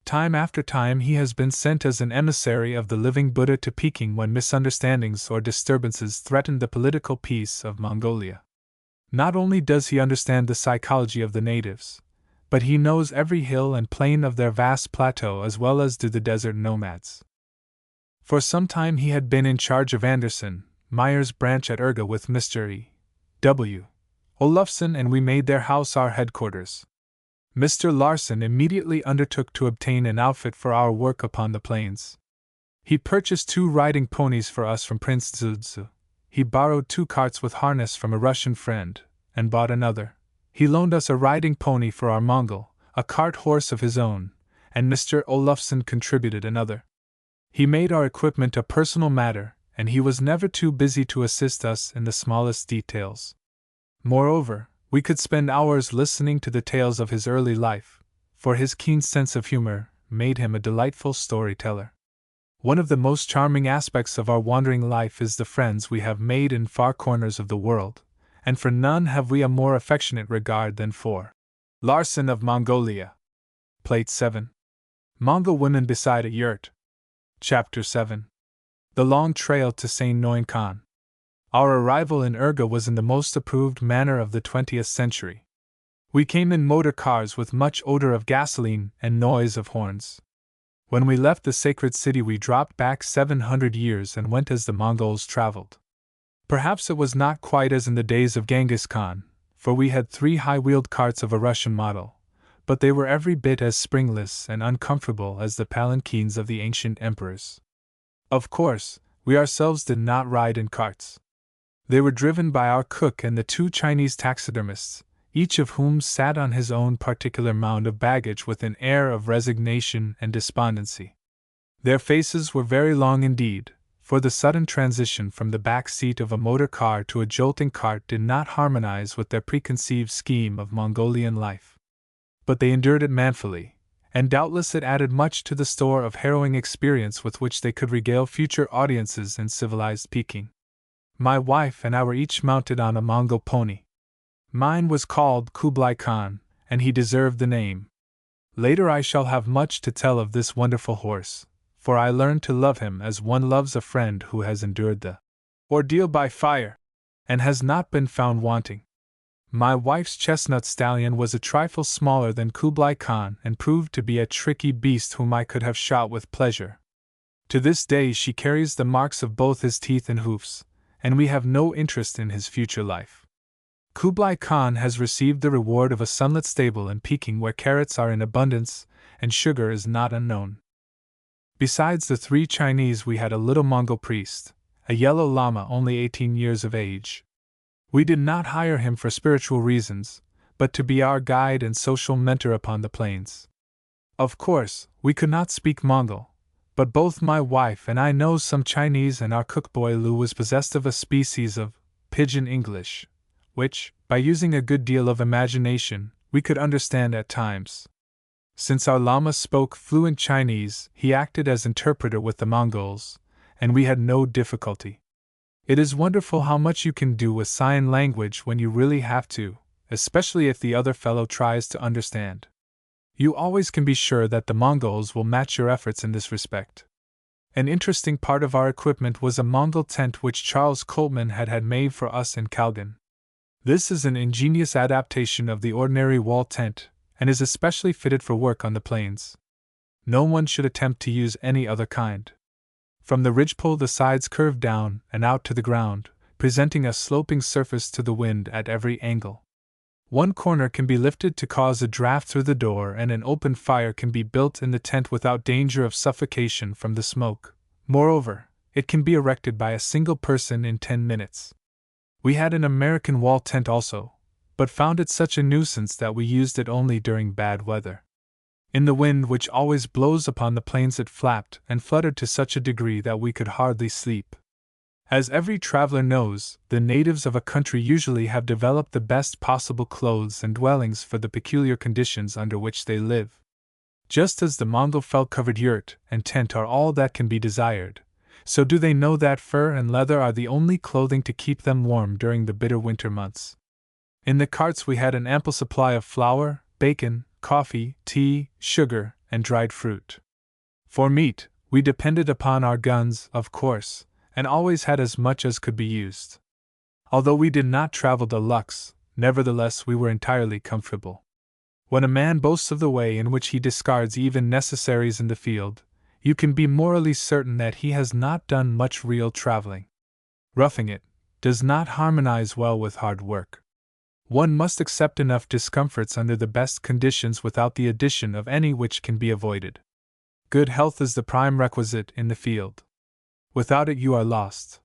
Time after time he has been sent as an emissary of the living Buddha to Peking when misunderstandings or disturbances threatened the political peace of Mongolia. Not only does he understand the psychology of the natives, but he knows every hill and plain of their vast plateau as well as do the desert nomads. For some time he had been in charge of Anderson, Meyer's branch at Urga with Mr. E. W. Olufsen, and we made their house our headquarters. Mr. Larsen immediately undertook to obtain an outfit for our work upon the plains. He purchased 2 riding ponies for us from Prince Dzudzu. He borrowed 2 carts with harness from a Russian friend, and bought another. He loaned us a riding pony for our Mongol, a cart horse of his own, and Mr. Olufsen contributed another. He made our equipment a personal matter, and he was never too busy to assist us in the smallest details. Moreover, we could spend hours listening to the tales of his early life, for his keen sense of humor made him a delightful storyteller. One of the most charming aspects of our wandering life is the friends we have made in far corners of the world, and for none have we a more affectionate regard than for Larsen of Mongolia. Plate 7. Mongol Women Beside a Yurt. Chapter 7. The Long Trail to St. Noin Khan. Our arrival in Urga was in the most approved manner of the 20th century. We came in motor cars with much odor of gasoline and noise of horns. When we left the sacred city we dropped back 700 years and went as the Mongols traveled. Perhaps it was not quite as in the days of Genghis Khan, for we had 3 high-wheeled carts of a Russian model, but they were every bit as springless and uncomfortable as the palanquins of the ancient emperors. Of course, we ourselves did not ride in carts. They were driven by our cook and the 2 Chinese taxidermists, each of whom sat on his own particular mound of baggage with an air of resignation and despondency. Their faces were very long indeed, for the sudden transition from the back seat of a motor car to a jolting cart did not harmonize with their preconceived scheme of Mongolian life. But they endured it manfully, and doubtless it added much to the store of harrowing experience with which they could regale future audiences in civilized Peking. My wife and I were each mounted on a Mongol pony. Mine was called Kublai Khan, and he deserved the name. Later I shall have much to tell of this wonderful horse, for I learned to love him as one loves a friend who has endured the ordeal by fire, and has not been found wanting. My wife's chestnut stallion was a trifle smaller than Kublai Khan and proved to be a tricky beast whom I could have shot with pleasure. To this day she carries the marks of both his teeth and hoofs, and we have no interest in his future life. Kublai Khan has received the reward of a sunlit stable in Peking where carrots are in abundance and sugar is not unknown. Besides the 3 Chinese we had a little Mongol priest, a yellow lama only 18 years of age. We did not hire him for spiritual reasons, but to be our guide and social mentor upon the plains. Of course, we could not speak Mongol, but both my wife and I know some Chinese, and our cook boy Lu was possessed of a species of pidgin English, which, by using a good deal of imagination, we could understand at times. Since our Lama spoke fluent Chinese, he acted as interpreter with the Mongols, and we had no difficulty. It is wonderful how much you can do with sign language when you really have to, especially if the other fellow tries to understand. You always can be sure that the Mongols will match your efforts in this respect. An interesting part of our equipment was a Mongol tent which Charles Coltman had made for us in Kalgan. This is an ingenious adaptation of the ordinary wall tent, and is especially fitted for work on the plains. No one should attempt to use any other kind. From the ridgepole the sides curve down and out to the ground, presenting a sloping surface to the wind at every angle. One corner can be lifted to cause a draft through the door, and an open fire can be built in the tent without danger of suffocation from the smoke. Moreover, it can be erected by a single person in 10 minutes. We had an American wall tent also, but found it such a nuisance that we used it only during bad weather. In the wind which always blows upon the plains it flapped and fluttered to such a degree that we could hardly sleep. As every traveler knows, the natives of a country usually have developed the best possible clothes and dwellings for the peculiar conditions under which they live. Just as the Mongol felt-covered yurt and tent are all that can be desired, so do they know that fur and leather are the only clothing to keep them warm during the bitter winter months. In the carts we had an ample supply of flour, bacon, coffee, tea, sugar, and dried fruit. For meat, we depended upon our guns, of course, and always had as much as could be used. Although we did not travel de luxe, nevertheless we were entirely comfortable. When a man boasts of the way in which he discards even necessaries in the field, you can be morally certain that he has not done much real traveling. Roughing it does not harmonize well with hard work. One must accept enough discomforts under the best conditions without the addition of any which can be avoided. Good health is the prime requisite in the field. Without it you are lost.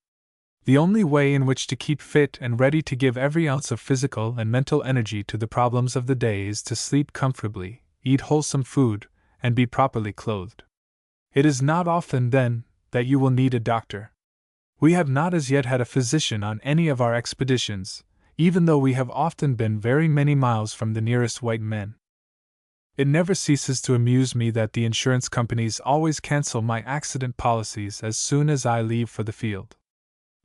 The only way in which to keep fit and ready to give every ounce of physical and mental energy to the problems of the day is to sleep comfortably, eat wholesome food, and be properly clothed. It is not often, then, that you will need a doctor. We have not as yet had a physician on any of our expeditions, even though we have often been very many miles from the nearest white men. It never ceases to amuse me that the insurance companies always cancel my accident policies as soon as I leave for the field.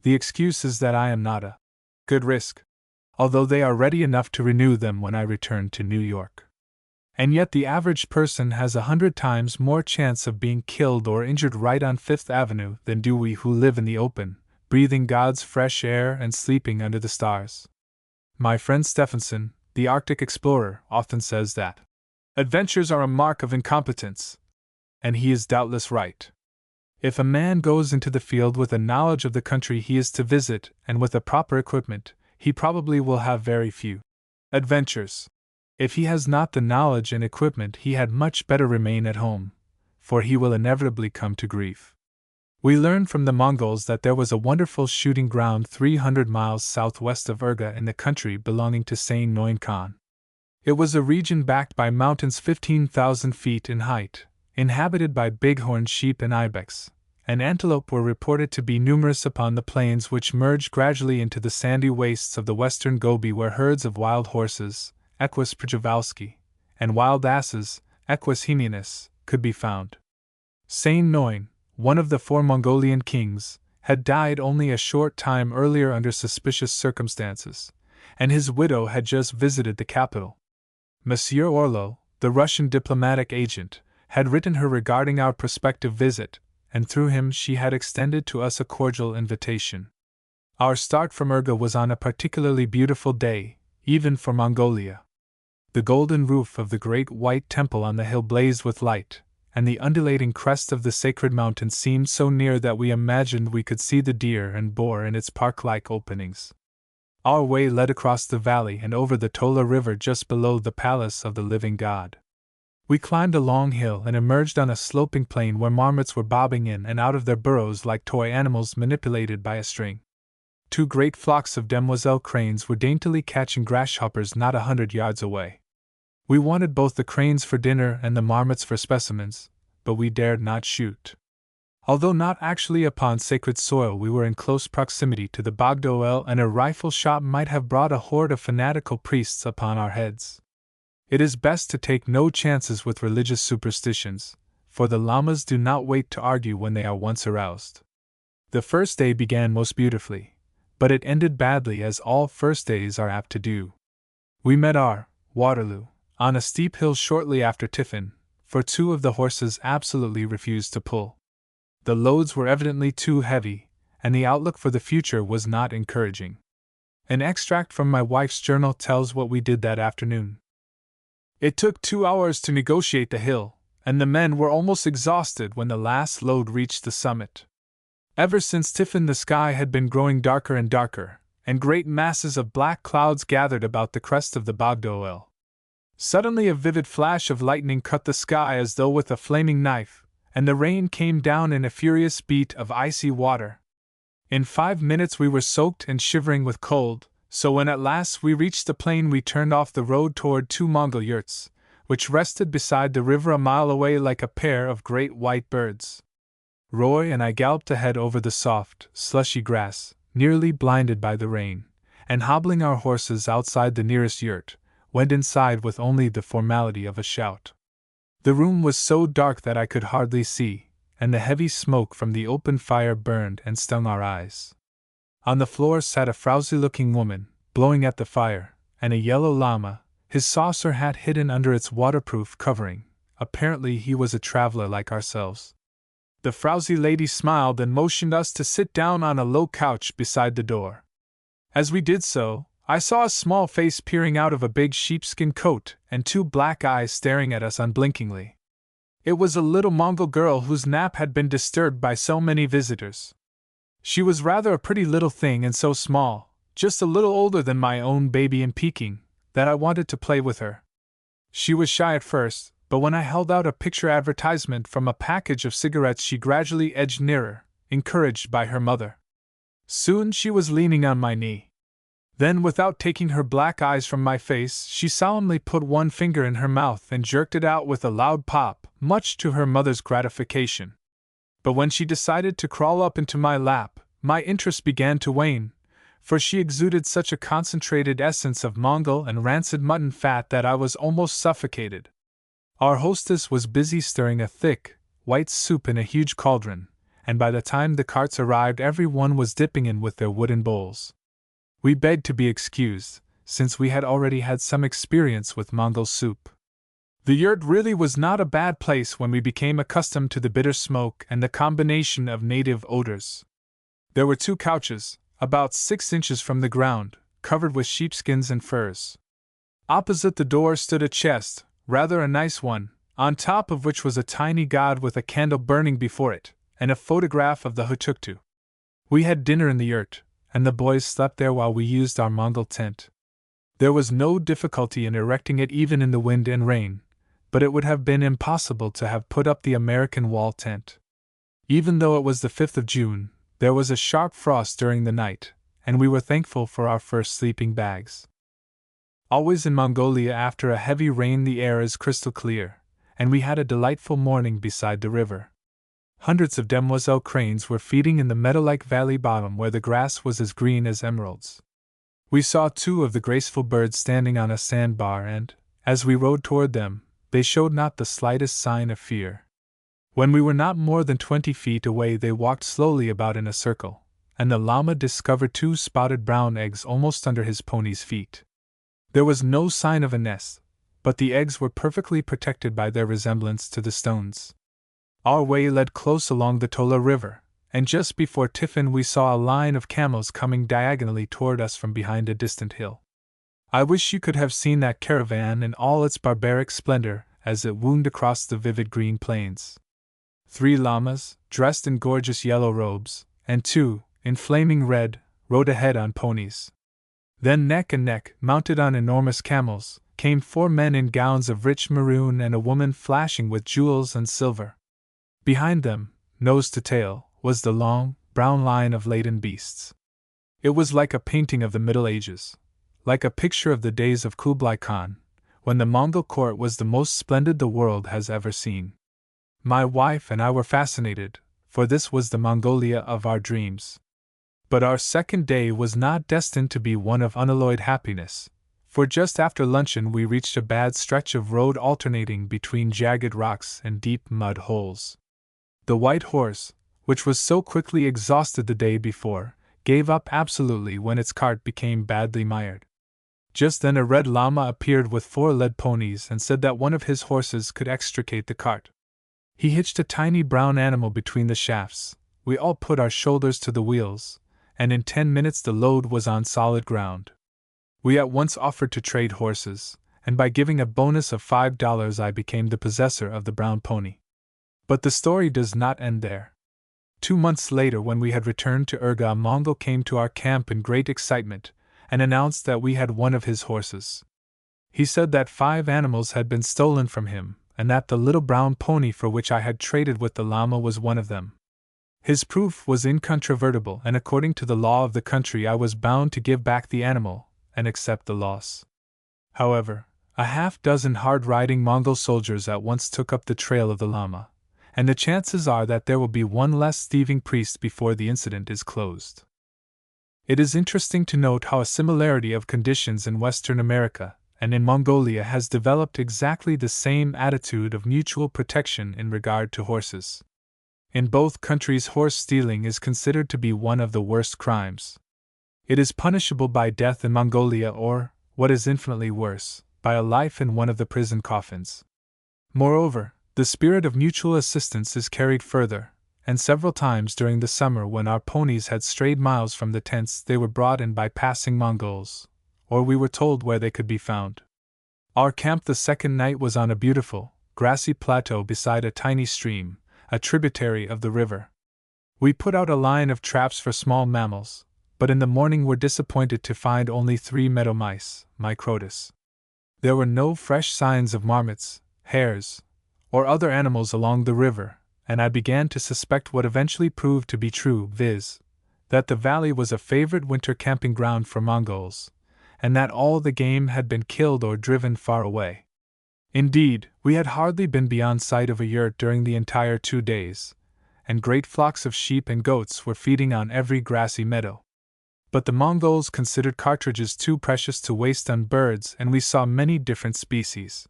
The excuse is that I am not a good risk, although they are ready enough to renew them when I return to New York. And yet the average person has 100 times more chance of being killed or injured right on Fifth Avenue than do we who live in the open, breathing God's fresh air and sleeping under the stars. My friend Stephenson, the Arctic explorer, often says that adventures are a mark of incompetence, and he is doubtless right. If a man goes into the field with a knowledge of the country he is to visit and with the proper equipment, he probably will have very few adventures. If he has not the knowledge and equipment, he had much better remain at home, for he will inevitably come to grief. We learned from the Mongols that there was a wonderful shooting ground 300 miles southwest of Urga in the country belonging to Sain Noin Khan. It was a region backed by mountains 15,000 feet in height, inhabited by bighorn sheep and ibex, and antelope were reported to be numerous upon the plains which merged gradually into the sandy wastes of the western Gobi, where herds of wild horses, Equus Przewalski, and wild asses, Equus Hemianus, could be found. Sain Noin, one of the 4 Mongolian kings, had died only a short time earlier under suspicious circumstances, and his widow had just visited the capital. Monsieur Orlov, the Russian diplomatic agent, had written her regarding our prospective visit, and through him she had extended to us a cordial invitation. Our start from Urga was on a particularly beautiful day, even for Mongolia. The golden roof of the great white temple on the hill blazed with light, and the undulating crest of the sacred mountain seemed so near that we imagined we could see the deer and boar in its park-like openings. Our way led across the valley and over the Tola River just below the Palace of the Living God. We climbed a long hill and emerged on a sloping plain where marmots were bobbing in and out of their burrows like toy animals manipulated by a string. 2 great flocks of demoiselle cranes were daintily catching grasshoppers not 100 yards away. We wanted both the cranes for dinner and the marmots for specimens, but we dared not shoot. Although not actually upon sacred soil, we were in close proximity to the Bogdoel, and a rifle shot might have brought a horde of fanatical priests upon our heads. It is best to take no chances with religious superstitions, for the lamas do not wait to argue when they are once aroused. The first day began most beautifully, but it ended badly, as all first days are apt to do. We met our Waterloo on a steep hill shortly after tiffin, for two of the horses absolutely refused to pull. The loads were evidently too heavy, and the outlook for the future was not encouraging. An extract from my wife's journal tells what we did that afternoon. It took 2 hours to negotiate the hill, and the men were almost exhausted when the last load reached the summit. Ever since tiffin the sky had been growing darker and darker, and great masses of black clouds gathered about the crest of the Bogdoel. Suddenly a vivid flash of lightning cut the sky as though with a flaming knife, and the rain came down in a furious beat of icy water. In 5 minutes we were soaked and shivering with cold, so when at last we reached the plain we turned off the road toward 2 Mongol yurts, which rested beside the river a mile away like a pair of great white birds. Roy and I galloped ahead over the soft, slushy grass, nearly blinded by the rain, and hobbling our horses outside the nearest yurt, went inside with only the formality of a shout. The room was so dark that I could hardly see, and the heavy smoke from the open fire burned and stung our eyes. On the floor sat a frowsy-looking woman, blowing at the fire, and a yellow llama, his saucer hat hidden under its waterproof covering. Apparently he was a traveler like ourselves. The frowsy lady smiled and motioned us to sit down on a low couch beside the door. As we did so, I saw a small face peering out of a big sheepskin coat and 2 black eyes staring at us unblinkingly. It was a little Mongol girl whose nap had been disturbed by so many visitors. She was rather a pretty little thing and so small, just a little older than my own baby in Peking, that I wanted to play with her. She was shy at first, but when I held out a picture advertisement from a package of cigarettes she gradually edged nearer, encouraged by her mother. Soon she was leaning on my knee. Then, without taking her black eyes from my face, she solemnly put one finger in her mouth and jerked it out with a loud pop, much to her mother's gratification. But when she decided to crawl up into my lap, my interest began to wane, for she exuded such a concentrated essence of Mongol and rancid mutton fat that I was almost suffocated. Our hostess was busy stirring a thick, white soup in a huge cauldron, and by the time the carts arrived every one was dipping in with their wooden bowls. We begged to be excused, since we had already had some experience with Mongol soup. The yurt really was not a bad place when we became accustomed to the bitter smoke and the combination of native odors. There were 2 couches, about 6 inches from the ground, covered with sheepskins and furs. Opposite the door stood a chest, rather a nice one, on top of which was a tiny god with a candle burning before it, and a photograph of the Hutuktu. We had dinner in the yurt, and the boys slept there while we used our Mongol tent. There was no difficulty in erecting it even in the wind and rain, but it would have been impossible to have put up the American wall tent. Even though it was the 5th of June, there was a sharp frost during the night, and we were thankful for our first sleeping bags. Always in Mongolia after a heavy rain the air is crystal clear, and we had a delightful morning beside the river. Hundreds of demoiselle cranes were feeding in the meadow-like valley bottom where the grass was as green as emeralds. We saw 2 of the graceful birds standing on a sandbar and, as we rode toward them, they showed not the slightest sign of fear. When we were not more than 20 feet away they walked slowly about in a circle, and the llama discovered 2 spotted brown eggs almost under his pony's feet. There was no sign of a nest, but the eggs were perfectly protected by their resemblance to the stones. Our way led close along the Tola River, and just before tiffin we saw a line of camels coming diagonally toward us from behind a distant hill. I wish you could have seen that caravan in all its barbaric splendor as it wound across the vivid green plains. 3 llamas, dressed in gorgeous yellow robes, and 2, in flaming red, rode ahead on ponies. Then neck and neck, mounted on enormous camels, came 4 men in gowns of rich maroon and a woman flashing with jewels and silver. Behind them, nose to tail, was the long, brown line of laden beasts. It was like a painting of the Middle Ages, like a picture of the days of Kublai Khan, when the Mongol court was the most splendid the world has ever seen. My wife and I were fascinated, for this was the Mongolia of our dreams. But our second day was not destined to be one of unalloyed happiness, for just after luncheon we reached a bad stretch of road alternating between jagged rocks and deep mud holes. The white horse, which was so quickly exhausted the day before, gave up absolutely when its cart became badly mired. Just then a red llama appeared with 4 led ponies and said that one of his horses could extricate the cart. He hitched a tiny brown animal between the shafts. We all put our shoulders to the wheels, and in 10 minutes the load was on solid ground. We at once offered to trade horses, and by giving a bonus of $5 I became the possessor of the brown pony. But the story does not end there. 2 months later, when we had returned to Urga, a Mongol came to our camp in great excitement and announced that we had one of his horses. He said that 5 animals had been stolen from him, and that the little brown pony for which I had traded with the llama was one of them. His proof was incontrovertible, and according to the law of the country I was bound to give back the animal and accept the loss. However, a half-dozen hard-riding Mongol soldiers at once took up the trail of the llama, and the chances are that there will be one less thieving priest before the incident is closed. It is interesting to note how a similarity of conditions in Western America and in Mongolia has developed exactly the same attitude of mutual protection in regard to horses. In both countries, horse stealing is considered to be one of the worst crimes. It is punishable by death in Mongolia or, what is infinitely worse, by a life in one of the prison coffins. Moreover, the spirit of mutual assistance is carried further, and several times during the summer when our ponies had strayed miles from the tents they were brought in by passing Mongols, or we were told where they could be found. Our camp the second night was on a beautiful, grassy plateau beside a tiny stream, a tributary of the river. We put out a line of traps for small mammals, but in the morning were disappointed to find only 3 meadow mice, Microtus. There were no fresh signs of marmots, hares, or other animals along the river, and I began to suspect what eventually proved to be true, viz., that the valley was a favorite winter camping ground for Mongols, and that all the game had been killed or driven far away. Indeed, we had hardly been beyond sight of a yurt during the entire 2 days, and great flocks of sheep and goats were feeding on every grassy meadow. But the Mongols considered cartridges too precious to waste on birds, and we saw many different species.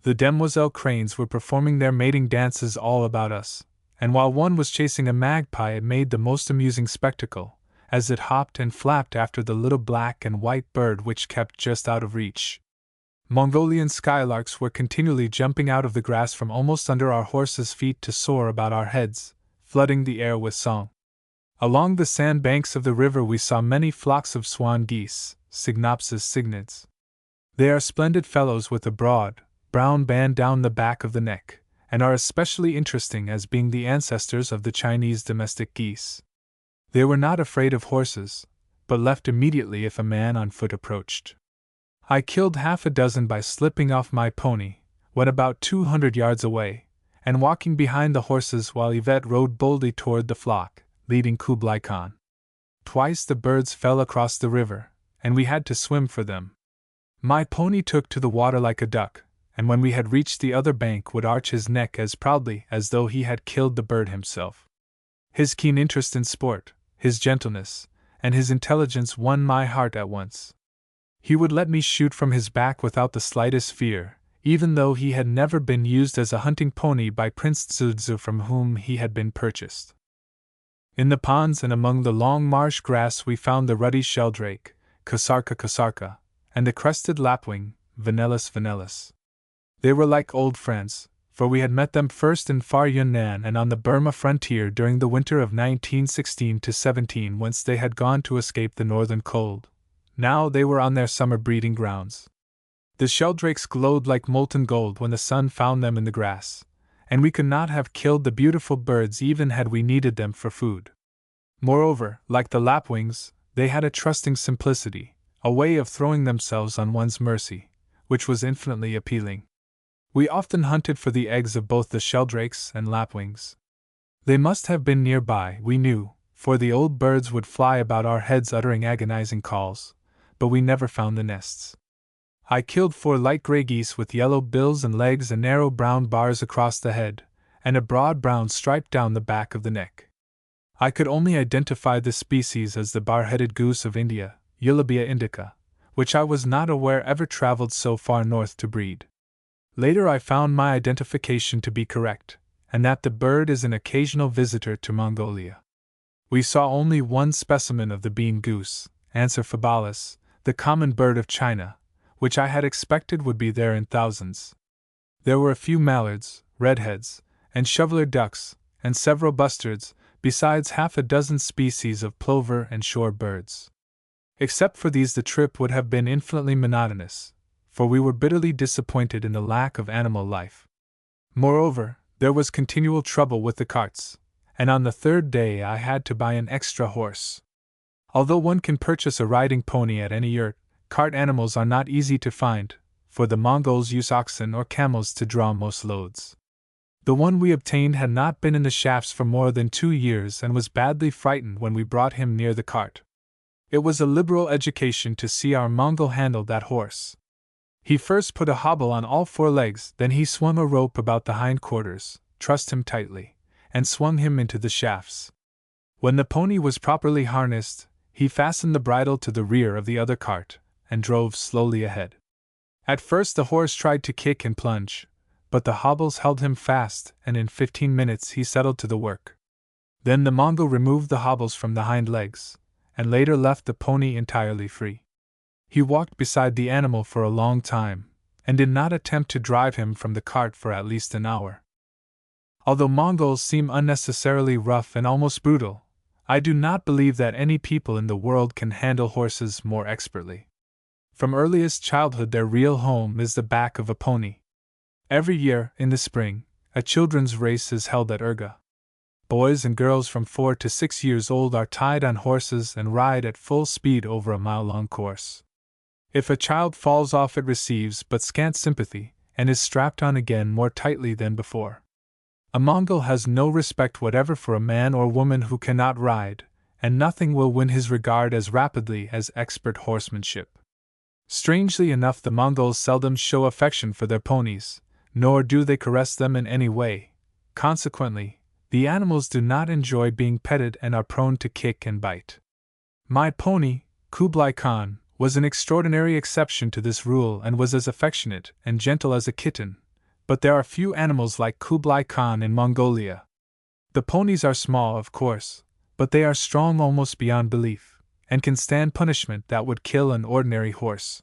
The demoiselle cranes were performing their mating dances all about us, and while one was chasing a magpie it made the most amusing spectacle, as it hopped and flapped after the little black and white bird which kept just out of reach. Mongolian skylarks were continually jumping out of the grass from almost under our horses' feet to soar about our heads, flooding the air with song. Along the sand banks of the river we saw many flocks of swan geese, Cygnopsis cygnids. They are splendid fellows with a broad, brown band down the back of the neck, and are especially interesting as being the ancestors of the Chinese domestic geese. They were not afraid of horses, but left immediately if a man on foot approached. I killed half a dozen by slipping off my pony, when about 200 yards away, and walking behind the horses while Yvette rode boldly toward the flock, leading Kublai Khan. Twice the birds fell across the river, and we had to swim for them. My pony took to the water like a duck, and when we had reached the other bank would arch his neck as proudly as though he had killed the bird himself. His keen interest in sport, his gentleness, and his intelligence won my heart at once. He would let me shoot from his back without the slightest fear, even though he had never been used as a hunting pony by Prince Dzudzu from whom he had been purchased. In the ponds and among the long marsh grass we found the ruddy sheldrake, Kasarka kasarka, and the crested lapwing, Vanellus vanellus. They were like old friends, for we had met them first in far Yunnan and on the Burma frontier during the winter of 1916-17, whence they had gone to escape the northern cold. Now they were on their summer breeding grounds. The sheldrakes glowed like molten gold when the sun found them in the grass, and we could not have killed the beautiful birds even had we needed them for food. Moreover, like the lapwings, they had a trusting simplicity, a way of throwing themselves on one's mercy, which was infinitely appealing. We often hunted for the eggs of both the sheldrakes and lapwings. They must have been nearby, we knew, for the old birds would fly about our heads uttering agonizing calls, but we never found the nests. I killed 4 light gray geese with yellow bills and legs and narrow brown bars across the head, and a broad brown stripe down the back of the neck. I could only identify this species as the bar-headed goose of India, Eulabia indica, which I was not aware ever traveled so far north to breed. Later I found my identification to be correct, and that the bird is an occasional visitor to Mongolia. We saw only one specimen of the bean goose, Anser fabalis, the common bird of China, which I had expected would be there in thousands. There were a few mallards, redheads, and shoveler ducks, and several bustards, besides half a dozen species of plover and shore birds. Except for these, the trip would have been infinitely monotonous, for we were bitterly disappointed in the lack of animal life. Moreover, there was continual trouble with the carts, and on the third day I had to buy an extra horse. Although one can purchase a riding pony at any yurt, cart animals are not easy to find, for the Mongols use oxen or camels to draw most loads. The one we obtained had not been in the shafts for more than 2 years and was badly frightened when we brought him near the cart. It was a liberal education to see our Mongol handle that horse. He first put a hobble on all 4 legs, then he swung a rope about the hindquarters, trussed him tightly, and swung him into the shafts. When the pony was properly harnessed, he fastened the bridle to the rear of the other cart, and drove slowly ahead. At first the horse tried to kick and plunge, but the hobbles held him fast, and in 15 minutes he settled to the work. Then the Mongol removed the hobbles from the hind legs, and later left the pony entirely free. He walked beside the animal for a long time, and did not attempt to drive him from the cart for at least an hour. Although Mongols seem unnecessarily rough and almost brutal, I do not believe that any people in the world can handle horses more expertly. From earliest childhood their real home is the back of a pony. Every year, in the spring, a children's race is held at Urga. Boys and girls from 4 to 6 years old are tied on horses and ride at full speed over a mile-long course. If a child falls off, it receives but scant sympathy, and is strapped on again more tightly than before. A Mongol has no respect whatever for a man or woman who cannot ride, and nothing will win his regard as rapidly as expert horsemanship. Strangely enough, the Mongols seldom show affection for their ponies, nor do they caress them in any way. Consequently, the animals do not enjoy being petted and are prone to kick and bite. My pony, Kublai Khan, was an extraordinary exception to this rule and was as affectionate and gentle as a kitten, but there are few animals like Kublai Khan in Mongolia. The ponies are small, of course, but they are strong almost beyond belief, and can stand punishment that would kill an ordinary horse.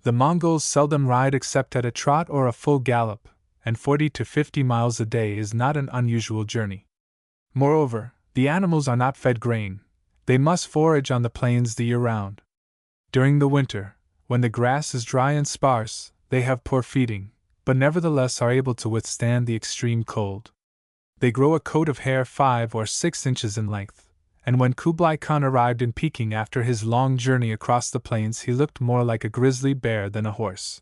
The Mongols seldom ride except at a trot or a full gallop, and 40 to 50 miles a day is not an unusual journey. Moreover, the animals are not fed grain; they must forage on the plains the year round. During the winter, when the grass is dry and sparse, they have poor feeding, but nevertheless are able to withstand the extreme cold. They grow a coat of hair 5 or 6 inches in length, and when Kublai Khan arrived in Peking after his long journey across the plains, he looked more like a grizzly bear than a horse.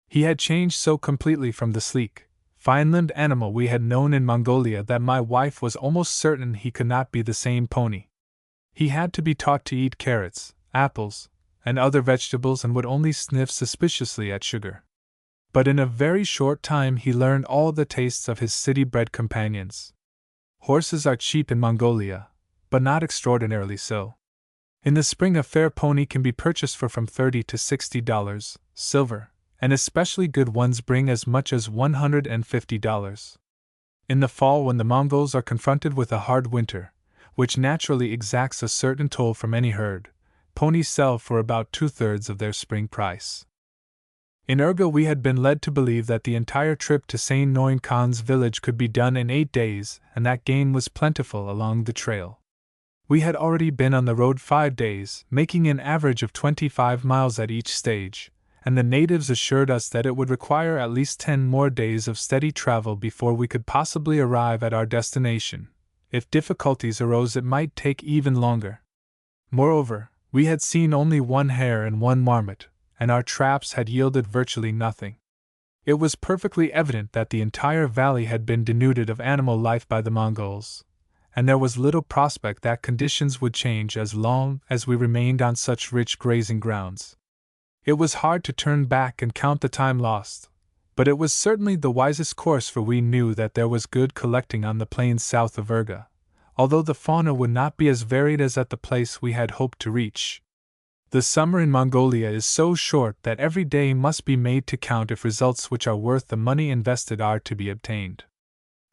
He had changed so completely from the sleek, fine-limbed animal we had known in Mongolia that my wife was almost certain he could not be the same pony. He had to be taught to eat carrots, apples, and other vegetables, and would only sniff suspiciously at sugar. But in a very short time he learned all the tastes of his city-bred companions. Horses are cheap in Mongolia, but not extraordinarily so. In the spring a fair pony can be purchased for from $30 to $60, silver, and especially good ones bring as much as $150. In the fall, when the Mongols are confronted with a hard winter, which naturally exacts a certain toll from any herd, ponies sell for about 2/3 of their spring price. In Urga we had been led to believe that the entire trip to Saint Noin Khan's village could be done in 8 days, and that game was plentiful along the trail. We had already been on the road 5 days, making an average of 25 miles at each stage, and the natives assured us that it would require at least 10 more days of steady travel before we could possibly arrive at our destination. If difficulties arose, it might take even longer. Moreover, we had seen only 1 hare and 1 marmot, and our traps had yielded virtually nothing. It was perfectly evident that the entire valley had been denuded of animal life by the Mongols, and there was little prospect that conditions would change as long as we remained on such rich grazing grounds. It was hard to turn back and count the time lost, but it was certainly the wisest course, for we knew that there was good collecting on the plains south of Urga, although the fauna would not be as varied as at the place we had hoped to reach. The summer in Mongolia is so short that every day must be made to count if results which are worth the money invested are to be obtained.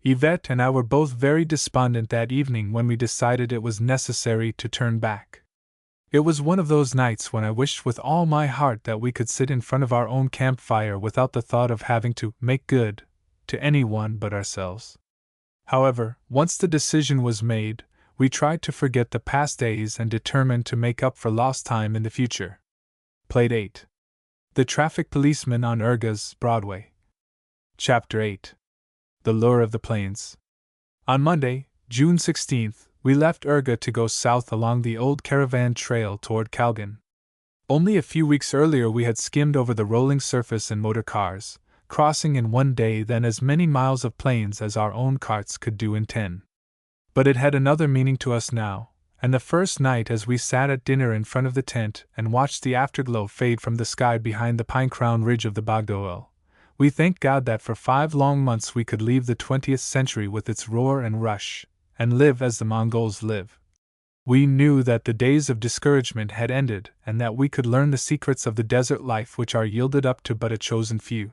Yvette and I were both very despondent that evening when we decided it was necessary to turn back. It was one of those nights when I wished with all my heart that we could sit in front of our own campfire without the thought of having to make good to anyone but ourselves. However, once the decision was made, we tried to forget the past days and determined to make up for lost time in the future. Plate 8. The Traffic Policeman on Urga's Broadway. Chapter 8. The Lure of the Plains. On Monday, June 16th, we left Urga to go south along the old caravan trail toward Kalgan. Only a few weeks earlier we had skimmed over the rolling surface in motor cars, crossing in one day then as many miles of plains as our own carts could do in 10. But it had another meaning to us now, and the first night as we sat at dinner in front of the tent and watched the afterglow fade from the sky behind the pine-crowned ridge of the Bagdoel, we thanked God that for 5 long months we could leave the 20th century with its roar and rush, and live as the Mongols live. We knew that the days of discouragement had ended and that we could learn the secrets of the desert life which are yielded up to but a chosen few.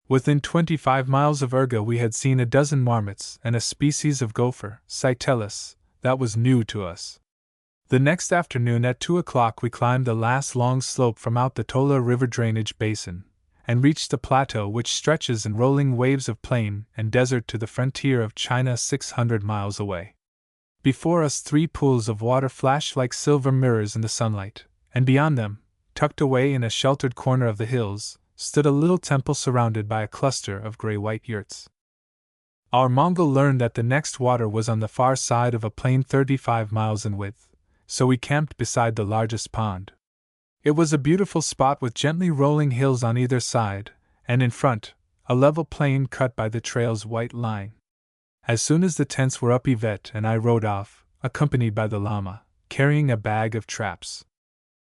Within 25 miles of Urga we had seen a dozen marmots and a species of gopher, Cytellus, that was new to us. The next afternoon at 2 o'clock we climbed the last long slope from out the Tola River drainage basin, and reached the plateau which stretches in rolling waves of plain and desert to the frontier of China 600 miles away. Before us 3 pools of water flashed like silver mirrors in the sunlight, and beyond them, tucked away in a sheltered corner of the hills, stood a little temple surrounded by a cluster of gray-white yurts. Our Mongol learned that the next water was on the far side of a plain 35 miles in width, so we camped beside the largest pond. It was a beautiful spot with gently rolling hills on either side, and in front, a level plain cut by the trail's white line. As soon as the tents were up, Yvette and I rode off, accompanied by the llama, carrying a bag of traps.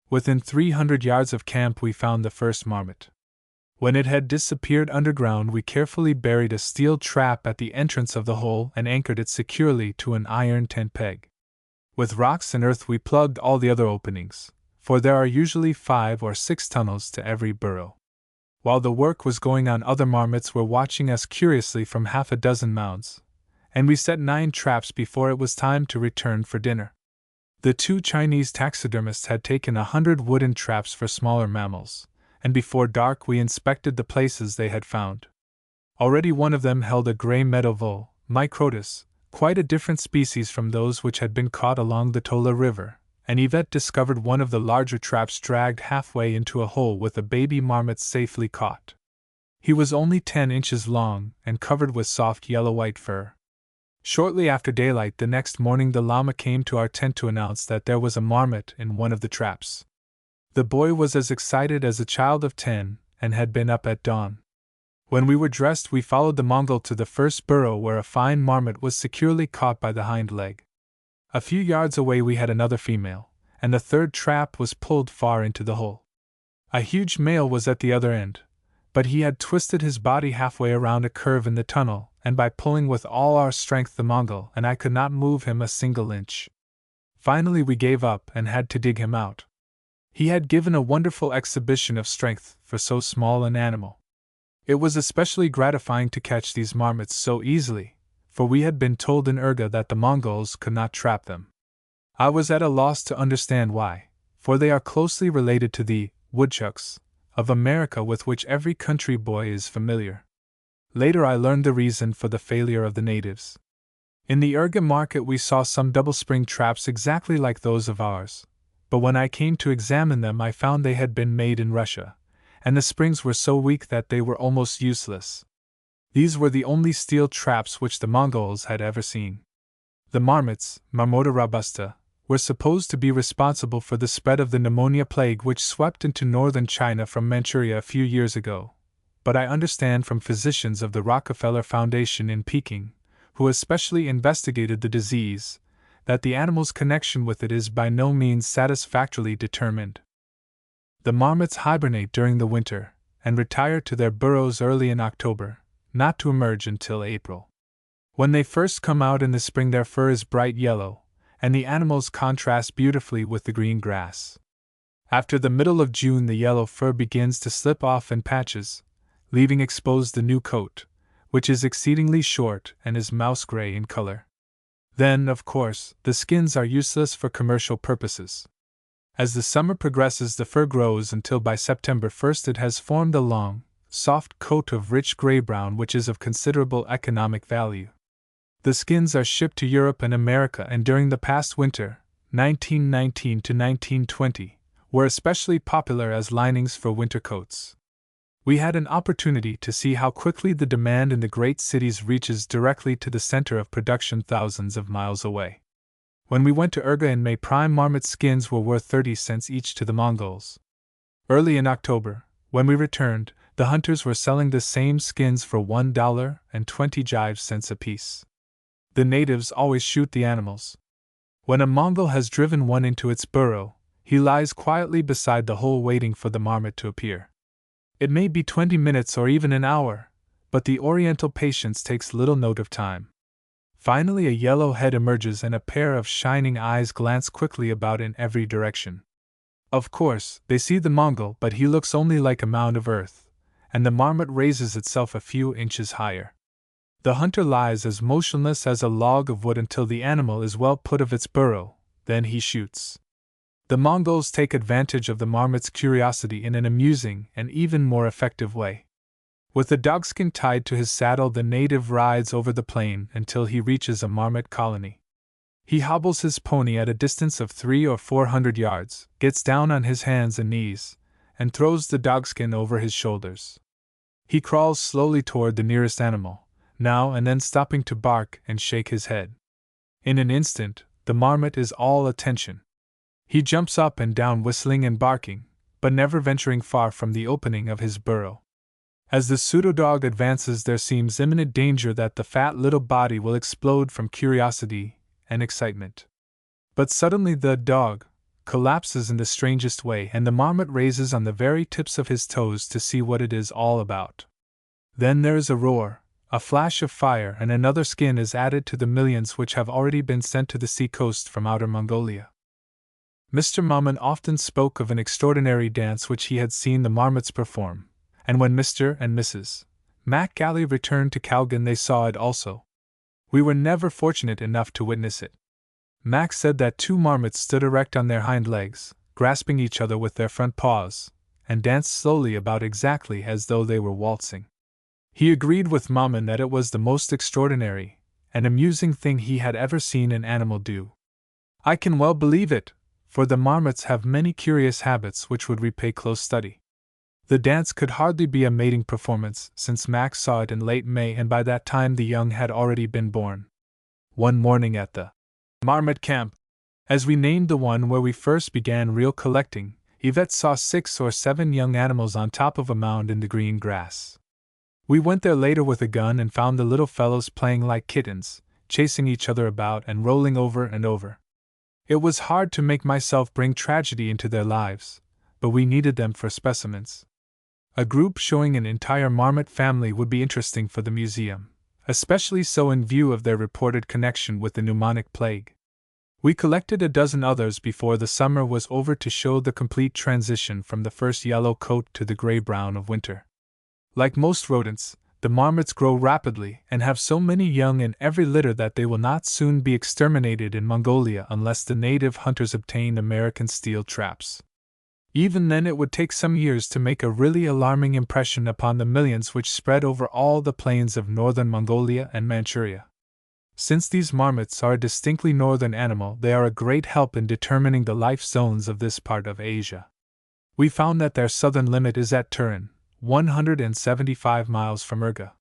Within 300 yards of camp we found the first marmot. When it had disappeared underground, we carefully buried a steel trap at the entrance of the hole and anchored it securely to an iron tent peg. With rocks and earth we plugged all the other openings, for there are usually 5 or 6 tunnels to every burrow. While the work was going on, other marmots were watching us curiously from half a dozen mounds, and we set 9 traps before it was time to return for dinner. The 2 Chinese taxidermists had taken 100 wooden traps for smaller mammals, and before dark we inspected the places they had found. Already one of them held a gray meadow vole, Microtus, quite a different species from those which had been caught along the Tola River, and Yvette discovered one of the larger traps dragged halfway into a hole with a baby marmot safely caught. He was only 10 inches long and covered with soft yellow-white fur. Shortly after daylight the next morning the llama came to our tent to announce that there was a marmot in one of the traps. The boy was as excited as a child of 10 and had been up at dawn. When we were dressed we followed the Mongol to the first burrow where a fine marmot was securely caught by the hind leg. A few yards away we had another female, and the third trap was pulled far into the hole. A huge male was at the other end, but he had twisted his body halfway around a curve in the tunnel, and by pulling with all our strength the Mongol and I could not move him a single inch. Finally we gave up and had to dig him out. He had given a wonderful exhibition of strength for so small an animal. It was especially gratifying to catch these marmots so easily, for we had been told in Urga that the Mongols could not trap them. I was at a loss to understand why, for they are closely related to the woodchucks of America with which every country boy is familiar. Later I learned the reason for the failure of the natives. In the Urga market we saw some double-spring traps exactly like those of ours, but when I came to examine them I found they had been made in Russia, and the springs were so weak that they were almost useless. These were the only steel traps which the Mongols had ever seen. The marmots, Marmota robusta, were supposed to be responsible for the spread of the pneumonia plague which swept into northern China from Manchuria a few years ago, but I understand from physicians of the Rockefeller Foundation in Peking, who especially investigated the disease, that the animal's connection with it is by no means satisfactorily determined. The marmots hibernate during the winter, and retire to their burrows early in October, not to emerge until April. When they first come out in the spring their fur is bright yellow, and the animals contrast beautifully with the green grass. After the middle of June the yellow fur begins to slip off in patches, leaving exposed the new coat, which is exceedingly short and is mouse gray in color. Then, of course, the skins are useless for commercial purposes. As the summer progresses, the fur grows until by September 1st it has formed a long, soft coat of rich gray-brown which is of considerable economic value. The skins are shipped to Europe and America, and during the past winter, 1919 to 1920, were especially popular as linings for winter coats. We had an opportunity to see how quickly the demand in the great cities reaches directly to the center of production thousands of miles away. When we went to Urga in May, prime marmot skins were worth 30 cents each to the Mongols. Early in October, when we returned, the hunters were selling the same skins for $1.25 apiece. The natives always shoot the animals. When a Mongol has driven one into its burrow, he lies quietly beside the hole waiting for the marmot to appear. It may be 20 minutes or even an hour, but the Oriental patience takes little note of time. Finally, a yellow head emerges and a pair of shining eyes glance quickly about in every direction. Of course, they see the Mongol, but he looks only like a mound of earth, and the marmot raises itself a few inches higher. The hunter lies as motionless as a log of wood until the animal is well put of its burrow, then he shoots. The Mongols take advantage of the marmot's curiosity in an amusing and even more effective way. With the dogskin tied to his saddle, the native rides over the plain until he reaches a marmot colony. He hobbles his pony at a distance of 300 or 400 yards, gets down on his hands and knees, and throws the dogskin over his shoulders. He crawls slowly toward the nearest animal, now and then stopping to bark and shake his head. In an instant, the marmot is all attention. He jumps up and down whistling and barking, but never venturing far from the opening of his burrow. As the pseudo-dog advances, there seems imminent danger that the fat little body will explode from curiosity and excitement. But suddenly the dog collapses in the strangest way, and the marmot raises on the very tips of his toes to see what it is all about. Then there is a roar, a flash of fire, and another skin is added to the millions which have already been sent to the sea-coast from outer Mongolia. Mr. Maman often spoke of an extraordinary dance which he had seen the marmots perform, and when Mr. and Mrs. Mac-Galley returned to Calgan they saw it also. We were never fortunate enough to witness it. Mac said that two marmots stood erect on their hind legs, grasping each other with their front paws, and danced slowly about exactly as though they were waltzing. He agreed with Maman that it was the most extraordinary and amusing thing he had ever seen an animal do. I can well believe it, for the marmots have many curious habits which would repay close study. The dance could hardly be a mating performance, since Max saw it in late May, and by that time the young had already been born. One morning at the marmot camp, as we named the one where we first began real collecting, Yvette saw 6 or 7 young animals on top of a mound in the green grass. We went there later with a gun and found the little fellows playing like kittens, chasing each other about and rolling over and over. It was hard to make myself bring tragedy into their lives, but we needed them for specimens. A group showing an entire marmot family would be interesting for the museum, especially so in view of their reported connection with the pneumonic plague. We collected a dozen others before the summer was over to show the complete transition from the first yellow coat to the gray-brown of winter. Like most rodents, the marmots grow rapidly and have so many young in every litter that they will not soon be exterminated in Mongolia unless the native hunters obtain American steel traps. Even then it would take some years to make a really alarming impression upon the millions which spread over all the plains of northern Mongolia and Manchuria. Since these marmots are a distinctly northern animal, they are a great help in determining the life zones of this part of Asia. We found that their southern limit is at Turin, 175 miles from Urga.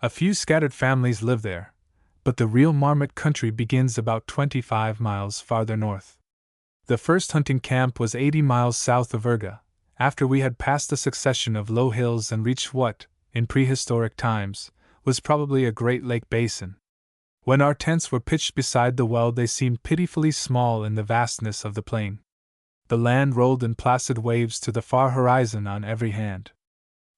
A few scattered families live there, but the real marmot country begins about 25 miles farther north. The first hunting camp was 80 miles south of Urga, after we had passed a succession of low hills and reached what, in prehistoric times, was probably a great lake basin. When our tents were pitched beside the well, they seemed pitifully small in the vastness of the plain. The land rolled in placid waves to the far horizon on every hand.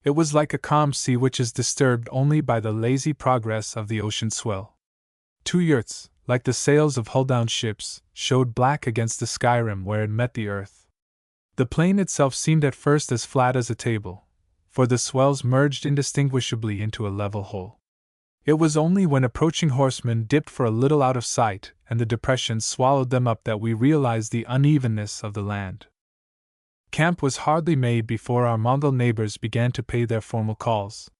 It was like a calm sea which is disturbed only by the lazy progress of the ocean swell. 2 yurts, like the sails of hull-down ships, showed black against the skyrim where it met the earth. The plain itself seemed at first as flat as a table, for the swells merged indistinguishably into a level whole. It was only when approaching horsemen dipped for a little out of sight and the depression swallowed them up that we realized the unevenness of the land. Camp was hardly made before our Mongol neighbors began to pay their formal calls.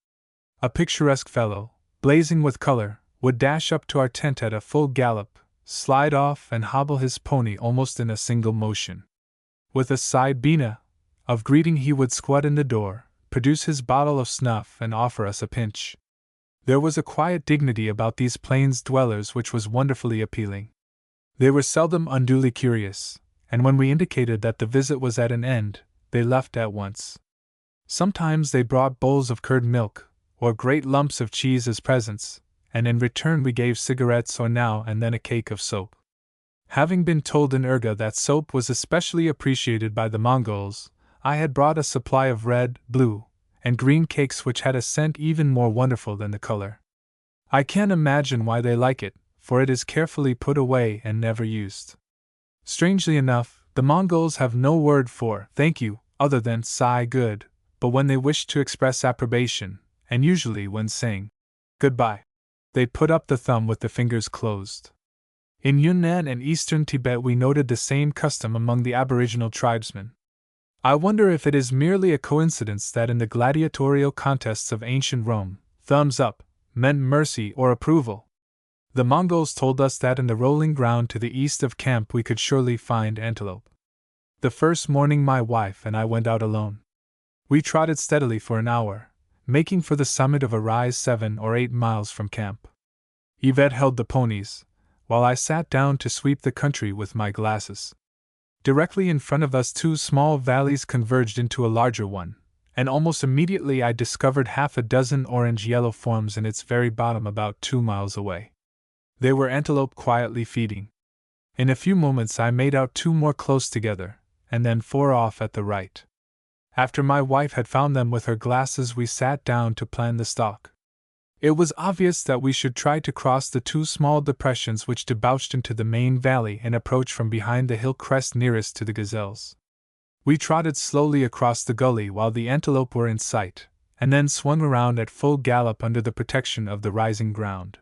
A picturesque fellow, blazing with color, would dash up to our tent at a full gallop, slide off and hobble his pony almost in a single motion. With a side bina of greeting he would squat in the door, produce his bottle of snuff and offer us a pinch. There was a quiet dignity about these plains dwellers which was wonderfully appealing. They were seldom unduly curious, and when we indicated that the visit was at an end, they left at once. Sometimes they brought bowls of curd milk, or great lumps of cheese as presents, and in return we gave cigarettes or now and then a cake of soap. Having been told in Urga that soap was especially appreciated by the Mongols, I had brought a supply of red, blue, and green cakes which had a scent even more wonderful than the color. I can't imagine why they like it, for it is carefully put away and never used. Strangely enough, the Mongols have no word for thank you other than "sai good," but when they wish to express approbation, and usually when saying goodbye, they put up the thumb with the fingers closed. In Yunnan and eastern Tibet we noted the same custom among the aboriginal tribesmen. I wonder if it is merely a coincidence that in the gladiatorial contests of ancient Rome, thumbs up meant mercy or approval. The Mongols told us that in the rolling ground to the east of camp we could surely find antelope. The first morning my wife and I went out alone. We trotted steadily for an hour, making for the summit of a rise 7 or 8 miles from camp. Yvette held the ponies, while I sat down to sweep the country with my glasses. Directly in front of us 2 small valleys converged into a larger one, and almost immediately I discovered half a dozen orange-yellow forms in its very bottom about 2 miles away. They were antelope quietly feeding. In a few moments I made out 2 more close together, and then 4 off at the right. After my wife had found them with her glasses we sat down to plan the stalk. It was obvious that we should try to cross the 2 small depressions which debouched into the main valley and approach from behind the hill crest nearest to the gazelles. We trotted slowly across the gully while the antelope were in sight, and then swung around at full gallop under the protection of the rising ground.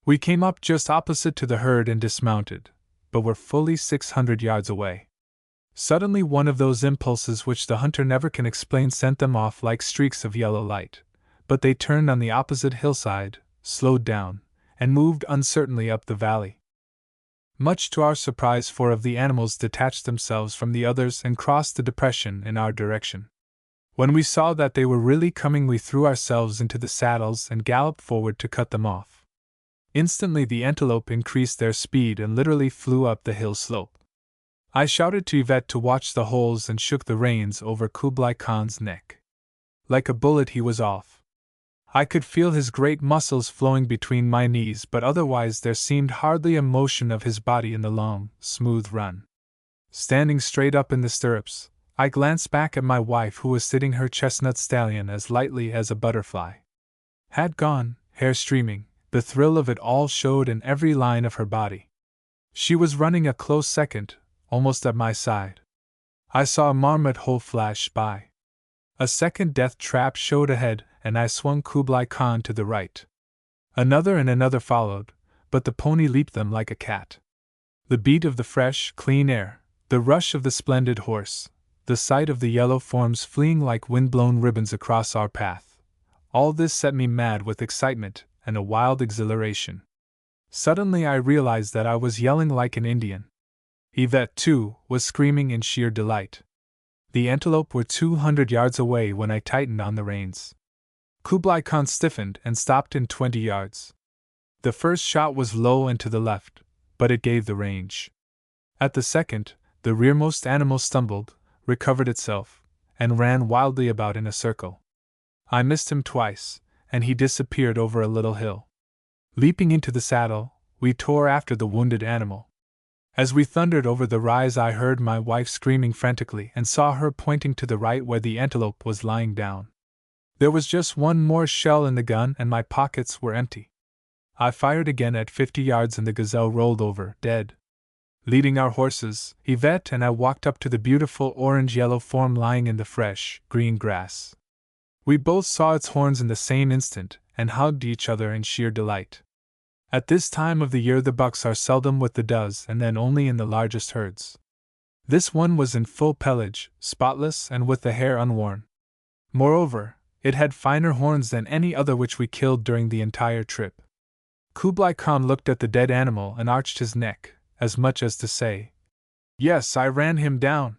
We came up just opposite to the herd and dismounted, but were fully 600 yards away. Suddenly one of those impulses which the hunter never can explain sent them off like streaks of yellow light. But they turned on the opposite hillside, slowed down, and moved uncertainly up the valley. Much to our surprise 4 of the animals detached themselves from the others and crossed the depression in our direction. When we saw that they were really coming we threw ourselves into the saddles and galloped forward to cut them off. Instantly the antelope increased their speed and literally flew up the hill slope. I shouted to Yvette to watch the holes and shook the reins over Kublai Khan's neck. Like a bullet he was off. I could feel his great muscles flowing between my knees, but otherwise there seemed hardly a motion of his body in the long, smooth run. Standing straight up in the stirrups, I glanced back at my wife who was sitting her chestnut stallion as lightly as a butterfly. Hat gone, hair streaming, the thrill of it all showed in every line of her body. She was running a close second, almost at my side. I saw a marmot hole flash by. A second death trap showed ahead, and I swung Kublai Khan to the right. Another and another followed, but the pony leaped them like a cat. The beat of the fresh, clean air, the rush of the splendid horse, the sight of the yellow forms fleeing like wind-blown ribbons across our path, all this set me mad with excitement and a wild exhilaration. Suddenly I realized that I was yelling like an Indian. Yvette, too, was screaming in sheer delight. The antelope were 200 yards away when I tightened on the reins. Kublai Khan stiffened and stopped in 20 yards. The first shot was low and to the left, but it gave the range. At the second, the rearmost animal stumbled, recovered itself, and ran wildly about in a circle. I missed him twice, and he disappeared over a little hill. Leaping into the saddle, we tore after the wounded animal. As we thundered over the rise I heard my wife screaming frantically and saw her pointing to the right where the antelope was lying down. There was just 1 more shell in the gun and my pockets were empty. I fired again at 50 yards and the gazelle rolled over, dead. Leading our horses, Yvette and I walked up to the beautiful orange-yellow form lying in the fresh, green grass. We both saw its horns in the same instant, and hugged each other in sheer delight. At this time of the year the bucks are seldom with the does and then only in the largest herds. This one was in full pelage, spotless and with the hair unworn. Moreover, it had finer horns than any other which we killed during the entire trip. Kublai Khan looked at the dead animal and arched his neck, as much as to say, "Yes, I ran him down.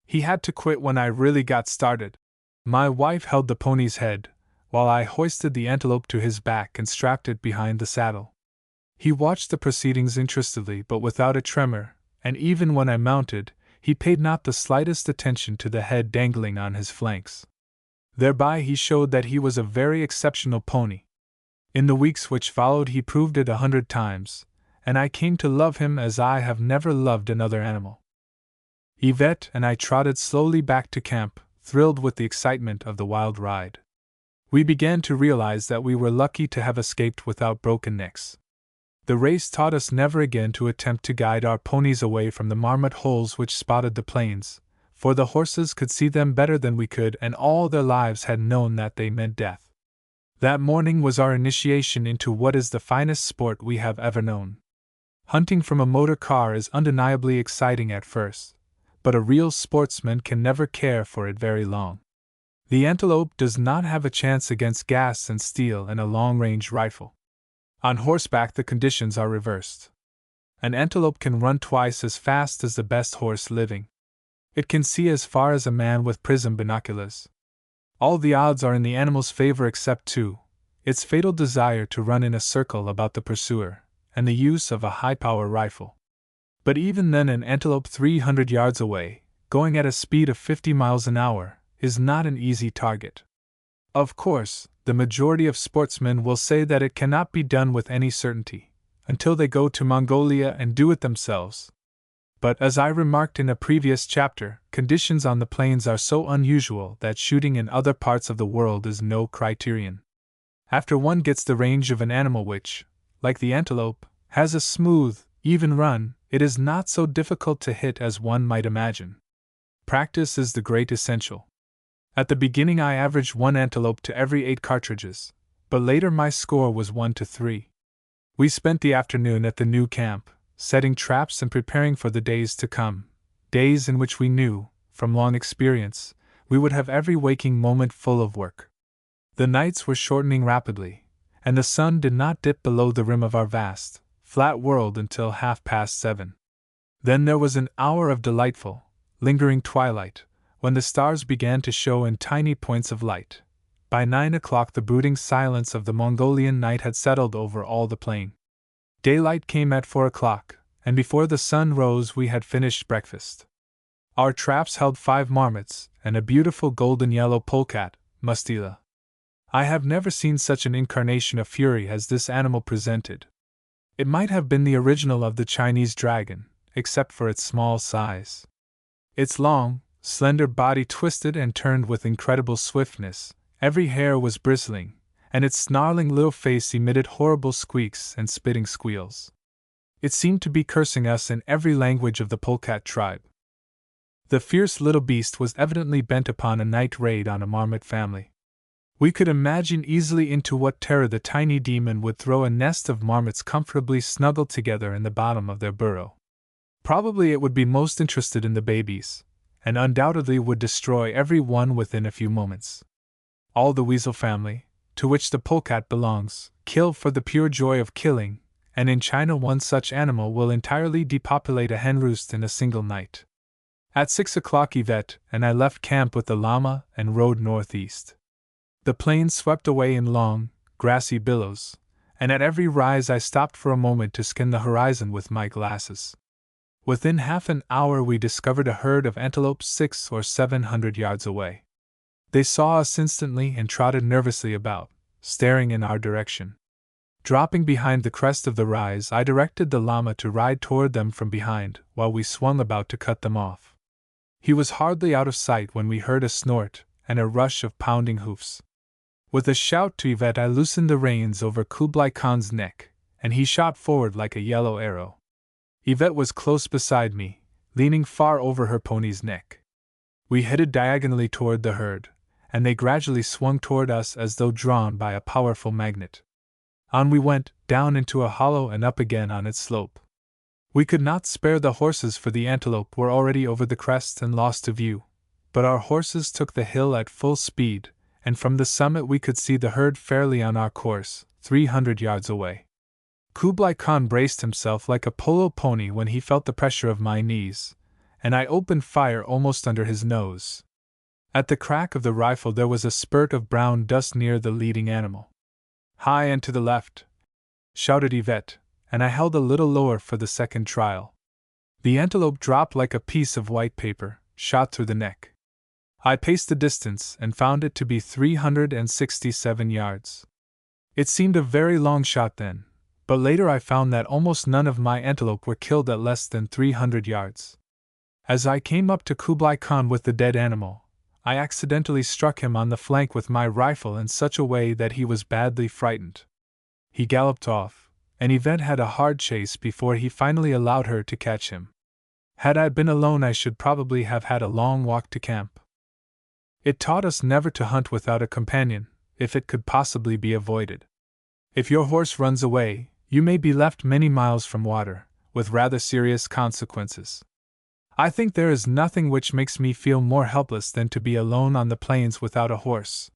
He had to quit when I really got started." My wife held the pony's head, while I hoisted the antelope to his back and strapped it behind the saddle. He watched the proceedings interestedly but without a tremor, and even when I mounted, he paid not the slightest attention to the head dangling on his flanks. Thereby he showed that he was a very exceptional pony. In the weeks which followed he proved it 100 times, and I came to love him as I have never loved another animal. Yvette and I trotted slowly back to camp, thrilled with the excitement of the wild ride. We began to realize that we were lucky to have escaped without broken necks. The race taught us never again to attempt to guide our ponies away from the marmot holes which spotted the plains, for the horses could see them better than we could and all their lives had known that they meant death. That morning was our initiation into what is the finest sport we have ever known. Hunting from a motor car is undeniably exciting at first, but a real sportsman can never care for it very long. The antelope does not have a chance against gas and steel and a long-range rifle. On horseback the conditions are reversed. An antelope can run twice as fast as the best horse living. It can see as far as a man with prism binoculars. All the odds are in the animal's favor except two: its fatal desire to run in a circle about the pursuer, and the use of a high-power rifle. But even then an antelope 300 yards away, going at a speed of 50 miles an hour, is not an easy target. Of course, the majority of sportsmen will say that it cannot be done with any certainty, until they go to Mongolia and do it themselves. But as I remarked in a previous chapter, conditions on the plains are so unusual that shooting in other parts of the world is no criterion. After one gets the range of an animal which, like the antelope, has a smooth, even run, it is not so difficult to hit as one might imagine. Practice is the great essential. At the beginning I averaged 1 antelope to every 8 cartridges, but later my score was 1 to 3. We spent the afternoon at the new camp, setting traps and preparing for the days to come, days in which we knew, from long experience, we would have every waking moment full of work. The nights were shortening rapidly, and the sun did not dip below the rim of our vast, flat world until 7:30. Then there was an hour of delightful, lingering twilight, when the stars began to show in tiny points of light. By 9 o'clock the brooding silence of the Mongolian night had settled over all the plain. Daylight came at 4 o'clock, and before the sun rose we had finished breakfast. Our traps held 5 marmots, and a beautiful golden-yellow polecat, Mustela. I have never seen such an incarnation of fury as this animal presented. It might have been the original of the Chinese dragon, except for its small size. Its long, slender body twisted and turned with incredible swiftness, every hair was bristling, and its snarling little face emitted horrible squeaks and spitting squeals. It seemed to be cursing us in every language of the polecat tribe. The fierce little beast was evidently bent upon a night raid on a marmot family. We could imagine easily into what terror the tiny demon would throw a nest of marmots comfortably snuggled together in the bottom of their burrow. Probably it would be most interested in the babies, and undoubtedly would destroy every one within a few moments. All the weasel family, to which the polecat belongs, kill for the pure joy of killing, and in China one such animal will entirely depopulate a hen roost in a single night. At 6 o'clock Yvette and I left camp with the llama and rode northeast. The plain swept away in long, grassy billows, and at every rise I stopped for a moment to scan the horizon with my glasses. Within half an hour we discovered a herd of antelopes 600 or 700 yards away. They saw us instantly and trotted nervously about, staring in our direction. Dropping behind the crest of the rise, I directed the llama to ride toward them from behind, while we swung about to cut them off. He was hardly out of sight when we heard a snort and a rush of pounding hoofs. With a shout to Yvette I loosened the reins over Kublai Khan's neck, and he shot forward like a yellow arrow. Yvette was close beside me, leaning far over her pony's neck. We headed diagonally toward the herd, and they gradually swung toward us as though drawn by a powerful magnet. On we went, down into a hollow and up again on its slope. We could not spare the horses, for the antelope were already over the crest and lost to view, but our horses took the hill at full speed, and from the summit we could see the herd fairly on our course, 300 yards away. Kublai Khan braced himself like a polo pony when he felt the pressure of my knees, and I opened fire almost under his nose. At the crack of the rifle there was a spurt of brown dust near the leading animal. "High and to the left!" shouted Yvette, and I held a little lower for the second trial. The antelope dropped like a piece of white paper, shot through the neck. I paced the distance and found it to be 367 yards. It seemed a very long shot then, but later I found that almost none of my antelope were killed at less than 300 yards. As I came up to Kublai Khan with the dead animal, I accidentally struck him on the flank with my rifle in such a way that he was badly frightened. He galloped off, and Yvette had a hard chase before he finally allowed her to catch him. Had I been alone, I should probably have had a long walk to camp. It taught us never to hunt without a companion, if it could possibly be avoided. If your horse runs away, you may be left many miles from water, with rather serious consequences. I think there is nothing which makes me feel more helpless than to be alone on the plains without a horse.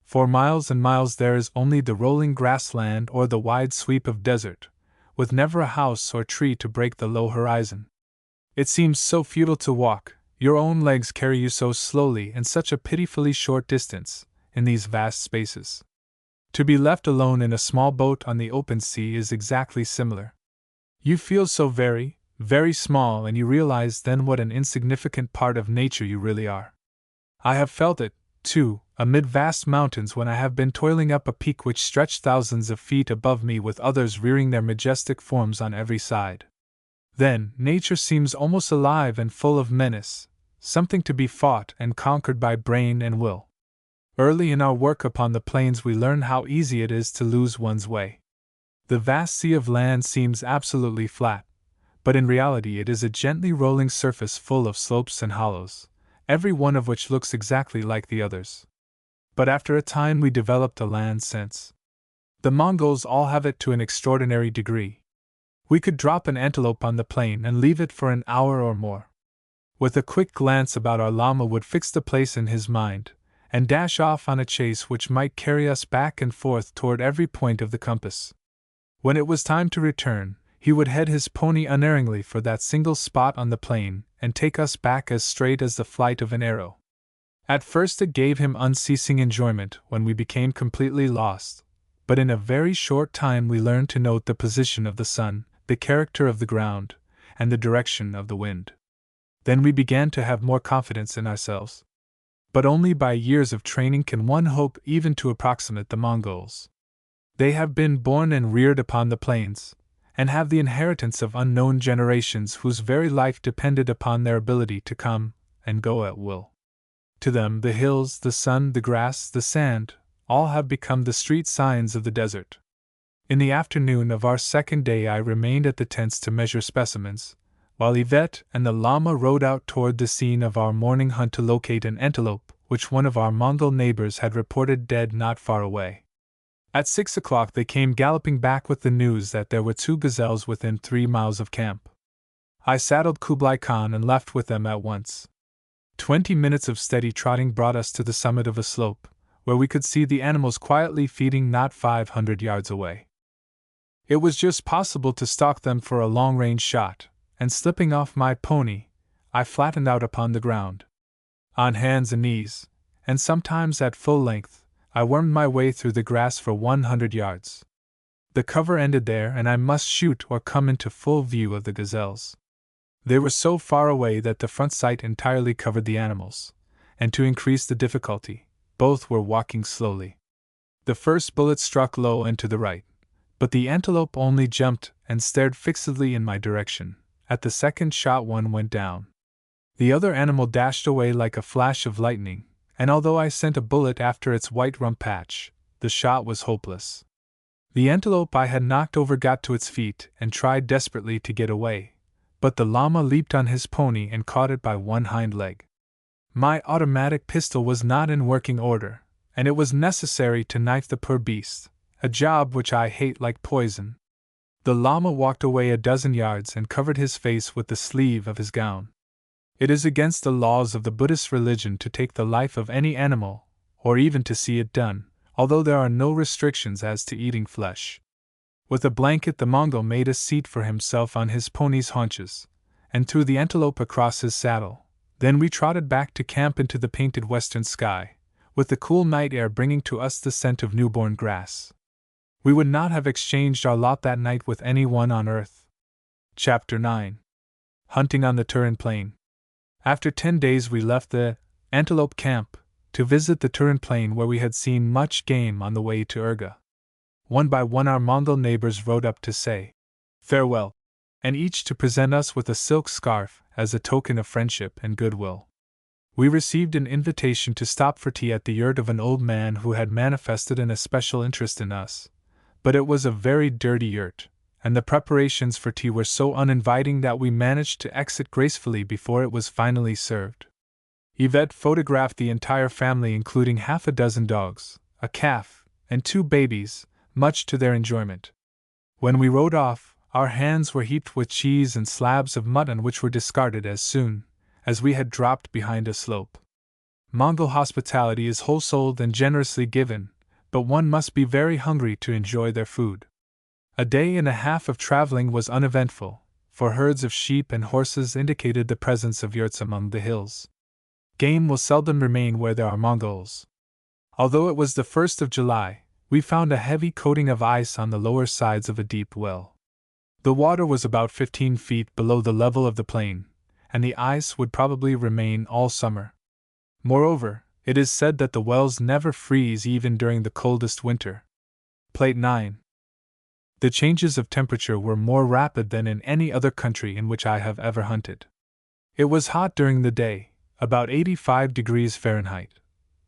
For miles and miles there is only the rolling grassland or the wide sweep of desert, with never a house or tree to break the low horizon. It seems so futile to walk, your own legs carry you so slowly and such a pitifully short distance, in these vast spaces. To be left alone in a small boat on the open sea is exactly similar. You feel so very, very small, and you realize then what an insignificant part of nature you really are. I have felt it, too, amid vast mountains when I have been toiling up a peak which stretched thousands of feet above me with others rearing their majestic forms on every side. Then, nature seems almost alive and full of menace, something to be fought and conquered by brain and will. Early in our work upon the plains we learn how easy it is to lose one's way. The vast sea of land seems absolutely flat, but in reality it is a gently rolling surface full of slopes and hollows, every one of which looks exactly like the others. But after a time we developed a land sense. The Mongols all have it to an extraordinary degree. We could drop an antelope on the plain and leave it for an hour or more. With a quick glance about, our llama would fix the place in his mind, and dash off on a chase which might carry us back and forth toward every point of the compass. When it was time to return, he would head his pony unerringly for that single spot on the plain and take us back as straight as the flight of an arrow. At first it gave him unceasing enjoyment when we became completely lost, but in a very short time we learned to note the position of the sun, the character of the ground, and the direction of the wind. Then we began to have more confidence in ourselves. But only by years of training can one hope even to approximate the Mongols. They have been born and reared upon the plains, and have the inheritance of unknown generations whose very life depended upon their ability to come and go at will. To them, the hills, the sun, the grass, the sand, all have become the street signs of the desert. In the afternoon of our second day I remained at the tents to measure specimens, while Yvette and the llama rode out toward the scene of our morning hunt to locate an antelope which one of our Mongol neighbors had reported dead not far away. At 6 o'clock they came galloping back with the news that there were 2 gazelles within 3 miles of camp. I saddled Kublai Khan and left with them at once. 20 minutes of steady trotting brought us to the summit of a slope, where we could see the animals quietly feeding not 500 yards away. It was just possible to stalk them for a long-range shot, and slipping off my pony, I flattened out upon the ground. On hands and knees, and sometimes at full length, I wormed my way through the grass for 100 yards. The cover ended there, and I must shoot or come into full view of the gazelles. They were so far away that the front sight entirely covered the animals, and to increase the difficulty, both were walking slowly. The first bullet struck low and to the right, but the antelope only jumped and stared fixedly in my direction. At the second shot one went down. The other animal dashed away like a flash of lightning, and although I sent a bullet after its white rump patch, the shot was hopeless. The antelope I had knocked over got to its feet and tried desperately to get away, but the llama leaped on his pony and caught it by one hind leg. My automatic pistol was not in working order, and it was necessary to knife the poor beast, a job which I hate like poison. The llama walked away a dozen yards and covered his face with the sleeve of his gown. It is against the laws of the Buddhist religion to take the life of any animal, or even to see it done, although there are no restrictions as to eating flesh. With a blanket the Mongol made a seat for himself on his pony's haunches, and threw the antelope across his saddle. Then we trotted back to camp into the painted western sky, with the cool night air bringing to us the scent of newborn grass. We would not have exchanged our lot that night with anyone on earth. Chapter 9. Hunting on the Turin Plain. After 10 days we left the antelope camp to visit the Turin Plain, where we had seen much game on the way to Urga. One by one our Mongol neighbors rode up to say farewell, and each to present us with a silk scarf as a token of friendship and goodwill. We received an invitation to stop for tea at the yurt of an old man who had manifested an especial interest in us, but it was a very dirty yurt, and the preparations for tea were so uninviting that we managed to exit gracefully before it was finally served. Yvette photographed the entire family, including half a dozen dogs, a calf, and 2 babies, much to their enjoyment. When we rode off, our hands were heaped with cheese and slabs of mutton which were discarded as soon as we had dropped behind a slope. Mongol hospitality is whole-souled and generously given, but one must be very hungry to enjoy their food. A day and a half of traveling was uneventful, for herds of sheep and horses indicated the presence of yurts among the hills. Game will seldom remain where there are Mongols. Although it was the 1st of July, we found a heavy coating of ice on the lower sides of a deep well. The water was about 15 feet below the level of the plain, and the ice would probably remain all summer. Moreover, it is said that the wells never freeze even during the coldest winter. Plate 9. The changes of temperature were more rapid than in any other country in which I have ever hunted. It was hot during the day, about 85 degrees Fahrenheit,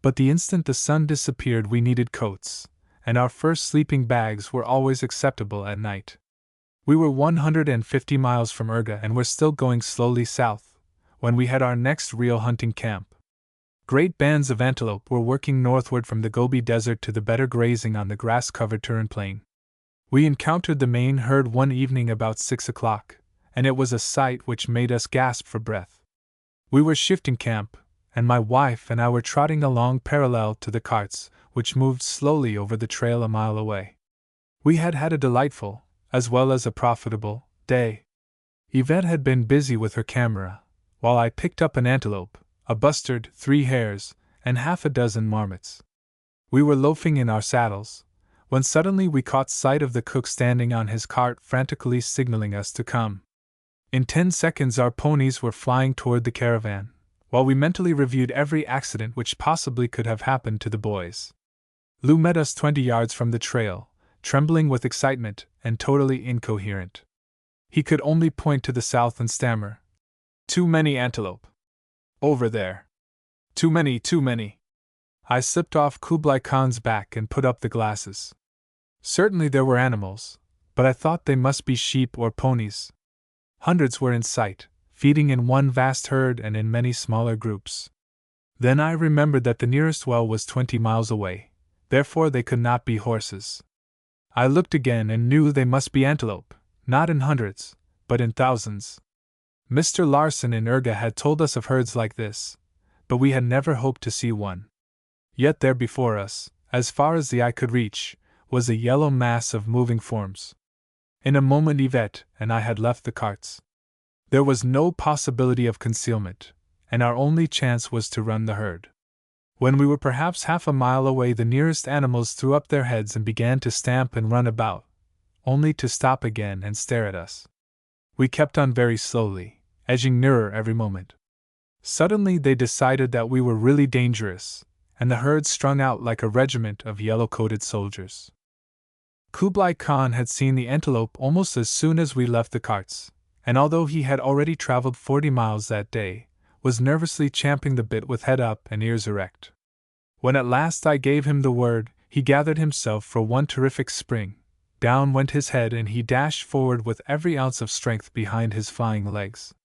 but the instant the sun disappeared we needed coats, and our first sleeping bags were always acceptable at night. We were 150 miles from Urga and were still going slowly south, when we had our next real hunting camp. Great bands of antelope were working northward from the Gobi Desert to the better grazing on the grass-covered Turin Plain. We encountered the main herd one evening about 6 o'clock, and it was a sight which made us gasp for breath. We were shifting camp, and my wife and I were trotting along parallel to the carts, which moved slowly over the trail a mile away. We had had a delightful, as well as a profitable, day. Yvette had been busy with her camera, while I picked up an antelope, a bustard, 3 hares, and half a dozen marmots. We were loafing in our saddles, when suddenly we caught sight of the cook standing on his cart frantically signaling us to come. In 10 seconds our ponies were flying toward the caravan, while we mentally reviewed every accident which possibly could have happened to the boys. Lou met us 20 yards from the trail, trembling with excitement and totally incoherent. He could only point to the south and stammer, "Too many antelope. Over there. Too many, too many." I slipped off Kublai Khan's back and put up the glasses. Certainly there were animals, but I thought they must be sheep or ponies. Hundreds were in sight, feeding in one vast herd and in many smaller groups. Then I remembered that the nearest well was 20 miles away, therefore they could not be horses. I looked again and knew they must be antelope, not in hundreds, but in thousands. Mr. Larson in Urga had told us of herds like this, but we had never hoped to see one. Yet there before us, as far as the eye could reach, was a yellow mass of moving forms. In a moment Yvette and I had left the carts. There was no possibility of concealment, and our only chance was to run the herd. When we were perhaps half a mile away the nearest animals threw up their heads and began to stamp and run about, only to stop again and stare at us. We kept on very slowly, edging nearer every moment. Suddenly they decided that we were really dangerous, and the herd strung out like a regiment of yellow-coated soldiers. Kublai Khan had seen the antelope almost as soon as we left the carts, and although he had already traveled 40 miles that day, was nervously champing the bit with head up and ears erect. When at last I gave him the word, he gathered himself for one terrific spring. Down went his head and he dashed forward with every ounce of strength behind his flying legs.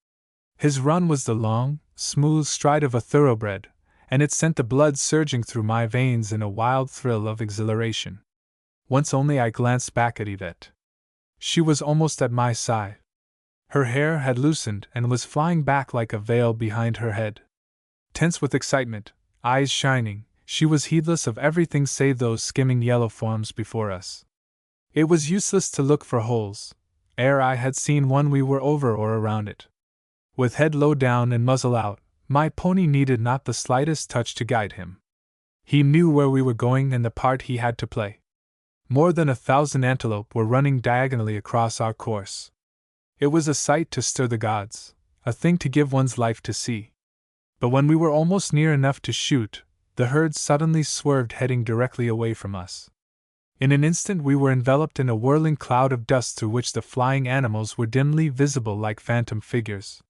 His run was the long, smooth stride of a thoroughbred, and it sent the blood surging through my veins in a wild thrill of exhilaration. Once only I glanced back at Yvette. She was almost at my side. Her hair had loosened and was flying back like a veil behind her head. Tense with excitement, eyes shining, she was heedless of everything save those skimming yellow forms before us. It was useless to look for holes. Ere I had seen one, we were over or around it. With head low down and muzzle out, my pony needed not the slightest touch to guide him. He knew where we were going and the part he had to play. More than 1,000 antelope were running diagonally across our course. It was a sight to stir the gods, a thing to give one's life to see. But when we were almost near enough to shoot, the herd suddenly swerved, heading directly away from us. In an instant we were enveloped in a whirling cloud of dust through which the flying animals were dimly visible like phantom figures.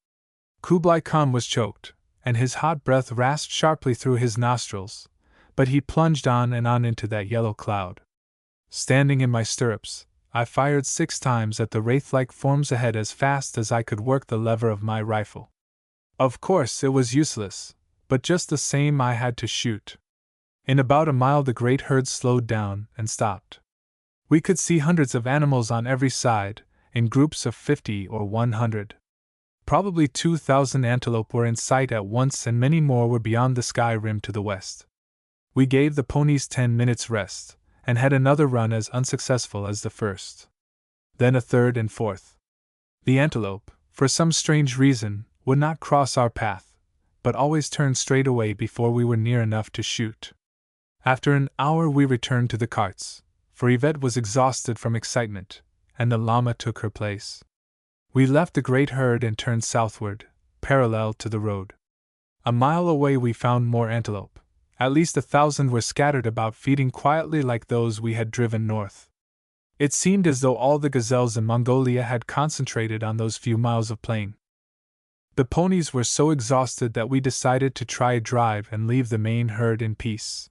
Kublai Khan was choked, and his hot breath rasped sharply through his nostrils, but he plunged on and on into that yellow cloud. Standing in my stirrups, I fired 6 times at the wraith-like forms ahead as fast as I could work the lever of my rifle. Of course it was useless, but just the same I had to shoot. In about a mile the great herd slowed down and stopped. We could see hundreds of animals on every side, in groups of 50 or 100. Probably 2,000 antelope were in sight at once, and many more were beyond the sky rim to the west. We gave the ponies 10 minutes rest, and had another run as unsuccessful as the first. Then a third and fourth. The antelope, for some strange reason, would not cross our path, but always turned straight away before we were near enough to shoot. After an hour we returned to the carts, for Yvette was exhausted from excitement, and the llama took her place. We left the great herd and turned southward, parallel to the road. A mile away we found more antelope. At least 1,000 were scattered about, feeding quietly like those we had driven north. It seemed as though all the gazelles in Mongolia had concentrated on those few miles of plain. The ponies were so exhausted that we decided to try a drive and leave the main herd in peace.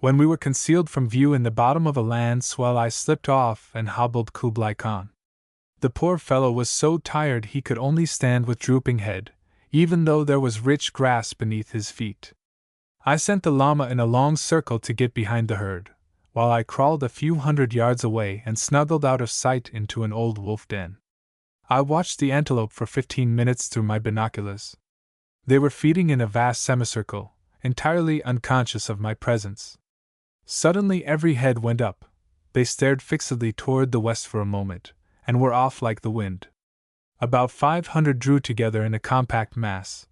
When we were concealed from view in the bottom of a land swell, I slipped off and hobbled Kublai Khan. The poor fellow was so tired he could only stand with drooping head, even though there was rich grass beneath his feet. I sent the llama in a long circle to get behind the herd, while I crawled a few hundred yards away and snuggled out of sight into an old wolf den. I watched the antelope for 15 minutes through my binoculars. They were feeding in a vast semicircle, entirely unconscious of my presence. Suddenly every head went up. They stared fixedly toward the west for a moment, and were off like the wind. About 500 drew together in a compact mass,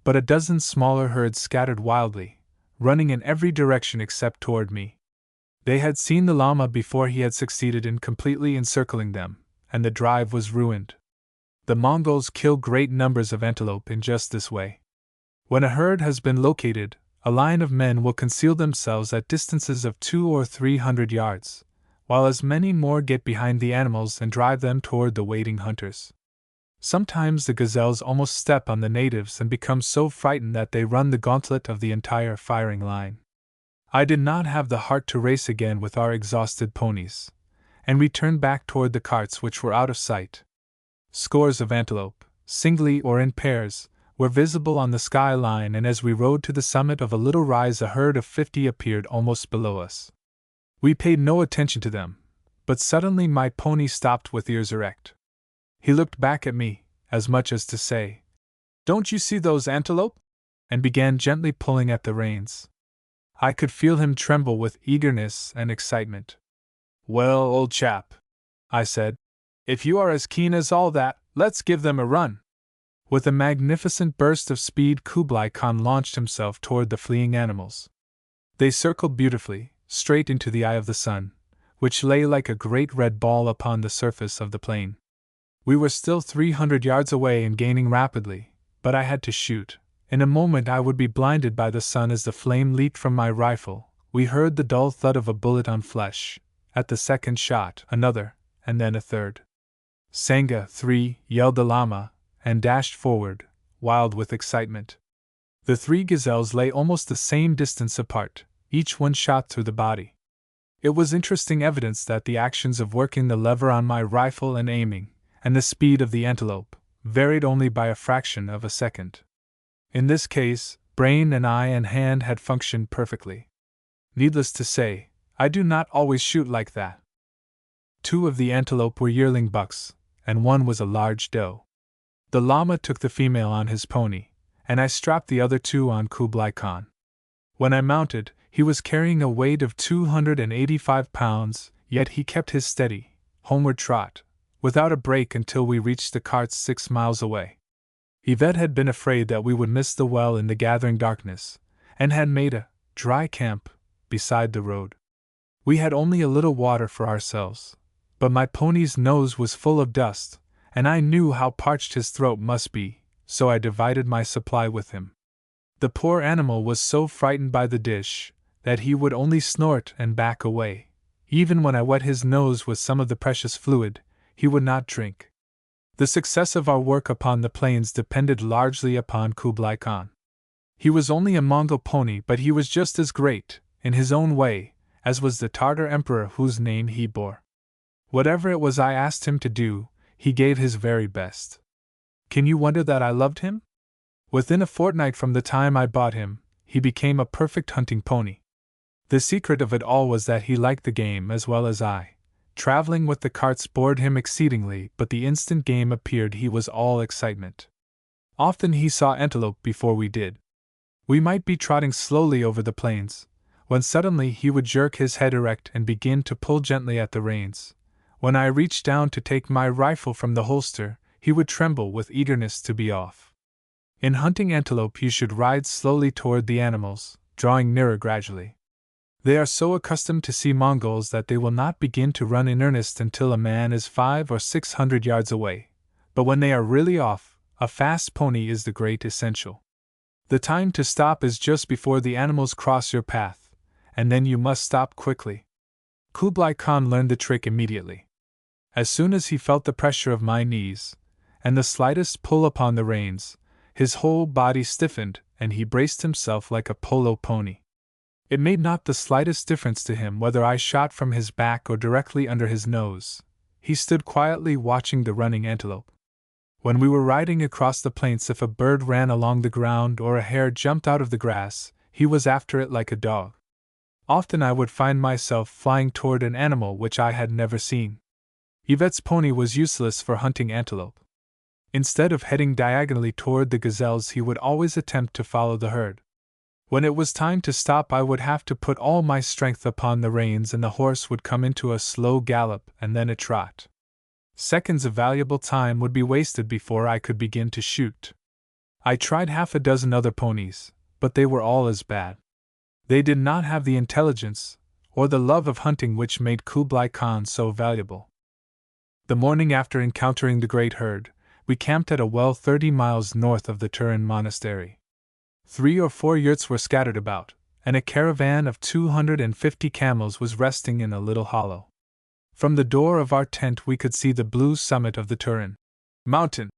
but a dozen smaller herds scattered wildly, running in every direction except toward me. They had seen the llama before he had succeeded in completely encircling them, and the drive was ruined. The Mongols kill great numbers of antelope in just this way. When a herd has been located, a line of men will conceal themselves at distances of 200 or 300 yards, while as many more get behind the animals and drive them toward the waiting hunters. Sometimes the gazelles almost step on the natives and become so frightened that they run the gauntlet of the entire firing line. I did not have the heart to race again with our exhausted ponies, and we turned back toward the carts, which were out of sight. Scores of antelope, singly or in pairs, were visible on the sky line, and as we rode to the summit of a little rise a herd of 50 appeared almost below us. We paid no attention to them, but suddenly my pony stopped with ears erect. He looked back at me, as much as to say, "Don't you see those antelope?" and began gently pulling at the reins. I could feel him tremble with eagerness and excitement. "Well, old chap," I said, "if you are as keen as all that, let's give them a run." With a magnificent burst of speed, Kublai Khan launched himself toward the fleeing animals. They circled beautifully, straight into the eye of the sun, which lay like a great red ball upon the surface of the plain. We were still 300 yards away and gaining rapidly, but I had to shoot. In a moment I would be blinded by the sun as the flame leaped from my rifle. We heard the dull thud of a bullet on flesh. At the second shot, another, and then a third. "Sanga 3, yelled the llama, and dashed forward, wild with excitement. The 3 gazelles lay almost the same distance apart, each one shot through the body. It was interesting evidence that the actions of working the lever on my rifle and aiming, and the speed of the antelope, varied only by a fraction of a second. In this case, brain and eye and hand had functioned perfectly. Needless to say, I do not always shoot like that. 2 of the antelope were yearling bucks, and 1 was a large doe. The llama took the female on his pony, and I strapped the other 2 on Kublai Khan. When I mounted, he was carrying a weight of 285 pounds, yet he kept his steady, homeward trot, without a break until we reached the carts 6 miles away. Yvette had been afraid that we would miss the well in the gathering darkness, and had made a dry camp beside the road. We had only a little water for ourselves, but my pony's nose was full of dust, and I knew how parched his throat must be, so I divided my supply with him. The poor animal was so frightened by the dish that he would only snort and back away. Even when I wet his nose with some of the precious fluid, he would not drink. The success of our work upon the plains depended largely upon Kublai Khan. He was only a Mongol pony, but he was just as great, in his own way, as was the Tartar emperor whose name he bore. Whatever it was I asked him to do, he gave his very best. Can you wonder that I loved him? Within a fortnight from the time I bought him, he became a perfect hunting pony. The secret of it all was that he liked the game as well as I. Traveling with the carts bored him exceedingly, but the instant game appeared he was all excitement. Often he saw antelope before we did. We might be trotting slowly over the plains, when suddenly he would jerk his head erect and begin to pull gently at the reins. When I reached down to take my rifle from the holster, he would tremble with eagerness to be off. In hunting antelope you should ride slowly toward the animals, drawing nearer gradually. They are so accustomed to see Mongols that they will not begin to run in earnest until a man is 500 or 600 yards away, but when they are really off, a fast pony is the great essential. The time to stop is just before the animals cross your path, and then you must stop quickly. Kublai Khan learned the trick immediately. As soon as he felt the pressure of my knees, and the slightest pull upon the reins, his whole body stiffened, and he braced himself like a polo pony. It made not the slightest difference to him whether I shot from his back or directly under his nose. He stood quietly watching the running antelope. When we were riding across the plains, if a bird ran along the ground or a hare jumped out of the grass, he was after it like a dog. Often I would find myself flying toward an animal which I had never seen. Yvette's pony was useless for hunting antelope. Instead of heading diagonally toward the gazelles, he would always attempt to follow the herd. When it was time to stop, I would have to put all my strength upon the reins, and the horse would come into a slow gallop and then a trot. Seconds of valuable time would be wasted before I could begin to shoot. I tried 6 other ponies, but they were all as bad. They did not have the intelligence or the love of hunting which made Kublai Khan so valuable. The morning after encountering the great herd, we camped at a well 30 miles north of the Turin monastery. 3 or 4 yurts were scattered about, and a caravan of 250 camels was resting in a little hollow. From the door of our tent we could see the blue summit of the Turin mountain,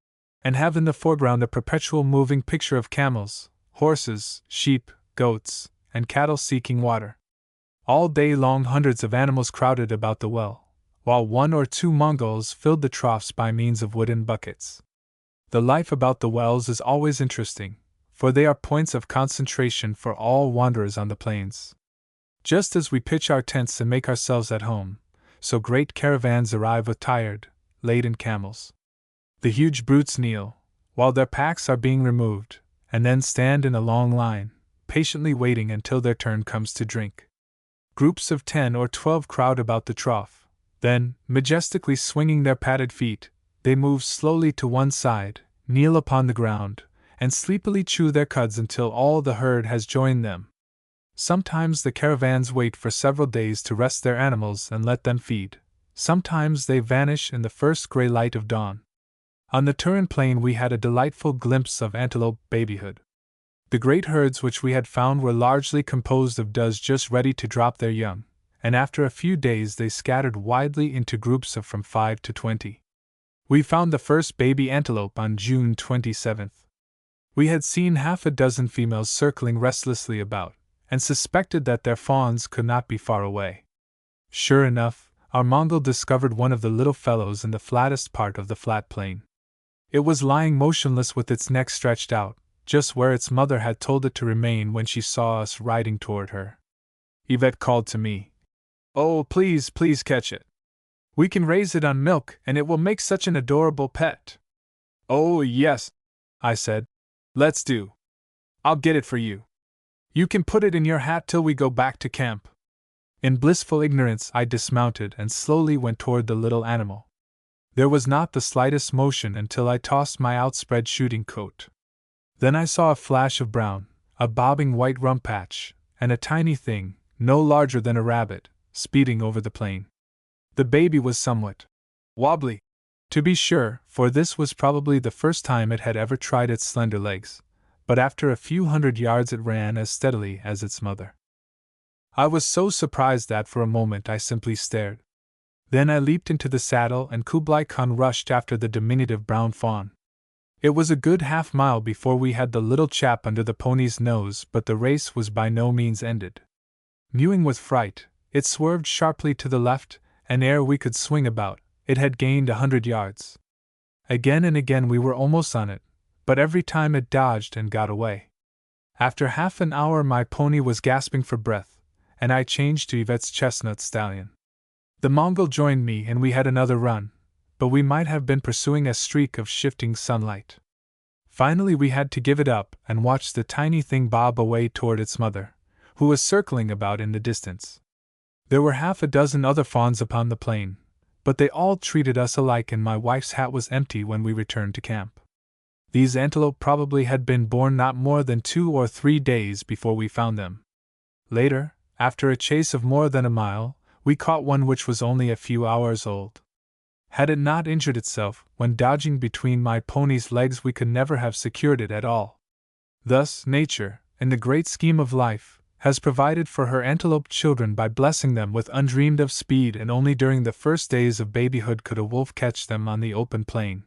and have in the foreground a perpetual moving picture of camels, horses, sheep, goats, and cattle seeking water. All day long hundreds of animals crowded about the well, while 1 or 2 Mongols filled the troughs by means of wooden buckets. The life about the wells is always interesting, for they are points of concentration for all wanderers on the plains. Just as we pitch our tents and make ourselves at home, so great caravans arrive with tired, laden camels. The huge brutes kneel, while their packs are being removed, and then stand in a long line, patiently waiting until their turn comes to drink. Groups of 10 or 12 crowd about the trough, then, majestically swinging their padded feet, they move slowly to one side, kneel upon the ground, and sleepily chew their cuds until all the herd has joined them. Sometimes the caravans wait for several days to rest their animals and let them feed. Sometimes they vanish in the first gray light of dawn. On the Turin plain we had a delightful glimpse of antelope babyhood. The great herds which we had found were largely composed of does just ready to drop their young, and after a few days they scattered widely into groups of from 5 to 20. We found the first baby antelope on June 27th. We had seen 6 females circling restlessly about, and suspected that their fawns could not be far away. Sure enough, our Mongol discovered one of the little fellows in the flattest part of the flat plain. It was lying motionless with its neck stretched out, just where its mother had told it to remain when she saw us riding toward her. Yvette called to me, "Oh, please, please catch it. We can raise it on milk and it will make such an adorable pet." "Oh, yes," I said. "Let's do. I'll get it for you. You can put it in your hat till we go back to camp." In blissful ignorance, I dismounted and slowly went toward the little animal. There was not the slightest motion until I tossed my outspread shooting coat. Then I saw a flash of brown, a bobbing white rump patch, and a tiny thing, no larger than a rabbit, speeding over the plain. The baby was somewhat wobbly, to be sure, for this was probably the first time it had ever tried its slender legs, but after a few hundred yards it ran as steadily as its mother. I was so surprised that for a moment I simply stared. Then I leaped into the saddle and Kublai Khan rushed after the diminutive brown fawn. It was a good half-mile before we had the little chap under the pony's nose, but the race was by no means ended. Mewing with fright, it swerved sharply to the left, and ere we could swing about, it had gained 100 yards. Again and again we were almost on it, but every time it dodged and got away. After half an hour my pony was gasping for breath, and I changed to Yvette's chestnut stallion. The Mongol joined me and we had another run, but we might have been pursuing a streak of shifting sunlight. Finally we had to give it up and watch the tiny thing bob away toward its mother, who was circling about in the distance. There were half a dozen other fawns upon the plain, but they all treated us alike and my wife's hat was empty when we returned to camp. These antelope probably had been born not more than 2 or 3 days before we found them. Later, after a chase of more than a mile, we caught one which was only a few hours old. Had it not injured itself when dodging between my pony's legs, we could never have secured it at all. Thus, nature, in the great scheme of life, has provided for her antelope children by blessing them with undreamed of speed, and only during the first days of babyhood could a wolf catch them on the open plain.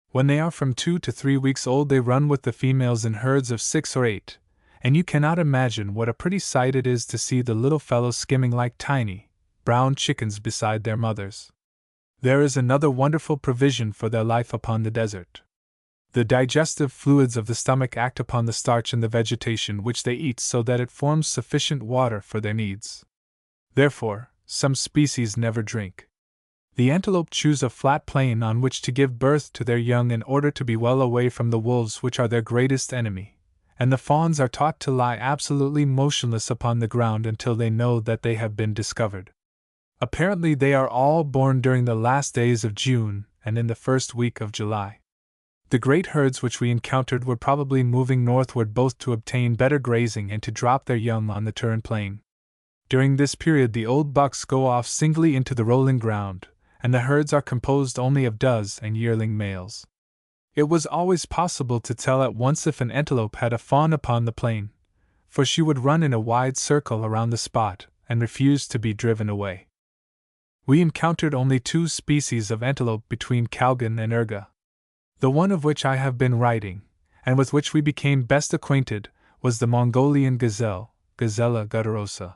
When they are from 2 to 3 weeks old they run with the females in herds of 6 or 8, and you cannot imagine what a pretty sight it is to see the little fellows skimming like tiny, brown chickens beside their mothers. There is another wonderful provision for their life upon the desert. The digestive fluids of the stomach act upon the starch in the vegetation which they eat so that it forms sufficient water for their needs. Therefore, some species never drink. The antelope choose a flat plain on which to give birth to their young in order to be well away from the wolves, which are their greatest enemy, and the fawns are taught to lie absolutely motionless upon the ground until they know that they have been discovered. Apparently they are all born during the last days of June and in the first week of July. The great herds which we encountered were probably moving northward both to obtain better grazing and to drop their young on the Turin plain. During this period the old bucks go off singly into the rolling ground, and the herds are composed only of does and yearling males. It was always possible to tell at once if an antelope had a fawn upon the plain, for she would run in a wide circle around the spot and refuse to be driven away. We encountered only 2 species of antelope between Kalgan and Urga. The one of which I have been writing, and with which we became best acquainted, was the Mongolian gazelle, Gazella gutturosa.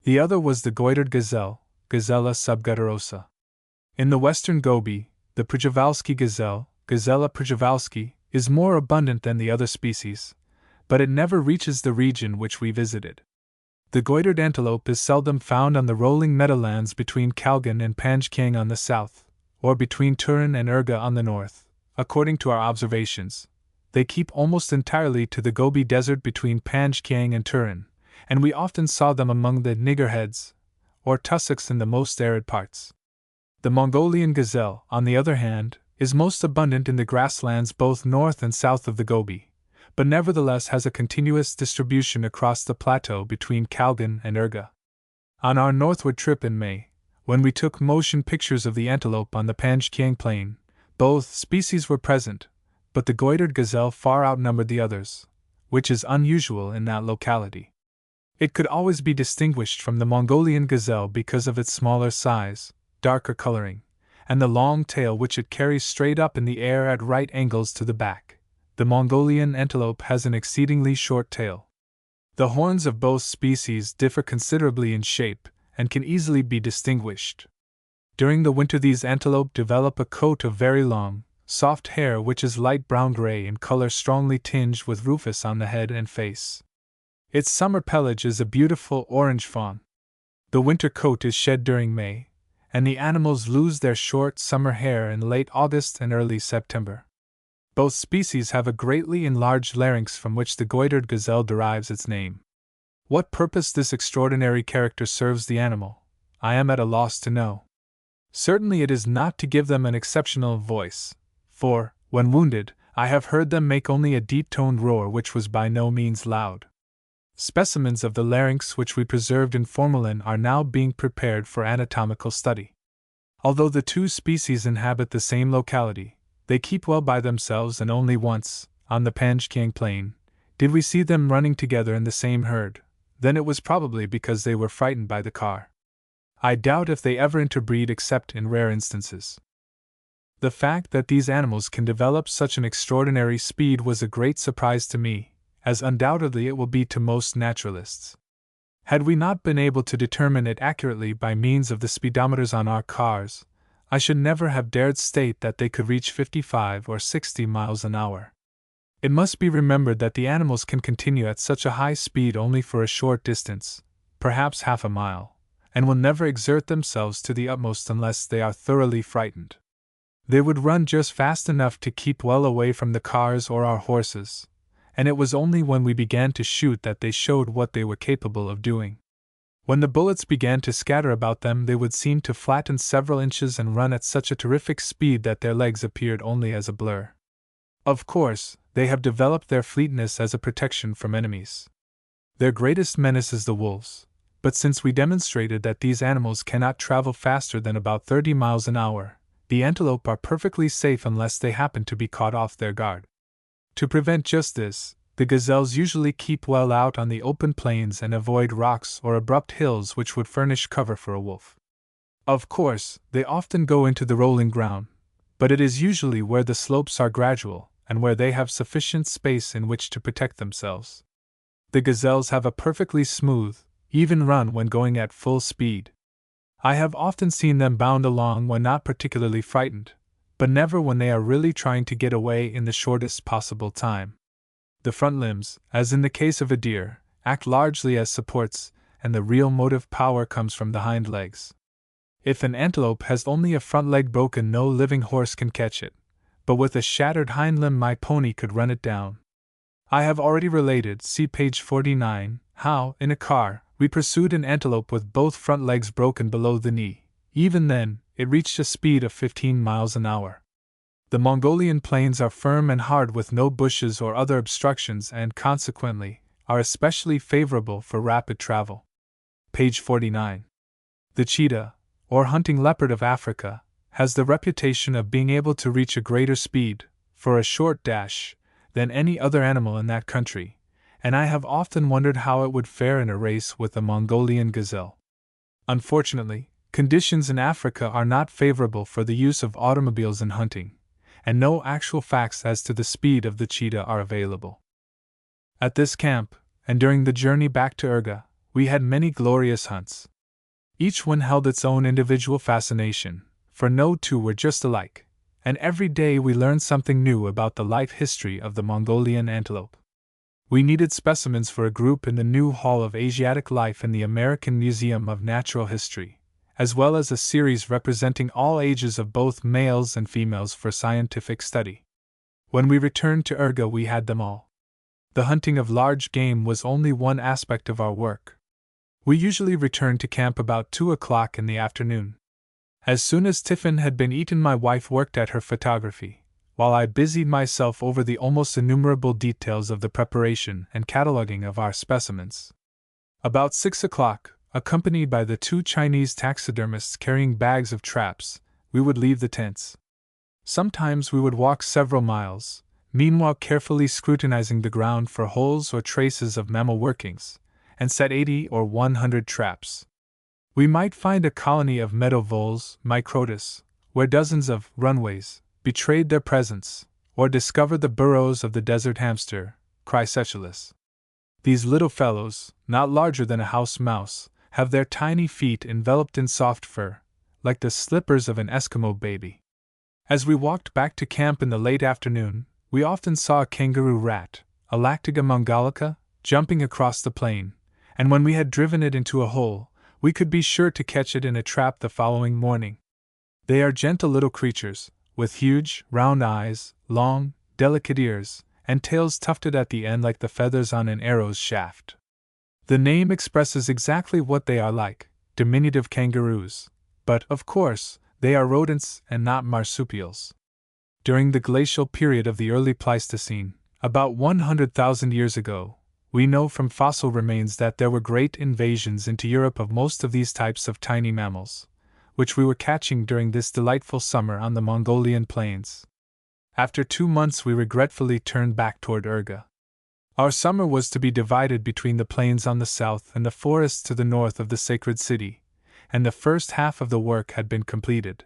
The other was the goitered gazelle, Gazella subgutturosa. In the western Gobi, the Prjevalsky gazelle, Gazella prjevalsky, is more abundant than the other species, but it never reaches the region which we visited. The goitered antelope is seldom found on the rolling meadowlands between Kalgan and Panjkang on the south, or between Turin and Urga on the north. According to our observations, they keep almost entirely to the Gobi Desert between Panjkang and Turin, and we often saw them among the niggerheads, or tussocks in the most arid parts. The Mongolian gazelle, on the other hand, is most abundant in the grasslands both north and south of the Gobi, but nevertheless has a continuous distribution across the plateau between Kalgan and Urga. On our northward trip in May, when we took motion pictures of the antelope on the Panjkang plain, both species were present, but the goitered gazelle far outnumbered the others, which is unusual in that locality. It could always be distinguished from the Mongolian gazelle because of its smaller size, darker coloring, and the long tail which it carries straight up in the air at right angles to the back. The Mongolian antelope has an exceedingly short tail. The horns of both species differ considerably in shape and can easily be distinguished. During the winter these antelope develop a coat of very long, soft hair which is light brown-gray in color, strongly tinged with rufous on the head and face. Its summer pelage is a beautiful orange fawn. The winter coat is shed during May, and the animals lose their short summer hair in late August and early September. Both species have a greatly enlarged larynx from which the goitered gazelle derives its name. What purpose this extraordinary character serves the animal, I am at a loss to know. Certainly it is not to give them an exceptional voice, for, when wounded, I have heard them make only a deep-toned roar which was by no means loud. Specimens of the larynx which we preserved in formalin are now being prepared for anatomical study. Although the two species inhabit the same locality, they keep well by themselves, and only once, on the Panjkiang plain, did we see them running together in the same herd. Then it was probably because they were frightened by the car. I doubt if they ever interbreed except in rare instances. The fact that these animals can develop such an extraordinary speed was a great surprise to me, as undoubtedly it will be to most naturalists. Had we not been able to determine it accurately by means of the speedometers on our cars, I should never have dared state that they could reach 55 or 60 miles an hour. It must be remembered that the animals can continue at such a high speed only for a short distance, perhaps half a mile, and will never exert themselves to the utmost unless they are thoroughly frightened. They would run just fast enough to keep well away from the cars or our horses, and it was only when we began to shoot that they showed what they were capable of doing. When the bullets began to scatter about them, they would seem to flatten several inches and run at such a terrific speed that their legs appeared only as a blur. Of course, they have developed their fleetness as a protection from enemies. Their greatest menace is the wolves, but since we demonstrated that these animals cannot travel faster than about 30 miles an hour, the antelope are perfectly safe unless they happen to be caught off their guard. To prevent just this, the gazelles usually keep well out on the open plains and avoid rocks or abrupt hills which would furnish cover for a wolf. Of course, they often go into the rolling ground, but it is usually where the slopes are gradual and where they have sufficient space in which to protect themselves. The gazelles have a perfectly smooth, even run when going at full speed. I have often seen them bound along when not particularly frightened, but never when they are really trying to get away in the shortest possible time. The front limbs, as in the case of a deer, act largely as supports, and the real motive power comes from the hind legs. If an antelope has only a front leg broken, no living horse can catch it, but with a shattered hind limb my pony could run it down. I have already related, see page 49, how, in a car, we pursued an antelope with both front legs broken below the knee. Even then, it reached a speed of 15 miles an hour. The Mongolian plains are firm and hard with no bushes or other obstructions, and consequently, are especially favorable for rapid travel. Page 49. The cheetah, or hunting leopard of Africa, has the reputation of being able to reach a greater speed, for a short dash, than any other animal in that country, and I have often wondered how it would fare in a race with the Mongolian gazelle. Unfortunately, conditions in Africa are not favorable for the use of automobiles in hunting, and no actual facts as to the speed of the cheetah are available. At this camp, and during the journey back to Urga, we had many glorious hunts. Each one held its own individual fascination, for no two were just alike, and every day we learned something new about the life history of the Mongolian antelope. We needed specimens for a group in the new Hall of Asiatic Life in the American Museum of Natural History, as well as a series representing all ages of both males and females for scientific study. When we returned to Urga, we had them all. The hunting of large game was only one aspect of our work. We usually returned to camp about 2 o'clock in the afternoon. As soon as tiffin had been eaten, my wife worked at her photography, while I busied myself over the almost innumerable details of the preparation and cataloging of our specimens. About 6 o'clock, accompanied by the 2 Chinese taxidermists carrying bags of traps, we would leave the tents. Sometimes we would walk several miles, meanwhile carefully scrutinizing the ground for holes or traces of mammal workings, and set 80 or 100 traps. We might find a colony of meadow voles, Microtus, where dozens of runways betrayed their presence, or discover the burrows of the desert hamster, Chrysechelus. These little fellows, not larger than a house mouse, have their tiny feet enveloped in soft fur, like the slippers of an Eskimo baby. As we walked back to camp in the late afternoon, we often saw a kangaroo rat, a Lactiga mongolica, jumping across the plain, and when we had driven it into a hole, we could be sure to catch it in a trap the following morning. They are gentle little creatures, with huge, round eyes, long, delicate ears, and tails tufted at the end like the feathers on an arrow's shaft. The name expresses exactly what they are like, diminutive kangaroos, but, of course, they are rodents and not marsupials. During the glacial period of the early Pleistocene, about 100,000 years ago, we know from fossil remains that there were great invasions into Europe of most of these types of tiny mammals, which we were catching during this delightful summer on the Mongolian plains. After 2 months we regretfully turned back toward Urga. Our summer was to be divided between the plains on the south and the forests to the north of the sacred city, and the first half of the work had been completed.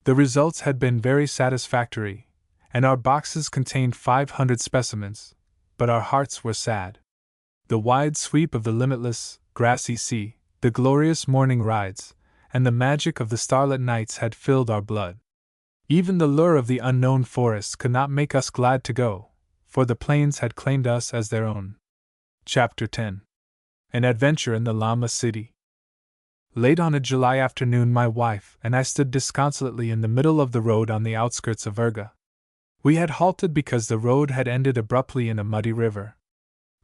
The results had been very satisfactory, and our boxes contained 500 specimens, but our hearts were sad. The wide sweep of the limitless, grassy sea, the glorious morning rides, and the magic of the starlit nights had filled our blood. Even the lure of the unknown forests could not make us glad to go, for the plains had claimed us as their own. Chapter 10. An Adventure in the Llama City. Late on a July afternoon my wife and I stood disconsolately in the middle of the road on the outskirts of Urga. We had halted because the road had ended abruptly in a muddy river.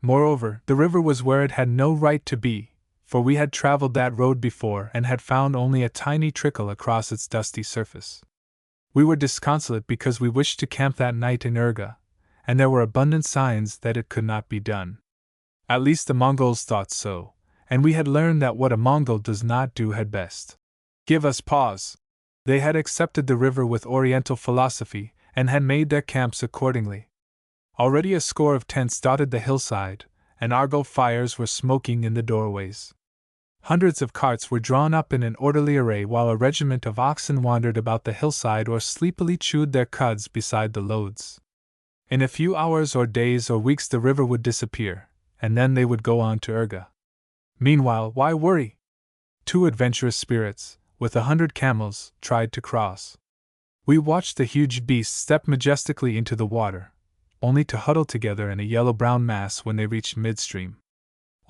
Moreover, the river was where it had no right to be, for we had traveled that road before and had found only a tiny trickle across its dusty surface. We were disconsolate because we wished to camp that night in Urga, and there were abundant signs that it could not be done. At least the Mongols thought so, and we had learned that what a Mongol does not do had best give us pause. They had accepted the river with Oriental philosophy and had made their camps accordingly. Already a score of tents dotted the hillside, and argol fires were smoking in the doorways. Hundreds of carts were drawn up in an orderly array while a regiment of oxen wandered about the hillside or sleepily chewed their cuds beside the loads. In a few hours or days or weeks the river would disappear, and then they would go on to Urga. Meanwhile, why worry? 2 adventurous spirits, with 100 camels, tried to cross. We watched the huge beasts step majestically into the water, only to huddle together in a yellow-brown mass when they reached midstream.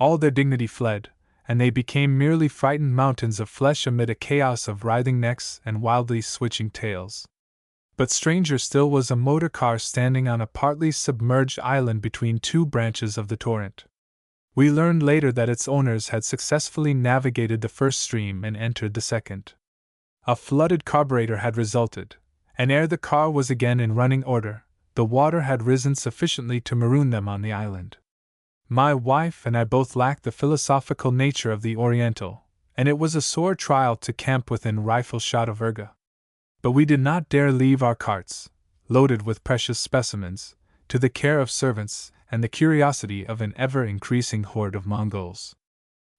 All their dignity fled, and they became merely frightened mountains of flesh amid a chaos of writhing necks and wildly switching tails. But stranger still was a motor car standing on a partly submerged island between 2 branches of the torrent. We learned later that its owners had successfully navigated the first stream and entered the second. A flooded carburetor had resulted, and ere the car was again in running order, the water had risen sufficiently to maroon them on the island. My wife and I both lacked the philosophical nature of the Oriental, and it was a sore trial to camp within rifle shot of Urga. But we did not dare leave our carts, loaded with precious specimens, to the care of servants and the curiosity of an ever-increasing horde of Mongols.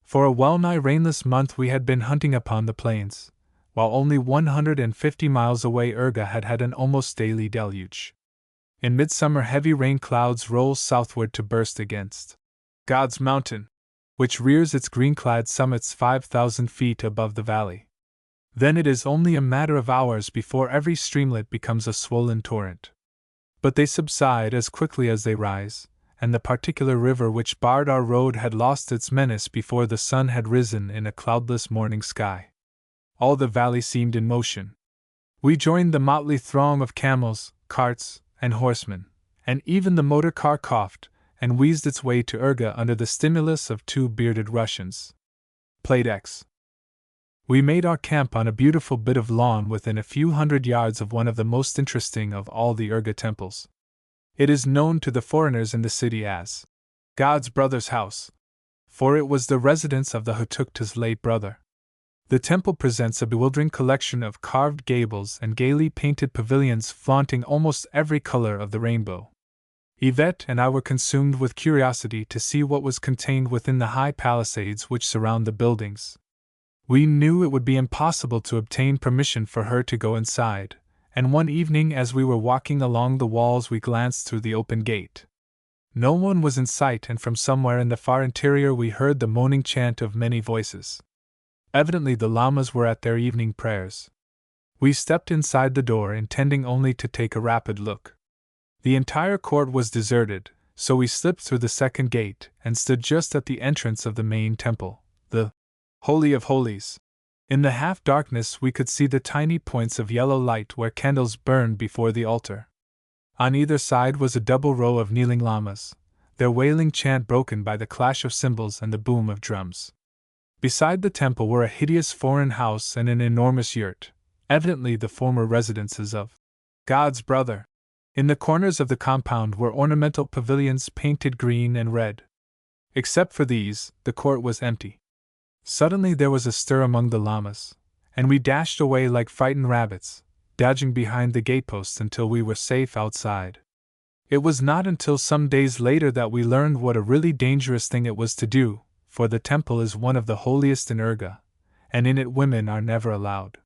For a well-nigh rainless month we had been hunting upon the plains, while only 150 miles away Urga had had an almost daily deluge. In midsummer heavy rain clouds roll southward to burst against God's mountain, which rears its green-clad summits 5,000 feet above the valley. Then it is only a matter of hours before every streamlet becomes a swollen torrent. But they subside as quickly as they rise, and the particular river which barred our road had lost its menace before the sun had risen in a cloudless morning sky. All the valley seemed in motion. We joined the motley throng of camels, carts, and horsemen, and even the motor car coughed and wheezed its way to Urga under the stimulus of 2 bearded Russians. Plate X. We made our camp on a beautiful bit of lawn within a few hundred yards of one of the most interesting of all the Urga temples. It is known to the foreigners in the city as God's brother's house, for it was the residence of the Hutukta's late brother. The temple presents a bewildering collection of carved gables and gaily painted pavilions flaunting almost every color of the rainbow. Yvette and I were consumed with curiosity to see what was contained within the high palisades which surround the buildings. We knew it would be impossible to obtain permission for her to go inside, and one evening as we were walking along the walls we glanced through the open gate. No one was in sight, and from somewhere in the far interior we heard the moaning chant of many voices. Evidently the lamas were at their evening prayers. We stepped inside the door, intending only to take a rapid look. The entire court was deserted, so we slipped through the second gate and stood just at the entrance of the main temple, the Holy of Holies. In the half-darkness we could see the tiny points of yellow light where candles burned before the altar. On either side was a double row of kneeling lamas, their wailing chant broken by the clash of cymbals and the boom of drums. Beside the temple were a hideous foreign house and an enormous yurt, evidently the former residences of God's brother. In the corners of the compound were ornamental pavilions painted green and red. Except for these, the court was empty. Suddenly there was a stir among the lamas, and we dashed away like frightened rabbits, dodging behind the gateposts until we were safe outside. It was not until some days later that we learned what a really dangerous thing it was to do, for the temple is one of the holiest in Urga, and in it women are never allowed.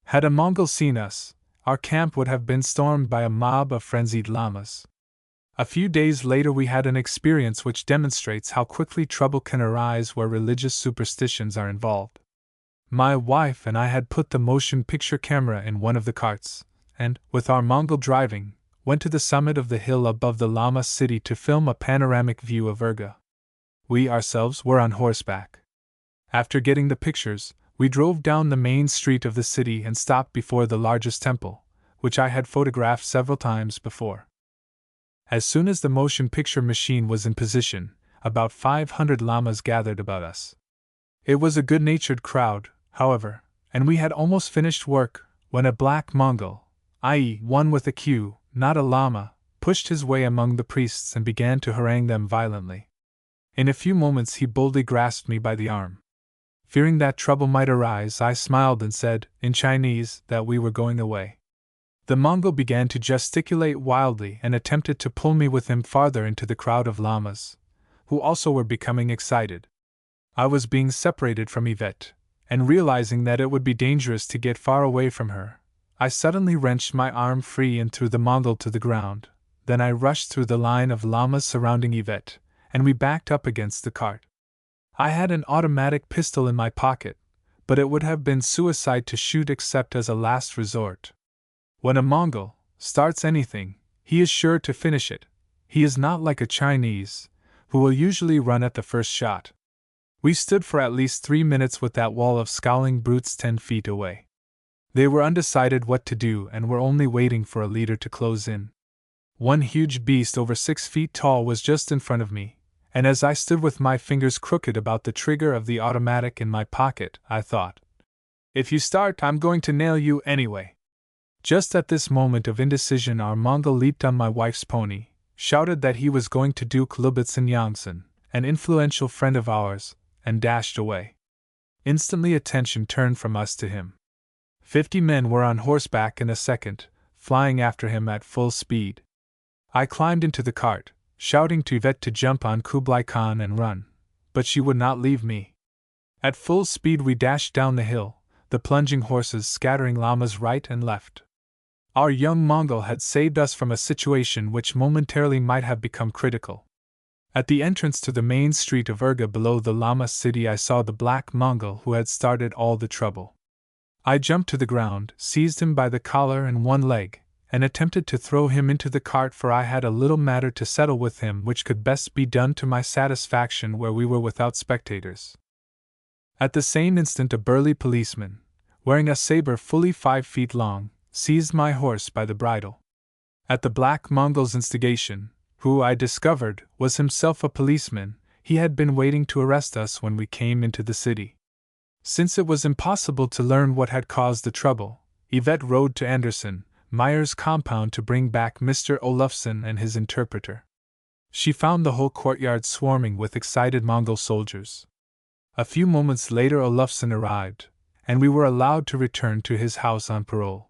Had a Mongol seen us, our camp would have been stormed by a mob of frenzied lamas. A few days later we had an experience which demonstrates how quickly trouble can arise where religious superstitions are involved. My wife and I had put the motion picture camera in one of the carts, and, with our Mongol driving, went to the summit of the hill above the Lama city to film a panoramic view of Urga. We ourselves were on horseback. After getting the pictures, we drove down the main street of the city and stopped before the largest temple, which I had photographed several times before. As soon as the motion picture machine was in position, about 500 lamas gathered about us. It was a good-natured crowd, however, and we had almost finished work when a black Mongol, i.e., one with a queue, not a lama, pushed his way among the priests and began to harangue them violently. In a few moments he boldly grasped me by the arm. Fearing that trouble might arise, I smiled and said, in Chinese, that we were going away. The Mongol began to gesticulate wildly and attempted to pull me with him farther into the crowd of lamas, who also were becoming excited. I was being separated from Yvette, and realizing that it would be dangerous to get far away from her, I suddenly wrenched my arm free and threw the Mongol to the ground. Then I rushed through the line of lamas surrounding Yvette, and we backed up against the cart. I had an automatic pistol in my pocket, but it would have been suicide to shoot except as a last resort. When a Mongol starts anything, he is sure to finish it. He is not like a Chinese, who will usually run at the first shot. We stood for at least 3 minutes with that wall of scowling brutes 10 feet away. They were undecided what to do and were only waiting for a leader to close in. One huge beast over 6 feet tall was just in front of me, and as I stood with my fingers crooked about the trigger of the automatic in my pocket, I thought, "If you start, I'm going to nail you anyway." Just at this moment of indecision, our Mongol leaped on my wife's pony, shouted that he was going to Duke Lubitsin Yangtsen, an influential friend of ours, and dashed away. Instantly attention turned from us to him. 50 men were on horseback in a second, flying after him at full speed. I climbed into the cart, shouting to Yvette to jump on Kublai Khan and run, but she would not leave me. At full speed we dashed down the hill, the plunging horses scattering lamas right and left. Our young Mongol had saved us from a situation which momentarily might have become critical. At the entrance to the main street of Urga below the Lama city I saw the black Mongol who had started all the trouble. I jumped to the ground, seized him by the collar and one leg, and attempted to throw him into the cart, for I had a little matter to settle with him which could best be done to my satisfaction where we were without spectators. At the same instant a burly policeman, wearing a saber fully 5 feet long, seized my horse by the bridle. At the black Mongol's instigation, who I discovered was himself a policeman, he had been waiting to arrest us when we came into the city. Since it was impossible to learn what had caused the trouble, Yvette rode to Anderson Meyer's compound to bring back Mr. Olufsen and his interpreter. She found the whole courtyard swarming with excited Mongol soldiers. A few moments later Olufsen arrived, and we were allowed to return to his house on parole.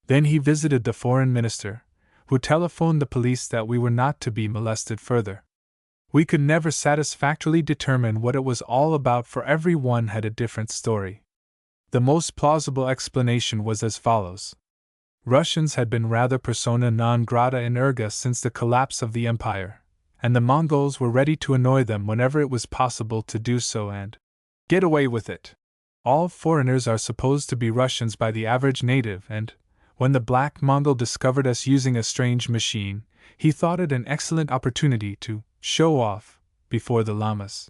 Then he visited the foreign minister, who telephoned the police that we were not to be molested further. We could never satisfactorily determine what it was all about, for every one had a different story. The most plausible explanation was as follows. Russians had been rather persona non grata in Urga since the collapse of the empire, and the Mongols were ready to annoy them whenever it was possible to do so and get away with it. All foreigners are supposed to be Russians by the average native, and, when the black Mongol discovered us using a strange machine, he thought it an excellent opportunity to show off before the lamas.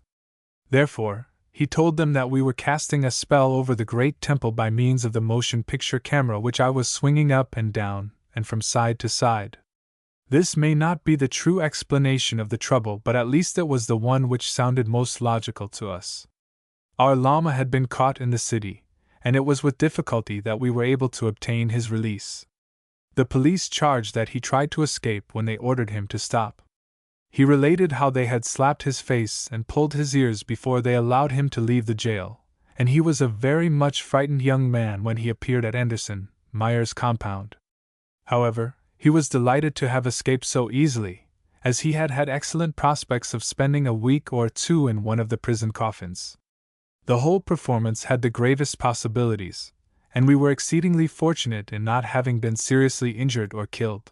Therefore, he told them that we were casting a spell over the great temple by means of the motion picture camera which I was swinging up and down and from side to side. This may not be the true explanation of the trouble, but at least it was the one which sounded most logical to us. Our Lama had been caught in the city, and it was with difficulty that we were able to obtain his release. The police charged that he tried to escape when they ordered him to stop. He related how they had slapped his face and pulled his ears before they allowed him to leave the jail, and he was a very much frightened young man when he appeared at Anderson Meyer's compound. However, he was delighted to have escaped so easily, as he had had excellent prospects of spending a week or two in one of the prison coffins. The whole performance had the gravest possibilities, and we were exceedingly fortunate in not having been seriously injured or killed.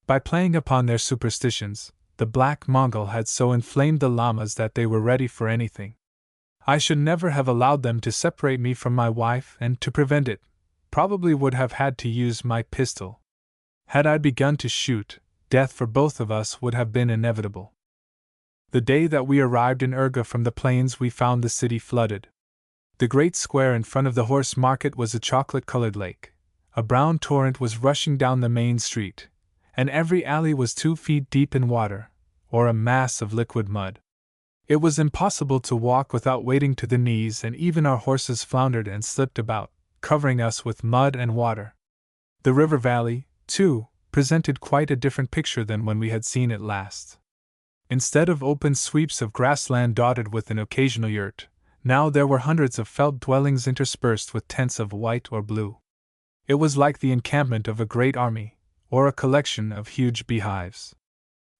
By playing upon their superstitions, the black Mongol had so inflamed the lamas that they were ready for anything. I should never have allowed them to separate me from my wife, and to prevent it, probably would have had to use my pistol. Had I begun to shoot, death for both of us would have been inevitable. The day that we arrived in Urga from the plains, we found the city flooded. The great square in front of the horse market was a chocolate-colored lake. A brown torrent was rushing down the main street, and every alley was 2 feet deep in water, or a mass of liquid mud. It was impossible to walk without wading to the knees, and even our horses floundered and slipped about, covering us with mud and water. The river valley, too, presented quite a different picture than when we had seen it last. Instead of open sweeps of grassland dotted with an occasional yurt, now there were hundreds of felt dwellings interspersed with tents of white or blue. It was like the encampment of a great army, or a collection of huge beehives.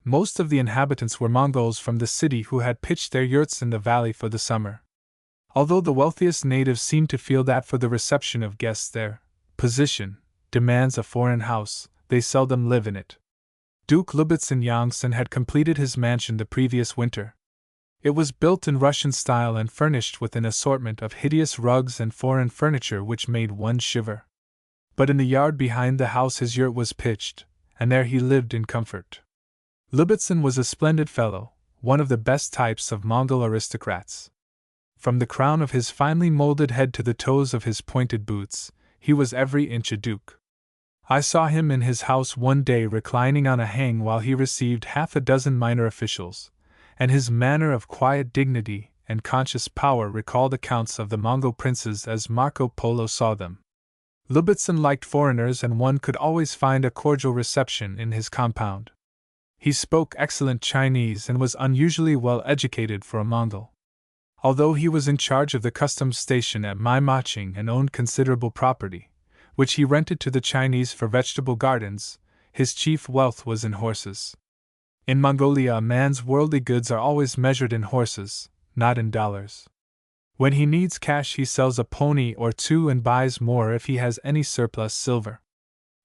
Most of the inhabitants were Mongols from the city who had pitched their yurts in the valley for the summer. Although the wealthiest natives seemed to feel that for the reception of guests their position demands a foreign house, they seldom live in it. Duke Lubitzin Yangtsen had completed his mansion the previous winter. It was built in Russian style and furnished with an assortment of hideous rugs and foreign furniture which made one shiver. But in the yard behind the house his yurt was pitched, and there he lived in comfort. Lubitzin was a splendid fellow, one of the best types of Mongol aristocrats. From the crown of his finely molded head to the toes of his pointed boots, he was every inch a duke. I saw him in his house one day reclining on a hang while he received half a dozen minor officials, and his manner of quiet dignity and conscious power recalled accounts of the Mongol princes as Marco Polo saw them. Lubitzin liked foreigners, and one could always find a cordial reception in his compound. He spoke excellent Chinese and was unusually well educated for a Mongol. Although he was in charge of the customs station at Maimaching and owned considerable property, which he rented to the Chinese for vegetable gardens, his chief wealth was in horses. In Mongolia, a man's worldly goods are always measured in horses, not in dollars. When he needs cash, he sells a pony or two and buys more if he has any surplus silver.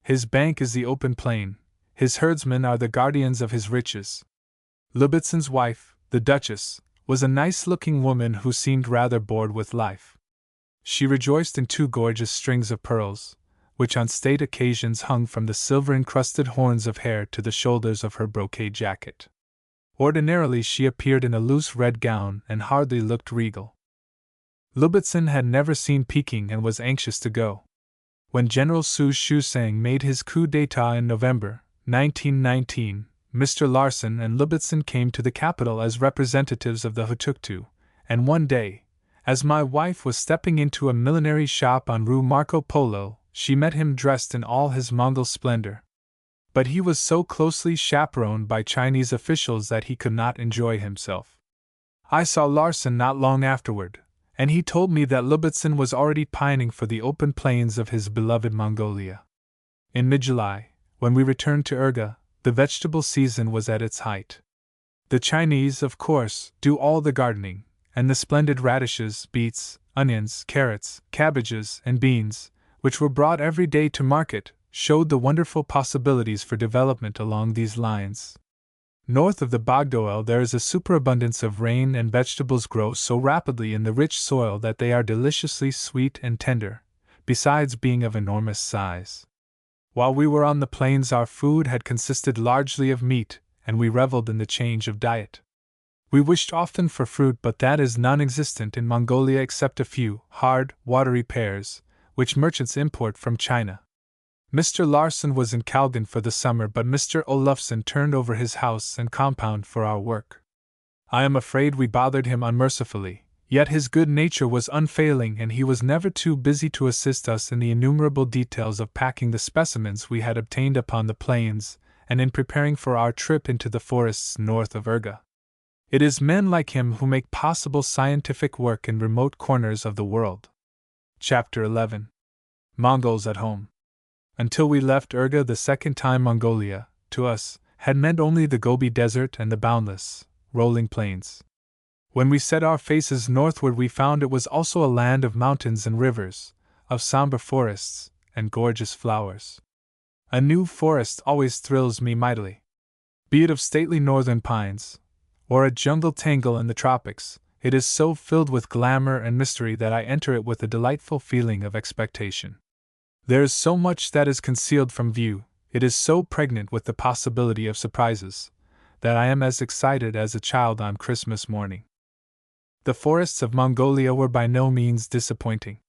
His bank is the open plain, his herdsmen are the guardians of his riches. Lubitzin's wife, the Duchess, was a nice-looking woman who seemed rather bored with life. She rejoiced in 2 gorgeous strings of pearls, which on state occasions hung from the silver-encrusted horns of hair to the shoulders of her brocade jacket. Ordinarily she appeared in a loose red gown and hardly looked regal. Lubitzin had never seen Peking and was anxious to go. When General Su Shusang made his coup d'état in November 1919, Mr. Larsen and Lubitzin came to the capital as representatives of the Hutuktu, and one day, as my wife was stepping into a millinery shop on Rue Marco Polo, she met him dressed in all his Mongol splendor. But he was so closely chaperoned by Chinese officials that he could not enjoy himself. I saw Larsen not long afterward, and he told me that Lubitzin was already pining for the open plains of his beloved Mongolia. In mid-July, when we returned to Urga, the vegetable season was at its height. The Chinese, of course, do all the gardening, and the splendid radishes, beets, onions, carrots, cabbages, and beans, which were brought every day to market, showed the wonderful possibilities for development along these lines. North of the Bogdoel there is a superabundance of rain, and vegetables grow so rapidly in the rich soil that they are deliciously sweet and tender, besides being of enormous size. While we were on the plains our food had consisted largely of meat, and we reveled in the change of diet. We wished often for fruit, but that is non-existent in Mongolia except a few hard, watery pears, which merchants import from China. Mr. Larson was in Calgon for the summer, but Mr. Olufsen turned over his house and compound for our work. I am afraid we bothered him unmercifully, yet his good nature was unfailing, and he was never too busy to assist us in the innumerable details of packing the specimens we had obtained upon the plains, and in preparing for our trip into the forests north of Urga. It is men like him who make possible scientific work in remote corners of the world. Chapter 11. Mongols at Home. Until we left Urga the second time, Mongolia, to us, had meant only the Gobi Desert and the boundless, rolling plains. When we set our faces northward we found it was also a land of mountains and rivers, of somber forests, and gorgeous flowers. A new forest always thrills me mightily. Be it of stately northern pines, or a jungle tangle in the tropics, it is so filled with glamour and mystery that I enter it with a delightful feeling of expectation. There is so much that is concealed from view, it is so pregnant with the possibility of surprises, that I am as excited as a child on Christmas morning. The forests of Mongolia were by no means disappointing.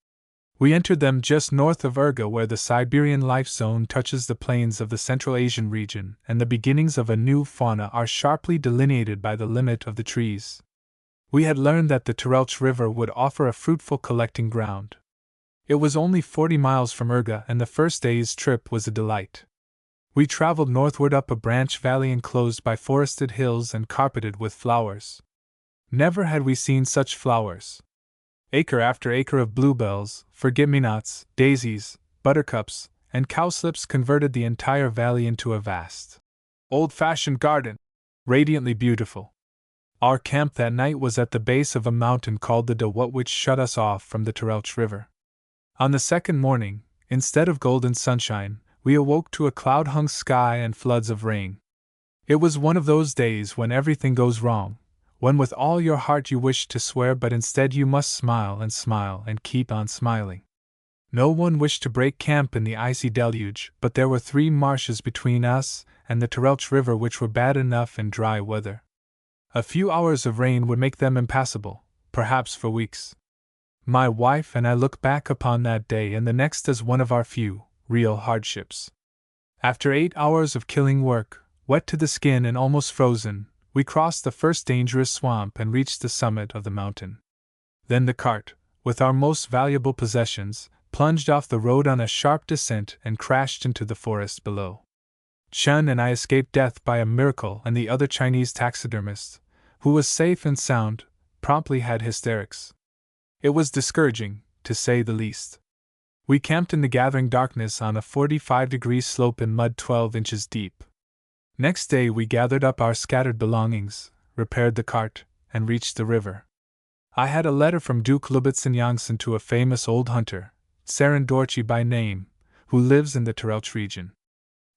We entered them just north of Urga, where the Siberian life zone touches the plains of the Central Asian region, and the beginnings of a new fauna are sharply delineated by the limit of the trees. We had learned that the Terelch River would offer a fruitful collecting ground. It was only 40 miles from Urga, and the first day's trip was a delight. We traveled northward up a branch valley enclosed by forested hills and carpeted with flowers. Never had we seen such flowers. Acre after acre of bluebells, forget-me-nots, daisies, buttercups, and cowslips converted the entire valley into a vast, old-fashioned garden, radiantly beautiful. Our camp that night was at the base of a mountain called the Dawut, which shut us off from the Terelch River. On the second morning, instead of golden sunshine, we awoke to a cloud-hung sky and floods of rain. It was one of those days when everything goes wrong, when with all your heart you wish to swear, but instead you must smile and keep on smiling. No one wished to break camp in the icy deluge, but there were 3 marshes between us and the Terelch River which were bad enough in dry weather. A few hours of rain would make them impassable, perhaps for weeks. My wife and I look back upon that day and the next as one of our few, real hardships. After 8 hours of killing work, wet to the skin and almost frozen, we crossed the first dangerous swamp and reached the summit of the mountain. Then the cart, with our most valuable possessions, plunged off the road on a sharp descent and crashed into the forest below. Chun and I escaped death by a miracle, and the other Chinese taxidermist, who was safe and sound, promptly had hysterics. It was discouraging, to say the least. We camped in the gathering darkness on a 45-degree slope in mud 12 inches deep. Next day we gathered up our scattered belongings, repaired the cart, and reached the river. I had a letter from Duke Lubitzin Yangtsen to a famous old hunter, Saren Dorchi by name, who lives in the Terelch region.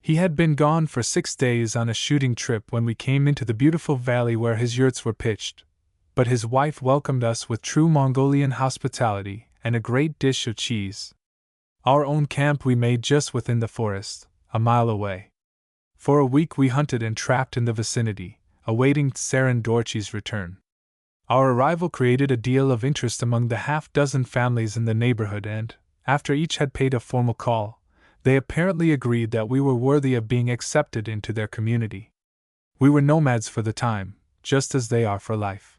He had been gone for 6 days on a shooting trip when we came into the beautiful valley where his yurts were pitched, but his wife welcomed us with true Mongolian hospitality and a great dish of cheese. Our own camp we made just within the forest, a mile away. For a week we hunted and trapped in the vicinity, awaiting Saren Dorchi's return. Our arrival created a deal of interest among the half-dozen families in the neighborhood, and, after each had paid a formal call, they apparently agreed that we were worthy of being accepted into their community. We were nomads for the time, just as they are for life.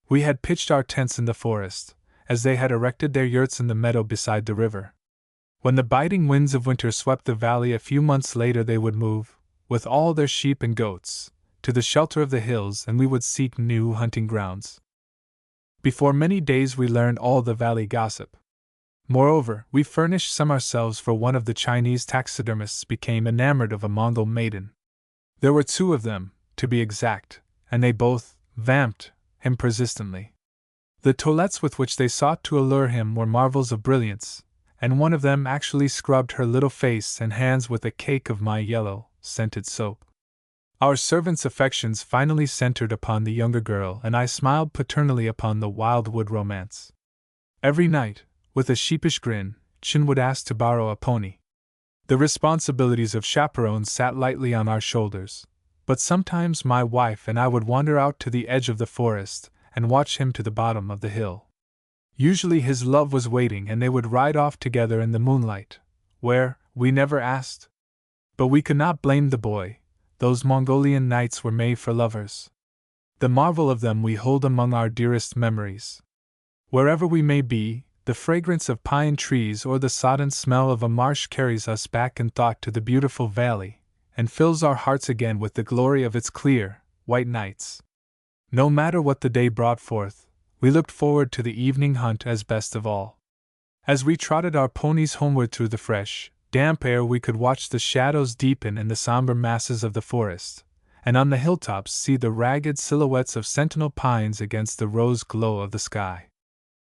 We had pitched our tents in the forest, as they had erected their yurts in the meadow beside the river. When the biting winds of winter swept the valley a few months later, they would move, with all their sheep and goats, to the shelter of the hills, and we would seek new hunting grounds. Before many days we learned all the valley gossip. Moreover, we furnished some ourselves, for one of the Chinese taxidermists became enamored of a Mongol maiden. There were 2 of them, to be exact, and they both vamped him persistently. The toilettes with which they sought to allure him were marvels of brilliance, and one of them actually scrubbed her little face and hands with a cake of my yellow, scented soap. Our servant's affections finally centered upon the younger girl, and I smiled paternally upon the wildwood romance. Every night, with a sheepish grin, Chin would ask to borrow a pony. The responsibilities of chaperones sat lightly on our shoulders, but sometimes my wife and I would wander out to the edge of the forest and watch him to the bottom of the hill. Usually his love was waiting and they would ride off together in the moonlight. Where, we never asked. But we could not blame the boy. Those Mongolian nights were made for lovers. The marvel of them we hold among our dearest memories. Wherever we may be, the fragrance of pine trees or the sodden smell of a marsh carries us back in thought to the beautiful valley, and fills our hearts again with the glory of its clear, white nights. No matter what the day brought forth, we looked forward to the evening hunt as best of all. As we trotted our ponies homeward through the fresh, damp air, we could watch the shadows deepen in the somber masses of the forest, and on the hilltops see the ragged silhouettes of sentinel pines against the rose glow of the sky.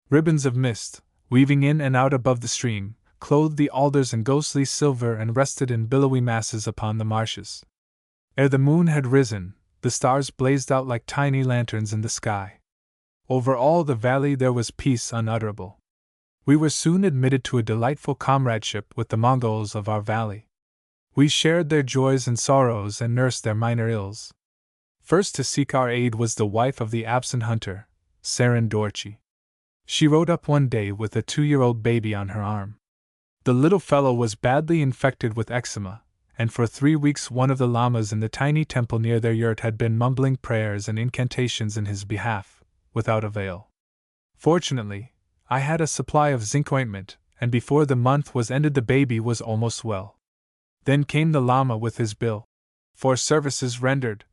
Ribbons of mist, weaving in and out above the stream, clothed the alders in ghostly silver and rested in billowy masses upon the marshes. Ere the moon had risen, the stars blazed out like tiny lanterns in the sky. Over all the valley there was peace unutterable. We were soon admitted to a delightful comradeship with the Mongols of our valley. We shared their joys and sorrows and nursed their minor ills. First to seek our aid was the wife of the absent hunter, Saren Dorchi. She rode up one day with a 2-year-old baby on her arm. The little fellow was badly infected with eczema, and for 3 weeks one of the lamas in the tiny temple near their yurt had been mumbling prayers and incantations in his behalf, without avail. Fortunately, I had a supply of zinc ointment, and before the month was ended the baby was almost well. Then came the lama with his bill for services rendered,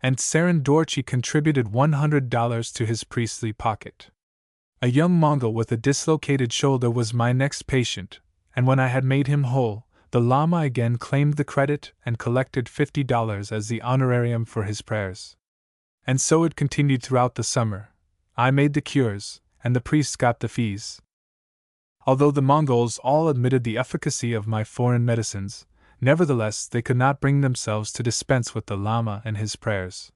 and Saren Dorchi contributed $100 to his priestly pocket. A young Mongol with a dislocated shoulder was my next patient, and when I had made him whole, the lama again claimed the credit and collected $50 as the honorarium for his prayers. And so it continued throughout the summer. I made the cures, and the priests got the fees. Although the Mongols all admitted the efficacy of my foreign medicines, nevertheless they could not bring themselves to dispense with the lama and his prayers.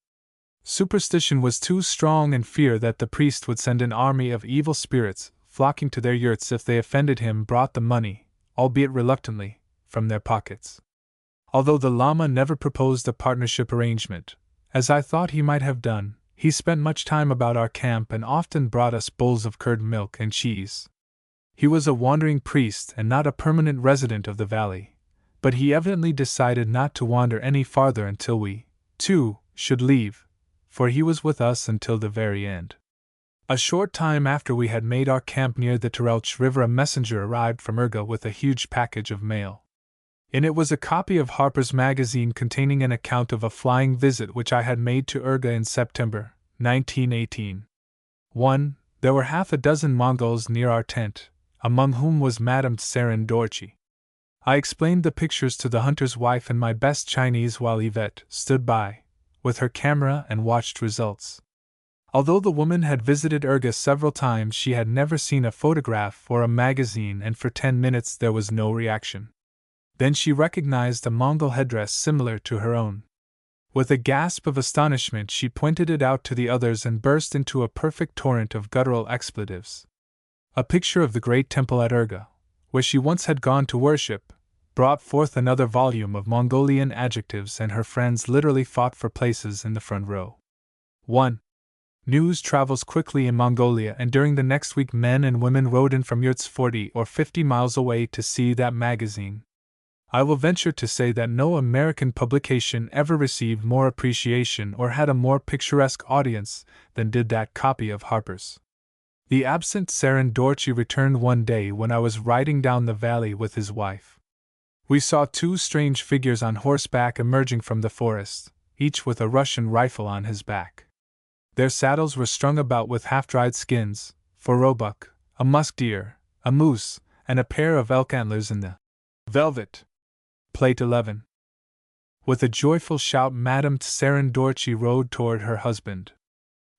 Superstition was too strong and fear that the priest would send an army of evil spirits, flocking to their yurts if they offended him, brought the money, albeit reluctantly, from their pockets. Although the lama never proposed a partnership arrangement, as I thought he might have done, he spent much time about our camp and often brought us bowls of curd milk and cheese. He was a wandering priest and not a permanent resident of the valley, but he evidently decided not to wander any farther until we, too, should leave, for he was with us until the very end. A short time after we had made our camp near the Turelch River, a messenger arrived from Urga with a huge package of mail. In it was a copy of Harper's Magazine containing an account of a flying visit which I had made to Urga in September 1918. 1. There were half a dozen Mongols near our tent, among whom was Madame Saren Dorchi. I explained the pictures to the hunter's wife in my best Chinese while Yvette stood by, with her camera, and watched results. Although the woman had visited Urga several times, she had never seen a photograph or a magazine, and for 10 minutes there was no reaction. Then she recognized a Mongol headdress similar to her own. With a gasp of astonishment, she pointed it out to the others and burst into a perfect torrent of guttural expletives. A picture of the great temple at Urga, where she once had gone to worship, brought forth another volume of Mongolian adjectives, and her friends literally fought for places in the front row. 1. News travels quickly in Mongolia, and during the next week men and women rode in from yurts 40 or 50 miles away to see that magazine. I will venture to say that no American publication ever received more appreciation or had a more picturesque audience than did that copy of Harper's. The absent Saren Dorchi returned one day when I was riding down the valley with his wife. We saw 2 strange figures on horseback emerging from the forest, each with a Russian rifle on his back. Their saddles were strung about with half-dried skins, for roebuck, a musk deer, a moose, and a pair of elk antlers in the velvet. Plate 11. With a joyful shout, Madame Saren Dorchi rode toward her husband.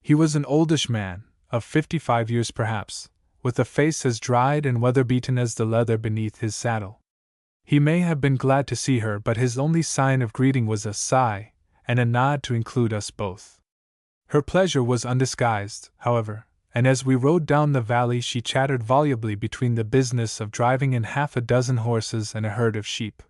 He was an oldish man, of 55 years perhaps, with a face as dried and weather-beaten as the leather beneath his saddle. He may have been glad to see her, but his only sign of greeting was a sigh, and a nod to include us both. Her pleasure was undisguised, however, and as we rode down the valley she chattered volubly between the business of driving in half a dozen horses and a herd of sheep.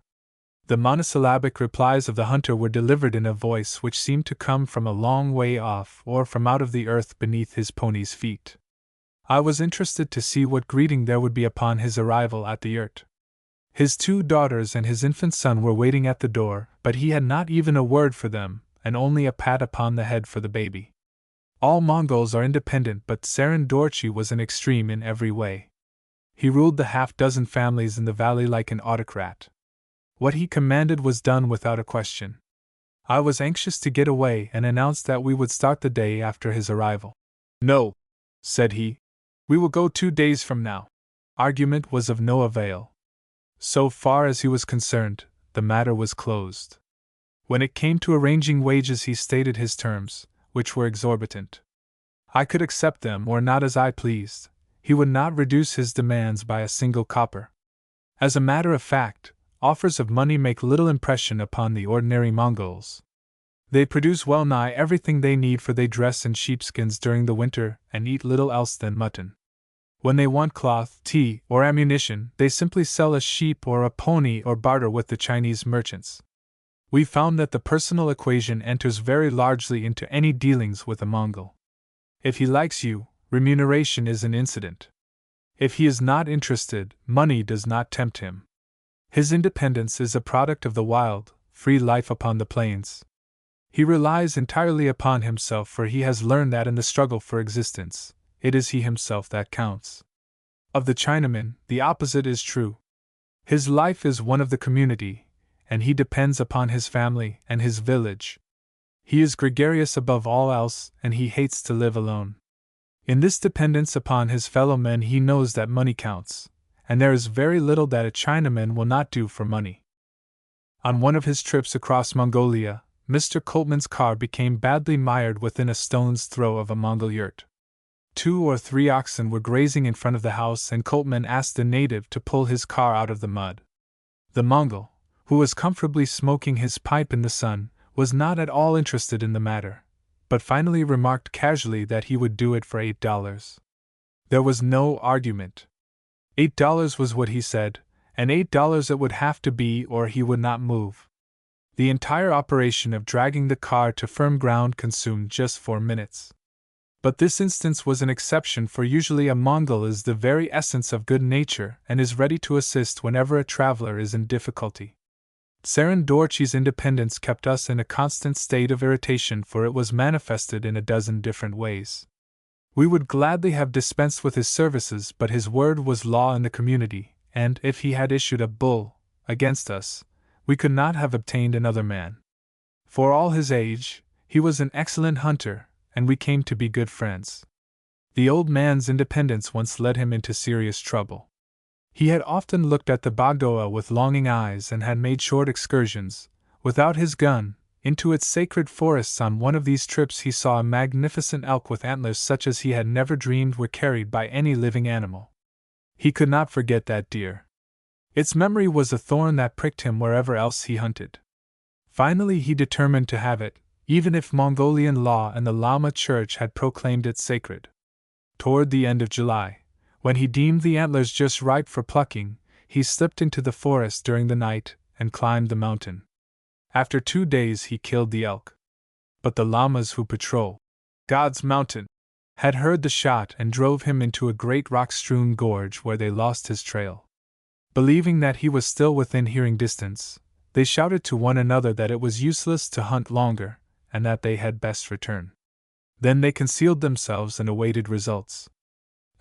The monosyllabic replies of the hunter were delivered in a voice which seemed to come from a long way off or from out of the earth beneath his pony's feet. I was interested to see what greeting there would be upon his arrival at the yurt. His 2 daughters and his infant son were waiting at the door, but he had not even a word for them, and only a pat upon the head for the baby. All Mongols are independent, but Tsarin Dorchi was an extreme in every way. He ruled the half-dozen families in the valley like an autocrat. What he commanded was done without a question. I was anxious to get away and announced that we would start the day after his arrival. "No," said he. "We will go 2 days from now." Argument was of no avail. So far as he was concerned, the matter was closed. When it came to arranging wages, he stated his terms, which were exorbitant. I could accept them or not as I pleased. He would not reduce his demands by a single copper. As a matter of fact, offers of money make little impression upon the ordinary Mongols. They produce well nigh everything they need, for they dress in sheepskins during the winter and eat little else than mutton. When they want cloth, tea, or ammunition, they simply sell a sheep or a pony or barter with the Chinese merchants. We found that the personal equation enters very largely into any dealings with a Mongol. If he likes you, remuneration is an incident. If he is not interested, money does not tempt him. His independence is a product of the wild, free life upon the plains. He relies entirely upon himself, for he has learned that in the struggle for existence, it is he himself that counts. Of the Chinaman, the opposite is true. His life is one of the community, and he depends upon his family and his village. He is gregarious above all else, and he hates to live alone. In this dependence upon his fellow men he knows that money counts, and there is very little that a Chinaman will not do for money. On one of his trips across Mongolia, Mr. Coltman's car became badly mired within a stone's throw of a Mongol yurt. 2 or 3 oxen were grazing in front of the house, and Coltman asked the native to pull his car out of the mud. The Mongol, who was comfortably smoking his pipe in the sun, was not at all interested in the matter, but finally remarked casually that he would do it for $8. There was no argument. $8 was what he said, and $8 it would have to be, or he would not move. The entire operation of dragging the car to firm ground consumed just 4 minutes. But this instance was an exception, for usually a Mongol is the very essence of good nature and is ready to assist whenever a traveler is in difficulty. Tsarin Dorchi's independence kept us in a constant state of irritation, for it was manifested in a dozen different ways. We would gladly have dispensed with his services, but his word was law in the community, and if he had issued a bull against us, we could not have obtained another man. For all his age, he was an excellent hunter, and we came to be good friends. The old man's independence once led him into serious trouble. He had often looked at the Bogdoa with longing eyes and had made short excursions, without his gun, into its sacred forests. On one of these trips he saw a magnificent elk with antlers such as he had never dreamed were carried by any living animal. He could not forget that deer. Its memory was a thorn that pricked him wherever else he hunted. Finally he determined to have it, even if Mongolian law and the Lama Church had proclaimed it sacred. Toward the end of July, when he deemed the antlers just ripe for plucking, he slipped into the forest during the night and climbed the mountain. After 2 days he killed the elk. But the Lamas who patrol God's mountain had heard the shot and drove him into a great rock-strewn gorge where they lost his trail. Believing that he was still within hearing distance, they shouted to one another that it was useless to hunt longer, and that they had best return. Then they concealed themselves and awaited results.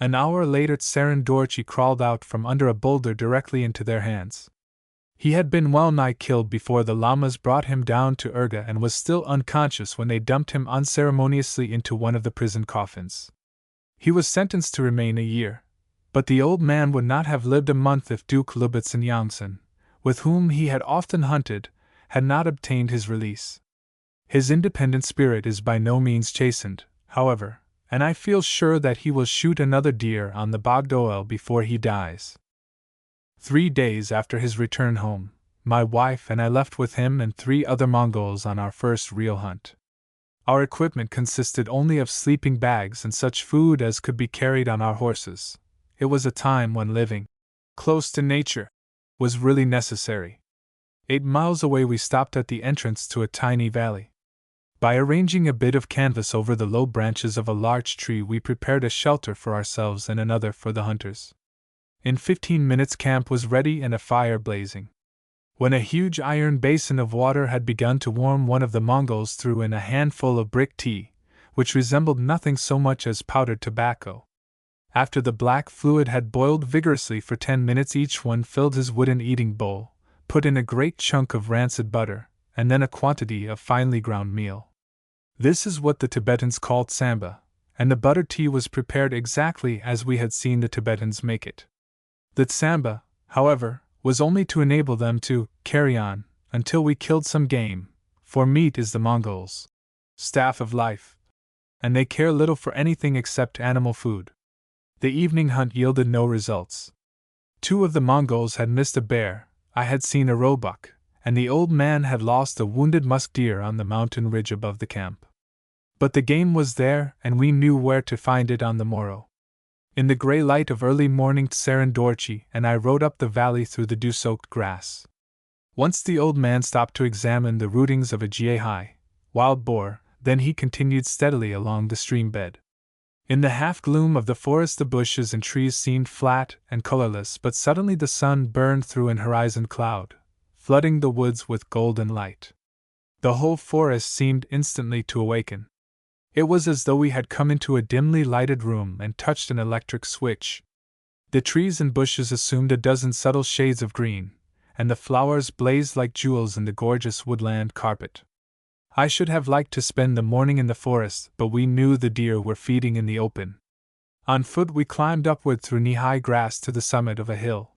An hour later Tsarin Dorchi crawled out from under a boulder directly into their hands. He had been well nigh killed before the Lamas brought him down to Urga, and was still unconscious when they dumped him unceremoniously into one of the prison coffins. He was sentenced to remain a year, but the old man would not have lived a month if Duke Lubitzen Yangtsen, with whom he had often hunted, had not obtained his release. His independent spirit is by no means chastened, however, and I feel sure that he will shoot another deer on the Bogdoel before he dies. 3 days after his return home, my wife and I left with him and 3 other Mongols on our first real hunt. Our equipment consisted only of sleeping bags and such food as could be carried on our horses. It was a time when living close to nature was really necessary. 8 miles away we stopped at the entrance to a tiny valley. By arranging a bit of canvas over the low branches of a large tree, we prepared a shelter for ourselves and another for the hunters. In 15 minutes camp was ready and a fire blazing. When a huge iron basin of water had begun to warm, one of the Mongols threw in a handful of brick tea, which resembled nothing so much as powdered tobacco. After the black fluid had boiled vigorously for 10 minutes, each one filled his wooden eating bowl, put in a great chunk of rancid butter, and then a quantity of finely ground meal. This is what the Tibetans called samba, and the butter tea was prepared exactly as we had seen the Tibetans make it. The samba, however, was only to enable them to carry on until we killed some game, for meat is the Mongols' staff of life, and they care little for anything except animal food. The evening hunt yielded no results. 2 of the Mongols had missed a bear, I had seen a roebuck, and the old man had lost a wounded musk deer on the mountain ridge above the camp. But the game was there, and we knew where to find it on the morrow. In the gray light of early morning, Tsarin Dorchi and I rode up the valley through the dew-soaked grass. Once the old man stopped to examine the rootings of a jiehai, wild boar, then he continued steadily along the stream bed. In the half-gloom of the forest the bushes and trees seemed flat and colorless, but suddenly the sun burned through an horizon cloud, flooding the woods with golden light. The whole forest seemed instantly to awaken. It was as though we had come into a dimly lighted room and touched an electric switch. The trees and bushes assumed a dozen subtle shades of green, and the flowers blazed like jewels in the gorgeous woodland carpet. I should have liked to spend the morning in the forest, but we knew the deer were feeding in the open. On foot we climbed upward through knee-high grass to the summit of a hill.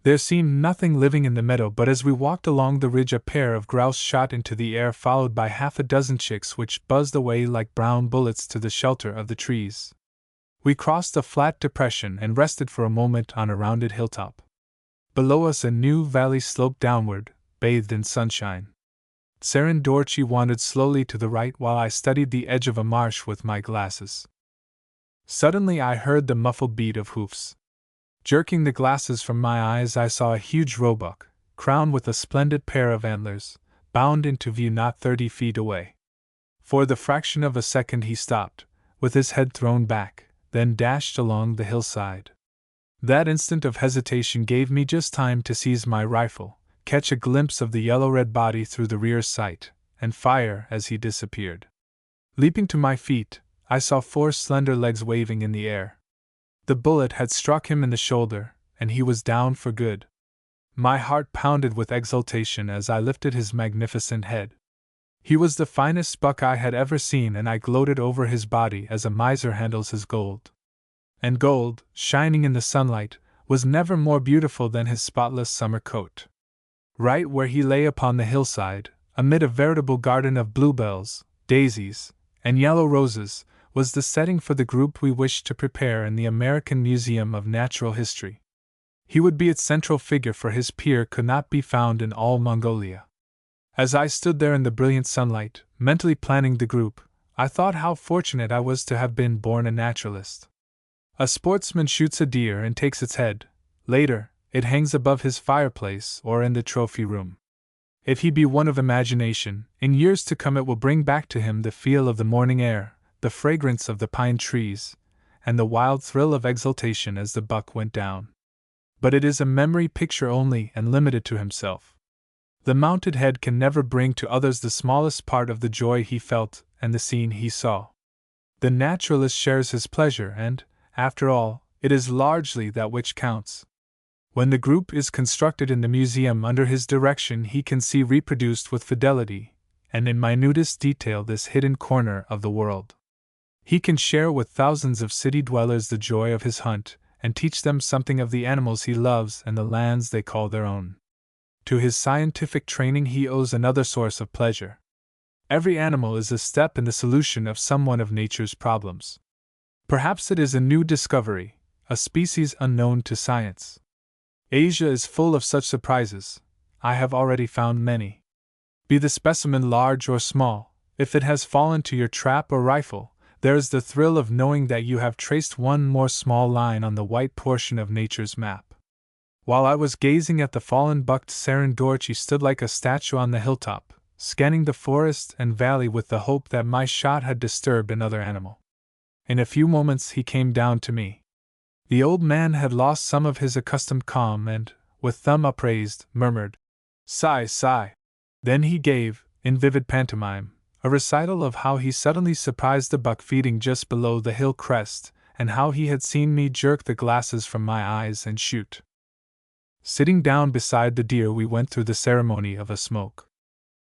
There seemed nothing living in the meadow, but as we walked along the ridge a pair of grouse shot into the air, followed by half a dozen chicks which buzzed away like brown bullets to the shelter of the trees. We crossed a flat depression and rested for a moment on a rounded hilltop. Below us a new valley sloped downward, bathed in sunshine. Tsarin Dorchi wandered slowly to the right while I studied the edge of a marsh with my glasses. Suddenly I heard the muffled beat of hoofs. Jerking the glasses from my eyes, I saw a huge roebuck, crowned with a splendid pair of antlers, bound into view not 30 feet away. For the fraction of a second he stopped, with his head thrown back, then dashed along the hillside. That instant of hesitation gave me just time to seize my rifle, catch a glimpse of the yellow-red body through the rear sight, and fire as he disappeared. Leaping to my feet, I saw 4 slender legs waving in the air. The bullet had struck him in the shoulder, and he was down for good. My heart pounded with exultation as I lifted his magnificent head. He was the finest buck I had ever seen, and I gloated over his body as a miser handles his gold. And gold, shining in the sunlight, was never more beautiful than his spotless summer coat. Right where he lay upon the hillside, amid a veritable garden of bluebells, daisies, and yellow roses, was the setting for the group we wished to prepare in the American Museum of Natural History. He would be its central figure, for his peer could not be found in all Mongolia. As I stood there in the brilliant sunlight, mentally planning the group, I thought how fortunate I was to have been born a naturalist. A sportsman shoots a deer and takes its head. Later, it hangs above his fireplace or in the trophy room. If he be one of imagination, in years to come it will bring back to him the feel of the morning air, the fragrance of the pine trees, and the wild thrill of exultation as the buck went down. But it is a memory picture only and limited to himself. The mounted head can never bring to others the smallest part of the joy he felt and the scene he saw. The naturalist shares his pleasure, and, after all, it is largely that which counts. When the group is constructed in the museum under his direction, he can see reproduced with fidelity, and in minutest detail, this hidden corner of the world. He can share with thousands of city dwellers the joy of his hunt, and teach them something of the animals he loves and the lands they call their own. To his scientific training he owes another source of pleasure. Every animal is a step in the solution of some one of nature's problems. Perhaps it is a new discovery, a species unknown to science. Asia is full of such surprises. I have already found many. Be the specimen large or small, if it has fallen to your trap or rifle, there is the thrill of knowing that you have traced one more small line on the white portion of nature's map. While I was gazing at the fallen buck, Tsarin Dorchi stood like a statue on the hilltop, scanning the forest and valley with the hope that my shot had disturbed another animal. In a few moments he came down to me. The old man had lost some of his accustomed calm and, with thumb upraised, murmured, "Sigh, sigh." Then he gave, in vivid pantomime, a recital of how he suddenly surprised the buck feeding just below the hill crest, and how he had seen me jerk the glasses from my eyes and shoot. Sitting down beside the deer, we went through the ceremony of a smoke.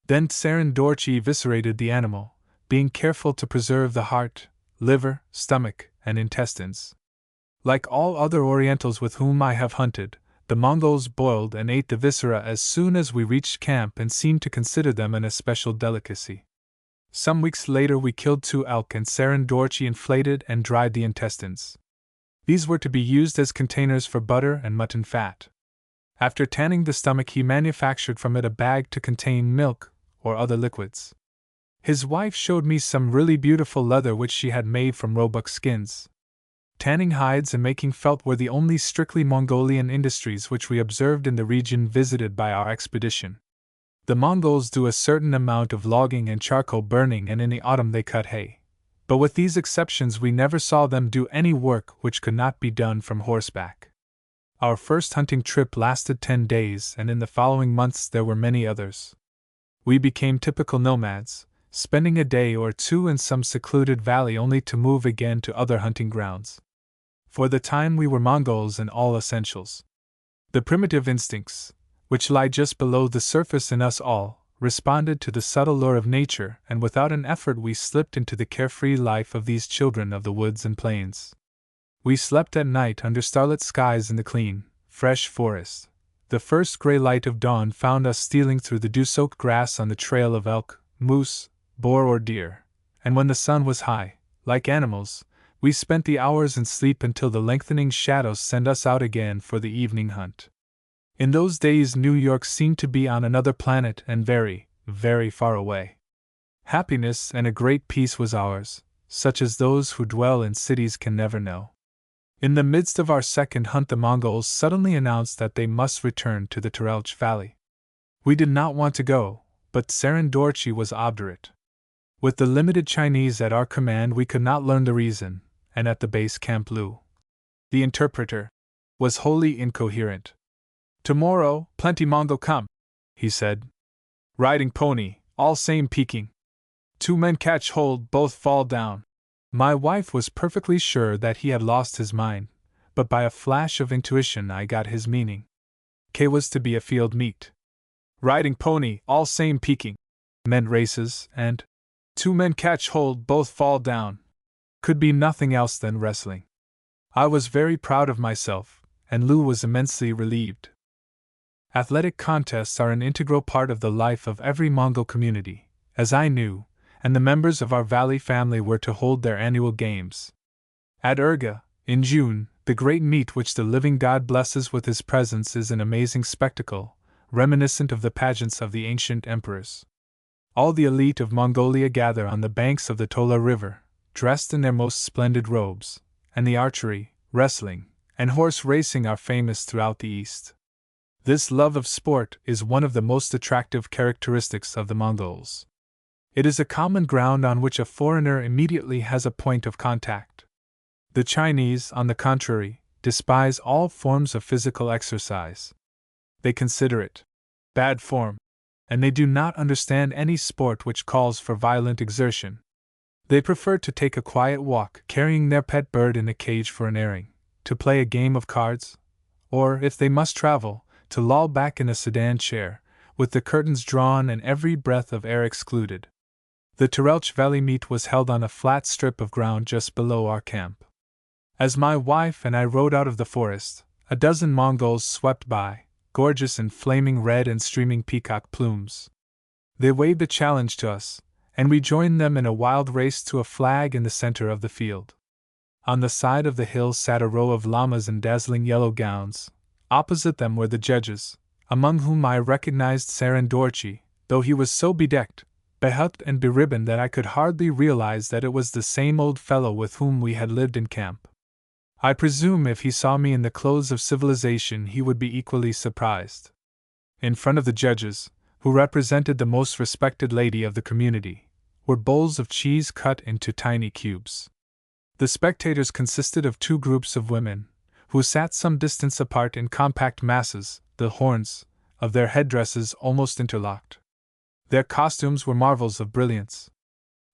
Then Tsarin Dorchi eviscerated the animal, being careful to preserve the heart, liver, stomach, and intestines. Like all other Orientals with whom I have hunted, the Mongols boiled and ate the viscera as soon as we reached camp and seemed to consider them an especial delicacy. Some weeks later we killed 2 elk and Tsarin Dorchi inflated and dried the intestines. These were to be used as containers for butter and mutton fat. After tanning the stomach, he manufactured from it a bag to contain milk or other liquids. His wife showed me some really beautiful leather which she had made from roebuck skins. Tanning hides and making felt were the only strictly Mongolian industries which we observed in the region visited by our expedition. The Mongols do a certain amount of logging and charcoal burning, and in the autumn they cut hay. But with these exceptions we never saw them do any work which could not be done from horseback. Our first hunting trip lasted 10 days, and in the following months there were many others. We became typical nomads, spending a day or 2 in some secluded valley only to move again to other hunting grounds. For the time we were Mongols in all essentials. The primitive instincts, which lie just below the surface in us all, responded to the subtle lure of nature, and without an effort we slipped into the carefree life of these children of the woods and plains. We slept at night under starlit skies in the clean, fresh forest. The first gray light of dawn found us stealing through the dew-soaked grass on the trail of elk, moose, boar, or deer, and when the sun was high, like animals, we spent the hours in sleep until the lengthening shadows sent us out again for the evening hunt. In those days New York seemed to be on another planet and very, very far away. Happiness and a great peace was ours, such as those who dwell in cities can never know. In the midst of our second hunt the Mongols suddenly announced that they must return to the Turelch Valley. We did not want to go, but Tsarin Dorchi was obdurate. With the limited Chinese at our command we could not learn the reason, and at the base camp Lu, the interpreter, was wholly incoherent. "Tomorrow, plenty Mongol come," he said. "Riding pony, all same Peking. 2 men catch hold, both fall down." My wife was perfectly sure that he had lost his mind, but by a flash of intuition I got his meaning. K was to be a field meet. "Riding pony, all same Peking," meant races, and 2 men catch hold, both fall down could be nothing else than wrestling. I was very proud of myself, and Lou was immensely relieved. Athletic contests are an integral part of the life of every Mongol community, as I knew, and the members of our valley family were to hold their annual games. At Urga, in June, the great meet which the living god blesses with his presence is an amazing spectacle, reminiscent of the pageants of the ancient emperors. All the elite of Mongolia gather on the banks of the Tola River, dressed in their most splendid robes, and the archery, wrestling, and horse racing are famous throughout the East. This love of sport is one of the most attractive characteristics of the Mongols. It is a common ground on which a foreigner immediately has a point of contact. The Chinese, on the contrary, despise all forms of physical exercise. They consider it bad form, and they do not understand any sport which calls for violent exertion. They prefer to take a quiet walk, carrying their pet bird in a cage for an airing, to play a game of cards, or, if they must travel, to loll back in a sedan chair, with the curtains drawn and every breath of air excluded. The Turelch Valley meet was held on a flat strip of ground just below our camp. As my wife and I rode out of the forest, a dozen Mongols swept by, gorgeous in flaming red and streaming peacock plumes. They waved a challenge to us, and we joined them in a wild race to a flag in the center of the field. On the side of the hill sat a row of llamas in dazzling yellow gowns. Opposite them were the judges, among whom I recognized Sarandorchi, though he was so bedecked, behooped and beribboned that I could hardly realize that it was the same old fellow with whom we had lived in camp. I presume if he saw me in the clothes of civilization he would be equally surprised. In front of the judges, who represented the most respected lady of the community, were bowls of cheese cut into tiny cubes. The spectators consisted of two groups of women, who sat some distance apart in compact masses, the horns of their headdresses almost interlocked. Their costumes were marvels of brilliance.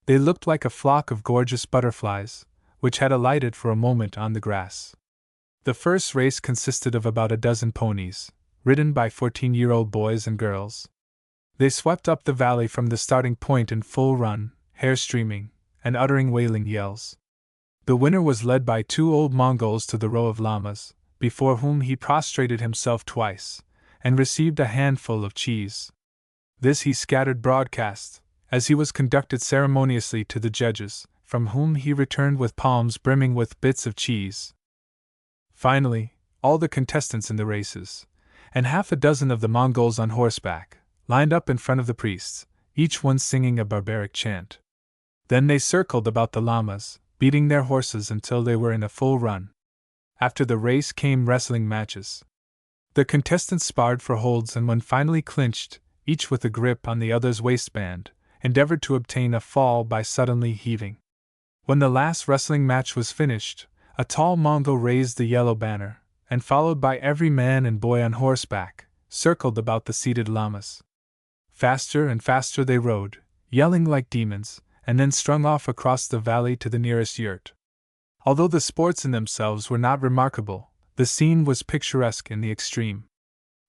They looked like a flock of gorgeous butterflies, which had alighted for a moment on the grass. The first race consisted of about a dozen ponies, ridden by 14-year-old boys and girls. They swept up the valley from the starting point in full run, hair streaming, and uttering wailing yells. The winner was led by two old Mongols to the row of llamas, before whom he prostrated himself twice, and received a handful of cheese. This he scattered broadcast, as he was conducted ceremoniously to the judges, from whom he returned with palms brimming with bits of cheese. Finally, all the contestants in the races, and half a dozen of the Mongols on horseback, lined up in front of the priests, each one singing a barbaric chant. Then they circled about the llamas, beating their horses until they were in a full run. After the race came wrestling matches. The contestants sparred for holds, and when finally clinched, each with a grip on the other's waistband, endeavored to obtain a fall by suddenly heaving. When the last wrestling match was finished, a tall Mongol raised the yellow banner, and followed by every man and boy on horseback, circled about the seated llamas. Faster and faster they rode, yelling like demons, and then strung off across the valley to the nearest yurt. Although the sports in themselves were not remarkable, the scene was picturesque in the extreme.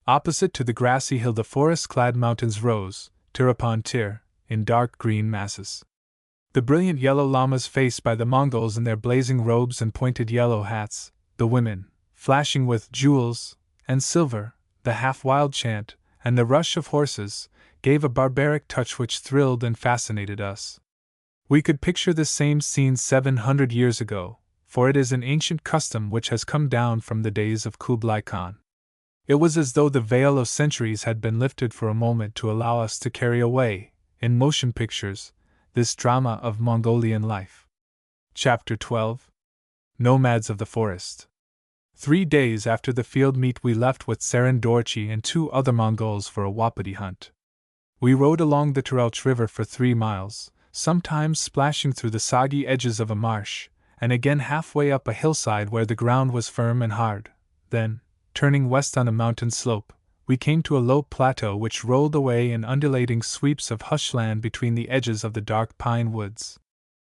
Opposite to the grassy hill the forest-clad mountains rose, tier upon tier, in dark green masses. The brilliant yellow llamas faced by the Mongols in their blazing robes and pointed yellow hats, the women, flashing with jewels and silver, the half-wild chant, and the rush of horses, gave a barbaric touch which thrilled and fascinated us. We could picture this same scene 700 years ago, for it is an ancient custom which has come down from the days of Kublai Khan. It was as though the veil of centuries had been lifted for a moment to allow us to carry away, in motion pictures, this drama of Mongolian life. Chapter 12. Nomads of the Forest. 3 days after the field meet we left with Sarandorchi and 2 other Mongols for a wapiti hunt. We rode along the Turelch River for 3 miles, sometimes splashing through the soggy edges of a marsh, and again halfway up a hillside where the ground was firm and hard. Then, turning west on a mountain slope, we came to a low plateau which rolled away in undulating sweeps of hushland between the edges of the dark pine woods.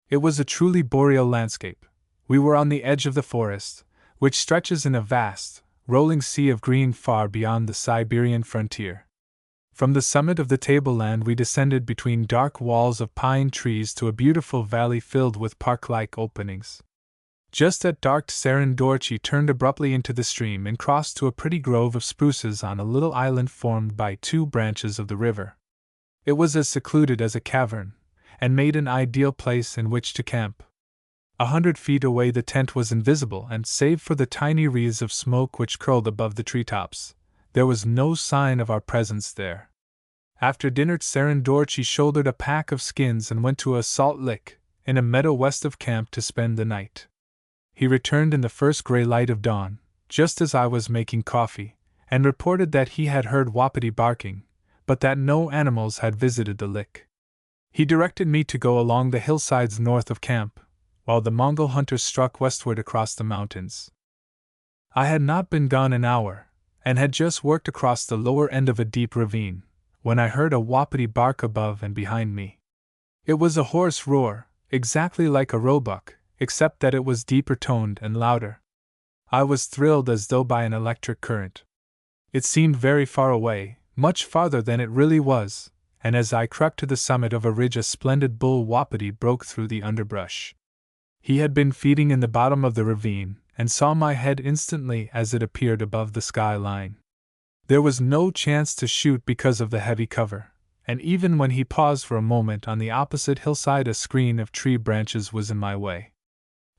It was a truly boreal landscape. We were on the edge of the forest, which stretches in a vast, rolling sea of green far beyond the Siberian frontier. From the summit of the tableland we descended between dark walls of pine trees to a beautiful valley filled with park-like openings. Just at dark Sarandorchi turned abruptly into the stream and crossed to a pretty grove of spruces on a little island formed by 2 branches of the river. It was as secluded as a cavern, and made an ideal place in which to camp. 100 feet away the tent was invisible, and save for the tiny wreaths of smoke which curled above the treetops, there was no sign of our presence there. After dinner Sarandorchi shouldered a pack of skins and went to a salt lick, in a meadow west of camp, to spend the night. He returned in the first gray light of dawn, just as I was making coffee, and reported that he had heard wapiti barking, but that no animals had visited the lick. He directed me to go along the hillsides north of camp, while the Mongol hunters struck westward across the mountains. I had not been gone an hour, and had just worked across the lower end of a deep ravine, when I heard a wapiti bark above and behind me. It was a hoarse roar, exactly like a roebuck, except that it was deeper toned and louder. I was thrilled as though by an electric current. It seemed very far away, much farther than it really was, and as I crept to the summit of a ridge a splendid bull wapiti broke through the underbrush. He had been feeding in the bottom of the ravine, and saw my head instantly as it appeared above the sky line. There was no chance to shoot because of the heavy cover, and even when he paused for a moment on the opposite hillside a screen of tree branches was in my way.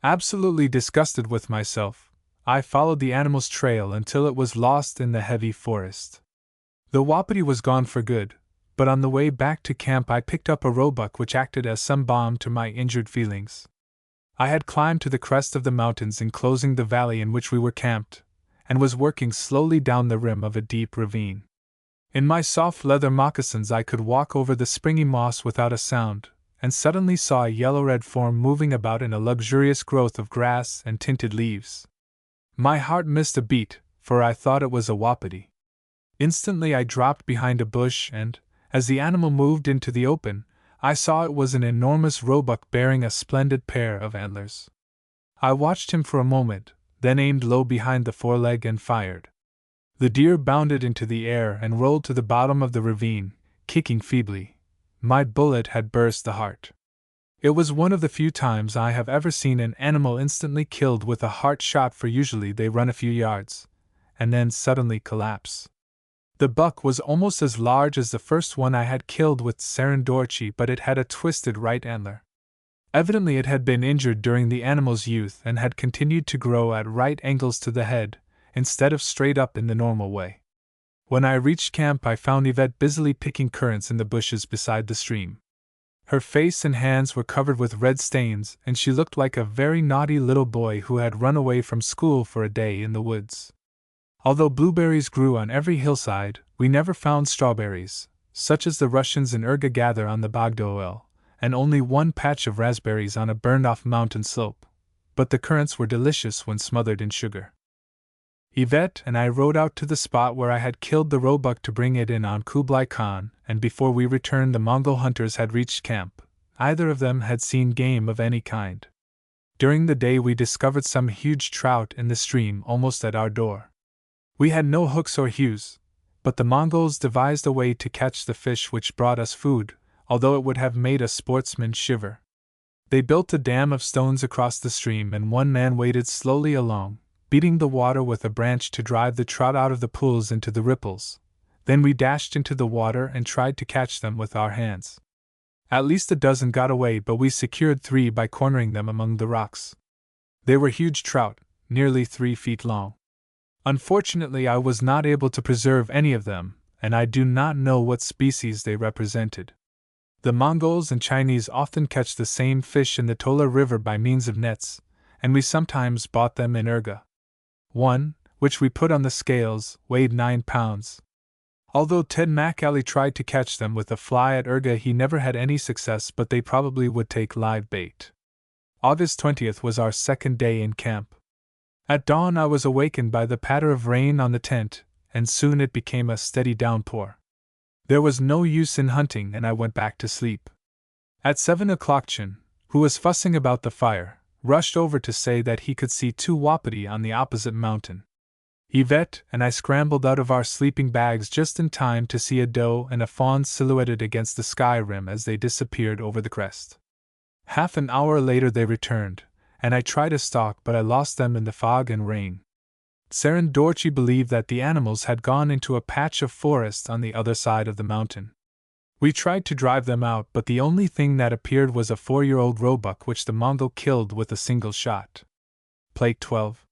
Absolutely disgusted with myself, I followed the animal's trail until it was lost in the heavy forest. The wapiti was gone for good, but on the way back to camp I picked up a roebuck which acted as some balm to my injured feelings. I had climbed to the crest of the mountains enclosing the valley in which we were camped, and was working slowly down the rim of a deep ravine. In my soft leather moccasins I could walk over the springy moss without a sound, and suddenly saw a yellow-red form moving about in a luxurious growth of grass and tinted leaves. My heart missed a beat, for I thought it was a wapiti. Instantly I dropped behind a bush and, as the animal moved into the open, I saw it was an enormous roebuck bearing a splendid pair of antlers. I watched him for a moment, then aimed low behind the foreleg and fired. The deer bounded into the air and rolled to the bottom of the ravine, kicking feebly. My bullet had burst the heart. It was one of the few times I have ever seen an animal instantly killed with a heart shot, for usually they run a few yards, and then suddenly collapse. The buck was almost as large as the first one I had killed with Sarandorchi, but it had a twisted right antler. Evidently it had been injured during the animal's youth and had continued to grow at right angles to the head, instead of straight up in the normal way. When I reached camp I found Yvette busily picking currants in the bushes beside the stream. Her face and hands were covered with red stains, and she looked like a very naughty little boy who had run away from school for a day in the woods. Although blueberries grew on every hillside, we never found strawberries, such as the Russians in Urga gather on the Bogdoel, and only one patch of raspberries on a burned-off mountain slope, but the currants were delicious when smothered in sugar. Yvette and I rode out to the spot where I had killed the roebuck to bring it in on Kublai Khan, and before we returned the Mongol hunters had reached camp. Either of them had seen game of any kind. During the day we discovered some huge trout in the stream almost at our door. We had no hooks or hews, but the Mongols devised a way to catch the fish which brought us food, although it would have made a sportsman shiver. They built a dam of stones across the stream, and one man waded slowly along, beating the water with a branch to drive the trout out of the pools into the ripples. Then we dashed into the water and tried to catch them with our hands. At least a dozen got away, but we secured 3 by cornering them among the rocks. They were huge trout, nearly 3 feet long. Unfortunately, I was not able to preserve any of them, and I do not know what species they represented. The Mongols and Chinese often catch the same fish in the Tola River by means of nets, and we sometimes bought them in Urga. One, which we put on the scales, weighed 9 pounds. Although Ted McAley tried to catch them with a fly at Urga, he never had any success, but they probably would take live bait. August 20th was our second day in camp. At dawn I was awakened by the patter of rain on the tent, and soon it became a steady downpour. There was no use in hunting, and I went back to sleep. At 7 o'clock Chen, who was fussing about the fire, rushed over to say that he could see 2 wapiti on the opposite mountain. Yvette and I scrambled out of our sleeping bags just in time to see a doe and a fawn silhouetted against the sky rim as they disappeared over the crest. Half an hour later they returned, and I tried to stalk, but I lost them in the fog and rain. Sarandorchi believed that the animals had gone into a patch of forest on the other side of the mountain. We tried to drive them out, but the only thing that appeared was a 4-year-old roebuck which the Mongol killed with a single shot. Plague 12.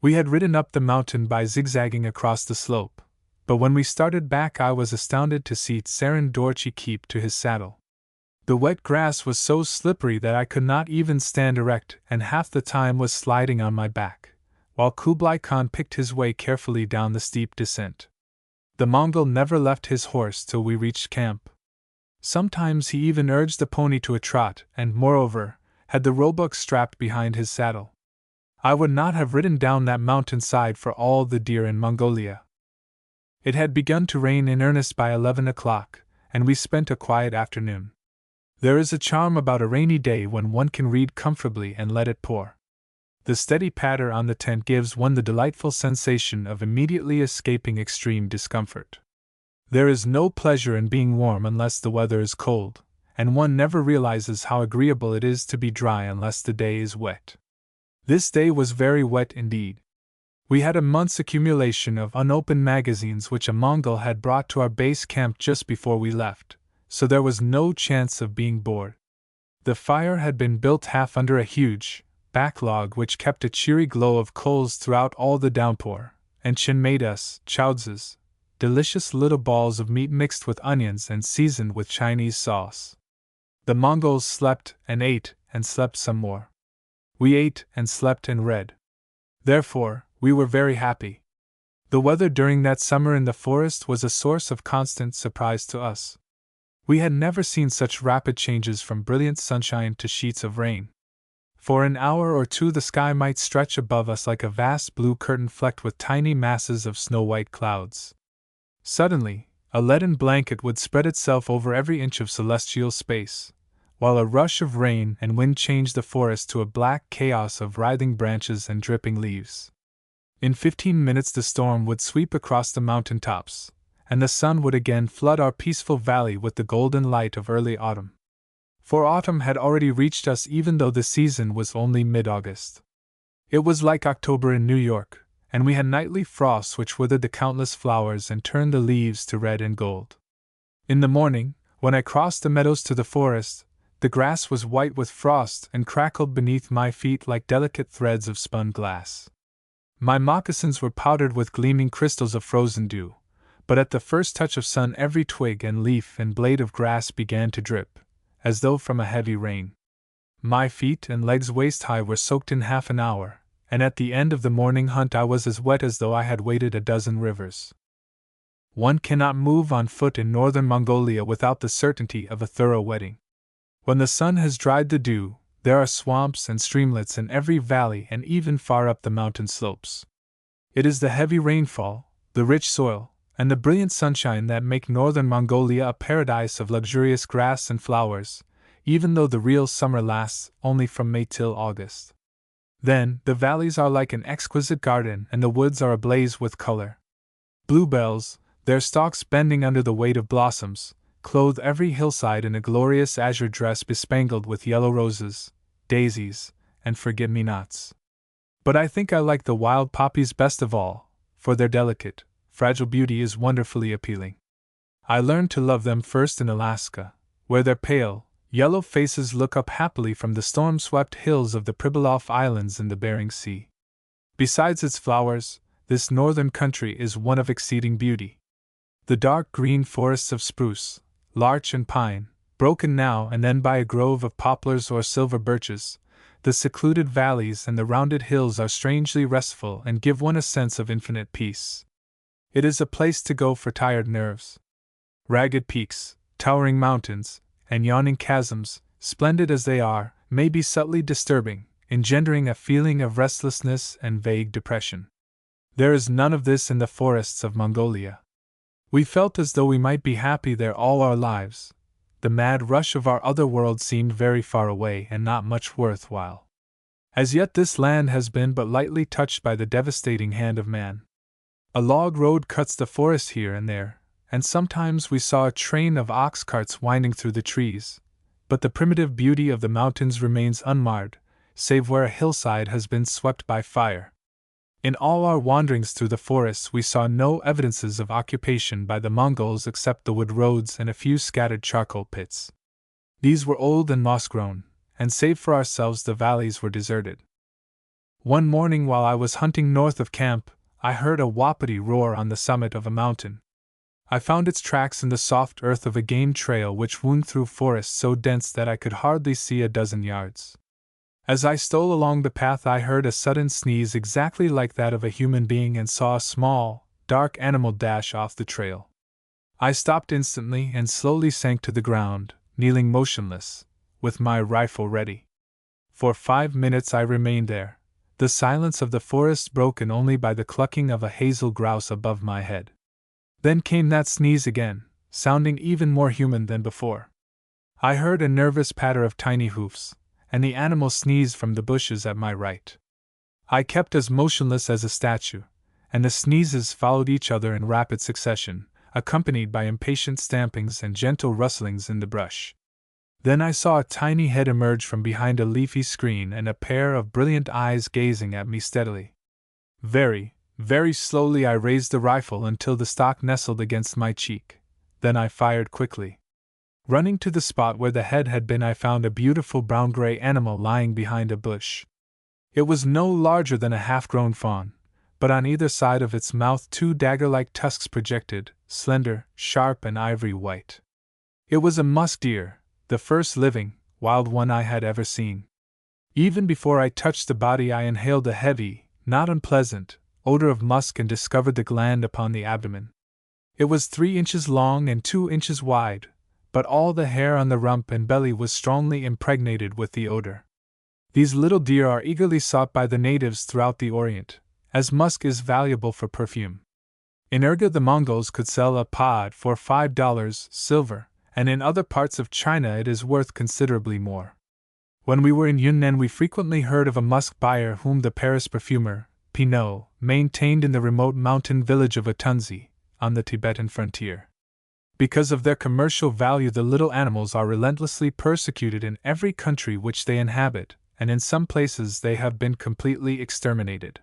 We had ridden up the mountain by zigzagging across the slope, but when we started back I was astounded to see Sarandorchi keep to his saddle. The wet grass was so slippery that I could not even stand erect, and half the time was sliding on my back, while Kublai Khan picked his way carefully down the steep descent. The Mongol never left his horse till we reached camp. Sometimes he even urged the pony to a trot, and, moreover, had the roebuck strapped behind his saddle. I would not have ridden down that mountainside for all the deer in Mongolia. It had begun to rain in earnest by 11 o'clock, and we spent a quiet afternoon. There is a charm about a rainy day when one can read comfortably and let it pour. The steady patter on the tent gives one the delightful sensation of immediately escaping extreme discomfort. There is no pleasure in being warm unless the weather is cold, and one never realizes how agreeable it is to be dry unless the day is wet. This day was very wet indeed. We had a month's accumulation of unopened magazines which a Mongol had brought to our base camp just before we left, so there was no chance of being bored. The fire had been built half under a huge backlog which kept a cheery glow of coals throughout all the downpour, and Chen made us chowdzes, delicious little balls of meat mixed with onions and seasoned with Chinese sauce. The Mongols slept and ate and slept some more. We ate and slept and read. Therefore, we were very happy. The weather during that summer in the forest was a source of constant surprise to us. We had never seen such rapid changes from brilliant sunshine to sheets of rain. For an hour or two the sky might stretch above us like a vast blue curtain flecked with tiny masses of snow-white clouds. Suddenly, a leaden blanket would spread itself over every inch of celestial space, while a rush of rain and wind changed the forest to a black chaos of writhing branches and dripping leaves. In 15 minutes the storm would sweep across the mountain tops, and the sun would again flood our peaceful valley with the golden light of early autumn. For autumn had already reached us even though the season was only mid-August. It was like October in New York, and we had nightly frosts which withered the countless flowers and turned the leaves to red and gold. In the morning, when I crossed the meadows to the forest, the grass was white with frost and crackled beneath my feet like delicate threads of spun glass. My moccasins were powdered with gleaming crystals of frozen dew, but at the first touch of sun every twig and leaf and blade of grass began to drip, as though from a heavy rain. My feet and legs waist-high were soaked in half an hour, and at the end of the morning hunt I was as wet as though I had waded a dozen rivers. One cannot move on foot in northern Mongolia without the certainty of a thorough wetting. When the sun has dried the dew, there are swamps and streamlets in every valley and even far up the mountain slopes. It is the heavy rainfall, the rich soil, and the brilliant sunshine that make northern Mongolia a paradise of luxurious grass and flowers, even though the real summer lasts only from May till August. Then, the valleys are like an exquisite garden and the woods are ablaze with color. Bluebells, their stalks bending under the weight of blossoms, clothe every hillside in a glorious azure dress bespangled with yellow roses, daisies, and forget-me-nots. But I think I like the wild poppies best of all, for their delicate, fragile beauty is wonderfully appealing. I learned to love them first in Alaska, where their pale, yellow faces look up happily from the storm-swept hills of the Pribilof Islands in the Bering Sea. Besides its flowers, this northern country is one of exceeding beauty. The dark green forests of spruce, larch and pine, broken now and then by a grove of poplars or silver birches, the secluded valleys and the rounded hills are strangely restful and give one a sense of infinite peace. It is a place to go for tired nerves. Ragged peaks, towering mountains, and yawning chasms, splendid as they are, may be subtly disturbing, engendering a feeling of restlessness and vague depression. There is none of this in the forests of Mongolia. We felt as though we might be happy there all our lives. The mad rush of our other world seemed very far away and not much worthwhile. As yet this land has been but lightly touched by the devastating hand of man. A log road cuts the forest here and there, and sometimes we saw a train of ox carts winding through the trees, but the primitive beauty of the mountains remains unmarred, save where a hillside has been swept by fire. In all our wanderings through the forests we saw no evidences of occupation by the Mongols except the wood roads and a few scattered charcoal pits. These were old and moss-grown, and save for ourselves the valleys were deserted. One morning while I was hunting north of camp, I heard a wapiti roar on the summit of a mountain. I found its tracks in the soft earth of a game trail which wound through forests so dense that I could hardly see a dozen yards. As I stole along the path I heard a sudden sneeze exactly like that of a human being and saw a small, dark animal dash off the trail. I stopped instantly and slowly sank to the ground, kneeling motionless, with my rifle ready. For 5 minutes I remained there, the silence of the forest broken only by the clucking of a hazel grouse above my head. Then came that sneeze again, sounding even more human than before. I heard a nervous patter of tiny hoofs, and the animal sneezed from the bushes at my right. I kept as motionless as a statue, and the sneezes followed each other in rapid succession, accompanied by impatient stampings and gentle rustlings in the brush. Then I saw a tiny head emerge from behind a leafy screen and a pair of brilliant eyes gazing at me steadily. Very, very slowly I raised the rifle until the stock nestled against my cheek. Then I fired quickly. Running to the spot where the head had been, I found a beautiful brown-gray animal lying behind a bush. It was no larger than a half-grown fawn, but on either side of its mouth two dagger-like tusks projected, slender, sharp, and ivory white. It was a musk deer, the first living, wild one I had ever seen. Even before I touched the body, I inhaled a heavy, not unpleasant, odor of musk and discovered the gland upon the abdomen. It was 3 inches long and 2 inches wide, but all the hair on the rump and belly was strongly impregnated with the odor. These little deer are eagerly sought by the natives throughout the Orient, as musk is valuable for perfume. In Urga, the Mongols could sell a pod for $5 silver, and in other parts of China it is worth considerably more. When we were in Yunnan, we frequently heard of a musk buyer whom the Paris perfumer, Pinot, maintained in the remote mountain village of Utunzi, on the Tibetan frontier. Because of their commercial value, the little animals are relentlessly persecuted in every country which they inhabit, and in some places they have been completely exterminated.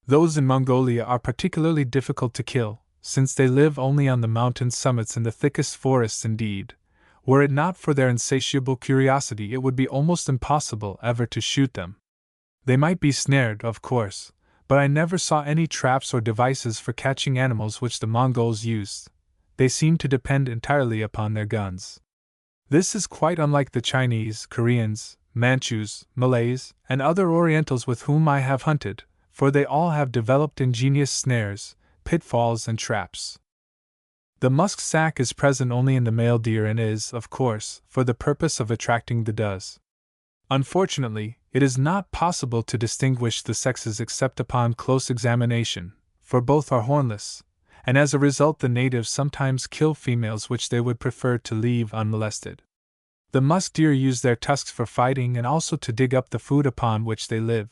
Those in Mongolia are particularly difficult to kill, since they live only on the mountain summits and the thickest forests. Indeed, were it not for their insatiable curiosity, it would be almost impossible ever to shoot them. They might be snared, of course, but I never saw any traps or devices for catching animals which the Mongols used. They seem to depend entirely upon their guns. This is quite unlike the Chinese, Koreans, Manchus, Malays, and other Orientals with whom I have hunted, for they all have developed ingenious snares, pitfalls, and traps. The musk sac is present only in the male deer and is, of course, for the purpose of attracting the does. Unfortunately, it is not possible to distinguish the sexes except upon close examination, for both are hornless, and as a result the natives sometimes kill females which they would prefer to leave unmolested. The musk deer use their tusks for fighting and also to dig up the food upon which they live.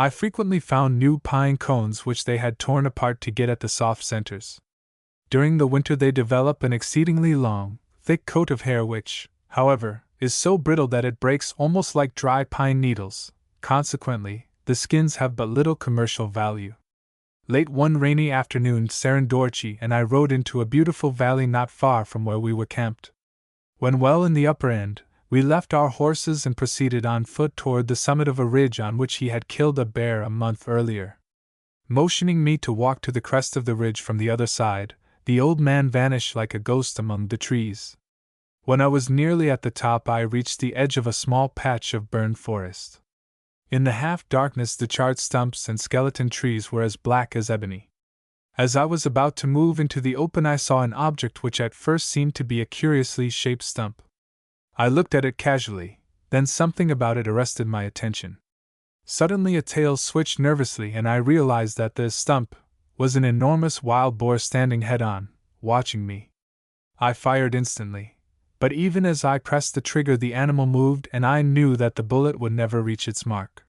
I frequently found new pine cones which they had torn apart to get at the soft centers. During the winter they develop an exceedingly long, thick coat of hair which, however, is so brittle that it breaks almost like dry pine needles. Consequently, the skins have but little commercial value. Late one rainy afternoon, Sarandorchi and I rode into a beautiful valley not far from where we were camped. When well in the upper end, we left our horses and proceeded on foot toward the summit of a ridge on which he had killed a bear a month earlier. Motioning me to walk to the crest of the ridge from the other side, the old man vanished like a ghost among the trees. When I was nearly at the top, I reached the edge of a small patch of burned forest. In the half-darkness, the charred stumps and skeleton trees were as black as ebony. As I was about to move into the open, I saw an object which at first seemed to be a curiously shaped stump. I looked at it casually, then something about it arrested my attention. Suddenly a tail switched nervously and I realized that this stump was an enormous wild boar standing head-on, watching me. I fired instantly, but even as I pressed the trigger the animal moved and I knew that the bullet would never reach its mark.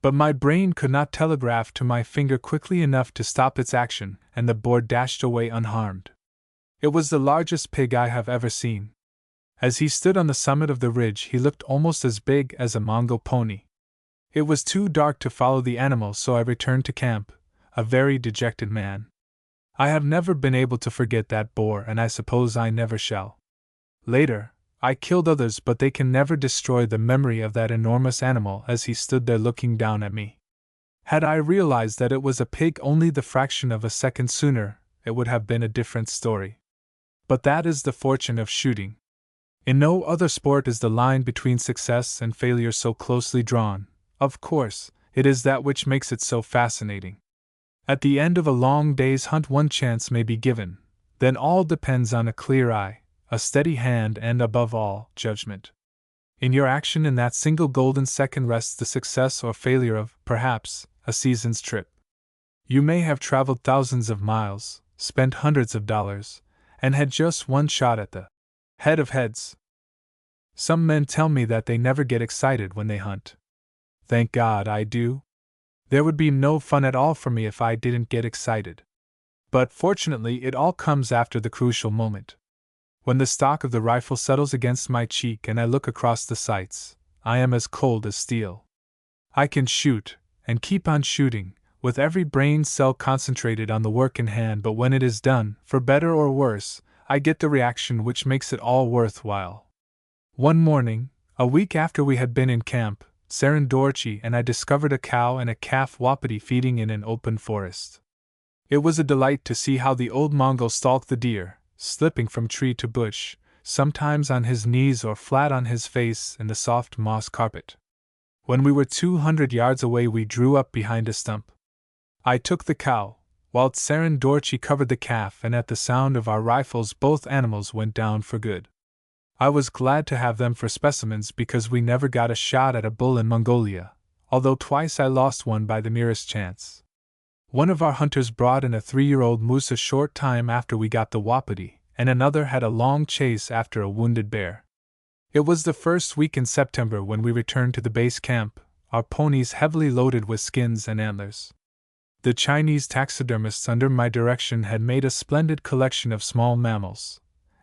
But my brain could not telegraph to my finger quickly enough to stop its action, and the boar dashed away unharmed. It was the largest pig I have ever seen. As he stood on the summit of the ridge, he looked almost as big as a Mongol pony. It was too dark to follow the animal, so I returned to camp, a very dejected man. I have never been able to forget that boar, and I suppose I never shall. Later, I killed others, but they can never destroy the memory of that enormous animal as he stood there looking down at me. Had I realized that it was a pig only the fraction of a second sooner, it would have been a different story. But that is the fortune of shooting. In no other sport is the line between success and failure so closely drawn. Of course, it is that which makes it so fascinating. At the end of a long day's hunt, one chance may be given, then all depends on a clear eye, a steady hand, and, above all, judgment. In your action in that single golden second rests the success or failure of, perhaps, a season's trip. You may have traveled thousands of miles, spent hundreds of dollars, and had just one shot at the head of heads. Some men tell me that they never get excited when they hunt. Thank God I do. There would be no fun at all for me if I didn't get excited. But fortunately, it all comes after the crucial moment. When the stock of the rifle settles against my cheek and I look across the sights, I am as cold as steel. I can shoot, and keep on shooting, with every brain cell concentrated on the work in hand, but when it is done, for better or worse, I get the reaction which makes it all worthwhile. One morning, a week after we had been in camp, Dorchi and I discovered a cow and a calf wapiti feeding in an open forest. It was a delight to see how the old Mongol stalked the deer, slipping from tree to bush, sometimes on his knees or flat on his face in the soft moss carpet. When we were 200 yards away, we drew up behind a stump. I took the cow, whilst Dorchi covered the calf, and at the sound of our rifles both animals went down for good. I was glad to have them for specimens because we never got a shot at a bull in Mongolia, although twice I lost one by the merest chance. One of our hunters brought in a 3-year-old moose a short time after we got the wapiti, and another had a long chase after a wounded bear. It was the first week in September when we returned to the base camp, our ponies heavily loaded with skins and antlers. The Chinese taxidermists under my direction had made a splendid collection of small mammals,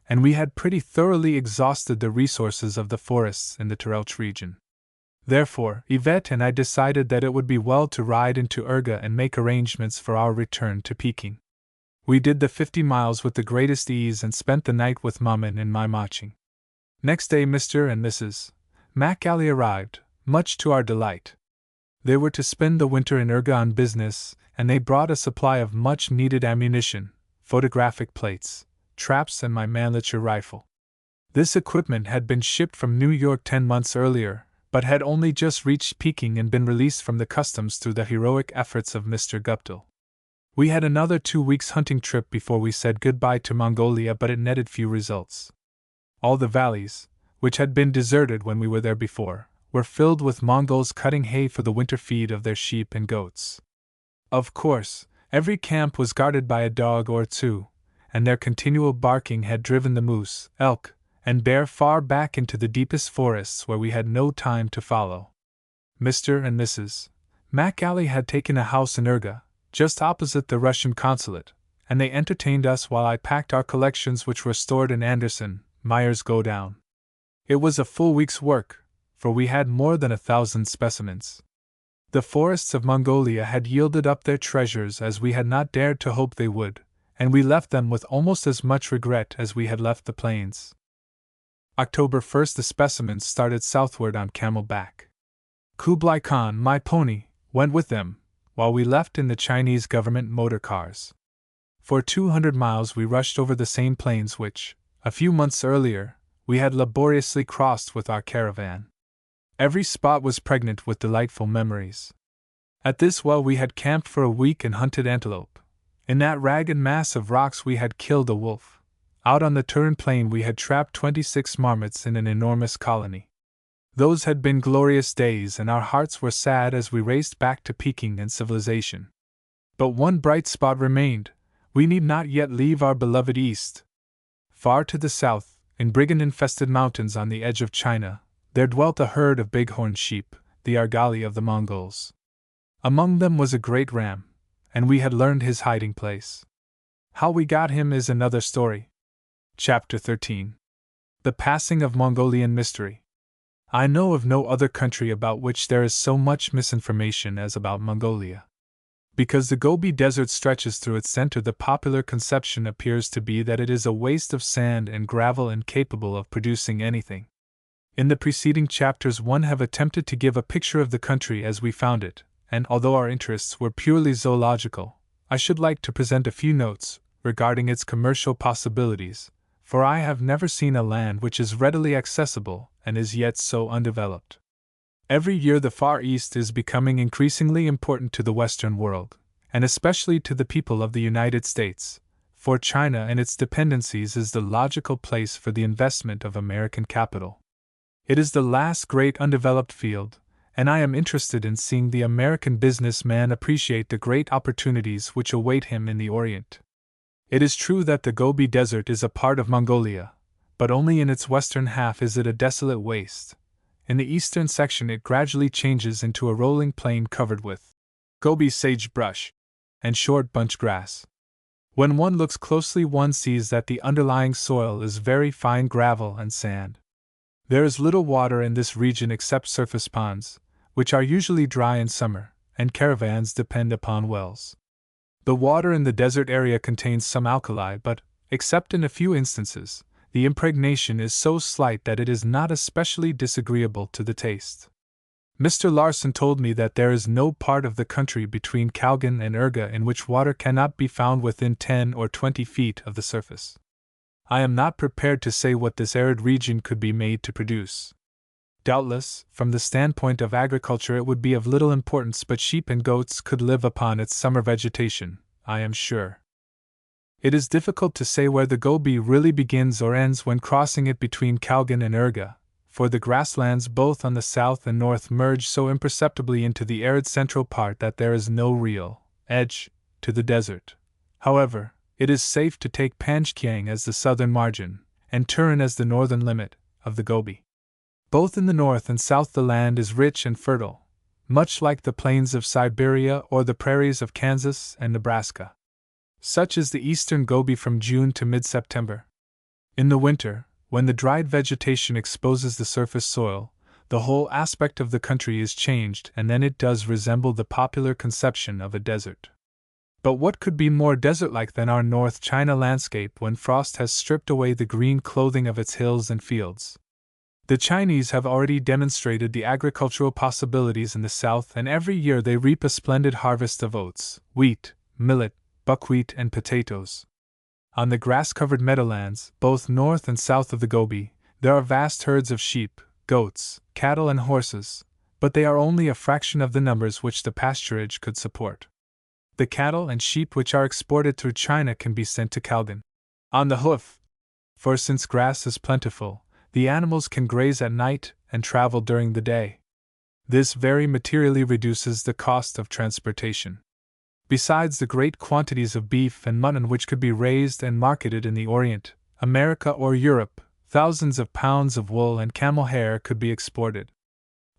and we had pretty thoroughly exhausted the resources of the forests in the Turelch region. Therefore, Yvette and I decided that it would be well to ride into Urga and make arrangements for our return to Peking. We did the 50 miles with the greatest ease and spent the night with Maman and my matching. Next day Mr. and Mrs. Macaulay arrived, much to our delight. They were to spend the winter in Urga on business, and they brought a supply of much-needed ammunition, photographic plates, traps and my miniature rifle. This equipment had been shipped from New York 10 months earlier, but had only just reached Peking and been released from the customs through the heroic efforts of Mr. Guptill. We had another 2 weeks hunting trip before we said goodbye to Mongolia, but it netted few results. All the valleys, which had been deserted when we were there before, were filled with Mongols cutting hay for the winter feed of their sheep and goats. Of course, every camp was guarded by a dog or two, and their continual barking had driven the moose, elk, and bear far back into the deepest forests where we had no time to follow. Mr. and Mrs. Macaulay had taken a house in Urga, just opposite the Russian consulate, and they entertained us while I packed our collections which were stored in Anderson, Meyer's godown. It was a full week's work, for we had more than 1,000 specimens. The forests of Mongolia had yielded up their treasures as we had not dared to hope they would, and we left them with almost as much regret as we had left the plains. October 1st the specimens started southward on camel-back. Kublai Khan, my pony, went with them, while we left in the Chinese government motor cars. For 200 miles we rushed over the same plains which, a few months earlier, we had laboriously crossed with our caravan. Every spot was pregnant with delightful memories. At this well we had camped for a week and hunted antelope. In that ragged mass of rocks we had killed a wolf. Out on the Turin plain we had trapped 26 marmots in an enormous colony. Those had been glorious days, and our hearts were sad as we raced back to Peking and civilization. But one bright spot remained: we need not yet leave our beloved East. Far to the south, in brigand-infested mountains on the edge of China, there dwelt a herd of bighorn sheep, the argali of the Mongols. Among them was a great ram, and we had learned his hiding place. How we got him is another story. Chapter 13. The Passing of Mongolian Mystery. I know of no other country about which there is so much misinformation as about Mongolia. Because the Gobi Desert stretches through its center, the popular conception appears to be that it is a waste of sand and gravel incapable of producing anything. In the preceding chapters one have attempted to give a picture of the country as we found it, and although our interests were purely zoological, I should like to present a few notes regarding its commercial possibilities, for I have never seen a land which is readily accessible and is yet so undeveloped. Every year the Far East is becoming increasingly important to the Western world, and especially to the people of the United States, for China and its dependencies is the logical place for the investment of American capital. It is the last great undeveloped field, and I am interested in seeing the American businessman appreciate the great opportunities which await him in the Orient. It is true that the Gobi Desert is a part of Mongolia, but only in its western half is it a desolate waste. In the eastern section it gradually changes into a rolling plain covered with Gobi sagebrush and short bunch grass. When one looks closely one sees that the underlying soil is very fine gravel and sand. There is little water in this region except surface ponds, which are usually dry in summer, and caravans depend upon wells. The water in the desert area contains some alkali, but, except in a few instances, the impregnation is so slight that it is not especially disagreeable to the taste. Mr. Larson told me that there is no part of the country between Kalgan and Urga in which water cannot be found within 10 or 20 feet of the surface. I am not prepared to say what this arid region could be made to produce. Doubtless, from the standpoint of agriculture, it would be of little importance, but sheep and goats could live upon its summer vegetation, I am sure. It is difficult to say where the Gobi really begins or ends when crossing it between Kalgan and Urga, for the grasslands both on the south and north merge so imperceptibly into the arid central part that there is no real edge to the desert. However, it is safe to take Panjkiang as the southern margin, and Turin as the northern limit, of the Gobi. Both in the north and south the land is rich and fertile, much like the plains of Siberia or the prairies of Kansas and Nebraska. Such is the eastern Gobi from June to mid-September. In the winter, when the dried vegetation exposes the surface soil, the whole aspect of the country is changed, and then it does resemble the popular conception of a desert. But what could be more desert-like than our North China landscape when frost has stripped away the green clothing of its hills and fields? The Chinese have already demonstrated the agricultural possibilities in the south, and every year they reap a splendid harvest of oats, wheat, millet, buckwheat, and potatoes. On the grass-covered meadowlands, both north and south of the Gobi, there are vast herds of sheep, goats, cattle, and horses, but they are only a fraction of the numbers which the pasturage could support. The cattle and sheep which are exported through China can be sent to Kalgan on the hoof, for since grass is plentiful, the animals can graze at night and travel during the day. This very materially reduces the cost of transportation. Besides the great quantities of beef and mutton which could be raised and marketed in the Orient, America, or Europe, thousands of pounds of wool and camel hair could be exported.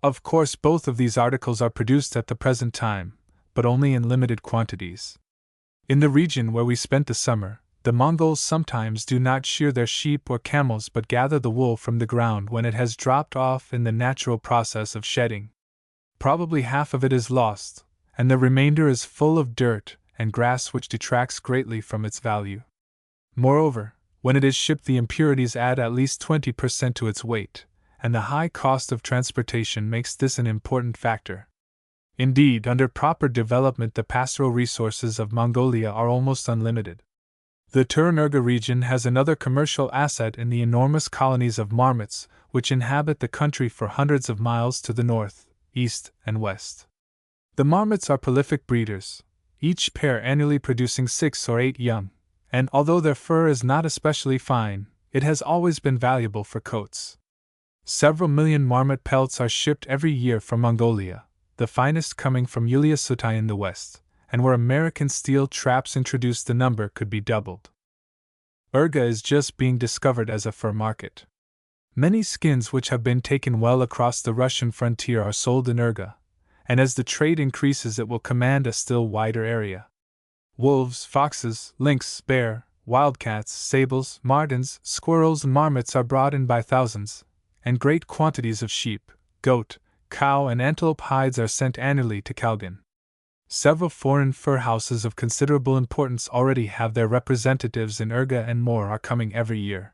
Of course, both of these articles are produced at the present time, but only in limited quantities. In the region where we spent the summer, the Mongols sometimes do not shear their sheep or camels but gather the wool from the ground when it has dropped off in the natural process of shedding. Probably half of it is lost, and the remainder is full of dirt and grass which detracts greatly from its value. Moreover, when it is shipped, the impurities add at least 20% to its weight, and the high cost of transportation makes this an important factor. Indeed, under proper development, the pastoral resources of Mongolia are almost unlimited. The Turin-Urga region has another commercial asset in the enormous colonies of marmots which inhabit the country for hundreds of miles to the north, east, and west. The marmots are prolific breeders, each pair annually producing 6 or 8 young, and although their fur is not especially fine, it has always been valuable for coats. Several million marmot pelts are shipped every year from Mongolia, the finest coming from Uliassutai in the west, and where American steel traps introduced the number could be doubled. Urga is just being discovered as a fur market. Many skins which have been taken well across the Russian frontier are sold in Urga, and as the trade increases it will command a still wider area. Wolves, foxes, lynx, bear, wildcats, sables, martens, squirrels, and marmots are brought in by thousands, and great quantities of sheep, goat, cow, and antelope hides are sent annually to Kalgan. Several foreign fur houses of considerable importance already have their representatives in Urga, and more are coming every year.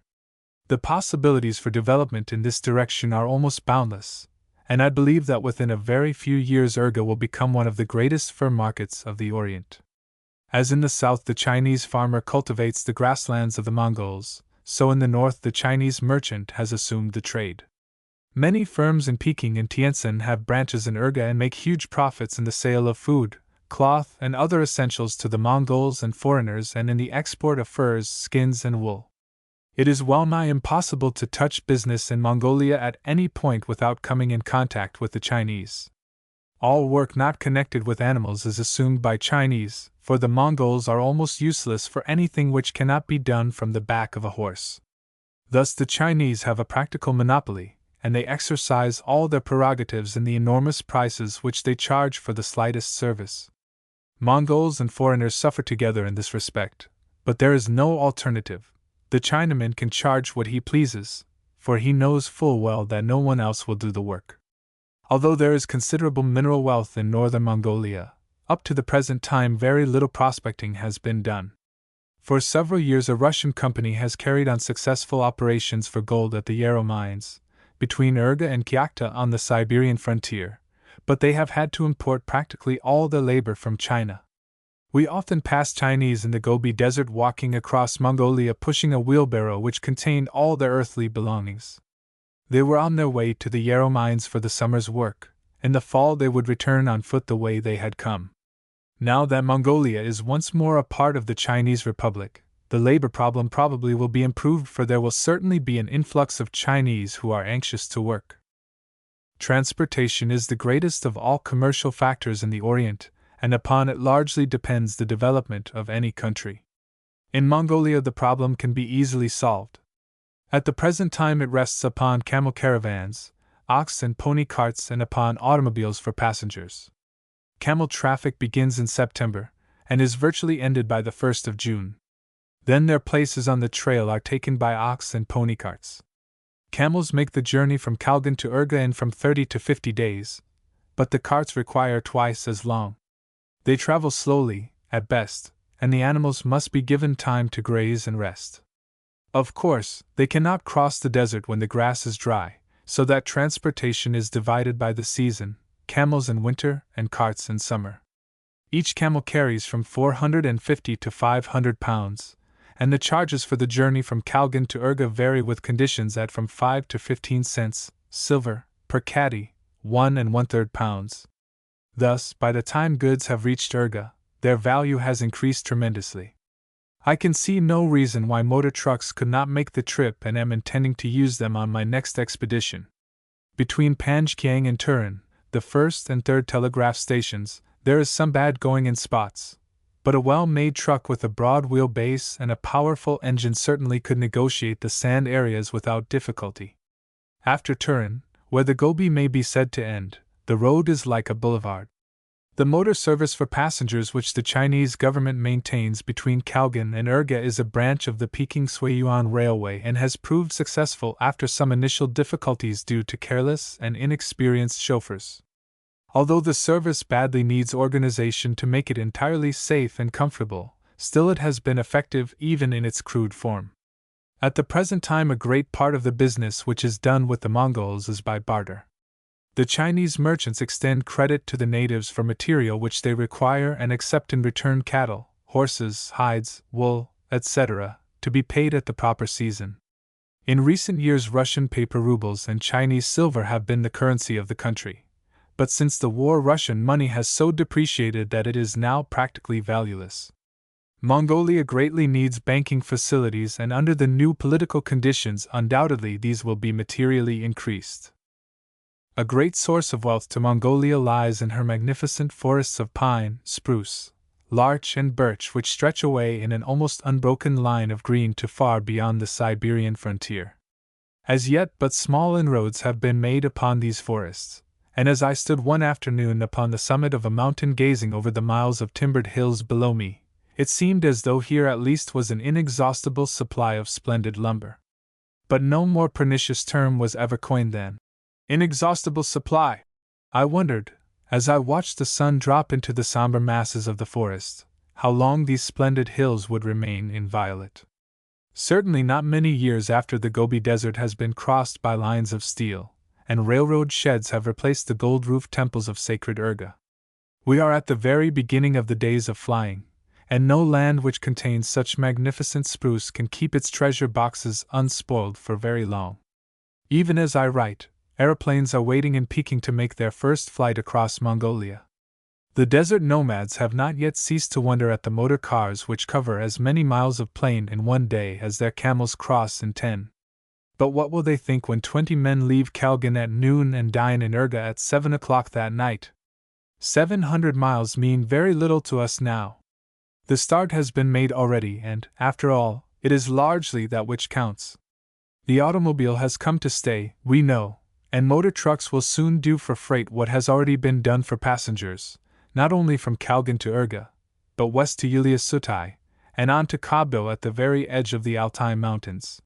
The possibilities for development in this direction are almost boundless, and I believe that within a very few years Urga will become one of the greatest fur markets of the Orient. As in the south the Chinese farmer cultivates the grasslands of the Mongols, so in the north the Chinese merchant has assumed the trade. Many firms in Peking and Tientsin have branches in Urga and make huge profits in the sale of food, cloth, and other essentials to the Mongols and foreigners, and in the export of furs, skins, and wool. It is well nigh impossible to touch business in Mongolia at any point without coming in contact with the Chinese. All work not connected with animals is assumed by Chinese, for the Mongols are almost useless for anything which cannot be done from the back of a horse. Thus the Chinese have a practical monopoly, and they exercise all their prerogatives in the enormous prices which they charge for the slightest service. Mongols and foreigners suffer together in this respect, but there is no alternative. The Chinaman can charge what he pleases, for he knows full well that no one else will do the work. Although there is considerable mineral wealth in northern Mongolia, up to the present time very little prospecting has been done. For several years a Russian company has carried on successful operations for gold at the Yarrow mines, between Urga and Kyakhta on the Siberian frontier, but they have had to import practically all their labor from China. We often pass Chinese in the Gobi Desert walking across Mongolia pushing a wheelbarrow which contained all their earthly belongings. They were on their way to the yarrow mines for the summer's work. In the fall they would return on foot the way they had come. Now that Mongolia is once more a part of the Chinese Republic, the labor problem probably will be improved, for there will certainly be an influx of Chinese who are anxious to work. Transportation is the greatest of all commercial factors in the Orient, and upon it largely depends the development of any country. In Mongolia the problem can be easily solved. At the present time it rests upon camel caravans, ox and pony carts, and upon automobiles for passengers. Camel traffic begins in September, and is virtually ended by the 1st of June. Then their places on the trail are taken by ox and pony carts. Camels make the journey from Kalgan to Urga in from 30 to 50 days, but the carts require twice as long. They travel slowly, at best, and the animals must be given time to graze and rest. Of course, they cannot cross the desert when the grass is dry, so that transportation is divided by the season, camels in winter and carts in summer. Each camel carries from 450 to 500 pounds, and the charges for the journey from Kalgan to Urga vary with conditions at from 5 to 15 cents, silver, per caddy, 1 1/3 pounds. Thus, by the time goods have reached Urga, their value has increased tremendously. I can see no reason why motor trucks could not make the trip, and am intending to use them on my next expedition. Between Panjkiang and Turin, the first and third telegraph stations, there is some bad going in spots, but a well-made truck with a broad wheelbase and a powerful engine certainly could negotiate the sand areas without difficulty. After Turin, where the Gobi may be said to end, the road is like a boulevard. The motor service for passengers which the Chinese government maintains between Kalgan and Urga is a branch of the Peking-Suiyuan Railway and has proved successful after some initial difficulties due to careless and inexperienced chauffeurs. Although the service badly needs organization to make it entirely safe and comfortable, still it has been effective even in its crude form. At the present time a great part of the business which is done with the Mongols is by barter. The Chinese merchants extend credit to the natives for material which they require and accept in return cattle, horses, hides, wool, etc., to be paid at the proper season. In recent years Russian paper rubles and Chinese silver have been the currency of the country, but since the war Russian money has so depreciated that it is now practically valueless. Mongolia greatly needs banking facilities, and under the new political conditions undoubtedly these will be materially increased. A great source of wealth to Mongolia lies in her magnificent forests of pine, spruce, larch and birch which stretch away in an almost unbroken line of green to far beyond the Siberian frontier. As yet but small inroads have been made upon these forests, and as I stood one afternoon upon the summit of a mountain gazing over the miles of timbered hills below me, it seemed as though here at least was an inexhaustible supply of splendid lumber. But no more pernicious term was ever coined than inexhaustible supply. I wondered, as I watched the sun drop into the somber masses of the forest, how long these splendid hills would remain inviolate. Certainly not many years after the Gobi Desert has been crossed by lines of steel, and railroad sheds have replaced the gold-roofed temples of sacred Urga. We are at the very beginning of the days of flying, and no land which contains such magnificent spruce can keep its treasure boxes unspoiled for very long. Even as I write, aeroplanes are waiting in Peking to make their first flight across Mongolia. The desert nomads have not yet ceased to wonder at the motor cars which cover as many miles of plain in one day as their camels cross in 10. But what will they think when 20 men leave Kalgan at noon and dine in Urga at 7 o'clock that night? 700 miles mean very little to us now. The start has been made already, and, after all, it is largely that which counts. The automobile has come to stay, we know, and motor trucks will soon do for freight what has already been done for passengers, not only from Kalgan to Urga, but west to Ilyasutai, and on to Kabul at the very edge of the Altai Mountains.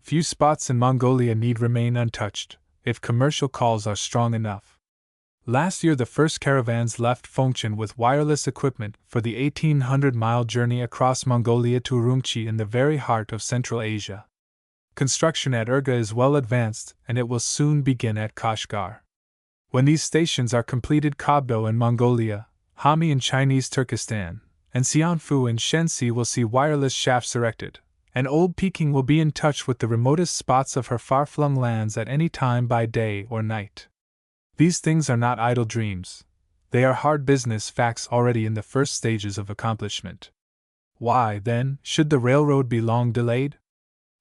Few spots in Mongolia need remain untouched, if commercial calls are strong enough. Last year the first caravans left Fengchen with wireless equipment for the 1,800-mile journey across Mongolia to Urumqi in the very heart of Central Asia. Construction at Urga is well advanced, and it will soon begin at Kashgar. When these stations are completed, Kobdo in Mongolia, Hami in Chinese Turkestan, and Xianfu in Shenxi will see wireless shafts erected, and old Peking will be in touch with the remotest spots of her far-flung lands at any time by day or night. These things are not idle dreams. They are hard business facts already in the first stages of accomplishment. Why, then, should the railroad be long delayed?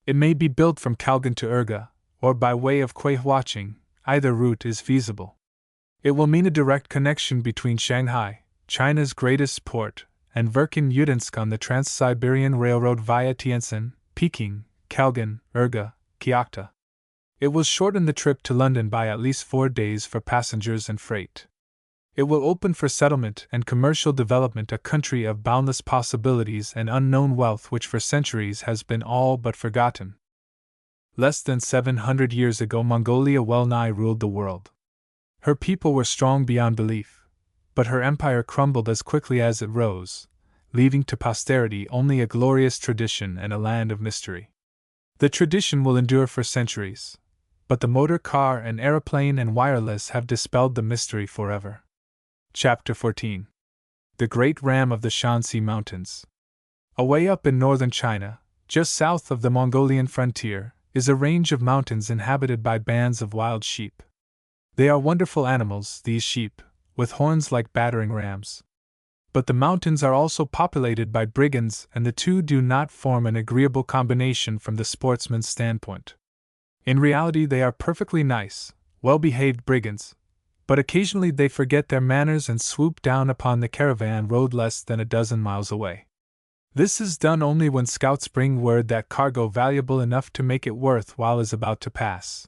It may be built from Kalgan to Urga, or by way of Kweihwaching. Either route is feasible. It will mean a direct connection between Shanghai, China's greatest port, and Verkhin-Udensk on the Trans-Siberian Railroad via Tientsin, Peking, Kalgan, Urga, Kyakhta. It will shorten the trip to London by at least 4 days for passengers and freight. It will open for settlement and commercial development a country of boundless possibilities and unknown wealth which for centuries has been all but forgotten. Less than 700 years ago, Mongolia well-nigh ruled the world. Her people were strong beyond belief, but her empire crumbled as quickly as it rose, leaving to posterity only a glorious tradition and a land of mystery. The tradition will endure for centuries, but the motor car and aeroplane and wireless have dispelled the mystery forever. Chapter 14. The Great Ram of the Shanxi Mountains. Away up in northern China, just south of the Mongolian frontier, is a range of mountains inhabited by bands of wild sheep. They are wonderful animals, these sheep, with horns like battering rams. But the mountains are also populated by brigands, and the two do not form an agreeable combination from the sportsman's standpoint. In reality, they are perfectly nice, well-behaved brigands, but occasionally they forget their manners and swoop down upon the caravan road less than a dozen miles away. This is done only when scouts bring word that cargo valuable enough to make it worthwhile is about to pass.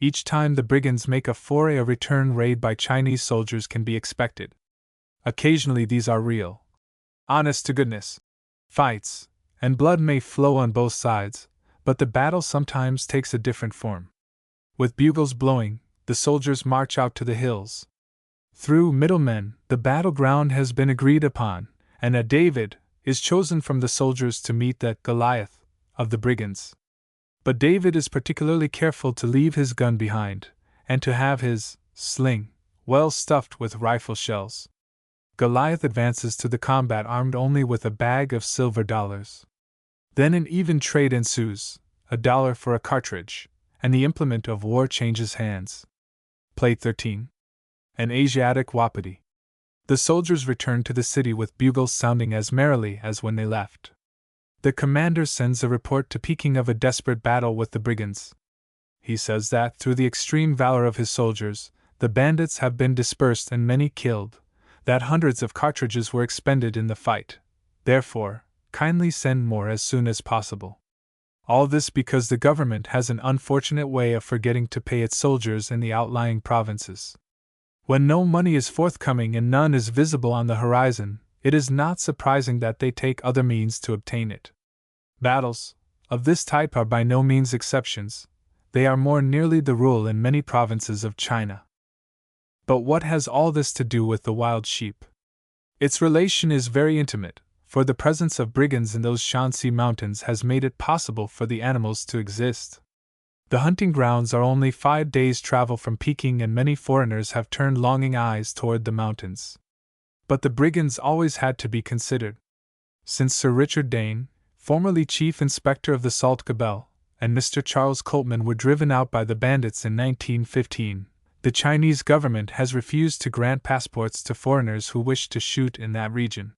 Each time the brigands make a foray, a return raid by Chinese soldiers can be expected. Occasionally these are real, honest-to-goodness fights, and blood may flow on both sides, but the battle sometimes takes a different form. With bugles blowing, the soldiers march out to the hills. Through middlemen, the battleground has been agreed upon, and a David is chosen from the soldiers to meet the Goliath of the brigands. But David is particularly careful to leave his gun behind, and to have his sling well stuffed with rifle shells. Goliath advances to the combat armed only with a bag of silver dollars. Then an even trade ensues, $1 for a cartridge, and the implement of war changes hands. Plate 13. An Asiatic Wapiti. The soldiers return to the city with bugles sounding as merrily as when they left. The commander sends a report to Peking of a desperate battle with the brigands. He says that, through the extreme valor of his soldiers, the bandits have been dispersed and many killed, that hundreds of cartridges were expended in the fight. Therefore, kindly send more as soon as possible. All this because the government has an unfortunate way of forgetting to pay its soldiers in the outlying provinces. When no money is forthcoming and none is visible on the horizon, it is not surprising that they take other means to obtain it. Battles of this type are by no means exceptions, they are more nearly the rule in many provinces of China. But what has all this to do with the wild sheep? Its relation is very intimate, for the presence of brigands in those Shanxi mountains has made it possible for the animals to exist. The hunting grounds are only 5 days' travel from Peking, and many foreigners have turned longing eyes toward the mountains. But the brigands always had to be considered. Since Sir Richard Dane, formerly Chief Inspector of the Salt Gabelle, and Mr. Charles Coltman were driven out by the bandits in 1915, the Chinese government has refused to grant passports to foreigners who wish to shoot in that region.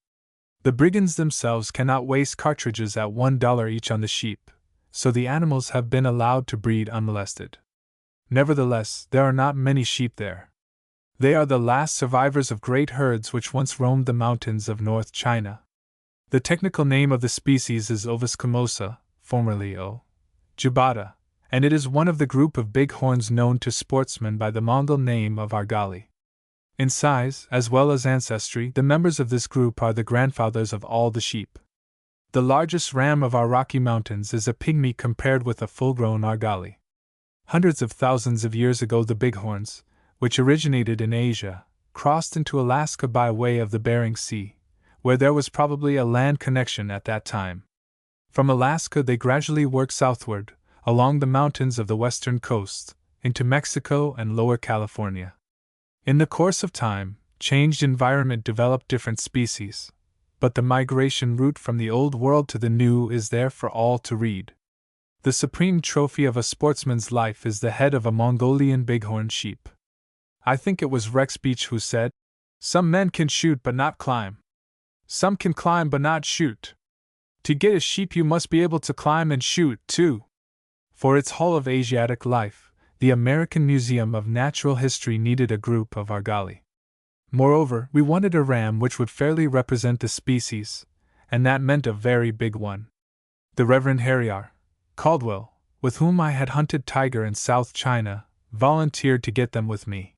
The brigands themselves cannot waste cartridges at $1 each on the sheep, so the animals have been allowed to breed unmolested. Nevertheless, there are not many sheep there. They are the last survivors of great herds which once roamed the mountains of North China. The technical name of the species is Ovis camosa, formerly O. jubata, and it is one of the group of big horns known to sportsmen by the Mongol name of argali. In size, as well as ancestry, the members of this group are the grandfathers of all the sheep. The largest ram of our Rocky Mountains is a pygmy compared with a full-grown argali. Hundreds of thousands of years ago the bighorns, which originated in Asia, crossed into Alaska by way of the Bering Sea, where there was probably a land connection at that time. From Alaska they gradually worked southward, along the mountains of the western coast, into Mexico and Lower California. In the course of time, changed environment developed different species, but the migration route from the old world to the new is there for all to read. The supreme trophy of a sportsman's life is the head of a Mongolian bighorn sheep. I think it was Rex Beach who said, "Some men can shoot but not climb. Some can climb but not shoot. To get a sheep you must be able to climb and shoot, too." For its Hall of Asiatic Life, the American Museum of Natural History needed a group of argali. Moreover, we wanted a ram which would fairly represent the species, and that meant a very big one. The Reverend Harry R. Caldwell, with whom I had hunted tiger in South China, volunteered to get them with me.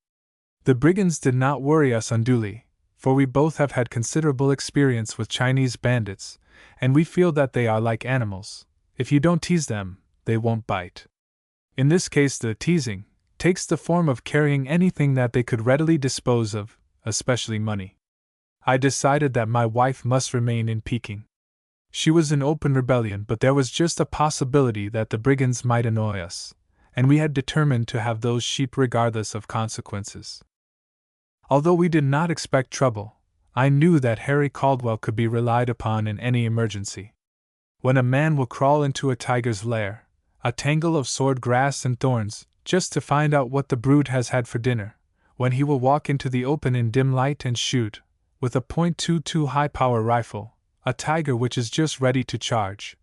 The brigands did not worry us unduly, for we both have had considerable experience with Chinese bandits, and we feel that they are like animals. If you don't tease them, they won't bite. In this case, the teasing takes the form of carrying anything that they could readily dispose of, especially money. I decided that my wife must remain in Peking. She was in open rebellion, but there was just a possibility that the brigands might annoy us, and we had determined to have those sheep regardless of consequences. Although we did not expect trouble, I knew that Harry Caldwell could be relied upon in any emergency. When a man will crawl into a tiger's lair, a tangle of sword grass and thorns, just to find out what the brute has had for dinner, when he will walk into the open in dim light and shoot, with a .22 high-power rifle, a tiger which is just ready to charge,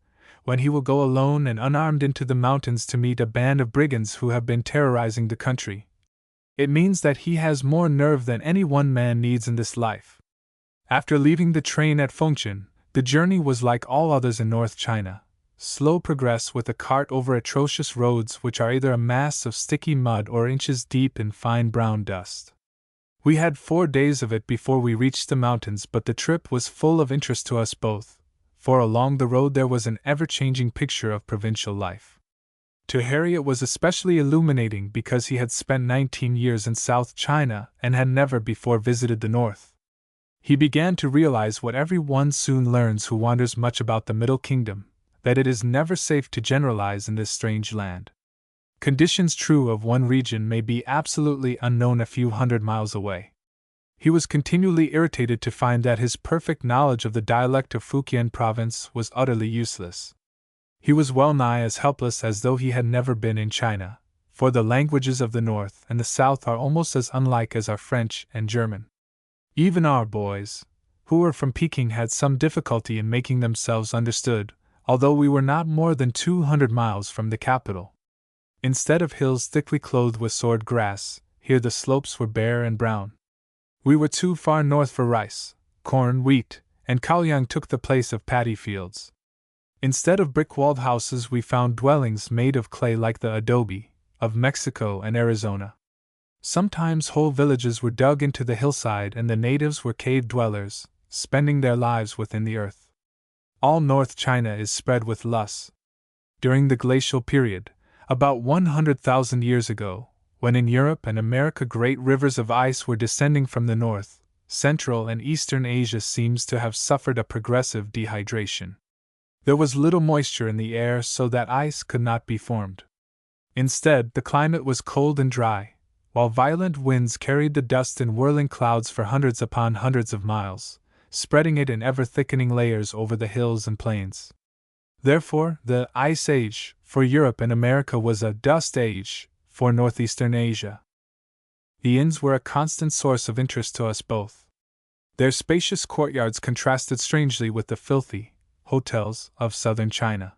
when he will go alone and unarmed into the mountains to meet a band of brigands who have been terrorizing the country, it means that he has more nerve than any one man needs in this life. After leaving the train at Fengchen, the journey was like all others in North China. Slow progress with a cart over atrocious roads which are either a mass of sticky mud or inches deep in fine brown dust. We had 4 days of it before we reached the mountains, but the trip was full of interest to us both, for along the road there was an ever-changing picture of provincial life. To Harry it was especially illuminating because he had spent 19 years in South China and had never before visited the North. He began to realize what every one soon learns who wanders much about the Middle Kingdom, that it is never safe to generalize in this strange land. Conditions true of one region may be absolutely unknown a few hundred miles away. He was continually irritated to find that his perfect knowledge of the dialect of Fujian province was utterly useless. He was well nigh as helpless as though he had never been in China, for the languages of the North and the South are almost as unlike as are French and German. Even our boys, who were from Peking, had some difficulty in making themselves understood, although we were not more than 200 miles from the capital. Instead of hills thickly clothed with sword grass, here the slopes were bare and brown. We were too far north for rice, corn, wheat, and kaoyang took the place of paddy fields. Instead of brick-walled houses we found dwellings made of clay like the adobe of Mexico and Arizona. Sometimes whole villages were dug into the hillside and the natives were cave dwellers, spending their lives within the earth. All North China is spread with loess. During the glacial period, about 100,000 years ago, when in Europe and America great rivers of ice were descending from the north, Central and Eastern Asia seems to have suffered a progressive dehydration. There was little moisture in the air so that ice could not be formed. Instead, the climate was cold and dry, while violent winds carried the dust in whirling clouds for hundreds upon hundreds of miles, spreading it in ever-thickening layers over the hills and plains. Therefore, the Ice Age for Europe and America was a Dust Age for Northeastern Asia. The inns were a constant source of interest to us both. Their spacious courtyards contrasted strangely with the filthy hotels of southern China.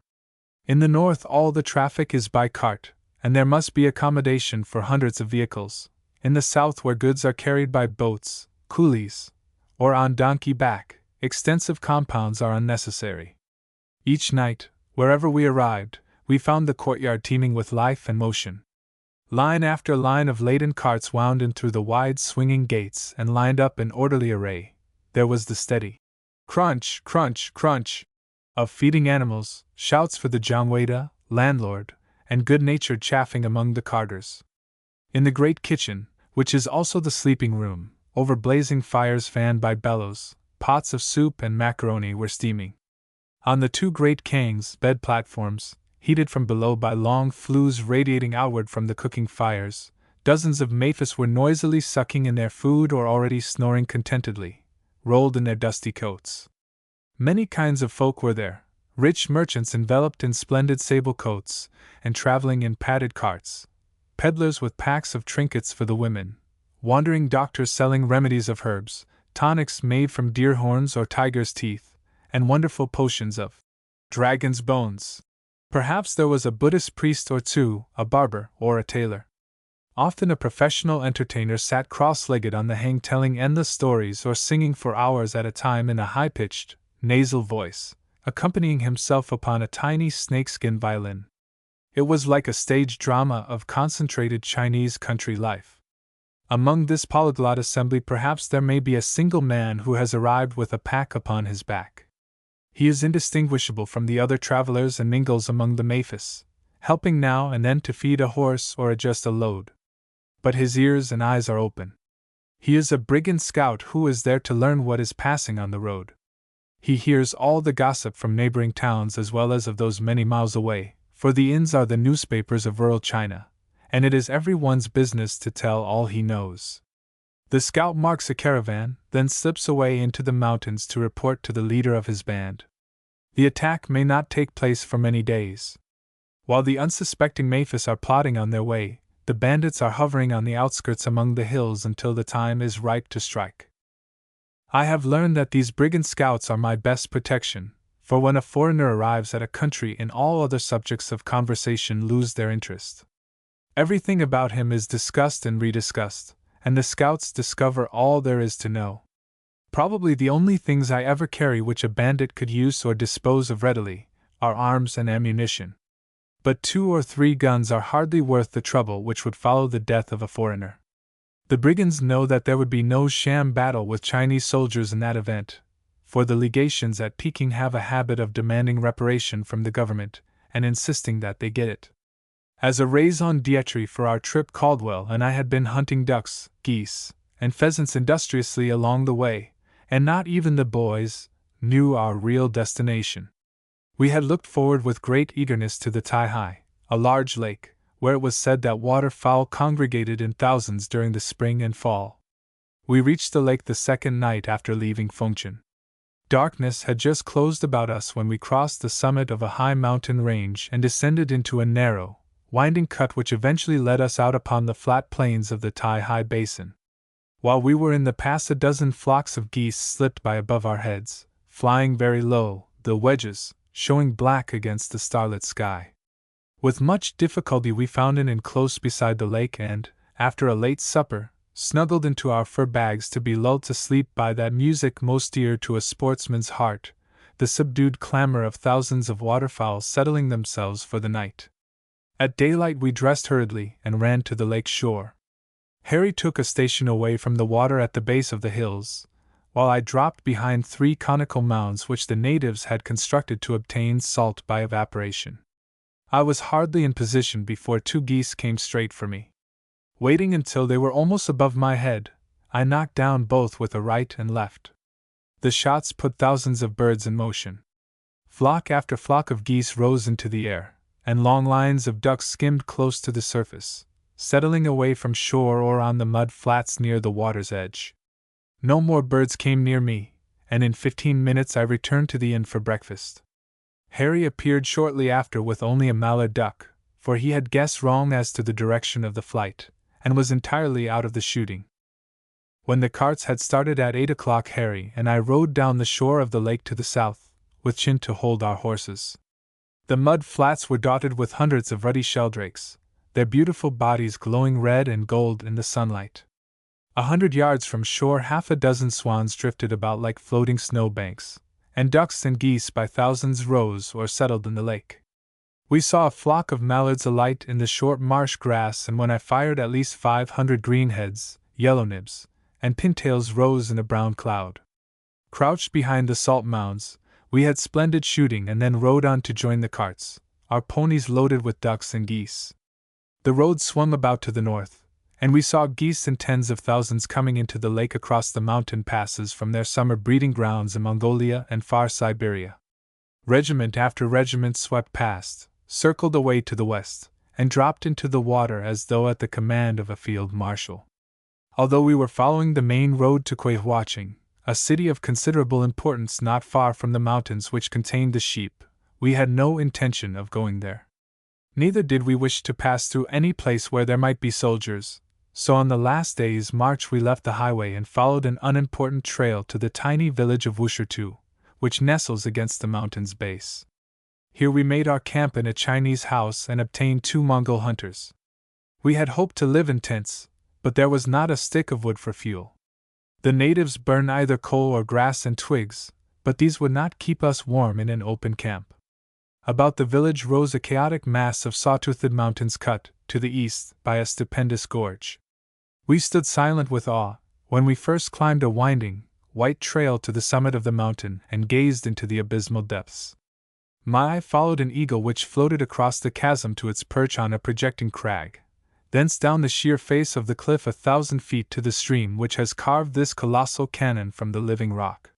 In the north all the traffic is by cart, and there must be accommodation for hundreds of vehicles. In the south, where goods are carried by boats, coolies, or on donkey back, extensive compounds are unnecessary. Each night, wherever we arrived, we found the courtyard teeming with life and motion. Line after line of laden carts wound in through the wide swinging gates and lined up in orderly array. There was the steady crunch, crunch, crunch of feeding animals, shouts for the jangwaida, landlord, and good-natured chaffing among the carters. In the great kitchen, which is also the sleeping room, over blazing fires fanned by bellows, pots of soup and macaroni were steaming. On the 2 great kangs, bed platforms, heated from below by long flues radiating outward from the cooking fires, Dozens of maphis were noisily sucking in their food or already snoring contentedly, rolled in their dusty coats. Many kinds of folk were there, rich merchants enveloped in splendid sable coats, and traveling in padded carts, peddlers with packs of trinkets for the women, wandering doctors selling remedies of herbs, tonics made from deer horns or tiger's teeth, and wonderful potions of dragon's bones. Perhaps there was a Buddhist priest or two, a barber, or a tailor. Often a professional entertainer sat cross-legged on the hang telling endless stories or singing for hours at a time in a high-pitched, nasal voice, accompanying himself upon a tiny snakeskin violin. It was like a stage drama of concentrated Chinese country life. Among this polyglot assembly perhaps there may be a single man who has arrived with a pack upon his back. He is indistinguishable from the other travelers and mingles among the maphis, helping now and then to feed a horse or adjust a load. But his ears and eyes are open. He is a brigand scout who is there to learn what is passing on the road. He hears all the gossip from neighboring towns as well as of those many miles away, for the inns are the newspapers of rural China, and it is everyone's business to tell all he knows. The scout marks a caravan, then slips away into the mountains to report to the leader of his band. The attack may not take place for many days. While the unsuspecting maphis are plodding on their way, the bandits are hovering on the outskirts among the hills until the time is ripe to strike. I have learned that these brigand scouts are my best protection, for when a foreigner arrives at a country in all other subjects of conversation lose their interest. Everything about him is discussed and rediscussed, and the scouts discover all there is to know. Probably the only things I ever carry which a bandit could use or dispose of readily are arms and ammunition. But 2 or 3 guns are hardly worth the trouble which would follow the death of a foreigner. The brigands know that there would be no sham battle with Chinese soldiers in that event, for the legations at Peking have a habit of demanding reparation from the government and insisting that they get it. As a raison d'etre for our trip, Caldwell and I had been hunting ducks, geese, and pheasants industriously along the way, and not even the boys knew our real destination. We had looked forward with great eagerness to the Tai-hai, a large lake, where it was said that waterfowl congregated in thousands during the spring and fall. We reached the lake the second night after leaving Fengchen. Darkness had just closed about us when we crossed the summit of a high mountain range and descended into a narrow, winding cut which eventually led us out upon the flat plains of the Tai-hai basin. While we were in the pass, a dozen flocks of geese slipped by above our heads, flying very low, the wedges showing black against the starlit sky. With much difficulty we found an inn close beside the lake and, after a late supper, snuggled into our fur bags to be lulled to sleep by that music most dear to a sportsman's heart, the subdued clamor of thousands of waterfowl settling themselves for the night. At daylight we dressed hurriedly and ran to the lake shore. Harry took a station away from the water at the base of the hills, while I dropped behind 3 conical mounds which the natives had constructed to obtain salt by evaporation. I was hardly in position before 2 geese came straight for me. Waiting until they were almost above my head, I knocked down both with a right and left. The shots put thousands of birds in motion. Flock after flock of geese rose into the air, and long lines of ducks skimmed close to the surface, settling away from shore or on the mud flats near the water's edge. No more birds came near me, and in 15 minutes I returned to the inn for breakfast. Harry appeared shortly after with only a mallard duck, for he had guessed wrong as to the direction of the flight, and was entirely out of the shooting. When the carts had started at 8 o'clock, Harry and I rode down the shore of the lake to the south, with Chin to hold our horses. The mud flats were dotted with hundreds of ruddy sheldrakes, their beautiful bodies glowing red and gold in the sunlight. 100 yards from shore 6 swans drifted about like floating snowbanks, and ducks and geese by thousands rose or settled in the lake. We saw a flock of mallards alight in the short marsh grass, and when I fired at least 500 greenheads, yellownibs, and pintails rose in a brown cloud. Crouched behind the salt mounds, we had splendid shooting and then rode on to join the carts, our ponies loaded with ducks and geese. The road swung about to the north, and we saw geese in tens of thousands coming into the lake across the mountain passes from their summer breeding grounds in Mongolia and far Siberia. Regiment after regiment swept past, circled away to the west, and dropped into the water as though at the command of a field marshal. Although we were following the main road to Kweihwaching, a city of considerable importance not far from the mountains which contained the sheep, we had no intention of going there. Neither did we wish to pass through any place where there might be soldiers, so on the last day's march we left the highway and followed an unimportant trail to the tiny village of Wushertu, which nestles against the mountain's base. Here we made our camp in a Chinese house and obtained 2 Mongol hunters. We had hoped to live in tents, but there was not a stick of wood for fuel. The natives burn either coal or grass and twigs, but these would not keep us warm in an open camp. About the village rose a chaotic mass of saw-toothed mountains cut, to the east, by a stupendous gorge. We stood silent with awe when we first climbed a winding, white trail to the summit of the mountain and gazed into the abysmal depths. My eye followed an eagle which floated across the chasm to its perch on a projecting crag, thence down the sheer face of the cliff 1,000 feet to the stream which has carved this colossal cannon from the living rock.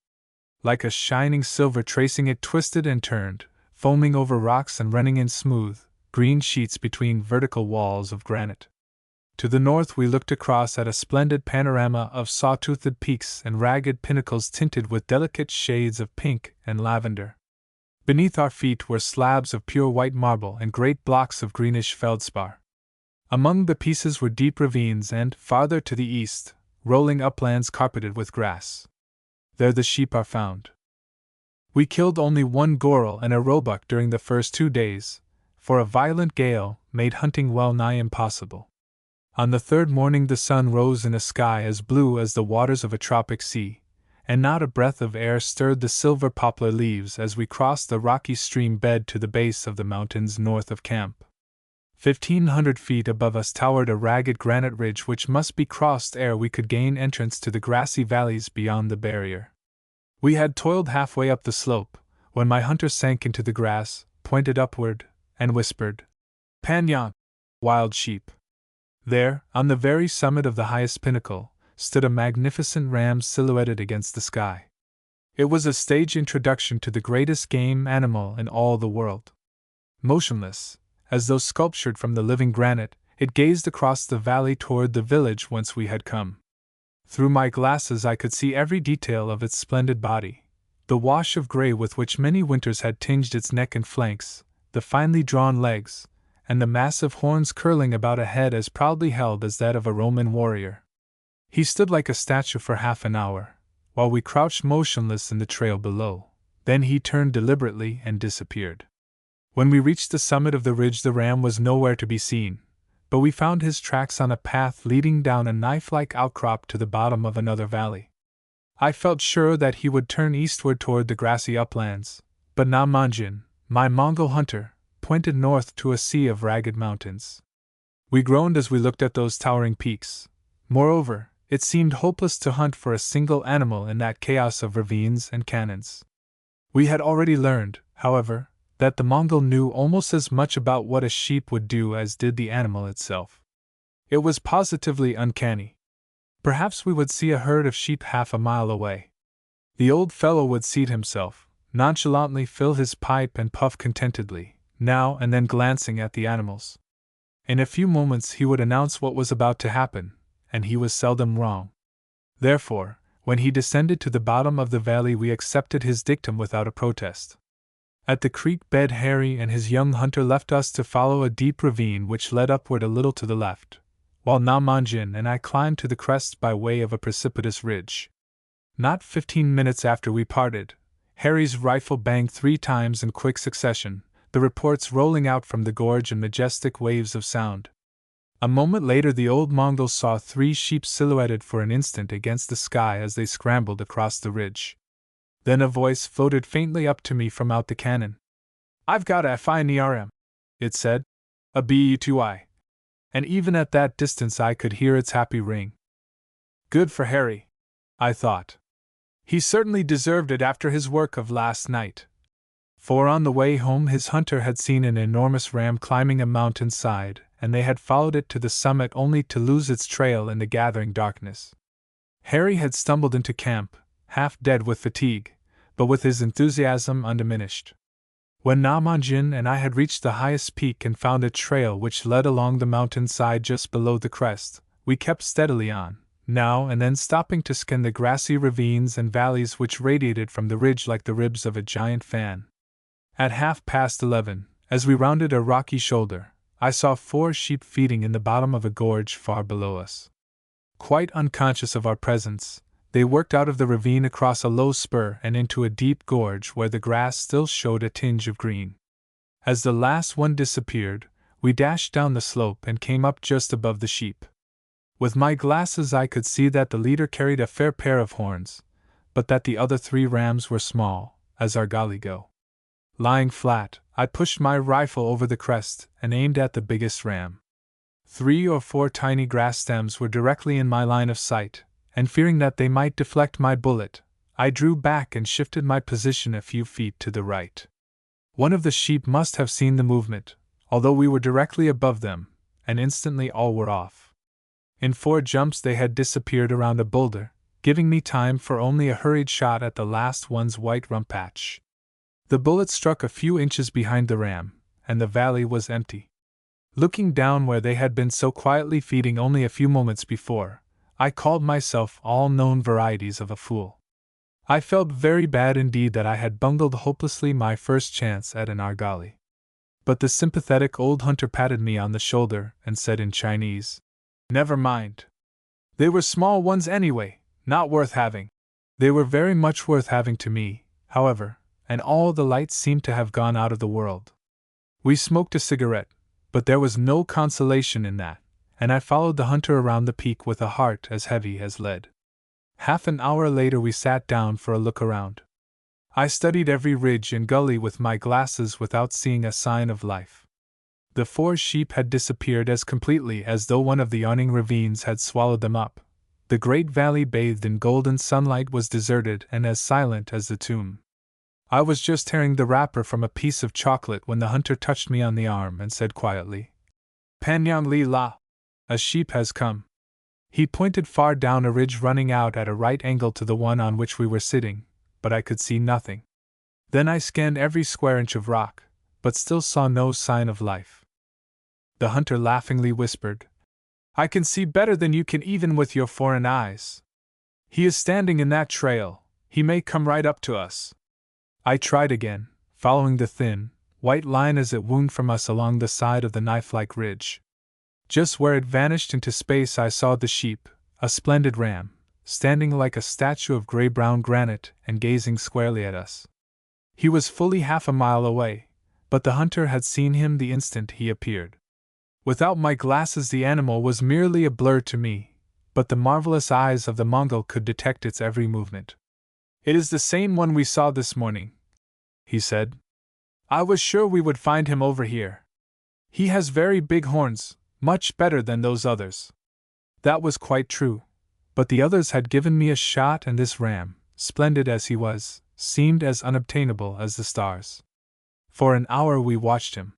Like a shining silver tracing it twisted and turned, foaming over rocks and running in smooth, green sheets between vertical walls of granite. To the north we looked across at a splendid panorama of saw-toothed peaks and ragged pinnacles tinted with delicate shades of pink and lavender. Beneath our feet were slabs of pure white marble and great blocks of greenish feldspar. Among the pieces were deep ravines and, farther to the east, rolling uplands carpeted with grass. There the sheep are found. We killed only 1 gorrel and a roebuck during the first 2 days, for a violent gale made hunting well nigh impossible. On the 3rd morning the sun rose in a sky as blue as the waters of a tropic sea, and not a breath of air stirred the silver poplar leaves as we crossed the rocky stream bed to the base of the mountains north of camp. 1,500 feet above us towered a ragged granite ridge which must be crossed ere we could gain entrance to the grassy valleys beyond the barrier. We had toiled halfway up the slope, when my hunter sank into the grass, pointed upward, and whispered, "Panyan, wild sheep." There, on the very summit of the highest pinnacle, stood a magnificent ram silhouetted against the sky. It was a stage introduction to the greatest game animal in all the world. Motionless, as though sculptured from the living granite, it gazed across the valley toward the village whence we had come. Through my glasses I could see every detail of its splendid body, the wash of gray with which many winters had tinged its neck and flanks, the finely drawn legs, and the massive horns curling about a head as proudly held as that of a Roman warrior. He stood like a statue for half an hour, while we crouched motionless in the trail below. Then he turned deliberately and disappeared. When we reached the summit of the ridge the ram was nowhere to be seen, but we found his tracks on a path leading down a knife-like outcrop to the bottom of another valley. I felt sure that he would turn eastward toward the grassy uplands, but Na Manjin, my Mongol hunter, pointed north to a sea of ragged mountains. We groaned as we looked at those towering peaks. Moreover, it seemed hopeless to hunt for a single animal in that chaos of ravines and canyons. We had already learned, however, that the Mongol knew almost as much about what a sheep would do as did the animal itself. It was positively uncanny. Perhaps we would see a herd of sheep half a mile away. The old fellow would seat himself, nonchalantly fill his pipe and puff contentedly, now and then glancing at the animals. In a few moments he would announce what was about to happen, and he was seldom wrong. Therefore, when he descended to the bottom of the valley we accepted his dictum without a protest. At the creek bed Harry and his young hunter left us to follow a deep ravine which led upward a little to the left, while Na Manjin and I climbed to the crest by way of a precipitous ridge. Not 15 minutes after we parted, Harry's rifle banged 3 times in quick succession, the reports rolling out from the gorge in majestic waves of sound. A moment later the old Mongol saw 3 sheep silhouetted for an instant against the sky as they scrambled across the ridge. Then a voice floated faintly up to me from out the cannon. "I've got a FINERM," it said. "A BE2I." And even at that distance I could hear its happy ring. Good for Harry, I thought. He certainly deserved it after his work of last night. For on the way home his hunter had seen an enormous ram climbing a mountain side, and they had followed it to the summit only to lose its trail in the gathering darkness. Harry had stumbled into camp, half dead with fatigue, but with his enthusiasm undiminished. When Mongolian and I had reached the highest peak and found a trail which led along the mountainside just below the crest, we kept steadily on, now and then stopping to scan the grassy ravines and valleys which radiated from the ridge like the ribs of a giant fan. At 11:30, as we rounded a rocky shoulder, I saw 4 sheep feeding in the bottom of a gorge far below us. Quite unconscious of our presence, they worked out of the ravine across a low spur and into a deep gorge where the grass still showed a tinge of green. As the last one disappeared, we dashed down the slope and came up just above the sheep. With my glasses I could see that the leader carried a fair pair of horns, but that the other 3 rams were small, as our Gali go. Lying flat, I pushed my rifle over the crest and aimed at the biggest ram. 3 or 4 tiny grass stems were directly in my line of sight, and fearing that they might deflect my bullet, I drew back and shifted my position a few feet to the right. One of the sheep must have seen the movement, although we were directly above them, and instantly all were off. In 4 jumps they had disappeared around a boulder, giving me time for only a hurried shot at the last one's white rump patch. The bullet struck a few inches behind the ram, and the valley was empty. Looking down where they had been so quietly feeding only a few moments before, I called myself all known varieties of a fool. I felt very bad indeed that I had bungled hopelessly my first chance at an argali. But the sympathetic old hunter patted me on the shoulder and said in Chinese, "Never mind. They were small ones anyway, not worth having." They were very much worth having to me, however, and all the lights seemed to have gone out of the world. We smoked a cigarette, but there was no consolation in that, and I followed the hunter around the peak with a heart as heavy as lead. Half an hour later we sat down for a look around. I studied every ridge and gully with my glasses without seeing a sign of life. The 4 sheep had disappeared as completely as though one of the yawning ravines had swallowed them up. The great valley bathed in golden sunlight was deserted and as silent as the tomb. I was just tearing the wrapper from a piece of chocolate when the hunter touched me on the arm and said quietly, "Panyang li la, a sheep has come." He pointed far down a ridge running out at a right angle to the one on which we were sitting, but I could see nothing. Then I scanned every square inch of rock, but still saw no sign of life. The hunter laughingly whispered, "I can see better than you can even with your foreign eyes. He is standing in that trail, he may come right up to us." I tried again, following the thin, white line as it wound from us along the side of the knife-like ridge. Just where it vanished into space I saw the sheep, a splendid ram, standing like a statue of gray-brown granite and gazing squarely at us. He was fully half a mile away, but the hunter had seen him the instant he appeared. Without my glasses the animal was merely a blur to me, but the marvelous eyes of the Mongol could detect its every movement. "It is the same one we saw this morning," he said. "I was sure we would find him over here. He has very big horns, much better than those others." That was quite true, but the others had given me a shot and this ram, splendid as he was, seemed as unobtainable as the stars. For an hour we watched him.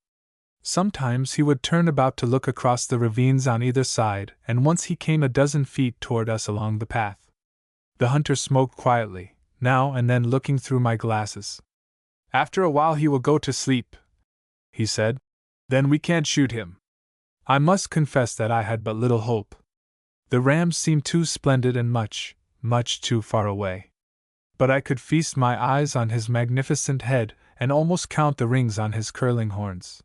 Sometimes he would turn about to look across the ravines on either side, and once he came a dozen feet toward us along the path. The hunter smoked quietly, now and then looking through my glasses. "After a while he will go to sleep," he said. "Then we can't shoot him." I must confess that I had but little hope. The ram seemed too splendid and much, much too far away. But I could feast my eyes on his magnificent head and almost count the rings on his curling horns.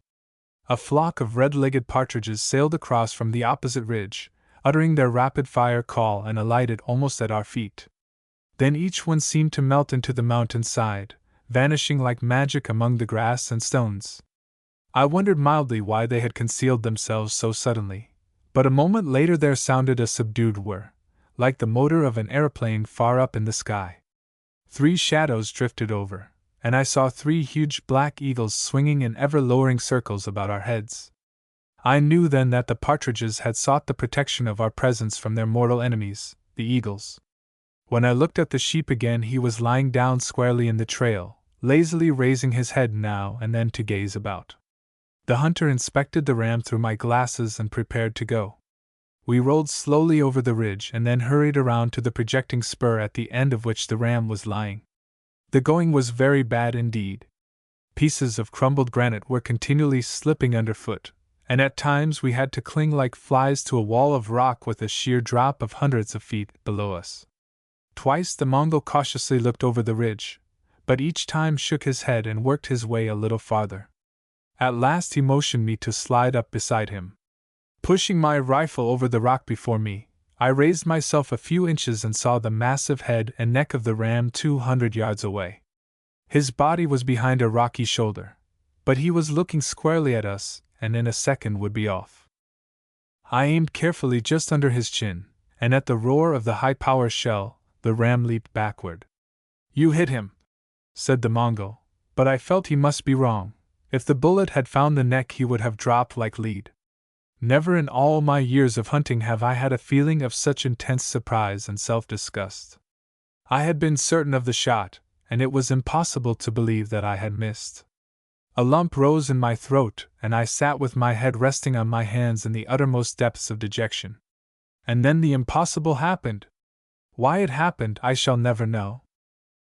A flock of red-legged partridges sailed across from the opposite ridge, uttering their rapid-fire call and alighted almost at our feet. Then each one seemed to melt into the mountainside, vanishing like magic among the grass and stones. I wondered mildly why they had concealed themselves so suddenly, but a moment later there sounded a subdued whir, like the motor of an aeroplane far up in the sky. 3 shadows drifted over, and I saw 3 huge black eagles swinging in ever-lowering circles about our heads. I knew then that the partridges had sought the protection of our presence from their mortal enemies, the eagles. When I looked at the sheep again he was lying down squarely in the trail, lazily raising his head now and then to gaze about. The hunter inspected the ram through my glasses and prepared to go. We rolled slowly over the ridge and then hurried around to the projecting spur at the end of which the ram was lying. The going was very bad indeed. Pieces of crumbled granite were continually slipping underfoot, and at times we had to cling like flies to a wall of rock with a sheer drop of hundreds of feet below us. Twice the Mongol cautiously looked over the ridge, but each time shook his head and worked his way a little farther. At last he motioned me to slide up beside him. Pushing my rifle over the rock before me, I raised myself a few inches and saw the massive head and neck of the ram 200 yards away. His body was behind a rocky shoulder, but he was looking squarely at us, and in a second would be off. I aimed carefully just under his chin, and at the roar of the high-power shell, the ram leaped backward. "You hit him," said the Mongol, but I felt he must be wrong. If the bullet had found the neck, he would have dropped like lead. Never in all my years of hunting have I had a feeling of such intense surprise and self-disgust. I had been certain of the shot, and it was impossible to believe that I had missed. A lump rose in my throat, and I sat with my head resting on my hands in the uttermost depths of dejection. And then the impossible happened. Why it happened, I shall never know.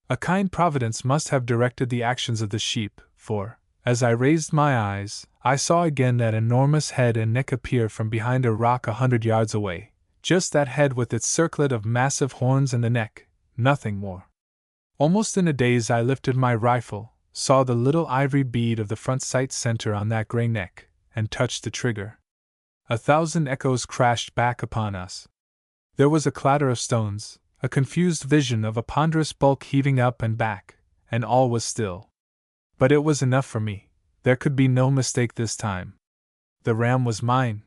A kind providence must have directed the actions of the sheep, for, as I raised my eyes, I saw again that enormous head and neck appear from behind a rock 100 yards away, just that head with its circlet of massive horns and the neck, nothing more. Almost in a daze I lifted my rifle, saw the little ivory bead of the front sight center on that gray neck, and touched the trigger. 1,000 echoes crashed back upon us. There was a clatter of stones, a confused vision of a ponderous bulk heaving up and back, and all was still. But it was enough for me. There could be no mistake this time. The ram was mine.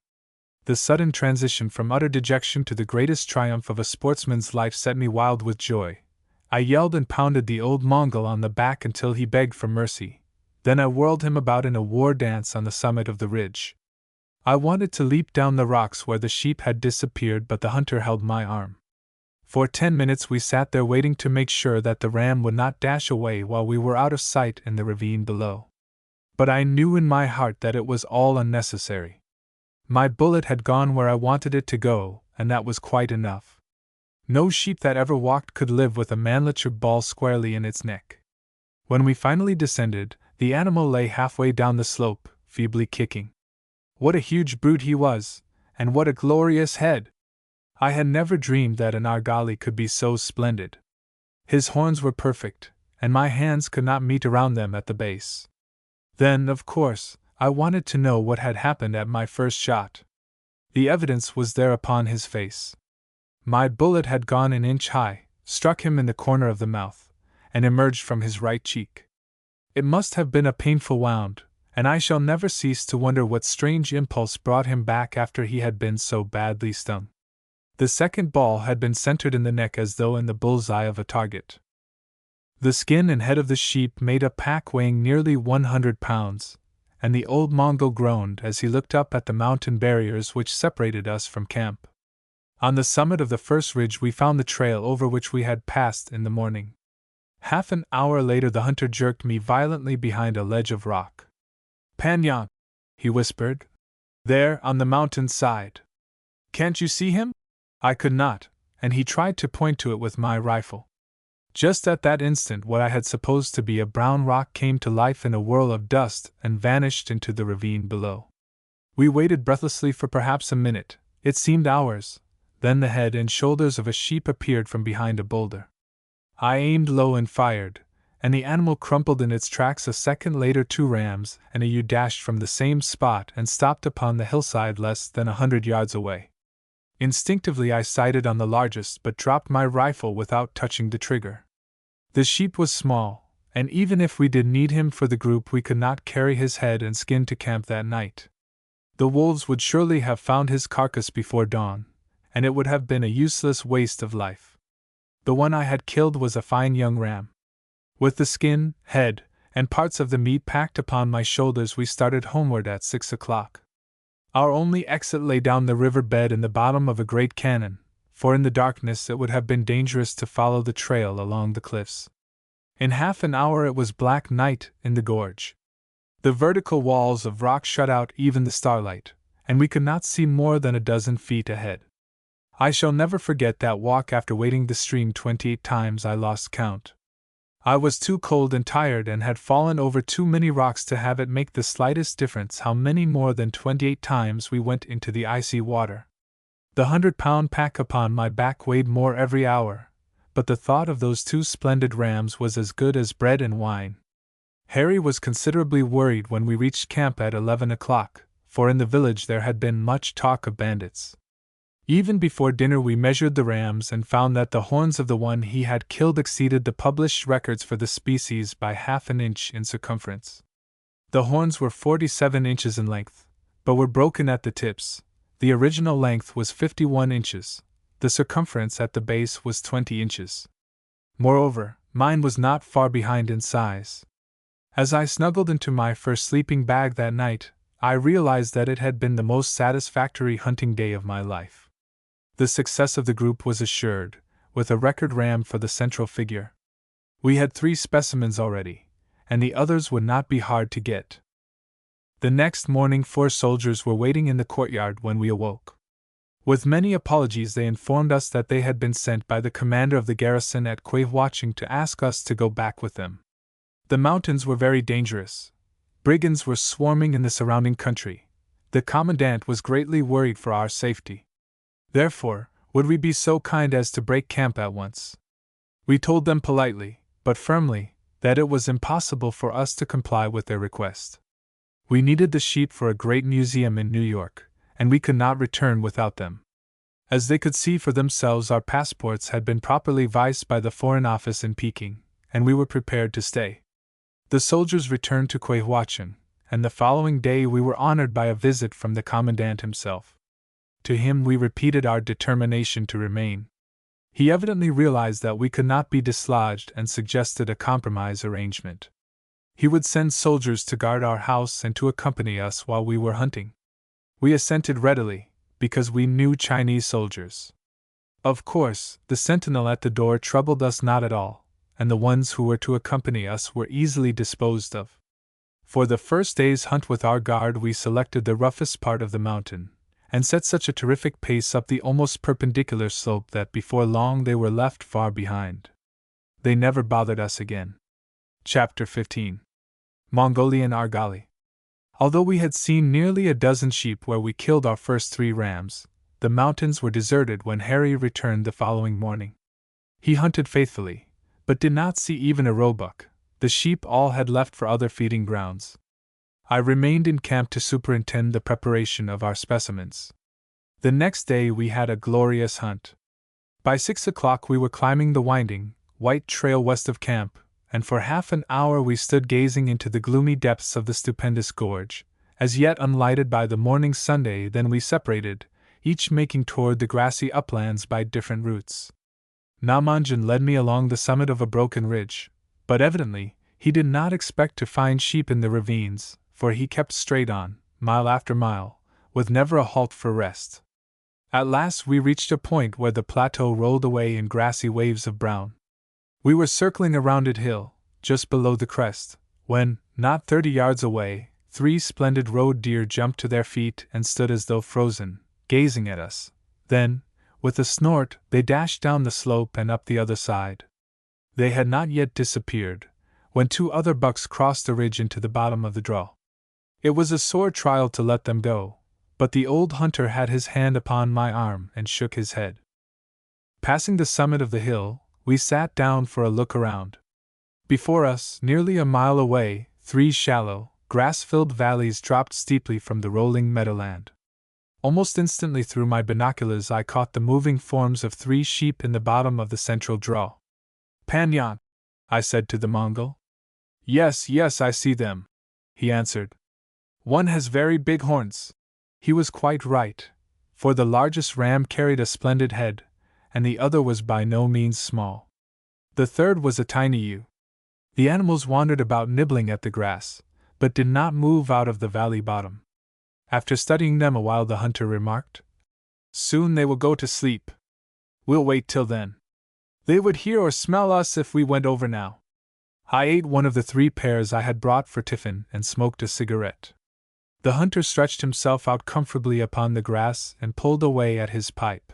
The sudden transition from utter dejection to the greatest triumph of a sportsman's life set me wild with joy. I yelled and pounded the old Mongol on the back until he begged for mercy. Then I whirled him about in a war dance on the summit of the ridge. I wanted to leap down the rocks where the sheep had disappeared, but the hunter held my arm. For 10 minutes we sat there waiting to make sure that the ram would not dash away while we were out of sight in the ravine below. But I knew in my heart that it was all unnecessary. My bullet had gone where I wanted it to go, and that was quite enough. No sheep that ever walked could live with a manlitured ball squarely in its neck. When we finally descended, the animal lay halfway down the slope, feebly kicking. What a huge brute he was, and what a glorious head! I had never dreamed that an argali could be so splendid. His horns were perfect, and my hands could not meet around them at the base. Then, of course, I wanted to know what had happened at my first shot. The evidence was there upon his face. My bullet had gone an inch high, struck him in the corner of the mouth, and emerged from his right cheek. It must have been a painful wound, and I shall never cease to wonder what strange impulse brought him back after he had been so badly stung. The second ball had been centered in the neck as though in the bull's-eye of a target. The skin and head of the sheep made a pack weighing nearly 100 pounds, and the old Mongol groaned as he looked up at the mountain barriers which separated us from camp. On the summit of the first ridge we found the trail over which we had passed in the morning. Half an hour later the hunter jerked me violently behind a ledge of rock. "Panyan," he whispered. "There, on the mountain side. Can't you see him?" I could not, and he tried to point to it with my rifle. Just at that instant what I had supposed to be a brown rock came to life in a whirl of dust and vanished into the ravine below. We waited breathlessly for perhaps a minute, it seemed hours. Then the head and shoulders of a sheep appeared from behind a boulder. I aimed low and fired, and the animal crumpled in its tracks. A second later 2 rams and a ewe dashed from the same spot and stopped upon the hillside less than 100 yards away. Instinctively I sighted on the largest but dropped my rifle without touching the trigger. The sheep was small, and even if we did need him for the group we could not carry his head and skin to camp that night. The wolves would surely have found his carcass before dawn, and it would have been a useless waste of life. The one I had killed was a fine young ram. With the skin, head, and parts of the meat packed upon my shoulders we started homeward at 6 o'clock. Our only exit lay down the river bed in the bottom of a great cañon, for in the darkness it would have been dangerous to follow the trail along the cliffs. In half an hour it was black night in the gorge. The vertical walls of rock shut out even the starlight, and we could not see more than a dozen feet ahead. I shall never forget that walk. After wading the stream 28 times I lost count. I was too cold and tired and had fallen over too many rocks to have it make the slightest difference how many more than 28 times we went into the icy water. The 100-pound pack upon my back weighed more every hour, but the thought of those 2 splendid rams was as good as bread and wine. Harry was considerably worried when we reached camp at 11 o'clock, for in the village there had been much talk of bandits. Even before dinner we measured the rams and found that the horns of the one he had killed exceeded the published records for the species by half an inch in circumference. The horns were 47 inches in length, but were broken at the tips. The original length was 51 inches. The circumference at the base was 20 inches. Moreover, mine was not far behind in size. As I snuggled into my first sleeping bag that night, I realized that it had been the most satisfactory hunting day of my life. The success of the group was assured, with a record ram for the central figure. We had 3 specimens already, and the others would not be hard to get. The next morning 4 soldiers were waiting in the courtyard when we awoke. With many apologies they informed us that they had been sent by the commander of the garrison at Quaihwaching to ask us to go back with them. The mountains were very dangerous. Brigands were swarming in the surrounding country. The commandant was greatly worried for our safety. Therefore, would we be so kind as to break camp at once? We told them politely, but firmly, that it was impossible for us to comply with their request. We needed the sheep for a great museum in New York, and we could not return without them. As they could see for themselves, our passports had been properly vised by the Foreign Office in Peking, and we were prepared to stay. The soldiers returned to Quaihwaching, and the following day we were honored by a visit from the commandant himself. To him we repeated our determination to remain. He evidently realized that we could not be dislodged and suggested a compromise arrangement. He would send soldiers to guard our house and to accompany us while we were hunting. We assented readily, because we knew Chinese soldiers. Of course, the sentinel at the door troubled us not at all, and the ones who were to accompany us were easily disposed of. For the first day's hunt with our guard we selected the roughest part of the mountain, and set such a terrific pace up the almost perpendicular slope that before long they were left far behind. They never bothered us again. Chapter 15. Mongolian Argali. Although we had seen nearly a dozen sheep where we killed our first 3 rams, the mountains were deserted when Harry returned the following morning. He hunted faithfully, but did not see even a roebuck. The sheep all had left for other feeding grounds. I remained in camp to superintend the preparation of our specimens. The next day we had a glorious hunt. By 6 o'clock we were climbing the winding, white trail west of camp, and for half an hour we stood gazing into the gloomy depths of the stupendous gorge, as yet unlighted by the morning Sunday. Then we separated, each making toward the grassy uplands by different routes. Namanjan led me along the summit of a broken ridge, but evidently he did not expect to find sheep in the ravines, for he kept straight on, mile after mile, with never a halt for rest. At last we reached a point where the plateau rolled away in grassy waves of brown. We were circling a rounded hill, just below the crest, when, not 30 yards away, 3 splendid roe deer jumped to their feet and stood as though frozen, gazing at us. Then, with a snort, they dashed down the slope and up the other side. They had not yet disappeared, when 2 other bucks crossed the ridge into the bottom of the draw. It was a sore trial to let them go, but the old hunter had his hand upon my arm and shook his head. Passing the summit of the hill, we sat down for a look around. Before us, nearly a mile away, 3 shallow, grass-filled valleys dropped steeply from the rolling meadowland. Almost instantly through my binoculars I caught the moving forms of 3 sheep in the bottom of the central draw. "Panyan," I said to the Mongol. Yes, I see them," he answered. "One has very big horns." He was quite right, for the largest ram carried a splendid head, and the other was by no means small. The third was a tiny ewe. The animals wandered about nibbling at the grass, but did not move out of the valley bottom. After studying them a while, the hunter remarked, "Soon they will go to sleep. We'll wait till then. They would hear or smell us if we went over now." I ate one of the 3 pears I had brought for tiffin and smoked a cigarette. The hunter stretched himself out comfortably upon the grass and pulled away at his pipe.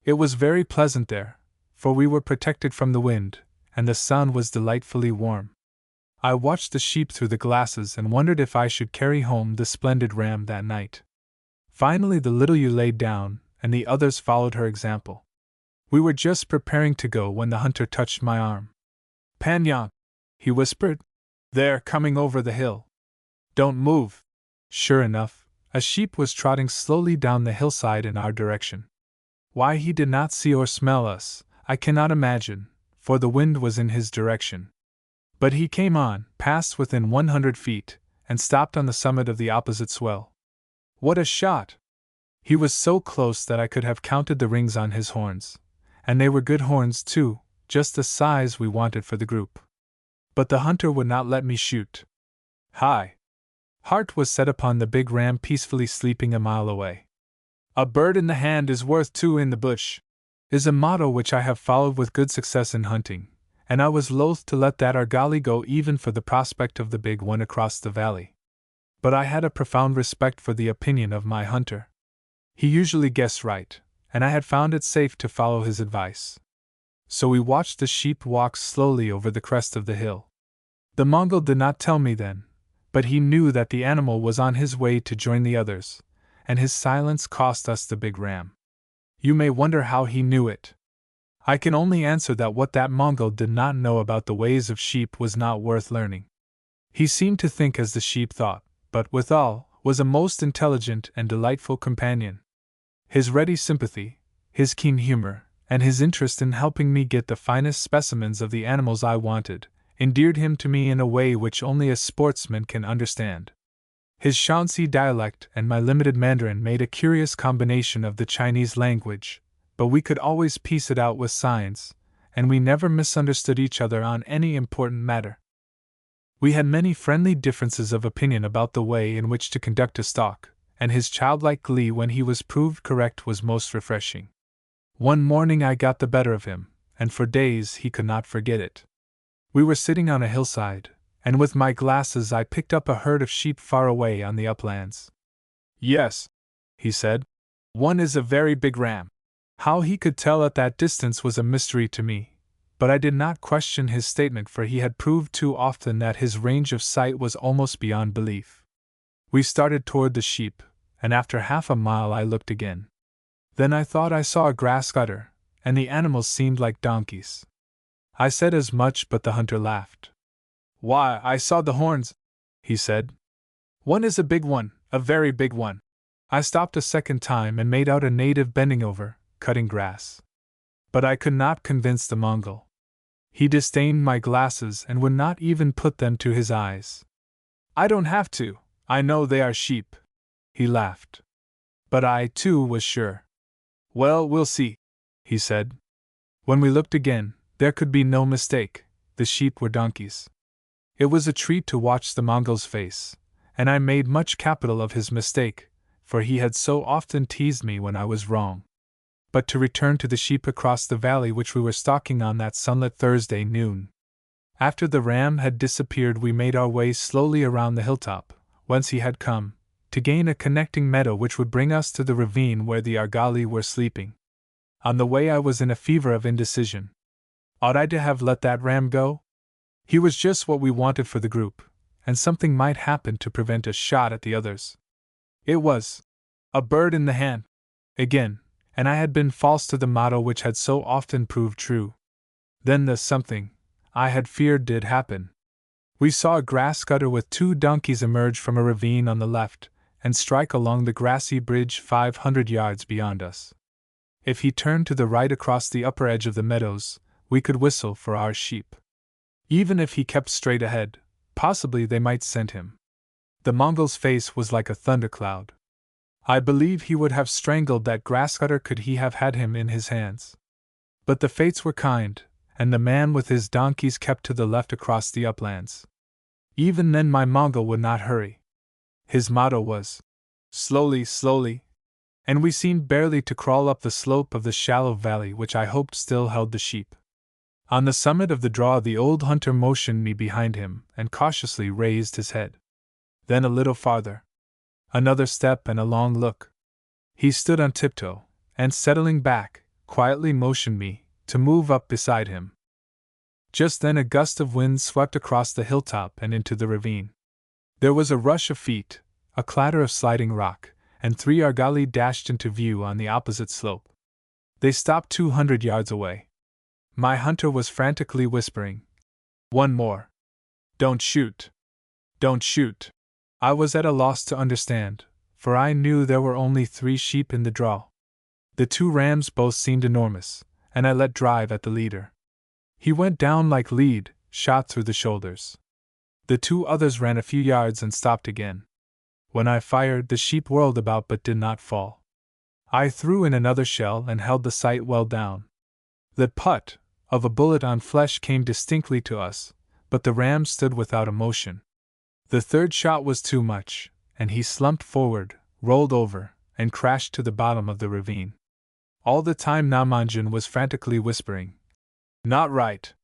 It was very pleasant there, for we were protected from the wind, and the sun was delightfully warm. I watched the sheep through the glasses and wondered if I should carry home the splendid ram that night. Finally the little ewe laid down, and the others followed her example. We were just preparing to go when the hunter touched my arm. "Panyan," he whispered. "They're coming over the hill. Don't move." Sure enough, a sheep was trotting slowly down the hillside in our direction. Why he did not see or smell us, I cannot imagine, for the wind was in his direction. But he came on, passed within 100 feet, and stopped on the summit of the opposite swell. What a shot! He was so close that I could have counted the rings on his horns, and they were good horns too, just the size we wanted for the group. But the hunter would not let me shoot. Hi! Heart was set upon the big ram peacefully sleeping a mile away. "A bird in the hand is worth two in the bush," is a motto which I have followed with good success in hunting, and I was loath to let that argali go even for the prospect of the big one across the valley. But I had a profound respect for the opinion of my hunter. He usually guessed right, and I had found it safe to follow his advice. So we watched the sheep walk slowly over the crest of the hill. The Mongol did not tell me then, but he knew that the animal was on his way to join the others, and his silence cost us the big ram. You may wonder how he knew it. I can only answer that what that Mongol did not know about the ways of sheep was not worth learning. He seemed to think as the sheep thought, but withal, was a most intelligent and delightful companion. His ready sympathy, his keen humor, and his interest in helping me get the finest specimens of the animals I wanted, endeared him to me in a way which only a sportsman can understand. His Shanxi dialect and my limited Mandarin made a curious combination of the Chinese language, but we could always piece it out with signs, and we never misunderstood each other on any important matter. We had many friendly differences of opinion about the way in which to conduct a stalk, and his childlike glee when he was proved correct was most refreshing. One morning I got the better of him, and for days he could not forget it. We were sitting on a hillside, and with my glasses I picked up a herd of sheep far away on the uplands. "Yes," he said, "one is a very big ram." How he could tell at that distance was a mystery to me, but I did not question his statement, for he had proved too often that his range of sight was almost beyond belief. We started toward the sheep, and after half a mile I looked again. Then I thought I saw a grass cutter, and the animals seemed like donkeys. I said as much, but the hunter laughed. "Why, I saw the horns," he said. "One is a big one, a very big one." I stopped a second time and made out a native bending over, cutting grass. But I could not convince the Mongol. He disdained my glasses and would not even put them to his eyes. "I don't have to, I know they are sheep," he laughed. But I, too, was sure. "Well, we'll see," he said. When we looked again, there could be no mistake, the sheep were donkeys. It was a treat to watch the Mongol's face, and I made much capital of his mistake, for he had so often teased me when I was wrong. But to return to the sheep across the valley which we were stalking on that sunlit Thursday noon. After the ram had disappeared, we made our way slowly around the hilltop, whence he had come, to gain a connecting meadow which would bring us to the ravine where the argali were sleeping. On the way I was in a fever of indecision. Ought I to have let that ram go? He was just what we wanted for the group, and something might happen to prevent a shot at the others. It was a bird in the hand again, and I had been false to the motto which had so often proved true. Then the something I had feared did happen. We saw a grass cutter with two donkeys emerge from a ravine on the left and strike along the grassy bridge 500 yards beyond us. If he turned to the right across the upper edge of the meadows, we could whistle for our sheep. Even if he kept straight ahead, possibly they might scent him. The Mongol's face was like a thundercloud. I believe he would have strangled that grass cutter could he have had him in his hands. But the fates were kind, and the man with his donkeys kept to the left across the uplands. Even then my Mongol would not hurry. His motto was, "Slowly, slowly," and we seemed barely to crawl up the slope of the shallow valley which I hoped still held the sheep. On the summit of the draw the old hunter motioned me behind him and cautiously raised his head. Then a little farther. Another step and a long look. He stood on tiptoe, and settling back, quietly motioned me to move up beside him. Just then a gust of wind swept across the hilltop and into the ravine. There was a rush of feet, a clatter of sliding rock, and 3 argali dashed into view on the opposite slope. They stopped 200 yards away. My hunter was frantically whispering, "One more. Don't shoot. Don't shoot." I was at a loss to understand, for I knew there were only 3 sheep in the draw. The 2 rams both seemed enormous, and I let drive at the leader. He went down like lead, shot through the shoulders. The 2 others ran a few yards and stopped again. When I fired, the sheep whirled about but did not fall. I threw in another shell and held the sight well down. The putt of a bullet on flesh came distinctly to us, but the ram stood without emotion. The 3rd shot was too much, and he slumped forward, rolled over, and crashed to the bottom of the ravine. All the time Namanjan was frantically whispering, "Not right.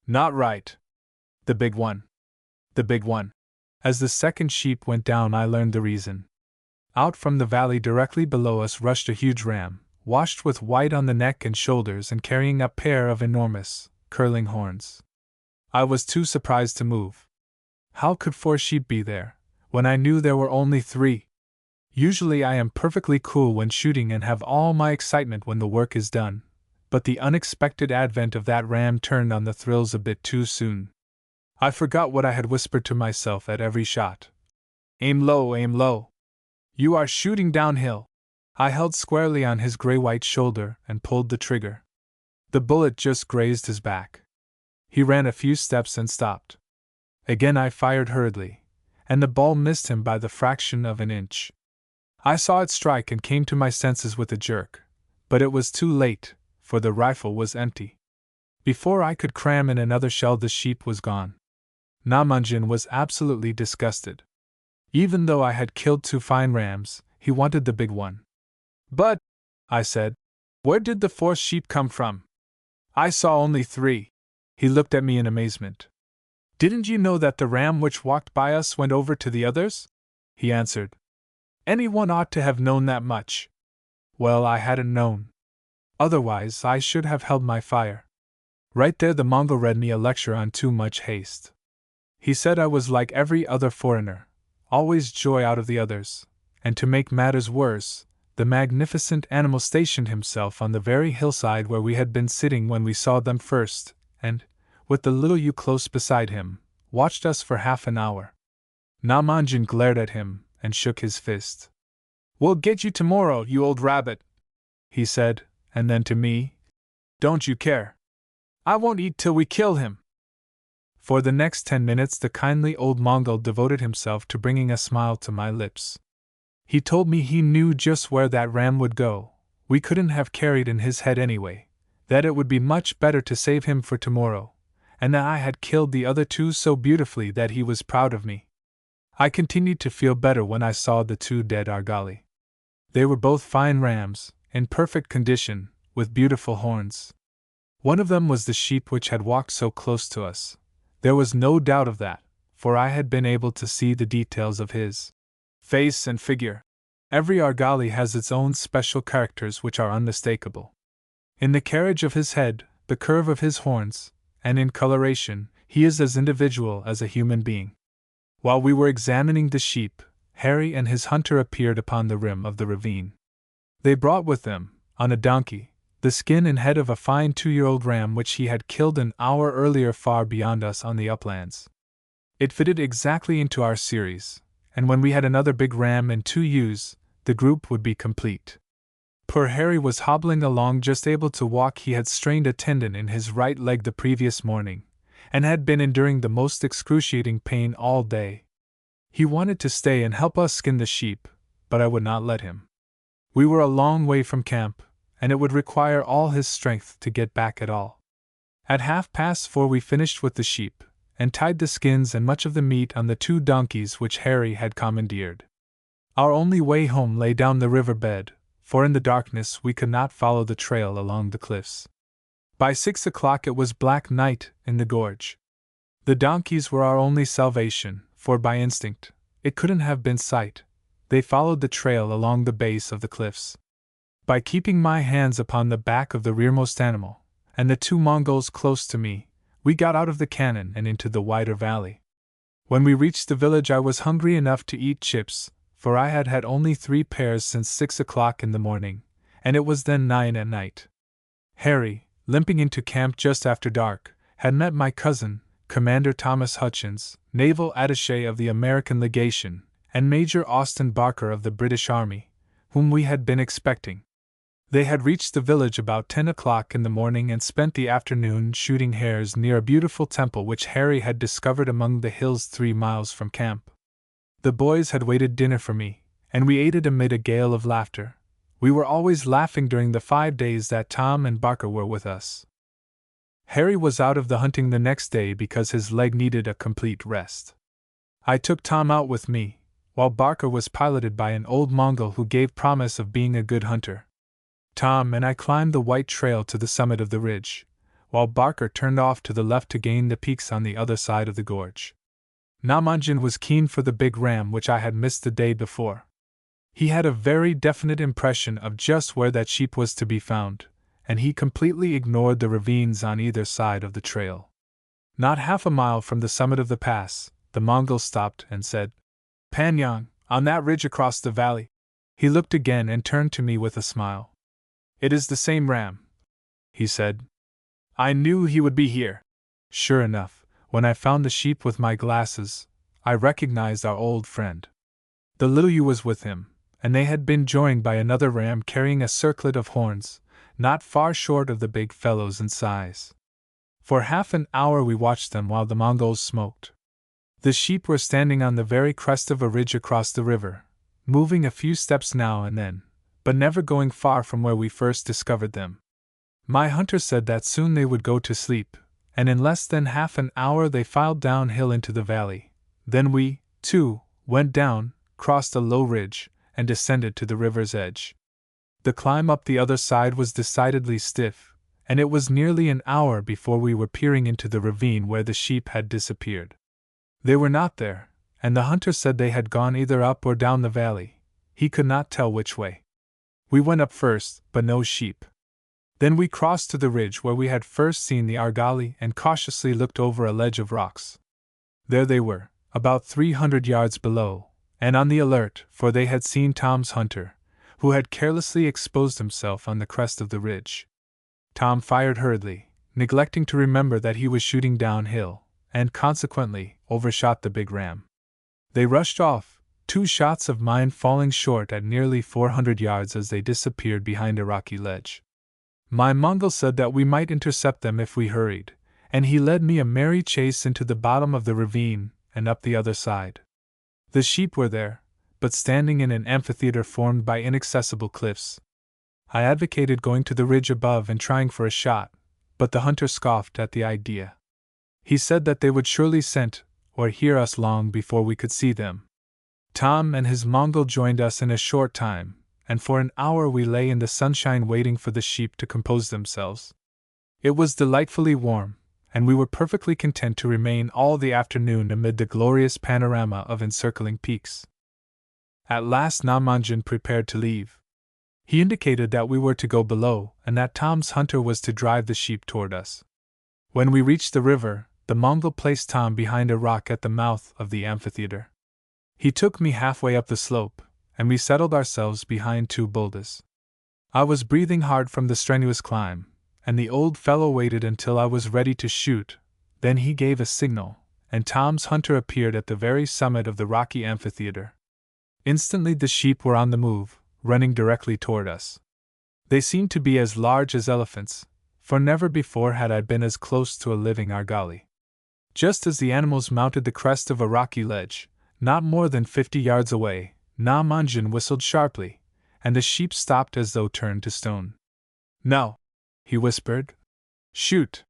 Not right. The big one. The big one." As the 2nd sheep went down, I learned the reason. Out from the valley directly below us rushed a huge ram, washed with white on the neck and shoulders and carrying a pair of enormous, curling horns. I was too surprised to move. How could 4 sheep be there, when I knew there were only 3? Usually I am perfectly cool when shooting and have all my excitement when the work is done, but the unexpected advent of that ram turned on the thrills a bit too soon. I forgot what I had whispered to myself at every shot. "Aim low, aim low. You are shooting downhill." I held squarely on his gray-white shoulder and pulled the trigger. The bullet just grazed his back. He ran a few steps and stopped. Again I fired hurriedly, and the ball missed him by the fraction of an inch. I saw it strike and came to my senses with a jerk, but it was too late, for the rifle was empty. Before I could cram in another shell, the sheep was gone. Namanjan was absolutely disgusted. Even though I had killed 2 fine rams, he wanted the big one. "But," I said, "where did the 4th sheep come from? I saw only 3. He looked at me in amazement. "Didn't you know that the ram which walked by us went over to the others?" he answered. "Anyone ought to have known that much." Well, I hadn't known. Otherwise, I should have held my fire. Right there the Mongol read me a lecture on too much haste. He said I was like every other foreigner, always joy out of the others, and to make matters worse, the magnificent animal stationed himself on the very hillside where we had been sitting when we saw them first, and, with the little ewe close beside him, watched us for half an hour. Namanjan glared at him and shook his fist. "We'll get you tomorrow, you old rabbit," he said, and then to me, "Don't you care? I won't eat till we kill him." For the next 10 minutes the kindly old Mongol devoted himself to bringing a smile to my lips. He told me he knew just where that ram would go, we couldn't have carried in his head anyway, that it would be much better to save him for tomorrow, and that I had killed the other 2 so beautifully that he was proud of me. I continued to feel better when I saw the 2 dead argali. They were both fine rams, in perfect condition, with beautiful horns. One of them was the sheep which had walked so close to us. There was no doubt of that, for I had been able to see the details of his face and figure. Every argali has its own special characters which are unmistakable. In the carriage of his head, the curve of his horns, and in coloration, he is as individual as a human being. While we were examining the sheep, Harry and his hunter appeared upon the rim of the ravine. They brought with them, on a donkey, the skin and head of a fine 2-year-old ram which he had killed an hour earlier far beyond us on the uplands. It fitted exactly into our series, and when we had another big ram and 2 ewes, the group would be complete. Poor Harry was hobbling along, just able to walk. He had strained a tendon in his right leg the previous morning, and had been enduring the most excruciating pain all day. He wanted to stay and help us skin the sheep, but I would not let him. We were a long way from camp, and it would require all his strength to get back at all. At 4:30 we finished with the sheep, and tied the skins and much of the meat on the 2 donkeys which Harry had commandeered. Our only way home lay down the river bed, for in the darkness we could not follow the trail along the cliffs. By 6 o'clock it was black night in the gorge. The donkeys were our only salvation, for by instinct, it couldn't have been sight, they followed the trail along the base of the cliffs. By keeping my hands upon the back of the rearmost animal, and the 2 Mongols close to me, We got out of the cannon and into the wider valley. When we reached the village, I was hungry enough to eat chips, for I had had only 3 pairs since 6 o'clock in the morning, and it was then 9 at night. Harry, limping into camp just after dark, had met my cousin, Commander Thomas Hutchins, naval attaché of the American legation, and Major Austin Barker of the British Army, whom we had been expecting. They had reached the village about 10 o'clock in the morning and spent the afternoon shooting hares near a beautiful temple which Harry had discovered among the hills 3 miles from camp. The boys had waited dinner for me, and we ate it amid a gale of laughter. We were always laughing during the 5 days that Tom and Barker were with us. Harry was out of the hunting the next day because his leg needed a complete rest. I took Tom out with me, while Barker was piloted by an old Mongol who gave promise of being a good hunter. Tom and I climbed the white trail to the summit of the ridge, while Barker turned off to the left to gain the peaks on the other side of the gorge. Namandjan was keen for the big ram which I had missed the day before. He had a very definite impression of just where that sheep was to be found, and he completely ignored the ravines on either side of the trail. Not half a mile from the summit of the pass, the Mongol stopped and said, "Panyang, on that ridge across the valley." He looked again and turned to me with a smile. "It is the same ram," he said. "I knew he would be here." Sure enough, when I found the sheep with my glasses, I recognized our old friend. The little ewe was with him, and they had been joined by another ram carrying a circlet of horns, not far short of the big fellows in size. For half an hour we watched them while the Mongols smoked. The sheep were standing on the very crest of a ridge across the river, moving a few steps now and then, but never going far from where we first discovered them. My hunter said that soon they would go to sleep, and in less than half an hour they filed downhill into the valley. Then we, too, went down, crossed a low ridge, and descended to the river's edge. The climb up the other side was decidedly stiff, and it was nearly an hour before we were peering into the ravine where the sheep had disappeared. They were not there, and the hunter said they had gone either up or down the valley. He could not tell which way. We went up first, but no sheep. Then we crossed to the ridge where we had first seen the argali and cautiously looked over a ledge of rocks. There they were, about 300 yards below, and on the alert, for they had seen Tom's hunter, who had carelessly exposed himself on the crest of the ridge. Tom fired hurriedly, neglecting to remember that he was shooting downhill, and consequently overshot the big ram. They rushed off, 2 shots of mine falling short at nearly 400 yards as they disappeared behind a rocky ledge. My Mongol said that we might intercept them if we hurried, and he led me a merry chase into the bottom of the ravine and up the other side. The sheep were there, but standing in an amphitheater formed by inaccessible cliffs. I advocated going to the ridge above and trying for a shot, but the hunter scoffed at the idea. He said that they would surely scent or hear us long before we could see them. Tom and his Mongol joined us in a short time, and for an hour we lay in the sunshine waiting for the sheep to compose themselves. It was delightfully warm, and we were perfectly content to remain all the afternoon amid the glorious panorama of encircling peaks. At last Namandjan prepared to leave. He indicated that we were to go below, and that Tom's hunter was to drive the sheep toward us. When we reached the river, the Mongol placed Tom behind a rock at the mouth of the amphitheater. He took me halfway up the slope, and we settled ourselves behind 2 boulders. I was breathing hard from the strenuous climb, and the old fellow waited until I was ready to shoot. Then he gave a signal, and Tom's hunter appeared at the very summit of the rocky amphitheater. Instantly the sheep were on the move, running directly toward us. They seemed to be as large as elephants, for never before had I been as close to a living argali. Just as the animals mounted the crest of a rocky ledge, not more than 50 yards away, Namandjan whistled sharply, and the sheep stopped as though turned to stone. "No," he whispered. "Shoot."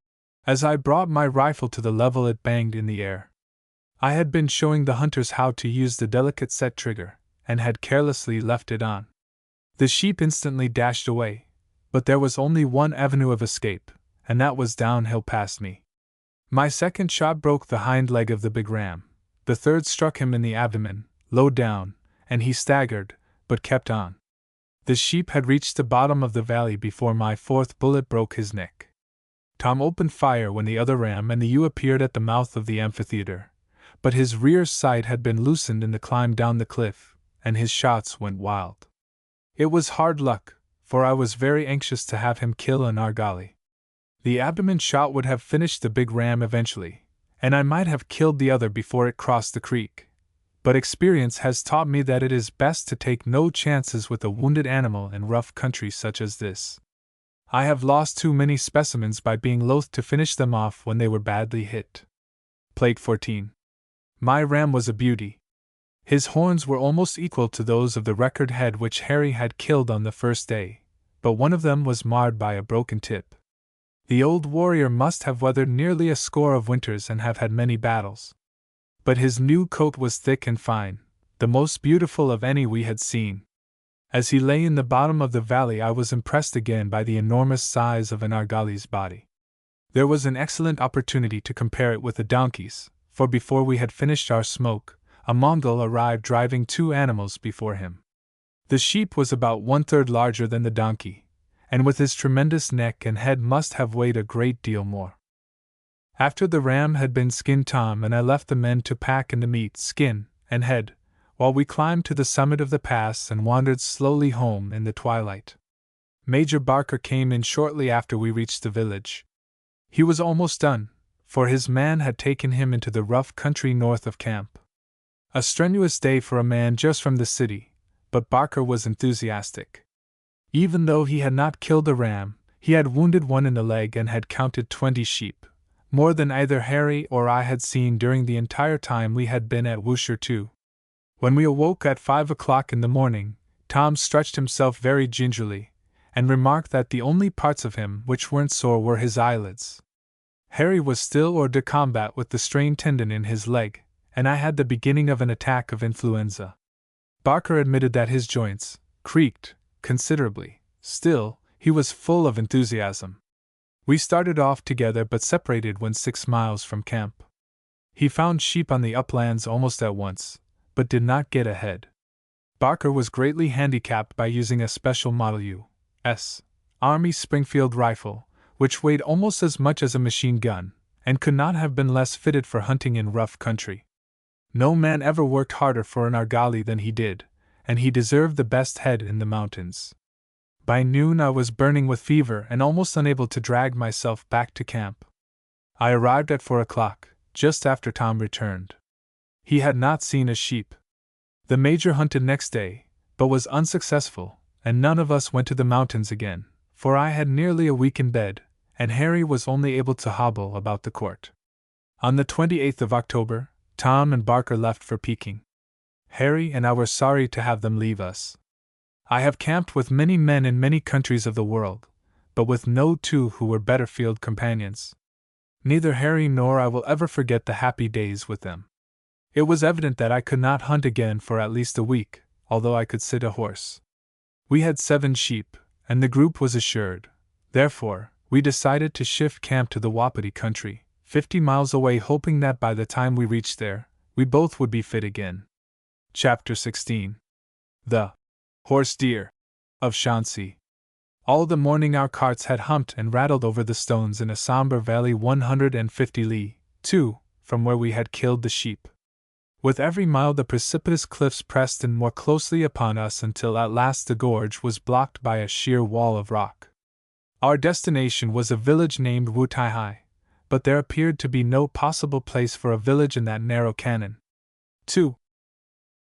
As I brought my rifle to the level, it banged in the air. I had been showing the hunters how to use the delicate set trigger, and had carelessly left it on. The sheep instantly dashed away, but there was only one avenue of escape, and that was downhill past me. My second shot broke the hind leg of the big ram. The third struck him in the abdomen, low down, and he staggered, but kept on. The sheep had reached the bottom of the valley before my 4th bullet broke his neck. Tom opened fire when the other ram and the ewe appeared at the mouth of the amphitheater, but his rear sight had been loosened in the climb down the cliff, and his shots went wild. It was hard luck, for I was very anxious to have him kill an argali. The abdomen shot would have finished the big ram eventually, and I might have killed the other before it crossed the creek. But experience has taught me that it is best to take no chances with a wounded animal in rough country such as this. I have lost too many specimens by being loath to finish them off when they were badly hit. Plate 14. My ram was a beauty. His horns were almost equal to those of the record head which Harry had killed on the first day, but one of them was marred by a broken tip. The old warrior must have weathered nearly a score of winters and have had many battles. But his new coat was thick and fine, the most beautiful of any we had seen. As he lay in the bottom of the valley, I was impressed again by the enormous size of an argali's body. There was an excellent opportunity to compare it with the donkey's, for before we had finished our smoke, a Mongol arrived driving 2 animals before him. The sheep was about 1/3 larger than the donkey, and with his tremendous neck and head must have weighed a great deal more. After the ram had been skinned, Tom and I left the men to pack in the meat, skin, and head, while we climbed to the summit of the pass and wandered slowly home in the twilight. Major Barker came in shortly after we reached the village. He was almost done, for his man had taken him into the rough country north of camp. A strenuous day for a man just from the city, but Barker was enthusiastic. Even though he had not killed a ram, he had wounded one in the leg and had counted 20 sheep, more than either Harry or I had seen during the entire time we had been at Wusher 2. When we awoke at 5 o'clock in the morning, Tom stretched himself very gingerly, and remarked that the only parts of him which weren't sore were his eyelids. Harry was still hors de combat with the strained tendon in his leg, and I had the beginning of an attack of influenza. Barker admitted that his joints creaked considerably. Still, he was full of enthusiasm. We started off together but separated when 6 miles from camp. He found sheep on the uplands almost at once, but did not get ahead. Barker was greatly handicapped by using a special Model U.S. Army Springfield rifle, which weighed almost as much as a machine gun, and could not have been less fitted for hunting in rough country. No man ever worked harder for an argali than he did, and he deserved the best head in the mountains. By noon I was burning with fever and almost unable to drag myself back to camp. I arrived at 4 o'clock, just after Tom returned. He had not seen a sheep. The Major hunted next day, but was unsuccessful, and none of us went to the mountains again, for I had nearly a week in bed, and Harry was only able to hobble about the court. On the 28th of October, Tom and Barker left for Peking. Harry and I were sorry to have them leave us. I have camped with many men in many countries of the world, but with no 2 who were better field companions. Neither Harry nor I will ever forget the happy days with them. It was evident that I could not hunt again for at least a week, although I could sit a horse. We had 7 sheep, and the group was assured. Therefore, we decided to shift camp to the Wapiti country, 50 miles away, hoping that by the time we reached there, we both would be fit again. Chapter 16. The Horse Deer of Shanxi. All the morning our carts had humped and rattled over the stones in a somber valley 150 li, 2, from where we had killed the sheep. With every mile the precipitous cliffs pressed in more closely upon us until at last the gorge was blocked by a sheer wall of rock. Our destination was a village named Wutaihai, but there appeared to be no possible place for a village in that narrow canon. 2.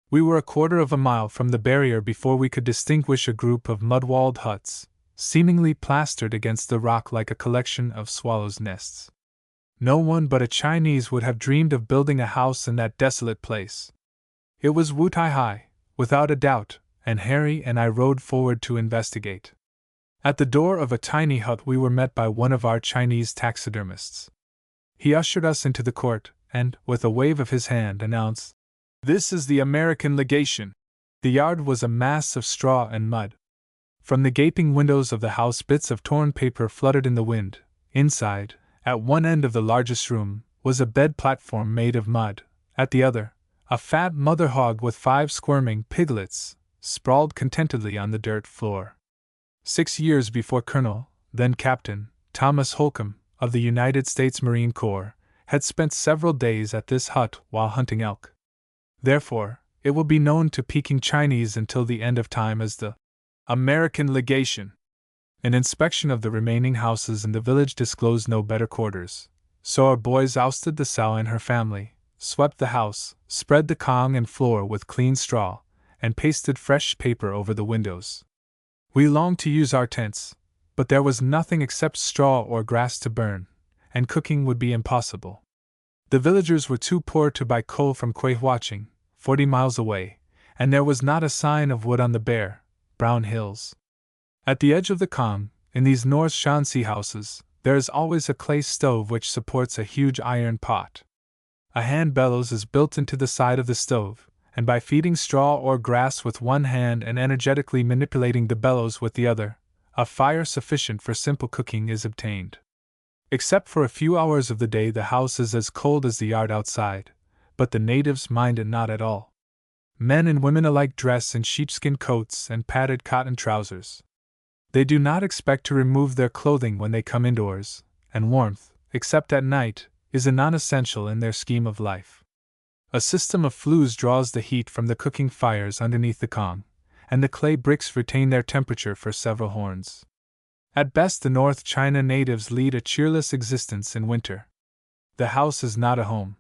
We were a quarter of a mile from the barrier before we could distinguish a group of mud-walled huts, seemingly plastered against the rock like a collection of swallows' nests. No one but a Chinese would have dreamed of building a house in that desolate place. It was Wutaihai, without a doubt, and Harry and I rode forward to investigate. At the door of a tiny hut we were met by one of our Chinese taxidermists. He ushered us into the court, and, with a wave of his hand, announced, "This is the American legation." The yard was a mass of straw and mud. From the gaping windows of the house bits of torn paper fluttered in the wind. Inside, at one end of the largest room, was a bed platform made of mud. At the other, a fat mother hog with 5 squirming piglets, sprawled contentedly on the dirt floor. 6 years before Colonel, then Captain, Thomas Holcomb, of the United States Marine Corps, had spent several days at this hut while hunting elk. Therefore, it will be known to Peking Chinese until the end of time as the American Legation. An inspection of the remaining houses in the village disclosed no better quarters, so our boys ousted the sow and her family, swept the house, spread the kong and floor with clean straw, and pasted fresh paper over the windows. We longed to use our tents, but there was nothing except straw or grass to burn, and cooking would be impossible. The villagers were too poor to buy coal from Kweihwaching, 40 miles away, and there was not a sign of wood on the bare, brown hills. At the edge of the kong, in these North Shanxi houses, there is always a clay stove which supports a huge iron pot. A hand bellows is built into the side of the stove, and by feeding straw or grass with one hand and energetically manipulating the bellows with the other, a fire sufficient for simple cooking is obtained. Except for a few hours of the day, the house is as cold as the yard outside, but the natives mind it not at all. Men and women alike dress in sheepskin coats and padded cotton trousers. They do not expect to remove their clothing when they come indoors, and warmth, except at night, is a non-essential in their scheme of life. A system of flues draws the heat from the cooking fires underneath the kong, and the clay bricks retain their temperature for several horns. At best, the North China natives lead a cheerless existence in winter. The house is not a home.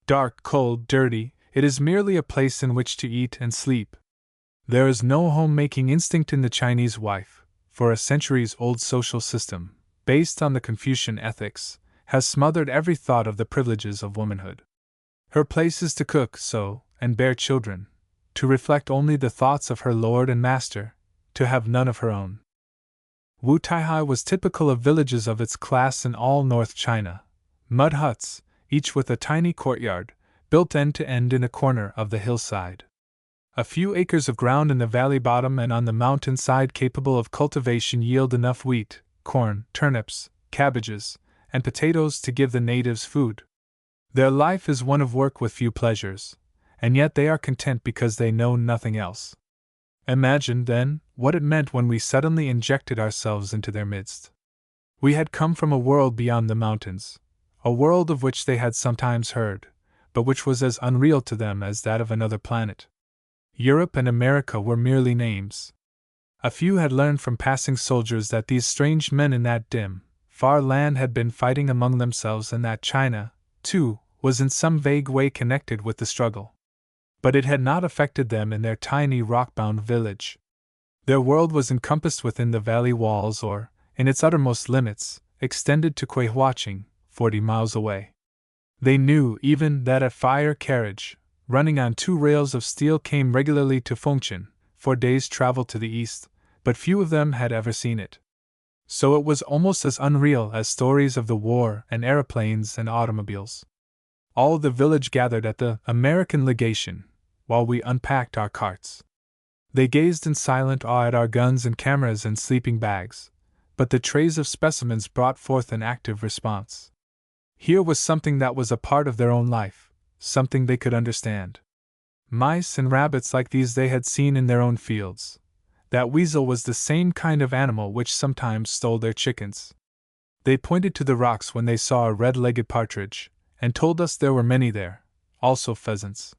Dark, cold, dirty, it is merely a place in which to eat and sleep. There is no home-making instinct in the Chinese wife, for a centuries-old social system, based on the Confucian ethics, has smothered every thought of the privileges of womanhood. Her place is to cook, sew, and bear children, to reflect only the thoughts of her lord and master, to have none of her own. Wu Taihai was typical of villages of its class in all North China, mud huts, each with a tiny courtyard, built end to end in a corner of the hillside. A few acres of ground in the valley bottom and on the mountain side capable of cultivation yield enough wheat, corn, turnips, cabbages, and potatoes to give the natives food. Their life is one of work with few pleasures, and yet they are content because they know nothing else. Imagine, then, what it meant when we suddenly injected ourselves into their midst. We had come from a world beyond the mountains, a world of which they had sometimes heard, but which was as unreal to them as that of another planet. Europe and America were merely names. A few had learned from passing soldiers that these strange men in that dim, far land had been fighting among themselves and that China, too, was in some vague way connected with the struggle. But it had not affected them in their tiny rock-bound village. Their world was encompassed within the valley walls or, in its uttermost limits, extended to Kweihwaching, 40 miles away. They knew, even, that a fire carriage, running on 2 rails of steel, came regularly to Fengchen, for days' travel to the east, but few of them had ever seen it. So it was almost as unreal as stories of the war and aeroplanes and automobiles. All the village gathered at the American Legation, while we unpacked our carts. They gazed in silent awe at our guns and cameras and sleeping bags, but the trays of specimens brought forth an active response. Here was something that was a part of their own life, something they could understand. Mice and rabbits like these they had seen in their own fields. That weasel was the same kind of animal which sometimes stole their chickens. They pointed to the rocks when they saw a red-legged partridge, and told us there were many there, also pheasants.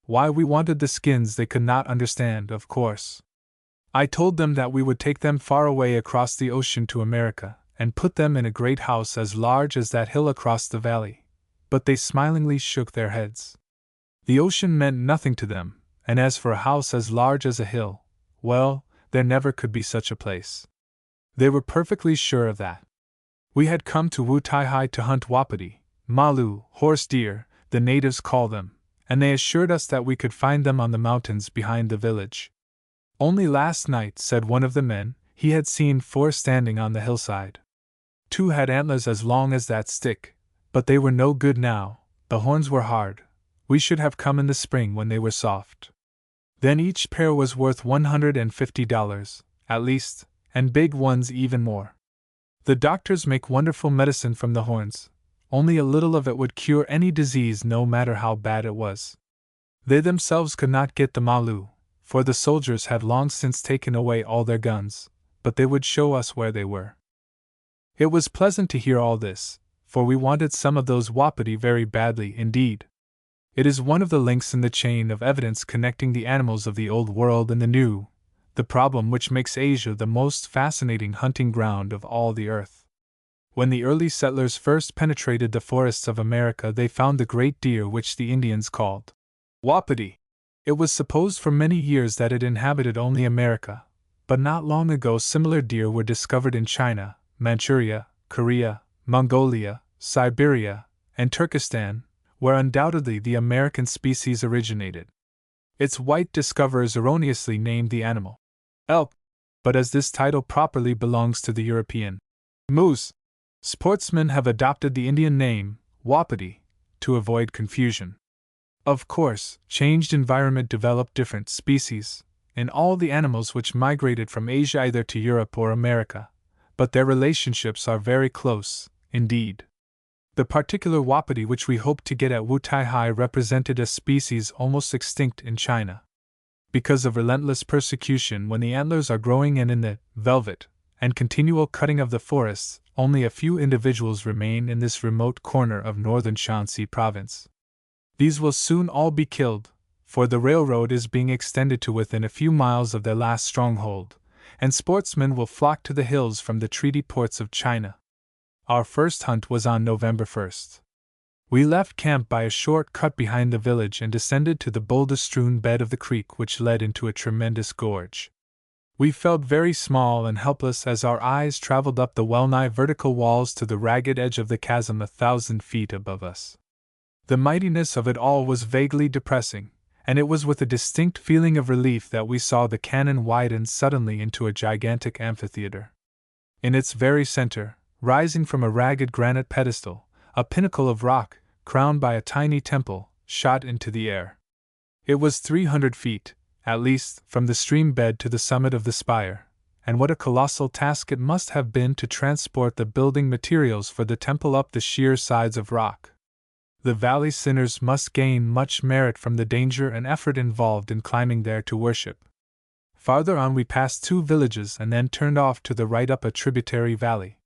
Why we wanted the skins they could not understand, of course. I told them that we would take them far away across the ocean to America, and put them in a great house as large as that hill across the valley, but they smilingly shook their heads. The ocean meant nothing to them, and as for a house as large as a hill, well, there never could be such a place. They were perfectly sure of that. We had come to Wu Taihai to hunt wapiti, malu, horse deer, the natives call them, and they assured us that we could find them on the mountains behind the village. Only last night, said one of the men, he had seen 4 standing on the hillside. 2 had antlers as long as that stick, but they were no good now, the horns were hard. We should have come in the spring when they were soft. Then each pair was worth $150, at least, and big ones even more. The doctors make wonderful medicine from the horns. Only a little of it would cure any disease, no matter how bad it was. They themselves could not get the malu, for the soldiers had long since taken away all their guns, but they would show us where they were. It was pleasant to hear all this, for we wanted some of those wapiti very badly indeed. It is one of the links in the chain of evidence connecting the animals of the Old World and the New, the problem which makes Asia the most fascinating hunting ground of all the earth. When the early settlers first penetrated the forests of America, they found the great deer which the Indians called wapiti. It was supposed for many years that it inhabited only America, but not long ago similar deer were discovered in China, Manchuria, Korea, Mongolia, Siberia, and Turkestan, where undoubtedly the American species originated. Its white discoverers erroneously named the animal elk, but as this title properly belongs to the European moose, sportsmen have adopted the Indian name, wapiti, to avoid confusion. Of course, changed environment developed different species in all the animals which migrated from Asia either to Europe or America, but their relationships are very close, indeed. The particular wapiti which we hoped to get at Wutaihai represented a species almost extinct in China. Because of relentless persecution when the antlers are growing and in the velvet and continual cutting of the forests, only a few individuals remain in this remote corner of northern Shanxi province. These will soon all be killed, for the railroad is being extended to within a few miles of their last stronghold, and sportsmen will flock to the hills from the treaty ports of China. Our first hunt was on November 1st. We left camp by a short cut behind the village and descended to the boulder-strewn bed of the creek which led into a tremendous gorge. We felt very small and helpless as our eyes traveled up the well-nigh vertical walls to the ragged edge of the chasm 1,000 feet above us. The mightiness of it all was vaguely depressing, and it was with a distinct feeling of relief that we saw the cañon widen suddenly into a gigantic amphitheater. In its very center, rising from a ragged granite pedestal, a pinnacle of rock, crowned by a tiny temple, shot into the air. It was 300 feet, at least, from the stream bed to the summit of the spire, and what a colossal task it must have been to transport the building materials for the temple up the sheer sides of rock. The valley sinners must gain much merit from the danger and effort involved in climbing there to worship. Farther on we passed 2 villages and then turned off to the right up a tributary valley.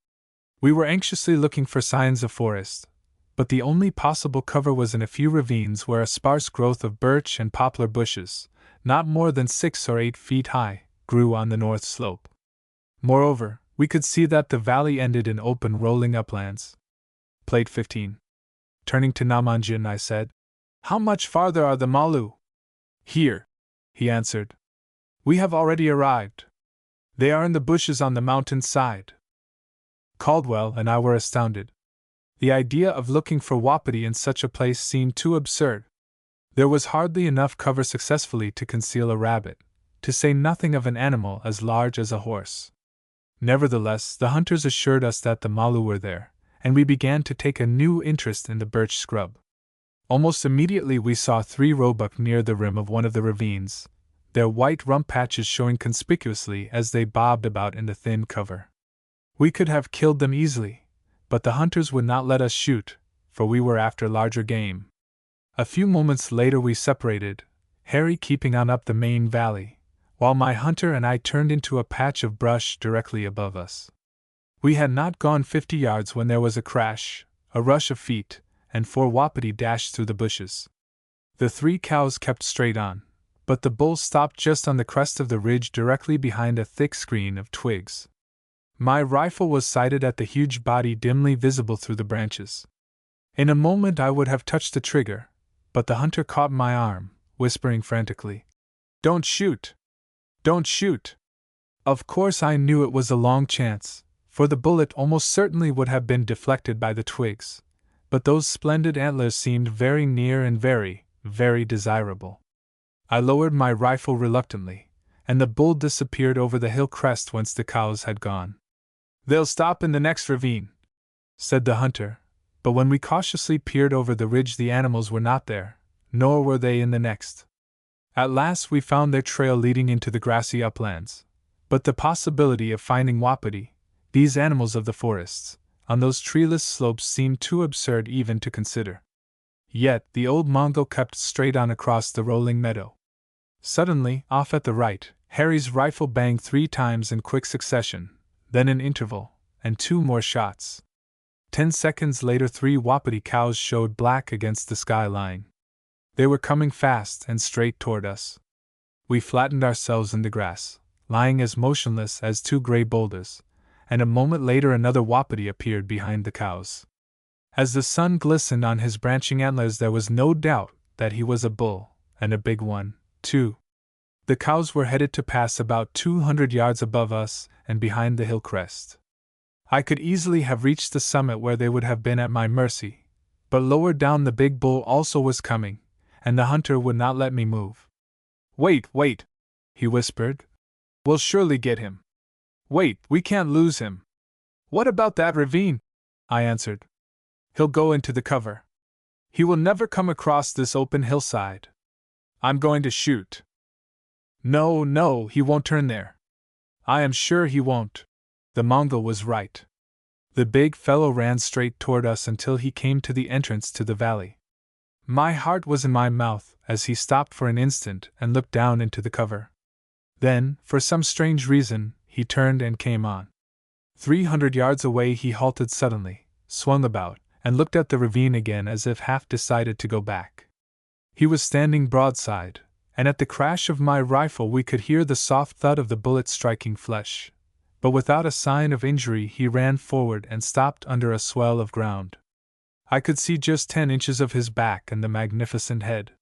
We were anxiously looking for signs of forest, but the only possible cover was in a few ravines where a sparse growth of birch and poplar bushes, not more than 6 or 8 feet high, grew on the north slope. Moreover, we could see that the valley ended in open rolling uplands. Plate 15. Turning to Namanjin, I said, "How much farther are the Malu?" "Here," he answered. "We have already arrived. They are in the bushes on the mountain side." Caldwell and I were astounded. The idea of looking for wapiti in such a place seemed too absurd. There was hardly enough cover successfully to conceal a rabbit, to say nothing of an animal as large as a horse. Nevertheless, the hunters assured us that the Malu were there, and we began to take a new interest in the birch scrub. Almost immediately we saw 3 roebuck near the rim of one of the ravines, their white rump patches showing conspicuously as they bobbed about in the thin cover. We could have killed them easily, but the hunters would not let us shoot, for we were after larger game. A few moments later we separated, Harry keeping on up the main valley, while my hunter and I turned into a patch of brush directly above us. We had not gone 50 yards when there was a crash, a rush of feet, and 4 wapiti dashed through the bushes. The 3 cows kept straight on, but the bull stopped just on the crest of the ridge directly behind a thick screen of twigs. My rifle was sighted at the huge body dimly visible through the branches. In a moment I would have touched the trigger, but the hunter caught my arm, whispering frantically, "Don't shoot! Don't shoot!" Of course I knew it was a long chance, for the bullet almost certainly would have been deflected by the twigs, but those splendid antlers seemed very near and very, very desirable. I lowered my rifle reluctantly, and the bull disappeared over the hill crest whence the cows had gone. "They'll stop in the next ravine," said the hunter, but when we cautiously peered over the ridge the animals were not there, nor were they in the next. At last we found their trail leading into the grassy uplands, but the possibility of finding wapiti, these animals of the forests, on those treeless slopes seemed too absurd even to consider. Yet the old Mongol kept straight on across the rolling meadow. Suddenly, off at the right, Harry's rifle banged 3 times in quick succession, then an interval, and 2 more shots. 10 seconds later 3 wapiti cows showed black against the skyline. They were coming fast and straight toward us. We flattened ourselves in the grass, lying as motionless as 2 gray boulders, and a moment later another wapiti appeared behind the cows. As the sun glistened on his branching antlers there was no doubt that he was a bull, and a big one, too. The cows were headed to pass about 200 yards above us and behind the hill crest. I could easily have reached the summit where they would have been at my mercy, but lower down the big bull also was coming, and the hunter would not let me move. Wait, he whispered. We'll surely get him. Wait, we can't lose him. What about that ravine? I answered. He'll go into the cover. He will never come across this open hillside. I'm going to shoot. No, he won't turn there. I am sure he won't. The Mongol was right. The big fellow ran straight toward us until he came to the entrance to the valley. My heart was in my mouth as he stopped for an instant and looked down into the cover. Then, for some strange reason, he turned and came on. 300 yards away he halted suddenly, swung about, and looked at the ravine again as if half decided to go back. He was standing broadside, and at the crash of my rifle we could hear the soft thud of the bullet striking flesh. But without a sign of injury he ran forward and stopped under a swell of ground. I could see just 10 inches of his back and the magnificent head.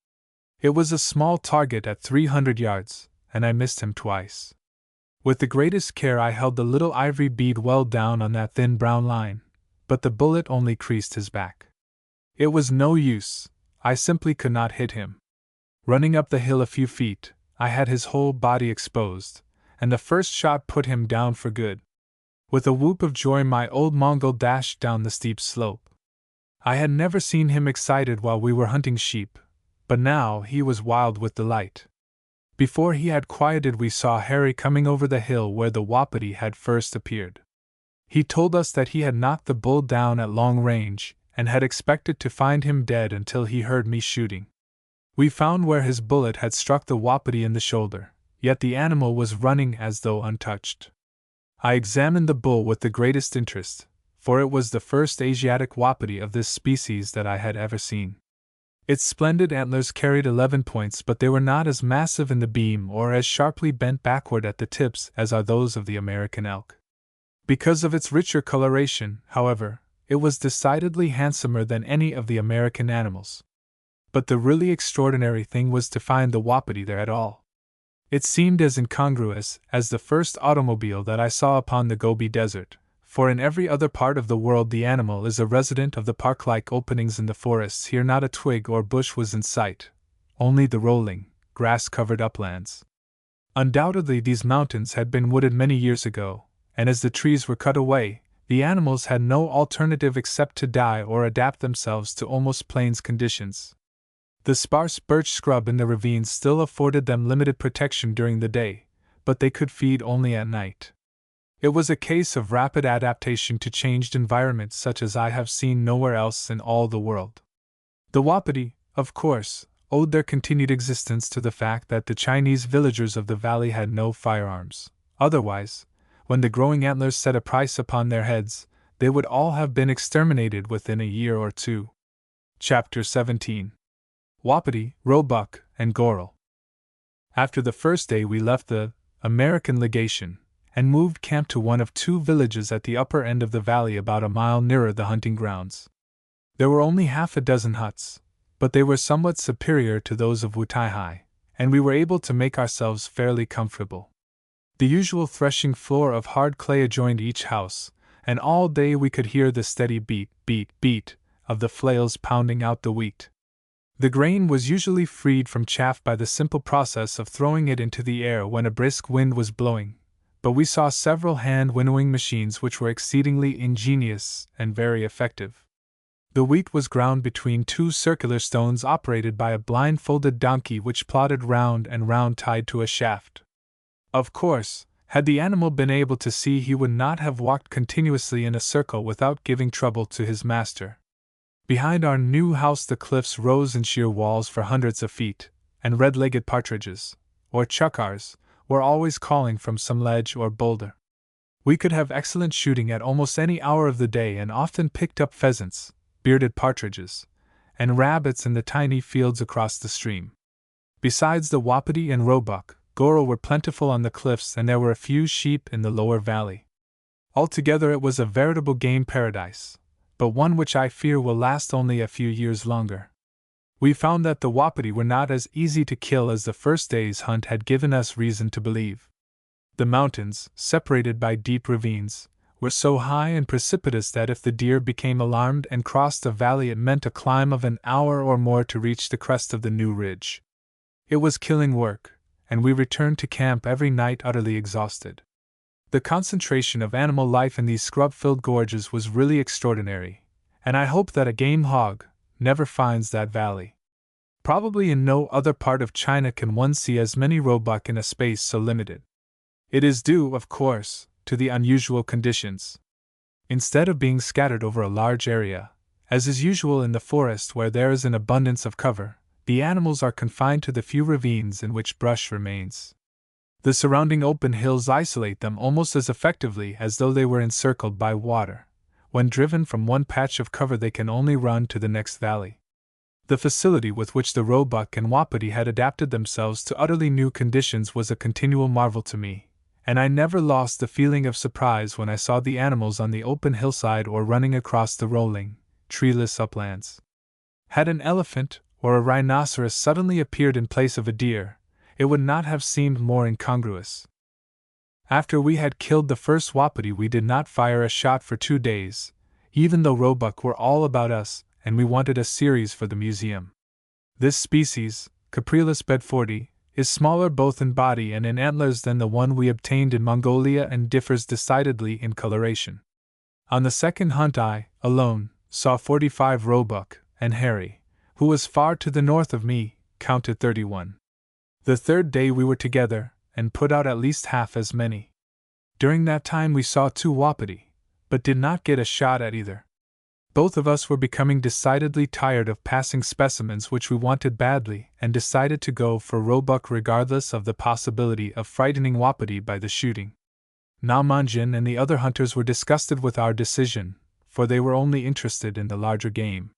It was a small target at 300 yards, and I missed him twice. With the greatest care I held the little ivory bead well down on that thin brown line, but the bullet only creased his back. It was no use, I simply could not hit him. Running up the hill a few feet, I had his whole body exposed, and the first shot put him down for good. With a whoop of joy my old Mongol dashed down the steep slope. I had never seen him excited while we were hunting sheep, but now he was wild with delight. Before he had quieted we saw Harry coming over the hill where the wapiti had first appeared. He told us that he had knocked the bull down at long range, and had expected to find him dead until he heard me shooting. We found where his bullet had struck the wapiti in the shoulder, yet the animal was running as though untouched. I examined the bull with the greatest interest, for it was the first Asiatic wapiti of this species that I had ever seen. Its splendid antlers carried 11 points, but they were not as massive in the beam or as sharply bent backward at the tips as are those of the American elk. Because of its richer coloration, however, it was decidedly handsomer than any of the American animals. But the really extraordinary thing was to find the wapiti there at all. It seemed as incongruous as the first automobile that I saw upon the Gobi Desert, for in every other part of the world the animal is a resident of the park-like openings in the forests. Here not a twig or bush was in sight, only the rolling, grass-covered uplands. Undoubtedly these mountains had been wooded many years ago, and as the trees were cut away, the animals had no alternative except to die or adapt themselves to almost plains conditions. The sparse birch scrub in the ravines still afforded them limited protection during the day, but they could feed only at night. It was a case of rapid adaptation to changed environments such as I have seen nowhere else in all the world. The wapiti, of course, owed their continued existence to the fact that the Chinese villagers of the valley had no firearms. Otherwise, when the growing antlers set a price upon their heads, they would all have been exterminated within a year or two. Chapter 17. Wapiti, Roebuck, and Goral. After the first day we left the American legation, and moved camp to one of 2 villages at the upper end of the valley about a mile nearer the hunting grounds. There were only half a dozen huts, but they were somewhat superior to those of Wutaihai, and we were able to make ourselves fairly comfortable. The usual threshing floor of hard clay adjoined each house, and all day we could hear the steady beat, beat, beat of the flails pounding out the wheat. The grain was usually freed from chaff by the simple process of throwing it into the air when a brisk wind was blowing, but we saw several hand-winnowing machines which were exceedingly ingenious and very effective. The wheat was ground between 2 circular stones operated by a blindfolded donkey which plodded round and round tied to a shaft. Of course, had the animal been able to see he would not have walked continuously in a circle without giving trouble to his master. Behind our new house the cliffs rose in sheer walls for hundreds of feet, and red-legged partridges, or chukars, were always calling from some ledge or boulder. We could have excellent shooting at almost any hour of the day and often picked up pheasants, bearded partridges, and rabbits in the tiny fields across the stream. Besides the wapiti and roebuck, goro were plentiful on the cliffs and there were a few sheep in the lower valley. Altogether it was a veritable game paradise, but one which I fear will last only a few years longer. We found that the wapiti were not as easy to kill as the first day's hunt had given us reason to believe. The mountains, separated by deep ravines, were so high and precipitous that if the deer became alarmed and crossed a valley it meant a climb of an hour or more to reach the crest of the new ridge. It was killing work, and we returned to camp every night utterly exhausted. The concentration of animal life in these scrub-filled gorges was really extraordinary, and I hope that a game hog never finds that valley. Probably in no other part of China can one see as many roebuck in a space so limited. It is due, of course, to the unusual conditions. Instead of being scattered over a large area, as is usual in the forest where there is an abundance of cover, the animals are confined to the few ravines in which brush remains. The surrounding open hills isolate them almost as effectively as though they were encircled by water. When driven from one patch of cover they can only run to the next valley. The facility with which the roebuck and wapiti had adapted themselves to utterly new conditions was a continual marvel to me, and I never lost the feeling of surprise when I saw the animals on the open hillside or running across the rolling, treeless uplands. Had an elephant or a rhinoceros suddenly appeared in place of a deer, it would not have seemed more incongruous. After we had killed the first wapiti we did not fire a shot for 2 days, even though roebuck were all about us and we wanted a series for the museum. This species, Capreolus bedfordi, is smaller both in body and in antlers than the one we obtained in Mongolia and differs decidedly in coloration. On the second hunt I, alone, saw 45 roebuck, and Harry, who was far to the north of me, counted 31. The third day we were together, and put out at least half as many. During that time we saw 2 wapiti, but did not get a shot at either. Both of us were becoming decidedly tired of passing specimens which we wanted badly, and decided to go for roebuck regardless of the possibility of frightening wapiti by the shooting. Namangin and the other hunters were disgusted with our decision, for they were only interested in the larger game.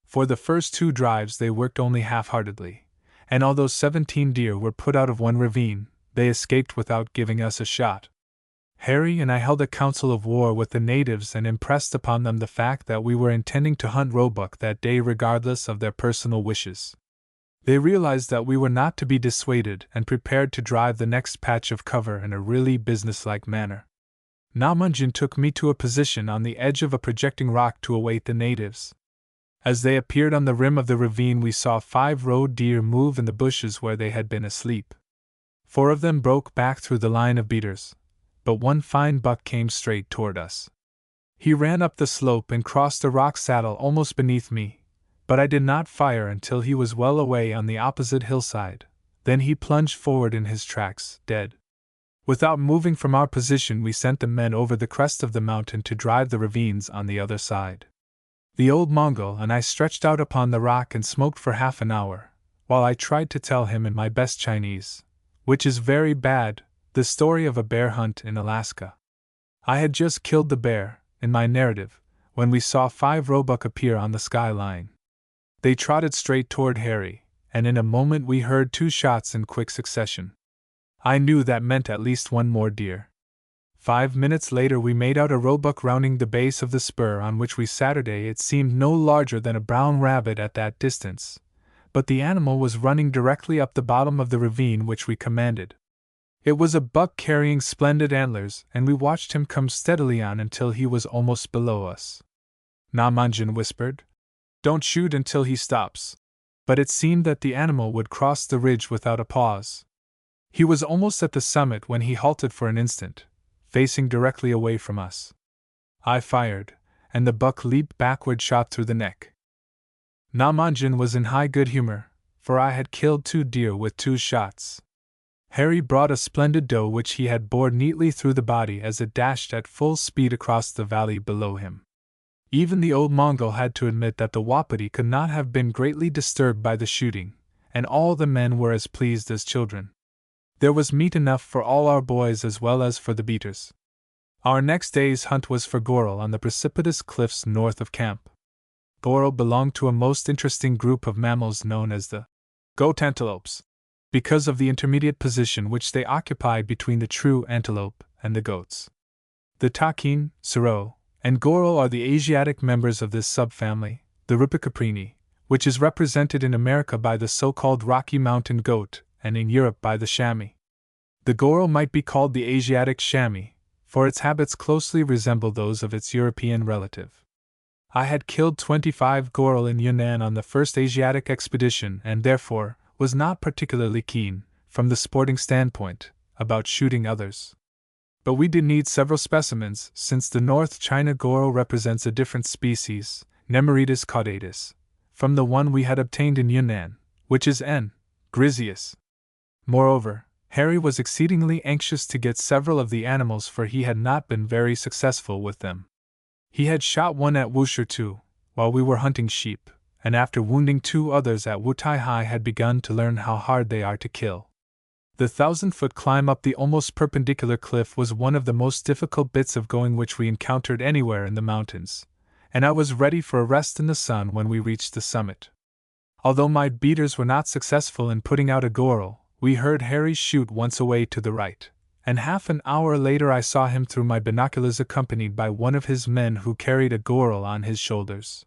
For the first 2 drives they worked only half-heartedly, and although 17 deer were put out of one ravine, they escaped without giving us a shot. Harry and I held a council of war with the natives and impressed upon them the fact that we were intending to hunt roebuck that day regardless of their personal wishes. They realized that we were not to be dissuaded and prepared to drive the next patch of cover in a really businesslike manner. Namangin took me to a position on the edge of a projecting rock to await the natives. As they appeared on the rim of the ravine we saw 5 roe deer move in the bushes where they had been asleep. 4 of them broke back through the line of beaters, but one fine buck came straight toward us. He ran up the slope and crossed the rock saddle almost beneath me, but I did not fire until he was well away on the opposite hillside. Then he plunged forward in his tracks, dead. Without moving from our position we sent the men over the crest of the mountain to drive the ravines on the other side. The old Mongol and I stretched out upon the rock and smoked for half an hour, while I tried to tell him in my best Chinese, which is very bad, the story of a bear hunt in Alaska. I had just killed the bear, in my narrative, when we saw 5 roebuck appear on the skyline. They trotted straight toward Harry, and in a moment we heard 2 shots in quick succession. I knew that meant at least 1 more deer. 5 minutes later we made out a roebuck rounding the base of the spur on which we Saturday. It seemed no larger than a brown rabbit at that distance, but the animal was running directly up the bottom of the ravine which we commanded. It was a buck carrying splendid antlers, and we watched him come steadily on until he was almost below us. Namangin whispered, "Don't shoot until he stops." But it seemed that the animal would cross the ridge without a pause. He was almost at the summit when he halted for an instant, facing directly away from us. I fired, and the buck leaped backward, shot through the neck. Namangin was in high good humor, for I had killed 2 deer with 2 shots. Harry brought a splendid doe which he had bored neatly through the body as it dashed at full speed across the valley below him. Even the old Mongol had to admit that the wapiti could not have been greatly disturbed by the shooting, and all the men were as pleased as children. There was meat enough for all our boys as well as for the beaters. Our next day's hunt was for Goral on the precipitous cliffs north of camp. Goral belonged to a most interesting group of mammals known as the goat antelopes, because of the intermediate position which they occupied between the true antelope and the goats. The takin, serow, and goral are the Asiatic members of this subfamily, the rupicaprini, which is represented in America by the so-called Rocky Mountain goat and in Europe by the chamois. The goral might be called the Asiatic chamois, for its habits closely resemble those of its European relative. I had killed 25 goral in Yunnan on the first Asiatic expedition and therefore was not particularly keen, from the sporting standpoint, about shooting others. But we did need several specimens, since the North China goral represents a different species, Nemoritis caudatus, from the one we had obtained in Yunnan, which is N. griseus. Moreover, Harry was exceedingly anxious to get several of the animals, for he had not been very successful with them. He had shot one at Wushertu, while we were hunting sheep, and after wounding 2 others at Wutaihai had begun to learn how hard they are to kill. The 1,000-foot climb up the almost perpendicular cliff was one of the most difficult bits of going which we encountered anywhere in the mountains, and I was ready for a rest in the sun when we reached the summit. Although my beaters were not successful in putting out a goral, we heard Harry shoot once away to the right, and half an hour later I saw him through my binoculars accompanied by one of his men who carried a goral on his shoulders.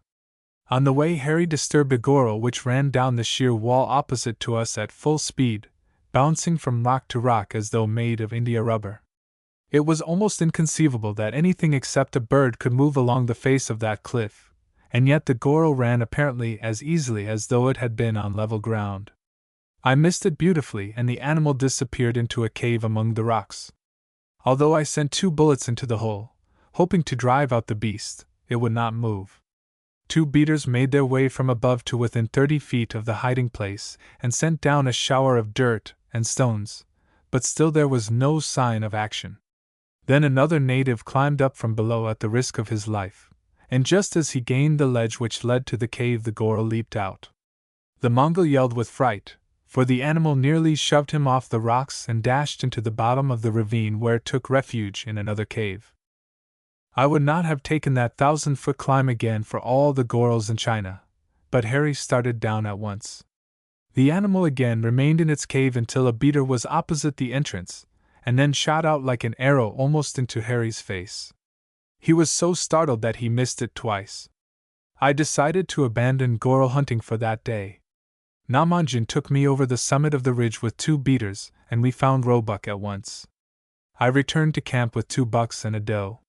On the way Harry disturbed a goral which ran down the sheer wall opposite to us at full speed, bouncing from rock to rock as though made of India rubber. It was almost inconceivable that anything except a bird could move along the face of that cliff, and yet the goral ran apparently as easily as though it had been on level ground. I missed it beautifully, and the animal disappeared into a cave among the rocks. Although I sent 2 bullets into the hole, hoping to drive out the beast, it would not move. 2 beaters made their way from above to within 30 feet of the hiding place and sent down a shower of dirt and stones, but still there was no sign of action. Then another native climbed up from below at the risk of his life, and just as he gained the ledge which led to the cave the goral leaped out. The Mongol yelled with fright, for the animal nearly shoved him off the rocks and dashed into the bottom of the ravine where it took refuge in another cave. I would not have taken that 1,000-foot climb again for all the gorals in China, but Harry started down at once. The animal again remained in its cave until a beater was opposite the entrance, and then shot out like an arrow almost into Harry's face. He was so startled that he missed it twice. I decided to abandon goral hunting for that day. Namonjin took me over the summit of the ridge with 2 beaters, and we found roebuck at once. I returned to camp with 2 bucks and a doe.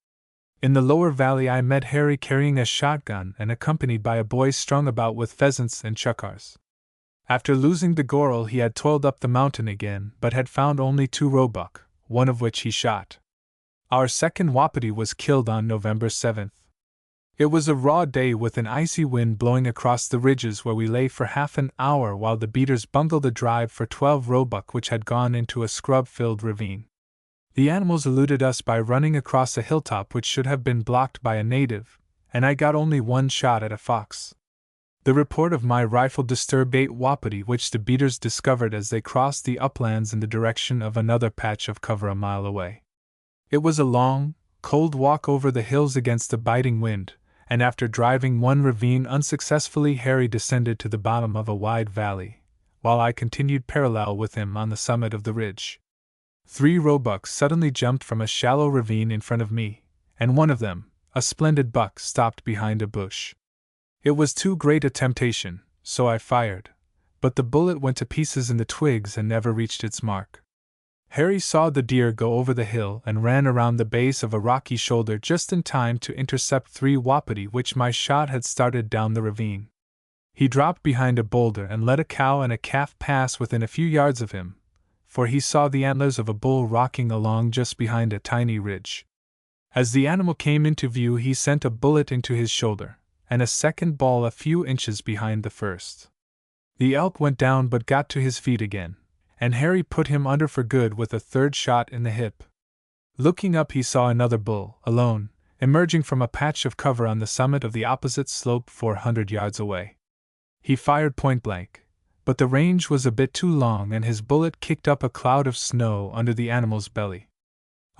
In the lower valley I met Harry carrying a shotgun and accompanied by a boy strung about with pheasants and chukars. After losing the goral he had toiled up the mountain again, but had found only 2 roebuck, one of which he shot. Our second wapiti was killed on November 7th. It was a raw day with an icy wind blowing across the ridges where we lay for half an hour while the beaters bungled a drive for 12 roebuck which had gone into a scrub-filled ravine. The animals eluded us by running across a hilltop which should have been blocked by a native, and I got only 1 shot at a fox. The report of my rifle disturbed 8 wapiti which the beaters discovered as they crossed the uplands in the direction of another patch of cover a mile away. It was a long, cold walk over the hills against a biting wind, and after driving 1 ravine unsuccessfully Harry descended to the bottom of a wide valley, while I continued parallel with him on the summit of the ridge. 3 roebuck suddenly jumped from a shallow ravine in front of me, and one of them, a splendid buck, stopped behind a bush. It was too great a temptation, so I fired, but the bullet went to pieces in the twigs and never reached its mark. Harry saw the deer go over the hill and ran around the base of a rocky shoulder just in time to intercept 3 wapiti which my shot had started down the ravine. He dropped behind a boulder and let a cow and a calf pass within a few yards of him, for he saw the antlers of a bull rocking along just behind a tiny ridge. As the animal came into view he sent a bullet into his shoulder, and a second ball a few inches behind the first. The elk went down but got to his feet again, and Harry put him under for good with a 3rd shot in the hip. Looking up he saw another bull, alone, emerging from a patch of cover on the summit of the opposite slope 400 yards away. He fired point blank, but the range was a bit too long and his bullet kicked up a cloud of snow under the animal's belly.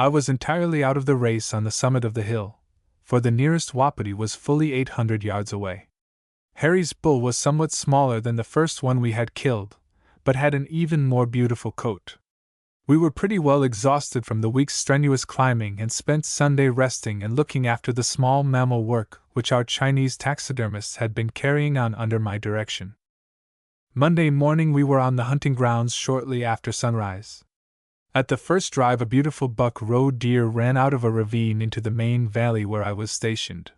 I was entirely out of the race on the summit of the hill, for the nearest wapiti was fully 800 yards away. Harry's bull was somewhat smaller than the first one we had killed, but had an even more beautiful coat. We were pretty well exhausted from the week's strenuous climbing and spent Sunday resting and looking after the small mammal work which our Chinese taxidermists had been carrying on under my direction. Monday morning we were on the hunting grounds shortly after sunrise. At the first drive a beautiful buck roe deer ran out of a ravine into the main valley where I was stationed.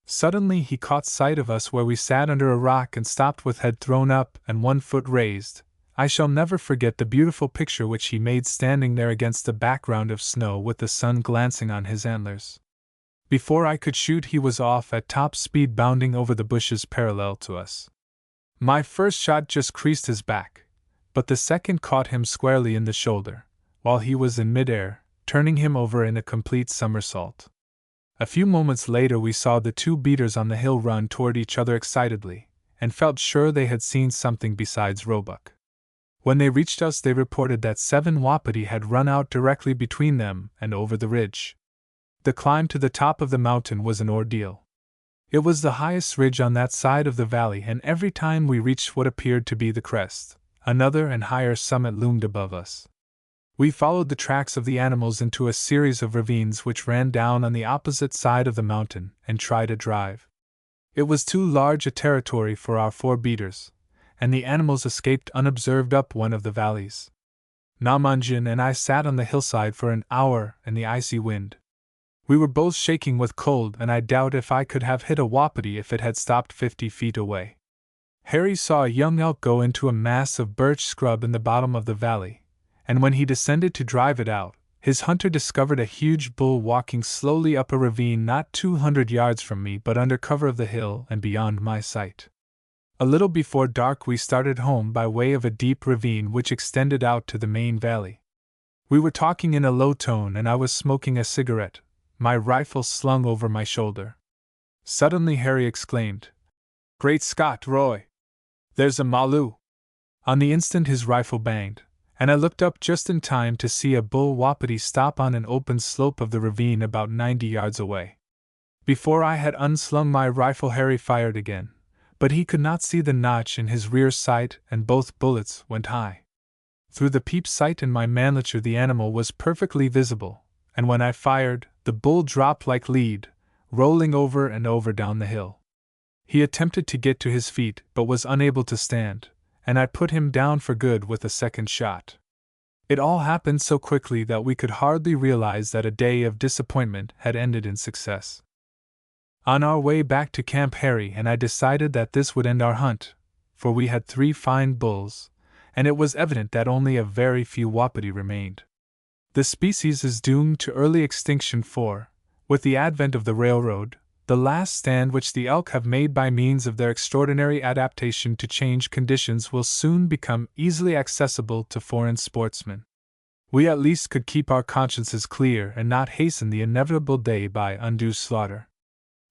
Suddenly he caught sight of us where we sat under a rock and stopped with head thrown up and one foot raised. I shall never forget the beautiful picture which he made standing there against a background of snow with the sun glancing on his antlers. Before I could shoot he was off at top speed bounding over the bushes parallel to us. My first shot just creased his back, but the second caught him squarely in the shoulder, while he was in midair, turning him over in a complete somersault. A few moments later we saw the two beaters on the hill run toward each other excitedly, and felt sure they had seen something besides roebuck. When they reached us they reported that 7 wapiti had run out directly between them and over the ridge. The climb to the top of the mountain was an ordeal. It was the highest ridge on that side of the valley, and every time we reached what appeared to be the crest, another and higher summit loomed above us. We followed the tracks of the animals into a series of ravines which ran down on the opposite side of the mountain and tried a drive. It was too large a territory for our 4 beaters, and the animals escaped unobserved up one of the valleys. Namangin and I sat on the hillside for an hour in the icy wind. We were both shaking with cold, and I doubt if I could have hit a wapiti if it had stopped 50 feet away. Harry saw a young elk go into a mass of birch scrub in the bottom of the valley, and when he descended to drive it out, his hunter discovered a huge bull walking slowly up a ravine not 200 yards from me but under cover of the hill and beyond my sight. A little before dark we started home by way of a deep ravine which extended out to the main valley. We were talking in a low tone and I was smoking a cigarette, my rifle slung over my shoulder. Suddenly Harry exclaimed, "Great Scott, Roy! There's a Malu!" On the instant his rifle banged, and I looked up just in time to see a bull wapiti stop on an open slope of the ravine about 90 yards away. Before I had unslung my rifle Harry fired again, but he could not see the notch in his rear sight and both bullets went high. Through the peep sight in my manlature the animal was perfectly visible, and when I fired, the bull dropped like lead, rolling over and over down the hill. He attempted to get to his feet but was unable to stand, and I put him down for good with a second shot. It all happened so quickly that we could hardly realize that a day of disappointment had ended in success. On our way back to camp Harry and I decided that this would end our hunt, for we had 3 fine bulls, and it was evident that only a very few wapiti remained. The species is doomed to early extinction for, with the advent of the railroad, the last stand which the elk have made by means of their extraordinary adaptation to changed conditions will soon become easily accessible to foreign sportsmen. We at least could keep our consciences clear and not hasten the inevitable day by undue slaughter.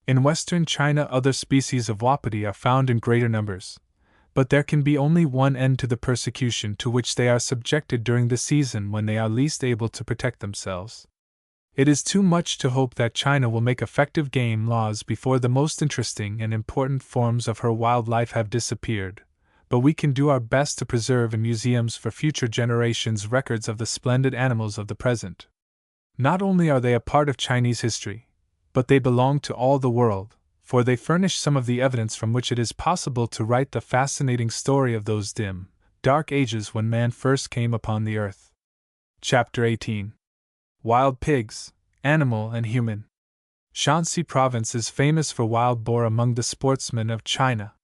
In western China other species of wapiti are found in greater numbers, but there can be only one end to the persecution to which they are subjected during the season when they are least able to protect themselves. It is too much to hope that China will make effective game laws before the most interesting and important forms of her wildlife have disappeared, but we can do our best to preserve in museums for future generations records of the splendid animals of the present. Not only are they a part of Chinese history, but they belong to all the world, for they furnish some of the evidence from which it is possible to write the fascinating story of those dim, dark ages when man first came upon the earth. Chapter 18. Wild Pigs, Animal and Human. Shanxi Province is famous for wild boar among the sportsmen of China.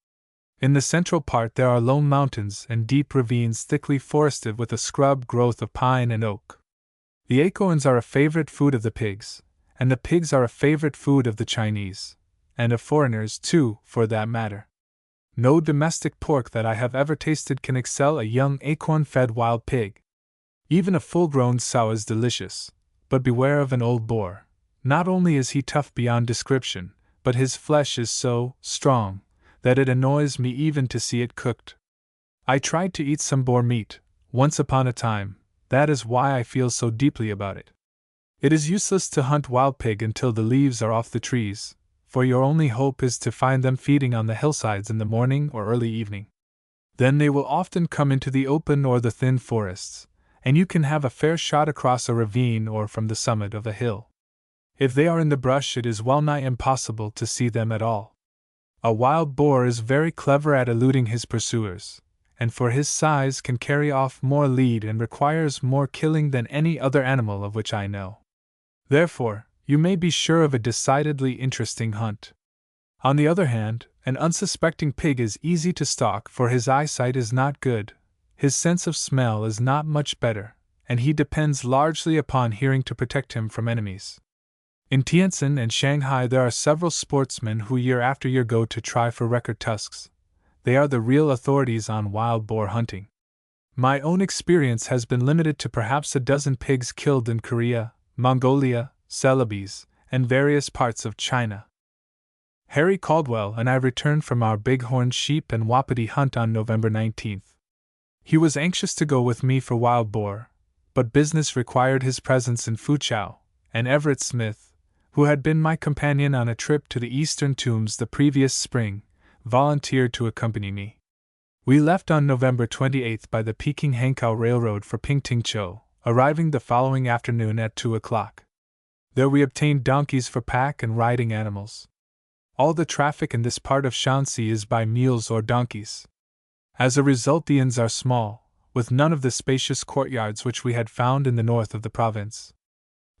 In the central part there are lone mountains and deep ravines thickly forested with a scrub growth of pine and oak. The acorns are a favorite food of the pigs, and the pigs are a favorite food of the Chinese, and of foreigners too, for that matter. No domestic pork that I have ever tasted can excel a young acorn-fed wild pig. Even a full-grown sow is delicious, but beware of an old boar. Not only is he tough beyond description, but his flesh is so strong that it annoys me even to see it cooked. I tried to eat some boar meat, once upon a time, that is why I feel so deeply about it. It is useless to hunt wild pig until the leaves are off the trees, for your only hope is to find them feeding on the hillsides in the morning or early evening. Then they will often come into the open or the thin forests, and you can have a fair shot across a ravine or from the summit of a hill. If they are in the brush, it is well nigh impossible to see them at all. A wild boar is very clever at eluding his pursuers, and for his size can carry off more lead and requires more killing than any other animal of which I know. Therefore, you may be sure of a decidedly interesting hunt. On the other hand, an unsuspecting pig is easy to stalk, for his eyesight is not good, his sense of smell is not much better, and he depends largely upon hearing to protect him from enemies. In Tientsin and Shanghai there are several sportsmen who year after year go to try for record tusks. They are the real authorities on wild boar hunting. My own experience has been limited to perhaps a dozen pigs killed in Korea, Mongolia, Celebes, and various parts of China. Harry Caldwell and I returned from our bighorn sheep and wapiti hunt on November 19th. He was anxious to go with me for wild boar, but business required his presence in Foochow, and Everett Smith, who had been my companion on a trip to the Eastern Tombs the previous spring, volunteered to accompany me. We left on November 28th by the Peking-Hankow Railroad for Pingtingchou, arriving the following afternoon at 2 o'clock. There we obtained donkeys for pack and riding animals. All the traffic in this part of Shanxi is by mules or donkeys. As a result, the inns are small, with none of the spacious courtyards which we had found in the north of the province.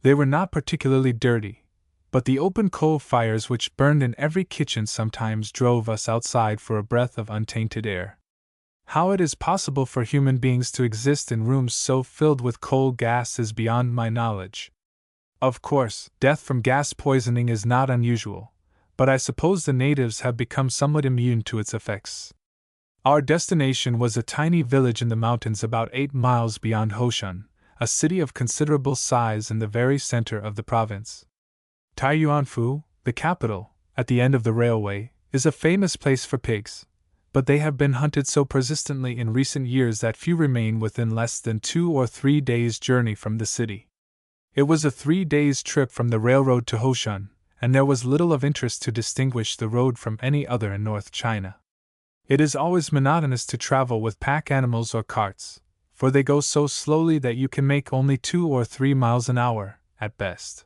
They were not particularly dirty, but the open coal fires which burned in every kitchen sometimes drove us outside for a breath of untainted air. How it is possible for human beings to exist in rooms so filled with coal gas is beyond my knowledge. Of course, death from gas poisoning is not unusual, but I suppose the natives have become somewhat immune to its effects. Our destination was a tiny village in the mountains about 8 miles beyond Hoshun, a city of considerable size in the very center of the province. Taiyuanfu, the capital, at the end of the railway, is a famous place for pigs, but they have been hunted so persistently in recent years that few remain within less than 2 or 3 days' journey from the city. It was a 3 days' trip from the railroad to Hoshun, and there was little of interest to distinguish the road from any other in North China. It is always monotonous to travel with pack animals or carts, for they go so slowly that you can make only 2 or 3 miles an hour, at best.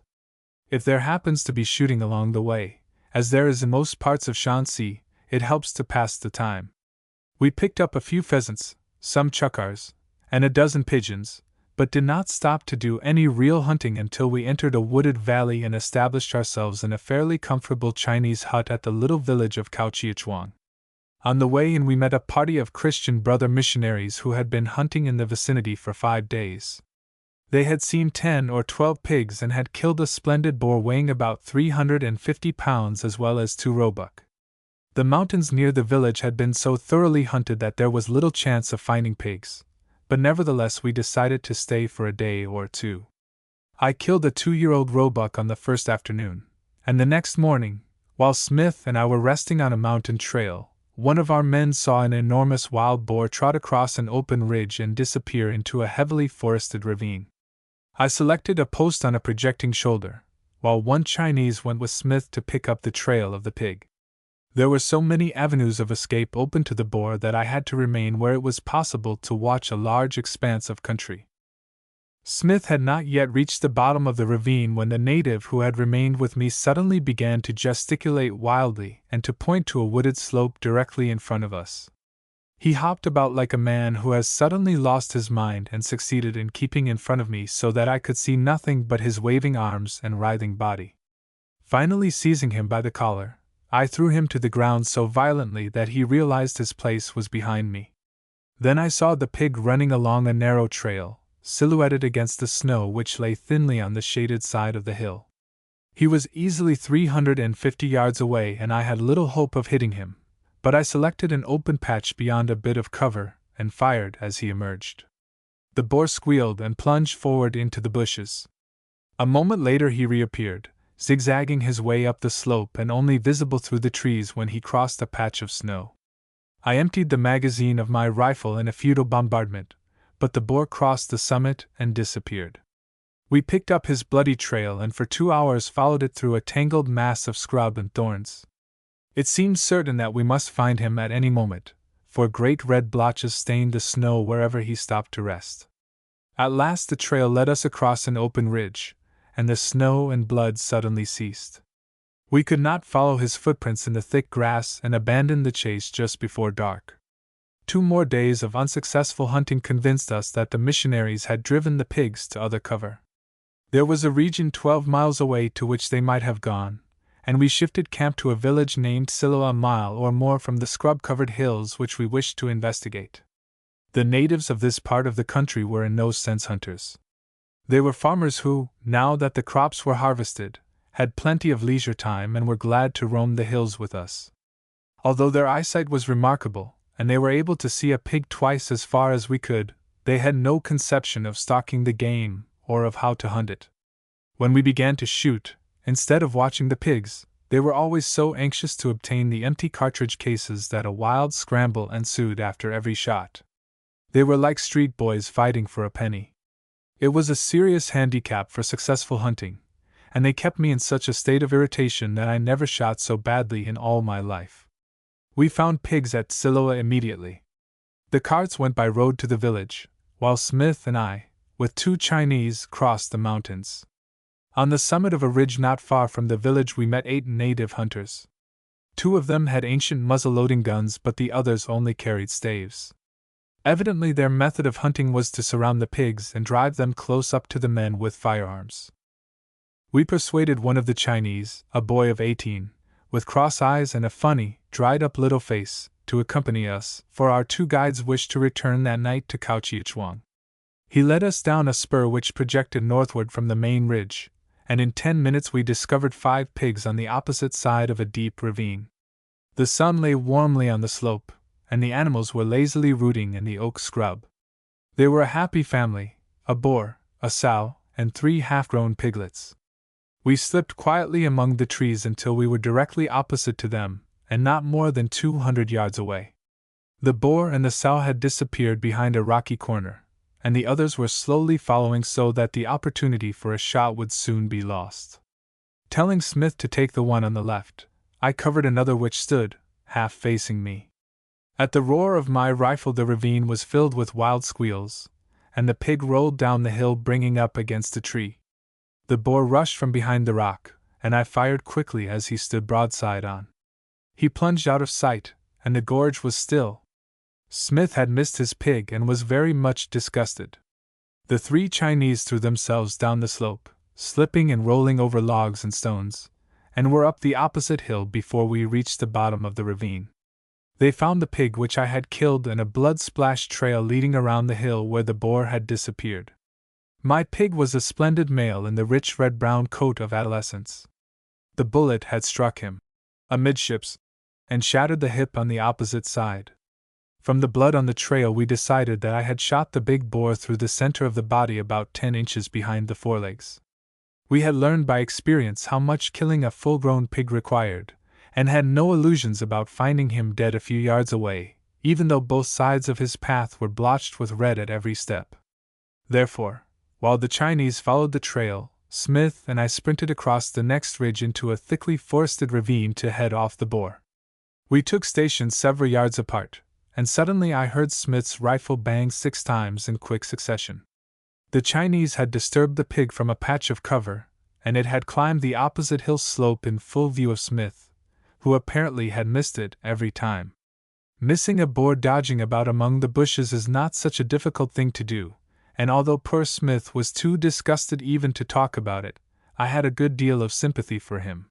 If there happens to be shooting along the way, as there is in most parts of Shanxi, it helps to pass the time. We picked up a few pheasants, some chukars, and a dozen pigeons, but did not stop to do any real hunting until we entered a wooded valley and established ourselves in a fairly comfortable Chinese hut at the little village of Kaochiachuang. On the way in we met a party of Christian brother missionaries who had been hunting in the vicinity for 5 days. They had seen 10 or 12 pigs and had killed a splendid boar weighing about 350 pounds as well as 2 roebuck. The mountains near the village had been so thoroughly hunted that there was little chance of finding pigs, but nevertheless we decided to stay for a day or two. I killed a 2-year-old roebuck on the first afternoon, and the next morning, while Smith and I were resting on a mountain trail, one of our men saw an enormous wild boar trot across an open ridge and disappear into a heavily forested ravine. I selected a post on a projecting shoulder, while one Chinese went with Smith to pick up the trail of the pig. There were so many avenues of escape open to the boar that I had to remain where it was possible to watch a large expanse of country. Smith had not yet reached the bottom of the ravine when the native who had remained with me suddenly began to gesticulate wildly and to point to a wooded slope directly in front of us. He hopped about like a man who has suddenly lost his mind and succeeded in keeping in front of me so that I could see nothing but his waving arms and writhing body. Finally seizing him by the collar, I threw him to the ground so violently that he realized his place was behind me. Then I saw the pig running along a narrow trail, silhouetted against the snow which lay thinly on the shaded side of the hill. He was easily 350 yards away and I had little hope of hitting him, but I selected an open patch beyond a bit of cover and fired as he emerged. The boar squealed and plunged forward into the bushes. A moment later he reappeared, zigzagging his way up the slope and only visible through the trees when he crossed a patch of snow. I emptied the magazine of my rifle in a futile bombardment, but the boar crossed the summit and disappeared. We picked up his bloody trail and for 2 hours followed it through a tangled mass of scrub and thorns. It seemed certain that we must find him at any moment, for great red blotches stained the snow wherever he stopped to rest. At last the trail led us across an open ridge, and the snow and blood suddenly ceased. We could not follow his footprints in the thick grass and abandoned the chase just before dark. 2 more days of unsuccessful hunting convinced us that the missionaries had driven the pigs to other cover. There was a region 12 miles away to which they might have gone, and we shifted camp to a village named Silo, a mile or more from the scrub-covered hills which we wished to investigate. The natives of this part of the country were in no sense hunters. They were farmers who, now that the crops were harvested, had plenty of leisure time and were glad to roam the hills with us. Although their eyesight was remarkable, and they were able to see a pig twice as far as we could, they had no conception of stalking the game or of how to hunt it. When we began to shoot, instead of watching the pigs, they were always so anxious to obtain the empty cartridge cases that a wild scramble ensued after every shot. They were like street boys fighting for a penny. It was a serious handicap for successful hunting, and they kept me in such a state of irritation that I never shot so badly in all my life. We found pigs at Siloa immediately. The carts went by road to the village, while Smith and I, with 2 Chinese, crossed the mountains. On the summit of a ridge not far from the village we met 8 native hunters. 2 of them had ancient muzzle-loading guns, but the others only carried staves. Evidently their method of hunting was to surround the pigs and drive them close up to the men with firearms. We persuaded one of the Chinese, a boy of 18, with cross eyes and a funny, dried-up little face, to accompany us, for our 2 guides wished to return that night to Kaohsiung. He led us down a spur which projected northward from the main ridge, and in 10 minutes we discovered 5 pigs on the opposite side of a deep ravine. The sun lay warmly on the slope, and the animals were lazily rooting in the oak scrub. They were a happy family, a boar, a sow, and 3 half-grown piglets. We slipped quietly among the trees until we were directly opposite to them, and not more than 200 yards away. The boar and the sow had disappeared behind a rocky corner, and the others were slowly following so that the opportunity for a shot would soon be lost. Telling Smith to take the one on the left, I covered another which stood, half facing me. At the roar of my rifle the ravine was filled with wild squeals, and the pig rolled down the hill bringing up against a tree. The boar rushed from behind the rock, and I fired quickly as he stood broadside on. He plunged out of sight, and the gorge was still. Smith had missed his pig and was very much disgusted. The 3 Chinese threw themselves down the slope, slipping and rolling over logs and stones, and were up the opposite hill before we reached the bottom of the ravine. They found the pig which I had killed and a blood-splashed trail leading around the hill where the boar had disappeared. My pig was a splendid male in the rich red-brown coat of adolescence. The bullet had struck him amidships and shattered the hip on the opposite side. From the blood on the trail we decided that I had shot the big boar through the center of the body about 10 inches behind the forelegs. We had learned by experience how much killing a full-grown pig required, and had no illusions about finding him dead a few yards away, even though both sides of his path were blotched with red at every step. Therefore, while the Chinese followed the trail, Smith and I sprinted across the next ridge into a thickly forested ravine to head off the boar. We took station several yards apart, and suddenly I heard Smith's rifle bang 6 times in quick succession. The Chinese had disturbed the pig from a patch of cover, and it had climbed the opposite hill slope in full view of Smith, who apparently had missed it every time. Missing a boar dodging about among the bushes is not such a difficult thing to do, and although poor Smith was too disgusted even to talk about it, I had a good deal of sympathy for him.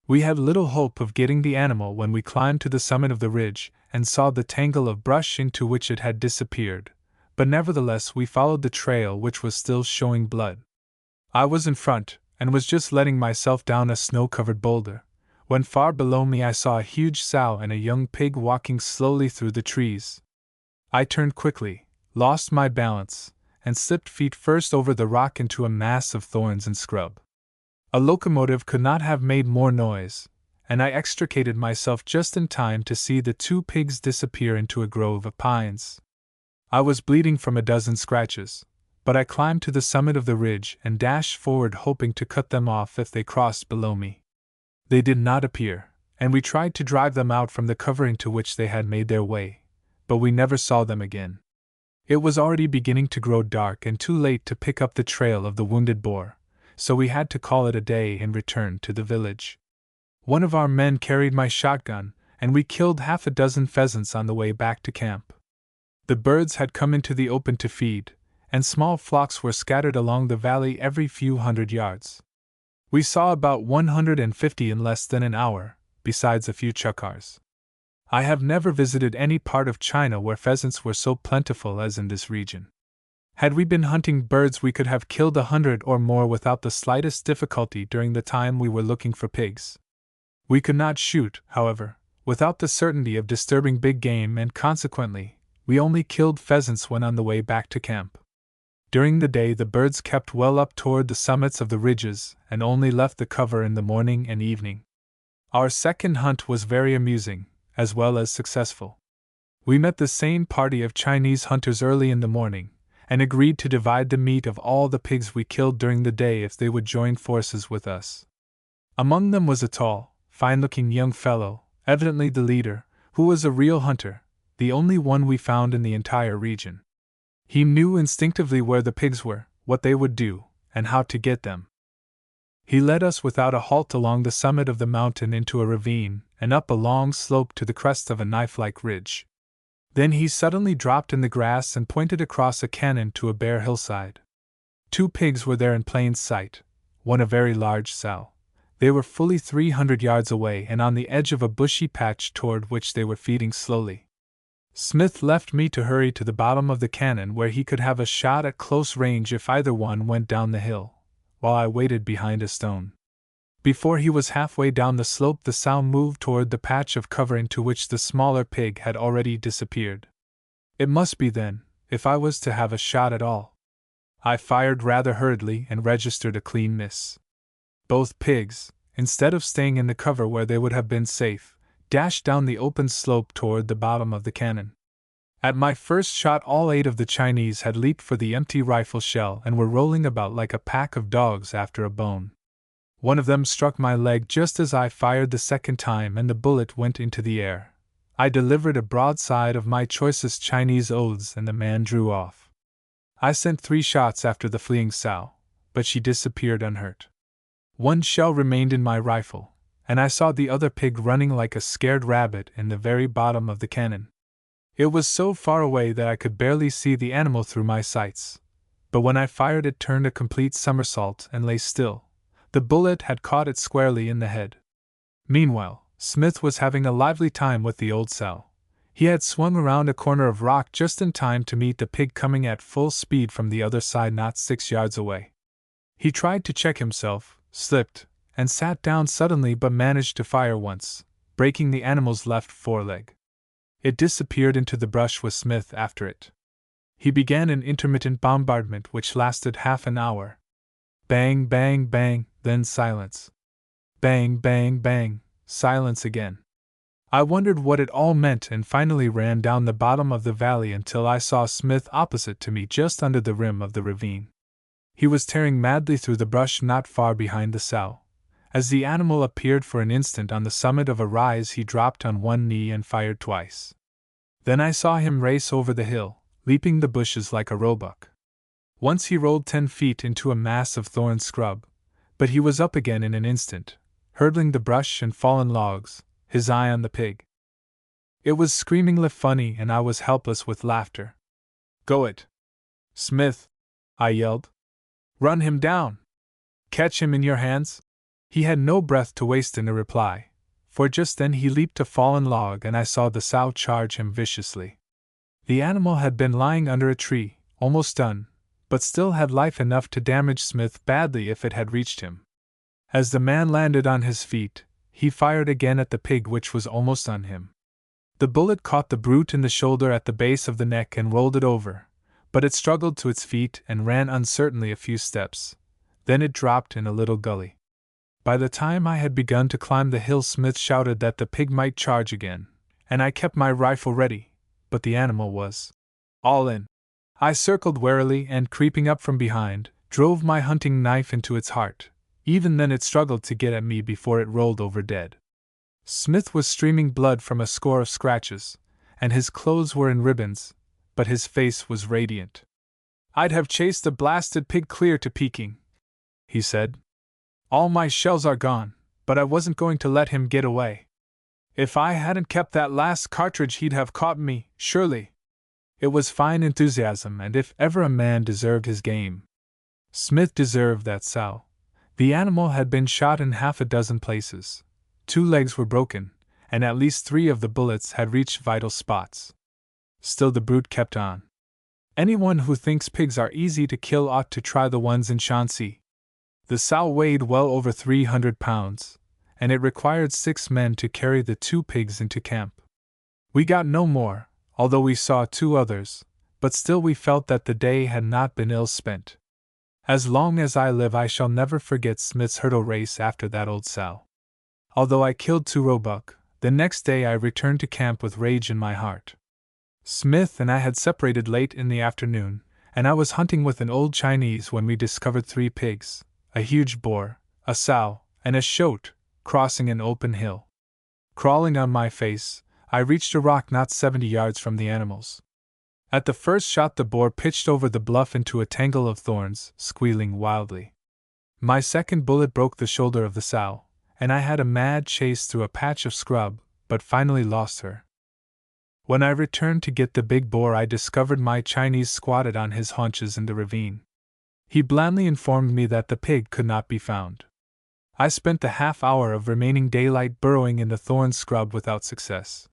We had little hope of getting the animal when we climbed to the summit of the ridge and saw the tangle of brush into which it had disappeared, but nevertheless we followed the trail which was still showing blood. I was in front, and was just letting myself down a snow-covered boulder, when far below me I saw a huge sow and a young pig walking slowly through the trees. I turned quickly, lost my balance, and slipped feet first over the rock into a mass of thorns and scrub. A locomotive could not have made more noise, and I extricated myself just in time to see the 2 pigs disappear into a grove of pines. I was bleeding from a dozen scratches, but I climbed to the summit of the ridge and dashed forward, hoping to cut them off if they crossed below me. They did not appear, and we tried to drive them out from the cover into which they had made their way, but we never saw them again. It was already beginning to grow dark and too late to pick up the trail of the wounded boar, so we had to call it a day and return to the village. One of our men carried my shotgun, and we killed half a dozen pheasants on the way back to camp. The birds had come into the open to feed, and small flocks were scattered along the valley every few hundred yards. We saw about 150 in less than an hour, besides a few chukars. I have never visited any part of China where pheasants were so plentiful as in this region. Had we been hunting birds, we could have killed 100 or more without the slightest difficulty during the time we were looking for pigs. We could not shoot, however, without the certainty of disturbing big game, and consequently, we only killed pheasants when on the way back to camp. During the day, the birds kept well up toward the summits of the ridges and only left the cover in the morning and evening. Our second hunt was very amusing, as well as successful. We met the same party of Chinese hunters early in the morning, and agreed to divide the meat of all the pigs we killed during the day if they would join forces with us. Among them was a tall, fine-looking young fellow, evidently the leader, who was a real hunter, the only one we found in the entire region. He knew instinctively where the pigs were, what they would do, and how to get them. He led us without a halt along the summit of the mountain into a ravine and up a long slope to the crest of a knife-like ridge. Then he suddenly dropped in the grass and pointed across a canon to a bare hillside. 2 pigs were there in plain sight, one a very large sow. They were fully 300 yards away and on the edge of a bushy patch toward which they were feeding slowly. Smith left me to hurry to the bottom of the canon where he could have a shot at close range if either one went down the hill, while I waited behind a stone. Before he was halfway down the slope, the sow moved toward the patch of cover into which the smaller pig had already disappeared. It must be then, if I was to have a shot at all. I fired rather hurriedly and registered a clean miss. Both pigs, instead of staying in the cover where they would have been safe, dashed down the open slope toward the bottom of the canon. At my first shot, all 8 of the Chinese had leaped for the empty rifle shell and were rolling about like a pack of dogs after a bone. One of them struck my leg just as I fired the second time, and the bullet went into the air. I delivered a broadside of my choicest Chinese oaths, and the man drew off. I sent 3 shots after the fleeing sow, but she disappeared unhurt. 1 shell remained in my rifle, and I saw the other pig running like a scared rabbit in the very bottom of the canon. It was so far away that I could barely see the animal through my sights, but when I fired it turned a complete somersault and lay still. The bullet had caught it squarely in the head. Meanwhile, Smith was having a lively time with the old sow. He had swung around a corner of rock just in time to meet the pig coming at full speed from the other side not 6 yards away. He tried to check himself, slipped, and sat down suddenly, but managed to fire once, breaking the animal's left foreleg. It disappeared into the brush with Smith after it. He began an intermittent bombardment which lasted half an hour. Bang, bang, bang, then silence. Bang, bang, bang, silence again. I wondered what it all meant and finally ran down the bottom of the valley until I saw Smith opposite to me just under the rim of the ravine. He was tearing madly through the brush not far behind the sow. As the animal appeared for an instant on the summit of a rise, he dropped on one knee and fired twice. Then I saw him race over the hill, leaping the bushes like a roebuck. Once he rolled 10 feet into a mass of thorn scrub, but he was up again in an instant, hurdling the brush and fallen logs, his eye on the pig. It was screamingly funny, and I was helpless with laughter. "Go it, Smith!" I yelled. "Run him down! Catch him in your hands!" He had no breath to waste in a reply, for just then he leaped a fallen log and I saw the sow charge him viciously. The animal had been lying under a tree, almost done, but still had life enough to damage Smith badly if it had reached him. As the man landed on his feet, he fired again at the pig which was almost on him. The bullet caught the brute in the shoulder at the base of the neck and rolled it over, but it struggled to its feet and ran uncertainly a few steps. Then it dropped in a little gully. By the time I had begun to climb the hill, Smith shouted that the pig might charge again, and I kept my rifle ready, but the animal was all in. I circled warily and, creeping up from behind, drove my hunting knife into its heart. Even then it struggled to get at me before it rolled over dead. Smith was streaming blood from a score of scratches, and his clothes were in ribbons, but his face was radiant. "I'd have chased the blasted pig clear to Peking," he said. "All my shells are gone, but I wasn't going to let him get away. If I hadn't kept that last cartridge he'd have caught me, surely." It was fine enthusiasm, and if ever a man deserved his game, Smith deserved that sow. The animal had been shot in half a dozen places. 2 legs were broken, and at least 3 of the bullets had reached vital spots. Still the brute kept on. Anyone who thinks pigs are easy to kill ought to try the ones in Shanxi. The sow weighed well over 300 pounds, and it required 6 men to carry the 2 pigs into camp. We got no more, although we saw 2 others, but still we felt that the day had not been ill spent. As long as I live I shall never forget Smith's hurdle race after that old sow. Although I killed 2 roebuck, the next day I returned to camp with rage in my heart. Smith and I had separated late in the afternoon, and I was hunting with an old Chinese when we discovered 3 pigs, a huge boar, a sow, and a shoat, crossing an open hill. Crawling on my face, I reached a rock not 70 yards from the animals. At the first shot the boar pitched over the bluff into a tangle of thorns, squealing wildly. My second bullet broke the shoulder of the sow, and I had a mad chase through a patch of scrub, but finally lost her. When I returned to get the big boar I discovered my Chinese squatted on his haunches in the ravine. He blandly informed me that the pig could not be found. I spent the half-hour of remaining daylight burrowing in the thorn scrub without success.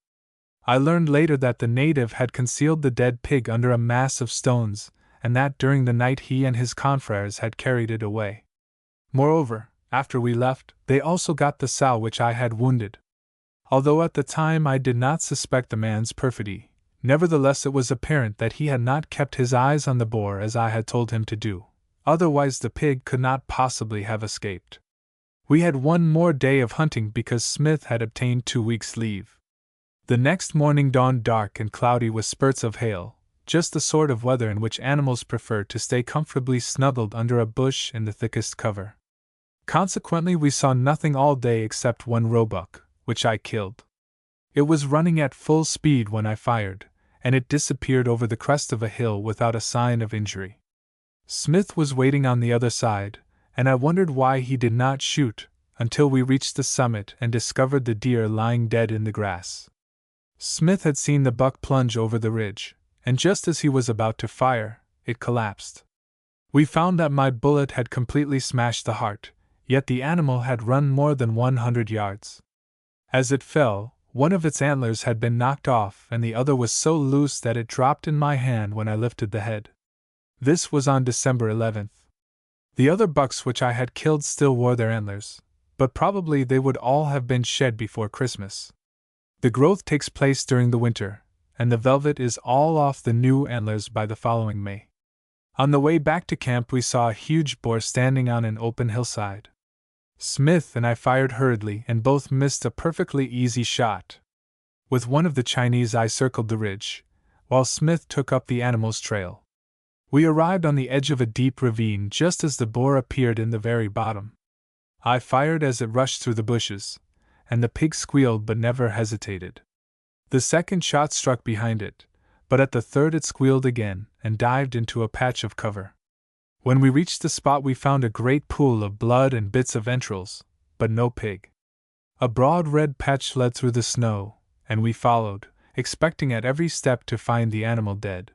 I learned later that the native had concealed the dead pig under a mass of stones, and that during the night he and his confreres had carried it away. Moreover, after we left, they also got the sow which I had wounded. Although at the time I did not suspect the man's perfidy, nevertheless it was apparent that he had not kept his eyes on the boar as I had told him to do, otherwise the pig could not possibly have escaped. We had 1 more day of hunting because Smith had obtained 2 weeks' leave. The next morning dawned dark and cloudy with spurts of hail, just the sort of weather in which animals prefer to stay comfortably snuggled under a bush in the thickest cover. Consequently we saw nothing all day except 1 roebuck, which I killed. It was running at full speed when I fired, and it disappeared over the crest of a hill without a sign of injury. Smith was waiting on the other side, and I wondered why he did not shoot, until we reached the summit and discovered the deer lying dead in the grass. Smith had seen the buck plunge over the ridge, and just as he was about to fire, it collapsed. We found that my bullet had completely smashed the heart, yet the animal had run more than 100 yards. As it fell, one of its antlers had been knocked off and the other was so loose that it dropped in my hand when I lifted the head. This was on December 11th. The other bucks which I had killed still wore their antlers, but probably they would all have been shed before Christmas. The growth takes place during the winter, and the velvet is all off the new antlers by the following May. On the way back to camp we saw a huge boar standing on an open hillside. Smith and I fired hurriedly and both missed a perfectly easy shot. With one of the Chinese I circled the ridge, while Smith took up the animal's trail. We arrived on the edge of a deep ravine just as the boar appeared in the very bottom. I fired as it rushed through the bushes, and the pig squealed but never hesitated. The second shot struck behind it, but at the third it squealed again and dived into a patch of cover. When we reached the spot we found a great pool of blood and bits of entrails, but no pig. A broad red patch led through the snow, and we followed, expecting at every step to find the animal dead.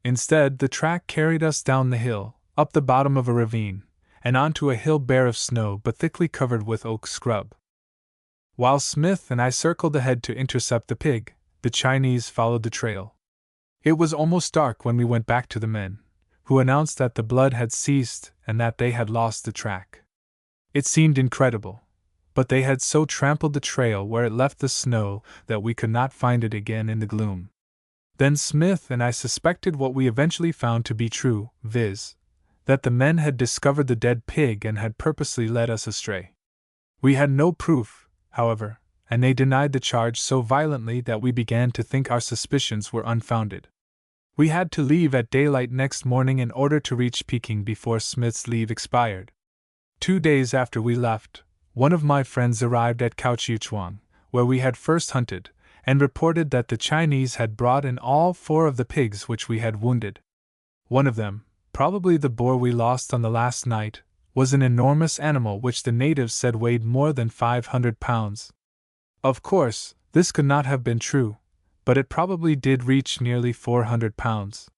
Instead, the track carried us down the hill, up the bottom of a ravine, and onto a hill bare of snow but thickly covered with oak scrub. While Smith and I circled ahead to intercept the pig, the Chinese followed the trail. It was almost dark when we went back to the men, who announced that the blood had ceased and that they had lost the track. It seemed incredible, but they had so trampled the trail where it left the snow that we could not find it again in the gloom. Then Smith and I suspected what we eventually found to be true, viz., that the men had discovered the dead pig and had purposely led us astray. We had no proof, however, and they denied the charge so violently that we began to think our suspicions were unfounded. We had to leave at daylight next morning in order to reach Peking before Smith's leave expired. 2 days after we left, one of my friends arrived at Kaohsiung, where we had first hunted, and reported that the Chinese had brought in all 4 of the pigs which we had wounded. One of them, probably the boar we lost on the last night, was an enormous animal which the natives said weighed more than 500 pounds. Of course, this could not have been true, but it probably did reach nearly 400 pounds.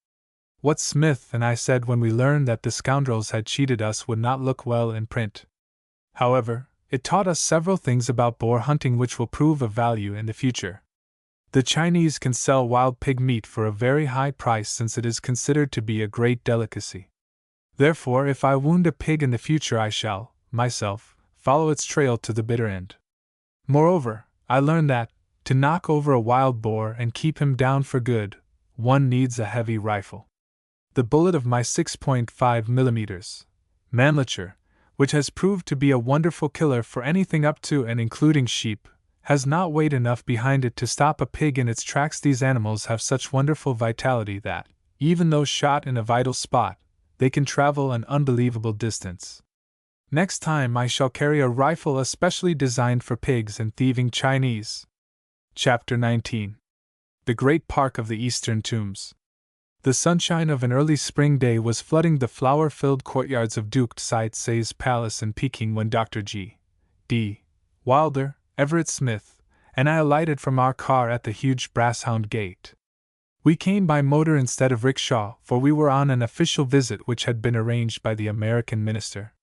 What Smith and I said when we learned that the scoundrels had cheated us would not look well in print. However, it taught us several things about boar hunting which will prove of value in the future. The Chinese can sell wild pig meat for a very high price since it is considered to be a great delicacy. Therefore, if I wound a pig in the future, I shall, myself, follow its trail to the bitter end. Moreover, I learned that, to knock over a wild boar and keep him down for good, one needs a heavy rifle. The bullet of my 6.5 mm Mannlicher, which has proved to be a wonderful killer for anything up to and including sheep, has not weight enough behind it to stop a pig in its tracks. These animals have such wonderful vitality that, even though shot in a vital spot, they can travel an unbelievable distance. Next time I shall carry a rifle especially designed for pigs and thieving Chinese. Chapter 19. The Great Park of the Eastern Tombs. The sunshine of an early spring day was flooding the flower-filled courtyards of Duke Tsaitse's palace in Peking when Dr. G. D. Wilder, Everett Smith, and I alighted from our car at the huge brass-hound gate. We came by motor instead of rickshaw, for we were on an official visit which had been arranged by the American minister.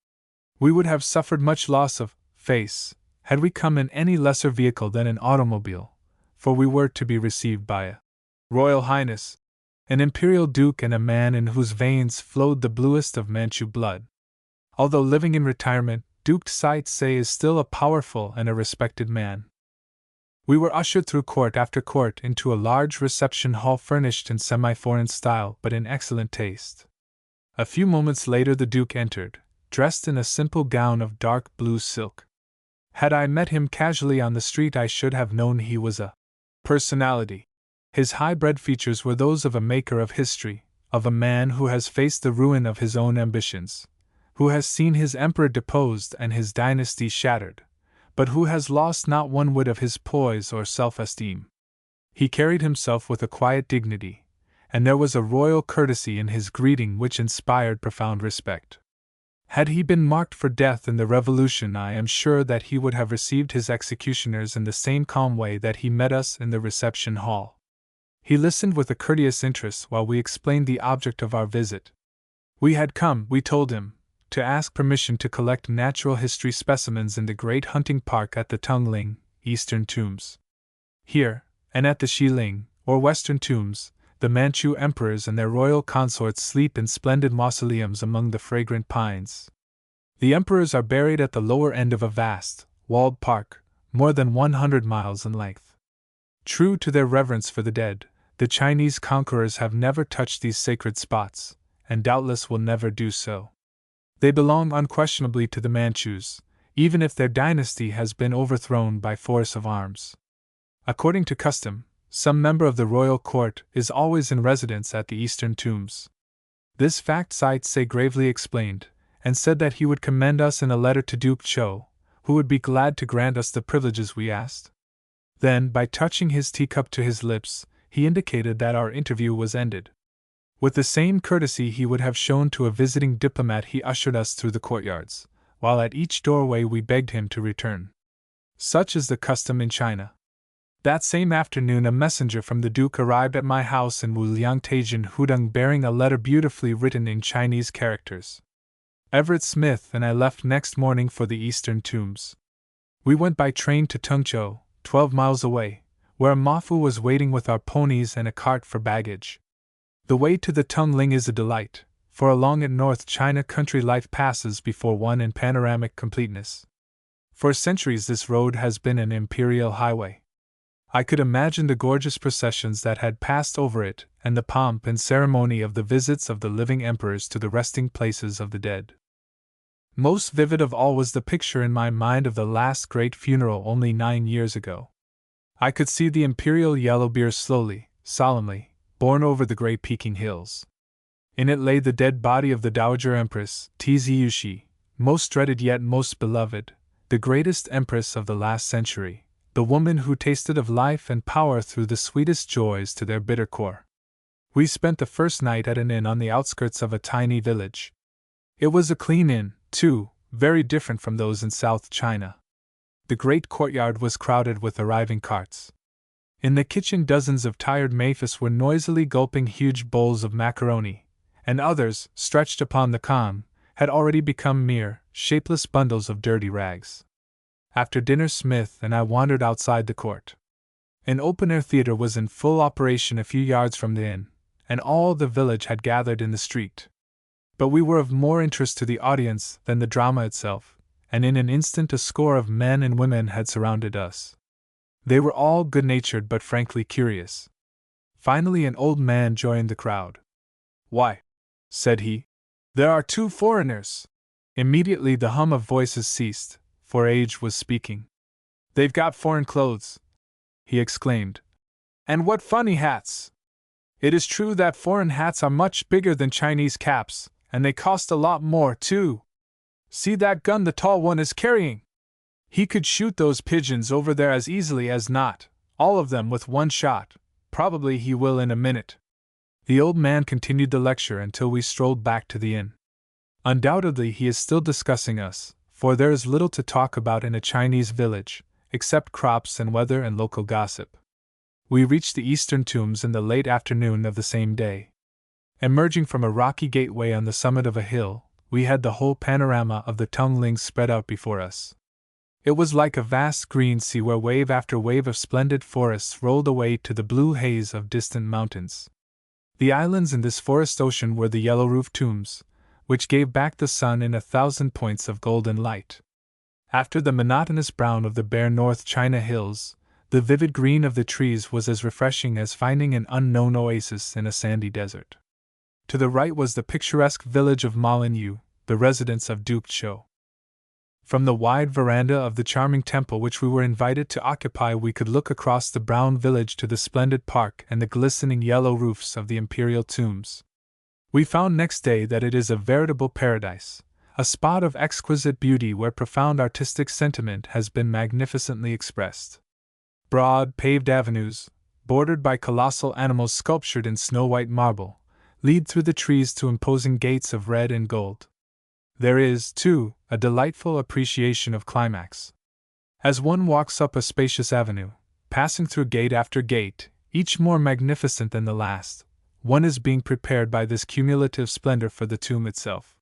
We would have suffered much loss of face had we come in any lesser vehicle than an automobile, for we were to be received by a Royal Highness, an imperial duke, and a man in whose veins flowed the bluest of Manchu blood. Although living in retirement, Duke Tsaitse is still a powerful and a respected man. We were ushered through court after court into a large reception hall furnished in semi-foreign style but in excellent taste. A few moments later the Duke entered, dressed in a simple gown of dark blue silk. Had I met him casually on the street I should have known he was a personality. His high-bred features were those of a maker of history, of a man who has faced the ruin of his own ambitions, who has seen his emperor deposed and his dynasty shattered, but who has lost not one whit of his poise or self-esteem. He carried himself with a quiet dignity, and there was a royal courtesy in his greeting which inspired profound respect. Had he been marked for death in the Revolution, I am sure that he would have received his executioners in the same calm way that he met us in the reception hall. He listened with a courteous interest while we explained the object of our visit. We had come, we told him, to ask permission to collect natural history specimens in the great hunting park at the Tungling, Eastern Tombs. Here, and at the Xiling, or Western Tombs, the Manchu emperors and their royal consorts sleep in splendid mausoleums among the fragrant pines. The emperors are buried at the lower end of a vast, walled park, more than 100 miles in length. True to their reverence for the dead, the Chinese conquerors have never touched these sacred spots, and doubtless will never do so. They belong unquestionably to the Manchus, even if their dynasty has been overthrown by force of arms. According to custom, some member of the royal court is always in residence at the Eastern Tombs. This fact Tsaitse gravely explained, and said that he would commend us in a letter to Duke Cho, who would be glad to grant us the privileges we asked. Then, by touching his teacup to his lips, he indicated that our interview was ended. With the same courtesy he would have shown to a visiting diplomat, he ushered us through the courtyards, while at each doorway we begged him to return. Such is the custom in China. That same afternoon a messenger from the Duke arrived at my house in Wuliangtajin Hudong bearing a letter beautifully written in Chinese characters. Everett Smith and I left next morning for the Eastern Tombs. We went by train to Tungchou, 12 miles away, where a Mafu was waiting with our ponies and a cart for baggage. The way to the Tungling is a delight, for along it North China country life passes before one in panoramic completeness. For centuries this road has been an imperial highway. I could imagine the gorgeous processions that had passed over it, and the pomp and ceremony of the visits of the living emperors to the resting places of the dead. Most vivid of all was the picture in my mind of the last great funeral only 9 years ago. I could see the imperial yellowbeard slowly, solemnly, borne over the gray peaking hills. In it lay the dead body of the Dowager Empress, Tziushi, most dreaded yet most beloved, the greatest empress of the last century, the woman who tasted of life and power through the sweetest joys to their bitter core. We spent the first night at an inn on the outskirts of a tiny village. It was a clean inn, too, very different from those in South China. The great courtyard was crowded with arriving carts. In the kitchen dozens of tired maifs were noisily gulping huge bowls of macaroni, and others, stretched upon the khan, had already become mere, shapeless bundles of dirty rags. After dinner Smith and I wandered outside the court. An open-air theater was in full operation a few yards from the inn, and all the village had gathered in the street. But we were of more interest to the audience than the drama itself, and in an instant a score of men and women had surrounded us. They were all good-natured but frankly curious. Finally an old man joined the crowd. "Why," said he, "there are 2 foreigners." Immediately the hum of voices ceased, for age was speaking. "They've got foreign clothes," he exclaimed. "And what funny hats! It is true that foreign hats are much bigger than Chinese caps, and they cost a lot more, too. See that gun the tall one is carrying? He could shoot those pigeons over there as easily as not, all of them with one shot. Probably he will in a minute." The old man continued the lecture until we strolled back to the inn. Undoubtedly he is still discussing us, for there is little to talk about in a Chinese village, except crops and weather and local gossip. We reached the eastern tombs in the late afternoon of the same day. Emerging from a rocky gateway on the summit of a hill, we had the whole panorama of the Tongling spread out before us. It was like a vast green sea where wave after wave of splendid forests rolled away to the blue haze of distant mountains. The islands in this forest ocean were the yellow-roofed tombs, which gave back the sun in 1,000 points of golden light. After the monotonous brown of the bare North China hills, the vivid green of the trees was as refreshing as finding an unknown oasis in a sandy desert. To the right was the picturesque village of Mongolian, the residence of Duke Cho. From the wide veranda of the charming temple which we were invited to occupy we could look across the brown village to the splendid park and the glistening yellow roofs of the imperial tombs. We found next day that it is a veritable paradise, a spot of exquisite beauty where profound artistic sentiment has been magnificently expressed. Broad, paved avenues, bordered by colossal animals sculptured in snow-white marble, lead through the trees to imposing gates of red and gold. There is, too, a delightful appreciation of climax. As one walks up a spacious avenue, passing through gate after gate, each more magnificent than the last, one is being prepared by this cumulative splendor for the tomb itself.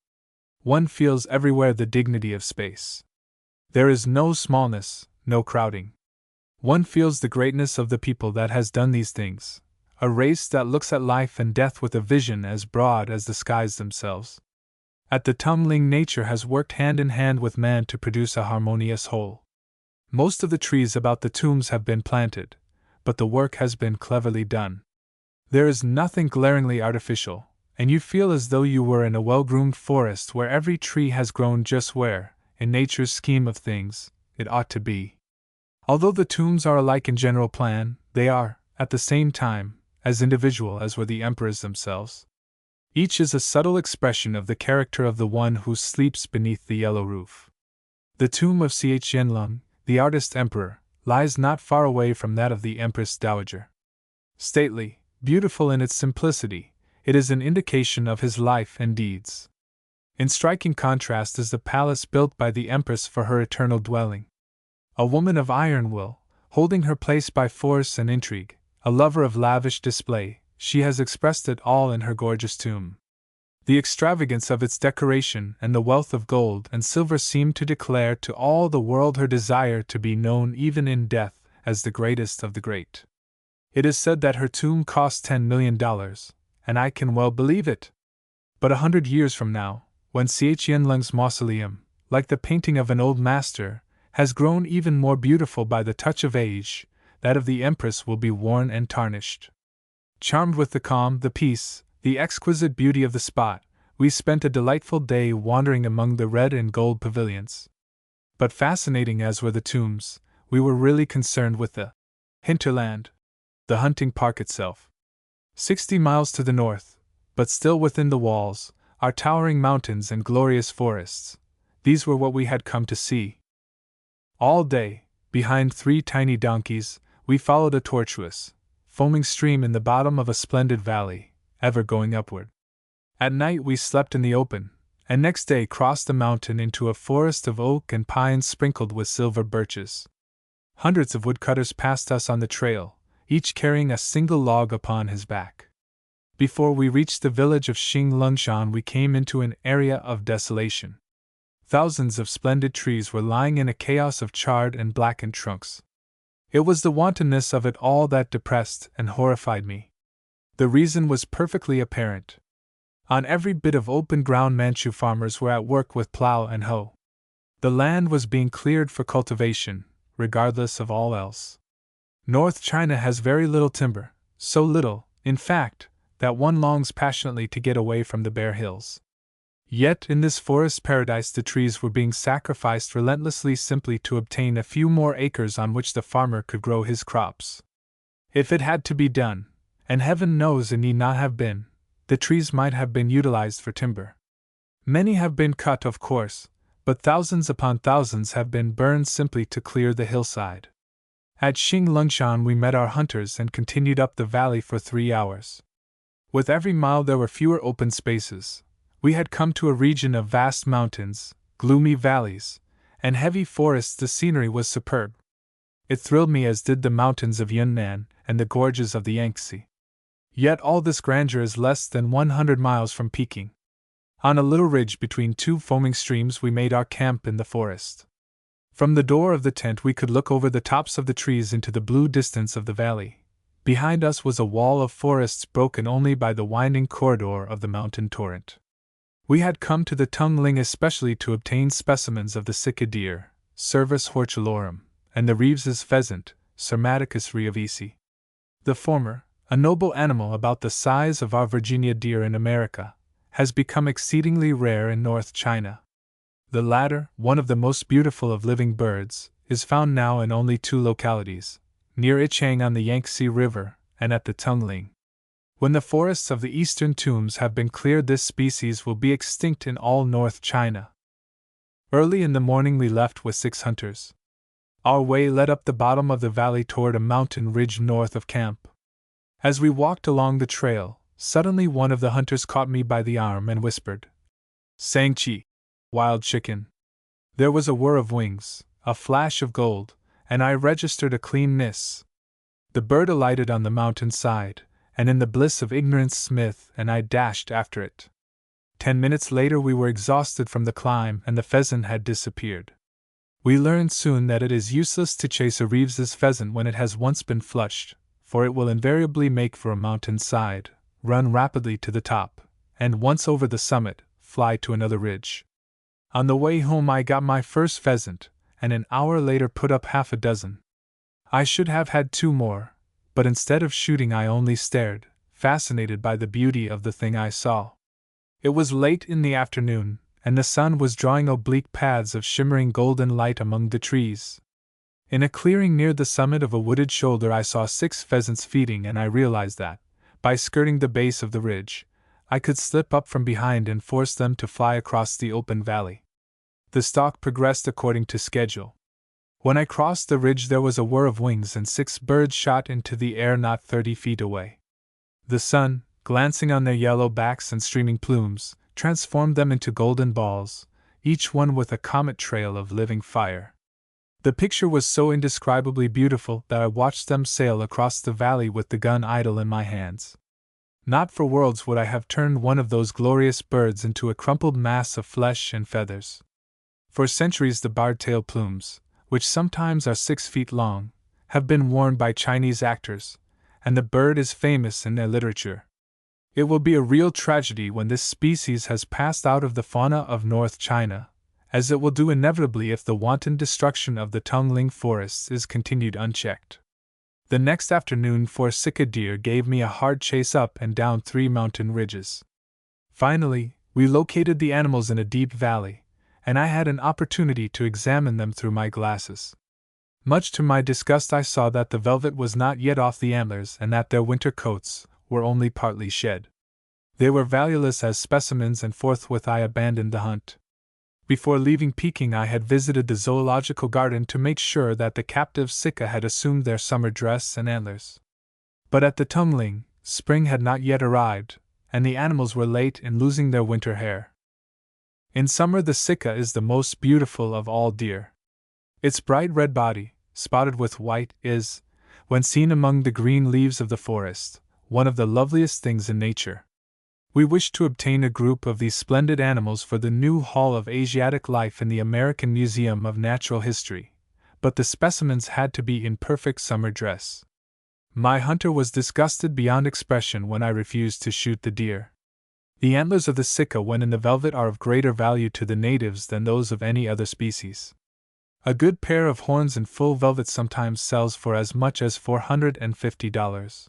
One feels everywhere the dignity of space. There is no smallness, no crowding. One feels the greatness of the people that has done these things, a race that looks at life and death with a vision as broad as the skies themselves. At the Tongling nature has worked hand in hand with man to produce a harmonious whole. Most of the trees about the tombs have been planted, but the work has been cleverly done. There is nothing glaringly artificial, and you feel as though you were in a well-groomed forest where every tree has grown just where, in nature's scheme of things, it ought to be. Although the tombs are alike in general plan, they are, at the same time, as individual as were the emperors themselves. Each is a subtle expression of the character of the one who sleeps beneath the yellow roof. The tomb of Xianlong, the artist emperor, lies not far away from that of the Empress Dowager. Stately, beautiful in its simplicity, it is an indication of his life and deeds. In striking contrast is the palace built by the Empress for her eternal dwelling. A woman of iron will, holding her place by force and intrigue, a lover of lavish display, she has expressed it all in her gorgeous tomb. The extravagance of its decoration and the wealth of gold and silver seem to declare to all the world her desire to be known even in death as the greatest of the great. It is said that her tomb cost $10 million, and I can well believe it. But 100 years from now, when Xianlong's mausoleum, like the painting of an old master, has grown even more beautiful by the touch of age, that of the Empress will be worn and tarnished. Charmed with the calm, the peace, the exquisite beauty of the spot, we spent a delightful day wandering among the red and gold pavilions. But fascinating as were the tombs, we were really concerned with the hinterland, the hunting park itself. 60 miles to the north, but still within the walls, are towering mountains and glorious forests. These were what we had come to see. All day, behind 3 tiny donkeys, we followed a tortuous, foaming stream in the bottom of a splendid valley, ever going upward. At night we slept in the open, and next day crossed the mountain into a forest of oak and pines sprinkled with silver birches. Hundreds of woodcutters passed us on the trail, each carrying a single log upon his back. Before we reached the village of Xinglungshan, we came into an area of desolation. Thousands of splendid trees were lying in a chaos of charred and blackened trunks. It was the wantonness of it all that depressed and horrified me. The reason was perfectly apparent. On every bit of open ground Manchu farmers were at work with plow and hoe. The land was being cleared for cultivation, regardless of all else. North China has very little timber, so little, in fact, that one longs passionately to get away from the bare hills. Yet in this forest paradise the trees were being sacrificed relentlessly simply to obtain a few more acres on which the farmer could grow his crops. If it had to be done, and heaven knows it need not have been, the trees might have been utilized for timber. Many have been cut, of course, but thousands upon thousands have been burned simply to clear the hillside. At Xinglungshan we met our hunters and continued up the valley for 3 hours. With every mile there were fewer open spaces. We had come to a region of vast mountains, gloomy valleys, and heavy forests. The scenery was superb. It thrilled me as did the mountains of Yunnan and the gorges of the Yangtze. Yet all this grandeur is less than 100 miles from Peking. On a little ridge between 2 foaming streams we made our camp in the forest. From the door of the tent we could look over the tops of the trees into the blue distance of the valley. Behind us was a wall of forests broken only by the winding corridor of the mountain torrent. We had come to the Tungling especially to obtain specimens of the Sika deer, Cervus hortulorum, and the Reeves's pheasant, Cermaticus reevesi. The former, a noble animal about the size of our Virginia deer in America, has become exceedingly rare in North China. The latter, one of the most beautiful of living birds, is found now in only 2 localities, near Ichang on the Yangtze River and at the Tungling. When the forests of the eastern tombs have been cleared, this species will be extinct in all North China. Early in the morning we left with 6 hunters. Our way led up the bottom of the valley toward a mountain ridge north of camp. As we walked along the trail, suddenly one of the hunters caught me by the arm and whispered, "Sangchi, wild chicken." There was a whir of wings, a flash of gold, and I registered a clean miss. The bird alighted on the mountain side, and in the bliss of ignorance Smith and I dashed after it. 10 minutes later we were exhausted from the climb and the pheasant had disappeared. We learned soon that it is useless to chase a Reeves's pheasant when it has once been flushed, for it will invariably make for a mountain side, run rapidly to the top, and once over the summit, fly to another ridge. On the way home I got my first pheasant, and an hour later put up half a dozen. I should have had 2 more, but instead of shooting I only stared, fascinated by the beauty of the thing I saw. It was late in the afternoon, and the sun was drawing oblique paths of shimmering golden light among the trees. In a clearing near the summit of a wooded shoulder I saw 6 pheasants feeding, and I realized that, by skirting the base of the ridge, I could slip up from behind and force them to fly across the open valley. The stalk progressed according to schedule. When I crossed the ridge there was a whir of wings and 6 birds shot into the air not 30 feet away. The sun, glancing on their yellow backs and streaming plumes, transformed them into golden balls, each one with a comet trail of living fire. The picture was so indescribably beautiful that I watched them sail across the valley with the gun idle in my hands. Not for worlds would I have turned one of those glorious birds into a crumpled mass of flesh and feathers. For centuries the barred-tail plumes, which sometimes are 6 feet long, have been worn by Chinese actors, and the bird is famous in their literature. It will be a real tragedy when this species has passed out of the fauna of North China, as it will do inevitably if the wanton destruction of the Tungling forests is continued unchecked. The next afternoon 4 Sika deer gave me a hard chase up and down 3 mountain ridges. Finally, we located the animals in a deep valley, and I had an opportunity to examine them through my glasses. Much to my disgust I saw that the velvet was not yet off the antlers and that their winter coats, were only partly shed. They were valueless as specimens, and forthwith I abandoned the hunt. Before leaving Peking, I had visited the zoological garden to make sure that the captive sika had assumed their summer dress and antlers. But at the Tungling, spring had not yet arrived, and the animals were late in losing their winter hair. In summer, the sika is the most beautiful of all deer. Its bright red body, spotted with white, is, when seen among the green leaves of the forest, one of the loveliest things in nature. We wished to obtain a group of these splendid animals for the new Hall of Asiatic Life in the American Museum of Natural History, but the specimens had to be in perfect summer dress. My hunter was disgusted beyond expression when I refused to shoot the deer. The antlers of the sika when in the velvet are of greater value to the natives than those of any other species. A good pair of horns in full velvet sometimes sells for as much as $450.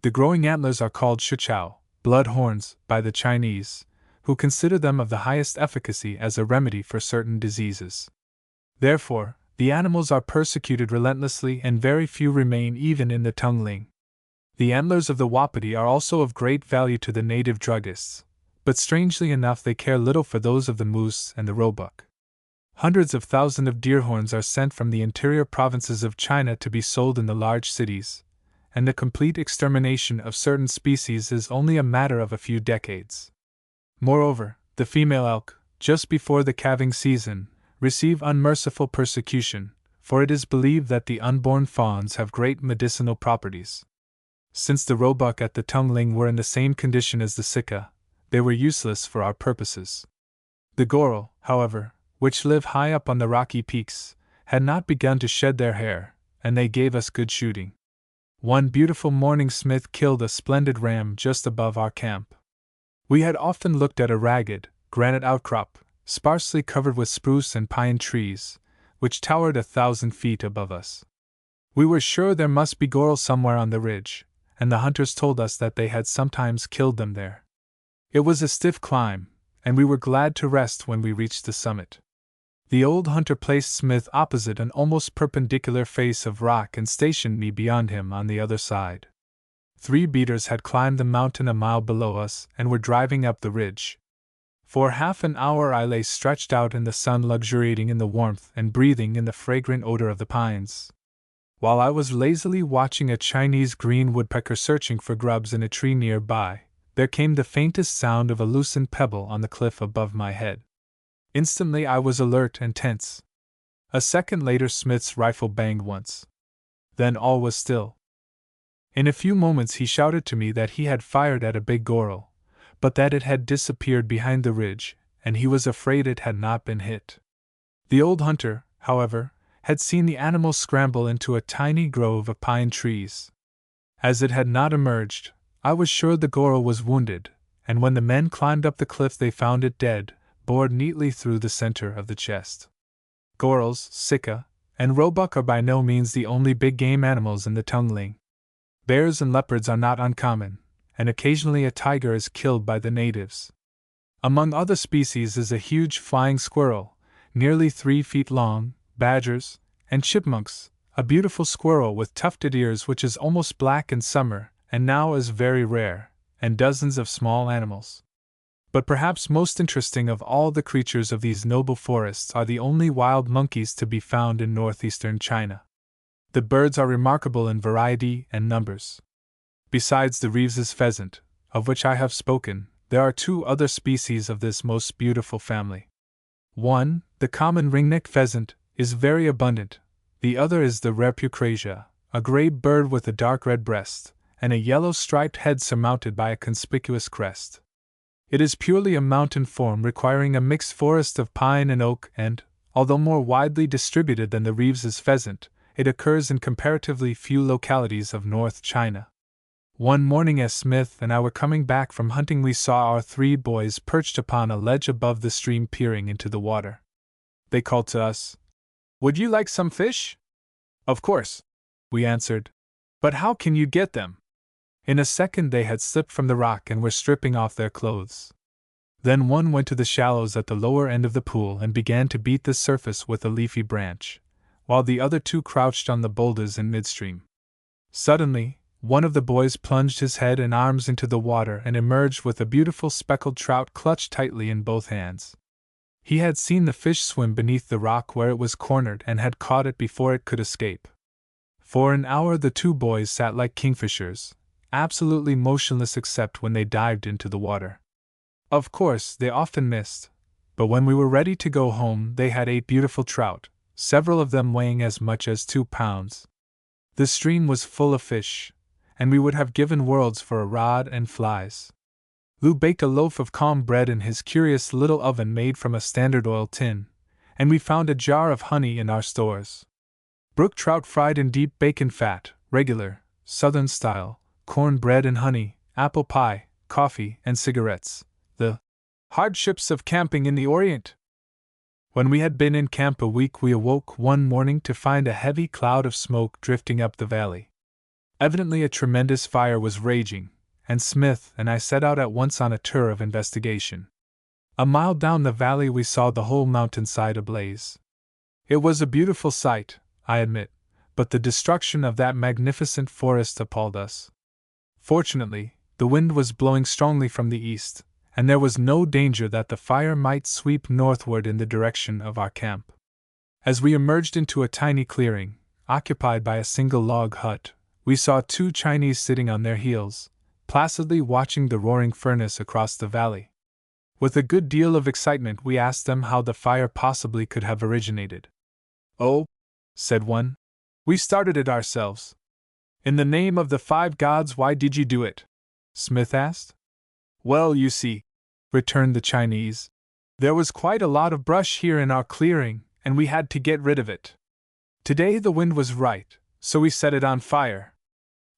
The growing antlers are called shuchao, blood horns, by the Chinese, who consider them of the highest efficacy as a remedy for certain diseases. Therefore, the animals are persecuted relentlessly, and very few remain even in the Tungling. The antlers of the wapiti are also of great value to the native druggists, but strangely enough they care little for those of the moose and the roebuck. Hundreds of thousands of deer horns are sent from the interior provinces of China to be sold in the large cities, and the complete extermination of certain species is only a matter of a few decades. Moreover, the female elk, just before the calving season, receive unmerciful persecution, for it is believed that the unborn fawns have great medicinal properties. Since the roebuck at the Tungling were in the same condition as the sika, they were useless for our purposes. The goral, however, which live high up on the rocky peaks, had not begun to shed their hair, and they gave us good shooting. One beautiful morning Smith killed a splendid ram just above our camp. We had often looked at a ragged, granite outcrop, sparsely covered with spruce and pine trees, which towered 1,000 feet above us. We were sure there must be goral somewhere on the ridge, and the hunters told us that they had sometimes killed them there. It was a stiff climb, and we were glad to rest when we reached the summit. The old hunter placed Smith opposite an almost perpendicular face of rock and stationed me beyond him on the other side. 3 beaters had climbed the mountain a mile below us and were driving up the ridge. For half an hour I lay stretched out in the sun, luxuriating in the warmth and breathing in the fragrant odor of the pines. While I was lazily watching a Chinese green woodpecker searching for grubs in a tree nearby, there came the faintest sound of a loosened pebble on the cliff above my head. Instantly I was alert and tense. A second later Smith's rifle banged once. Then all was still. In a few moments he shouted to me that he had fired at a big goral, but that it had disappeared behind the ridge, and he was afraid it had not been hit. The old hunter, however, had seen the animal scramble into a tiny grove of pine trees. As it had not emerged, I was sure the goral was wounded, and when the men climbed up the cliff they found it dead, bored neatly through the center of the chest. Gorals, sika, and roebuck are by no means the only big game animals in the Tungling. Bears and leopards are not uncommon, and occasionally a tiger is killed by the natives. Among other species is a huge flying squirrel, nearly 3 feet long, badgers, and chipmunks, a beautiful squirrel with tufted ears which is almost black in summer and now is very rare, and dozens of small animals. But perhaps most interesting of all the creatures of these noble forests are the only wild monkeys to be found in northeastern China. The birds are remarkable in variety and numbers. Besides the Reeves's pheasant, of which I have spoken, there are 2 other species of this most beautiful family. One, the common ringneck pheasant, is very abundant. The other is the rare pucrasia, a gray bird with a dark red breast, and a yellow striped head surmounted by a conspicuous crest. It is purely a mountain form requiring a mixed forest of pine and oak and, although more widely distributed than the Reeves's pheasant, it occurs in comparatively few localities of North China. One morning as Smith and I were coming back from hunting we saw our 3 boys perched upon a ledge above the stream peering into the water. They called to us, "Would you like some fish?" "Of course," we answered. "But how can you get them?" In a second they had slipped from the rock and were stripping off their clothes. Then one went to the shallows at the lower end of the pool and began to beat the surface with a leafy branch, while the other 2 crouched on the boulders in midstream. Suddenly, One of the boys plunged his head and arms into the water and emerged with a beautiful speckled trout clutched tightly in both hands. He had seen the fish swim beneath the rock where it was cornered and had caught it before it could escape. For an hour the two boys sat like kingfishers, absolutely motionless except when they dived into the water. Of course, they often missed, but when we were ready to go home they had 8 beautiful trout, several of them weighing as much as 2 pounds. The stream was full of fish, and we would have given worlds for a rod and flies. Lou baked a loaf of calm bread in his curious little oven made from a standard oil tin, and we found a jar of honey in our stores. Brook trout fried in deep bacon fat, regular, southern style, corn bread and honey, apple pie, coffee, and cigarettes. The hardships of camping in the Orient. When we had been in camp a week, we awoke one morning to find a heavy cloud of smoke drifting up the valley. Evidently a tremendous fire was raging, and Smith and I set out at once on a tour of investigation. A mile down the valley we saw the whole mountainside ablaze. It was a beautiful sight, I admit, but the destruction of that magnificent forest appalled us. Fortunately, the wind was blowing strongly from the east, and there was no danger that the fire might sweep northward in the direction of our camp. As we emerged into a tiny clearing, occupied by a single log hut, we saw 2 Chinese sitting on their heels, placidly watching the roaring furnace across the valley. With a good deal of excitement we asked them how the fire possibly could have originated. "Oh," said one, "we started it ourselves." "In the name of the 5 gods, why did you do it?" Smith asked. "Well, you see," returned the Chinese, "there was quite a lot of brush here in our clearing, and we had to get rid of it. Today the wind was right, so we set it on fire.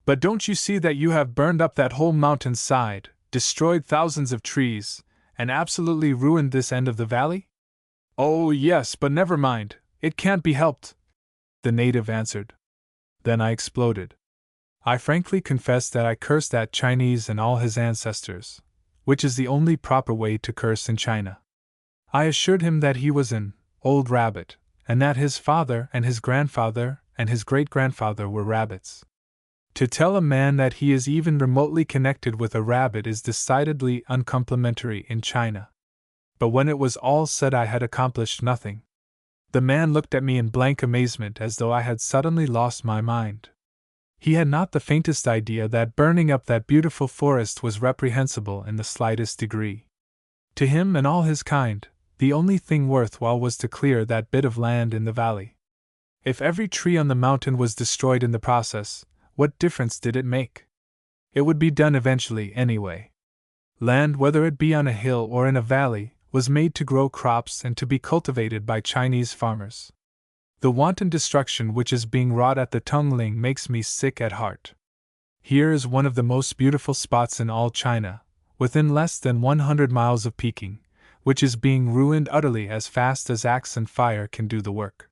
But don't you see that you have burned up that whole mountain side, destroyed thousands of trees, and absolutely ruined this end of the valley?" "Oh, yes, but never mind, it can't be helped," the native answered. Then I exploded. I frankly confessed that I cursed that Chinese and all his ancestors, which is the only proper way to curse in China. I assured him that he was an old rabbit, and that his father and his grandfather and his great-grandfather were rabbits. To tell a man that he is even remotely connected with a rabbit is decidedly uncomplimentary in China. But when it was all said I had accomplished nothing. The man looked at me in blank amazement as though I had suddenly lost my mind. He had not the faintest idea that burning up that beautiful forest was reprehensible in the slightest degree. To him and all his kind, the only thing worthwhile was to clear that bit of land in the valley. If every tree on the mountain was destroyed in the process, what difference did it make? It would be done eventually anyway. Land, whether it be on a hill or in a valley, was made to grow crops and to be cultivated by Chinese farmers. The wanton destruction which is being wrought at the Tongling makes me sick at heart. Here is one of the most beautiful spots in all China, within less than 100 miles of Peking, which is being ruined utterly as fast as axe and fire can do the work.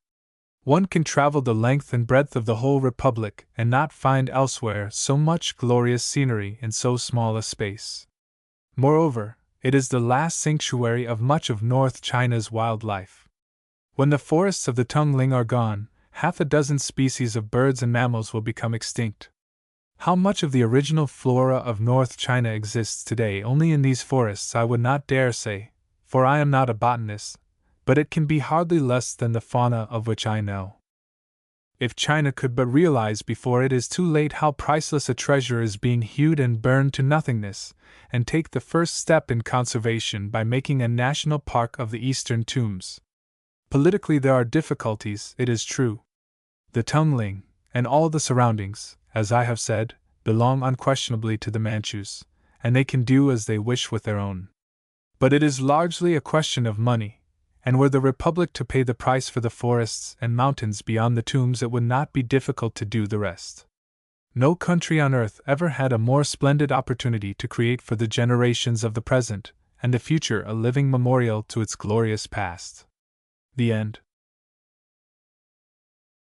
One can travel the length and breadth of the whole republic and not find elsewhere so much glorious scenery in so small a space. Moreover, it is the last sanctuary of much of North China's wildlife. When the forests of the Tongling are gone, half a dozen species of birds and mammals will become extinct. How much of the original flora of North China exists today only in these forests I would not dare say, for I am not a botanist, but it can be hardly less than the fauna of which I know. If China could but realize before it is too late how priceless a treasure is being hewed and burned to nothingness, and take the first step in conservation by making a national park of the Eastern Tombs. Politically there are difficulties, it is true. The Tongling, and all the surroundings, as I have said, belong unquestionably to the Manchus, and they can do as they wish with their own. But it is largely a question of money, and were the Republic to pay the price for the forests and mountains beyond the tombs it would not be difficult to do the rest. No country on earth ever had a more splendid opportunity to create for the generations of the present and the future a living memorial to its glorious past. The end.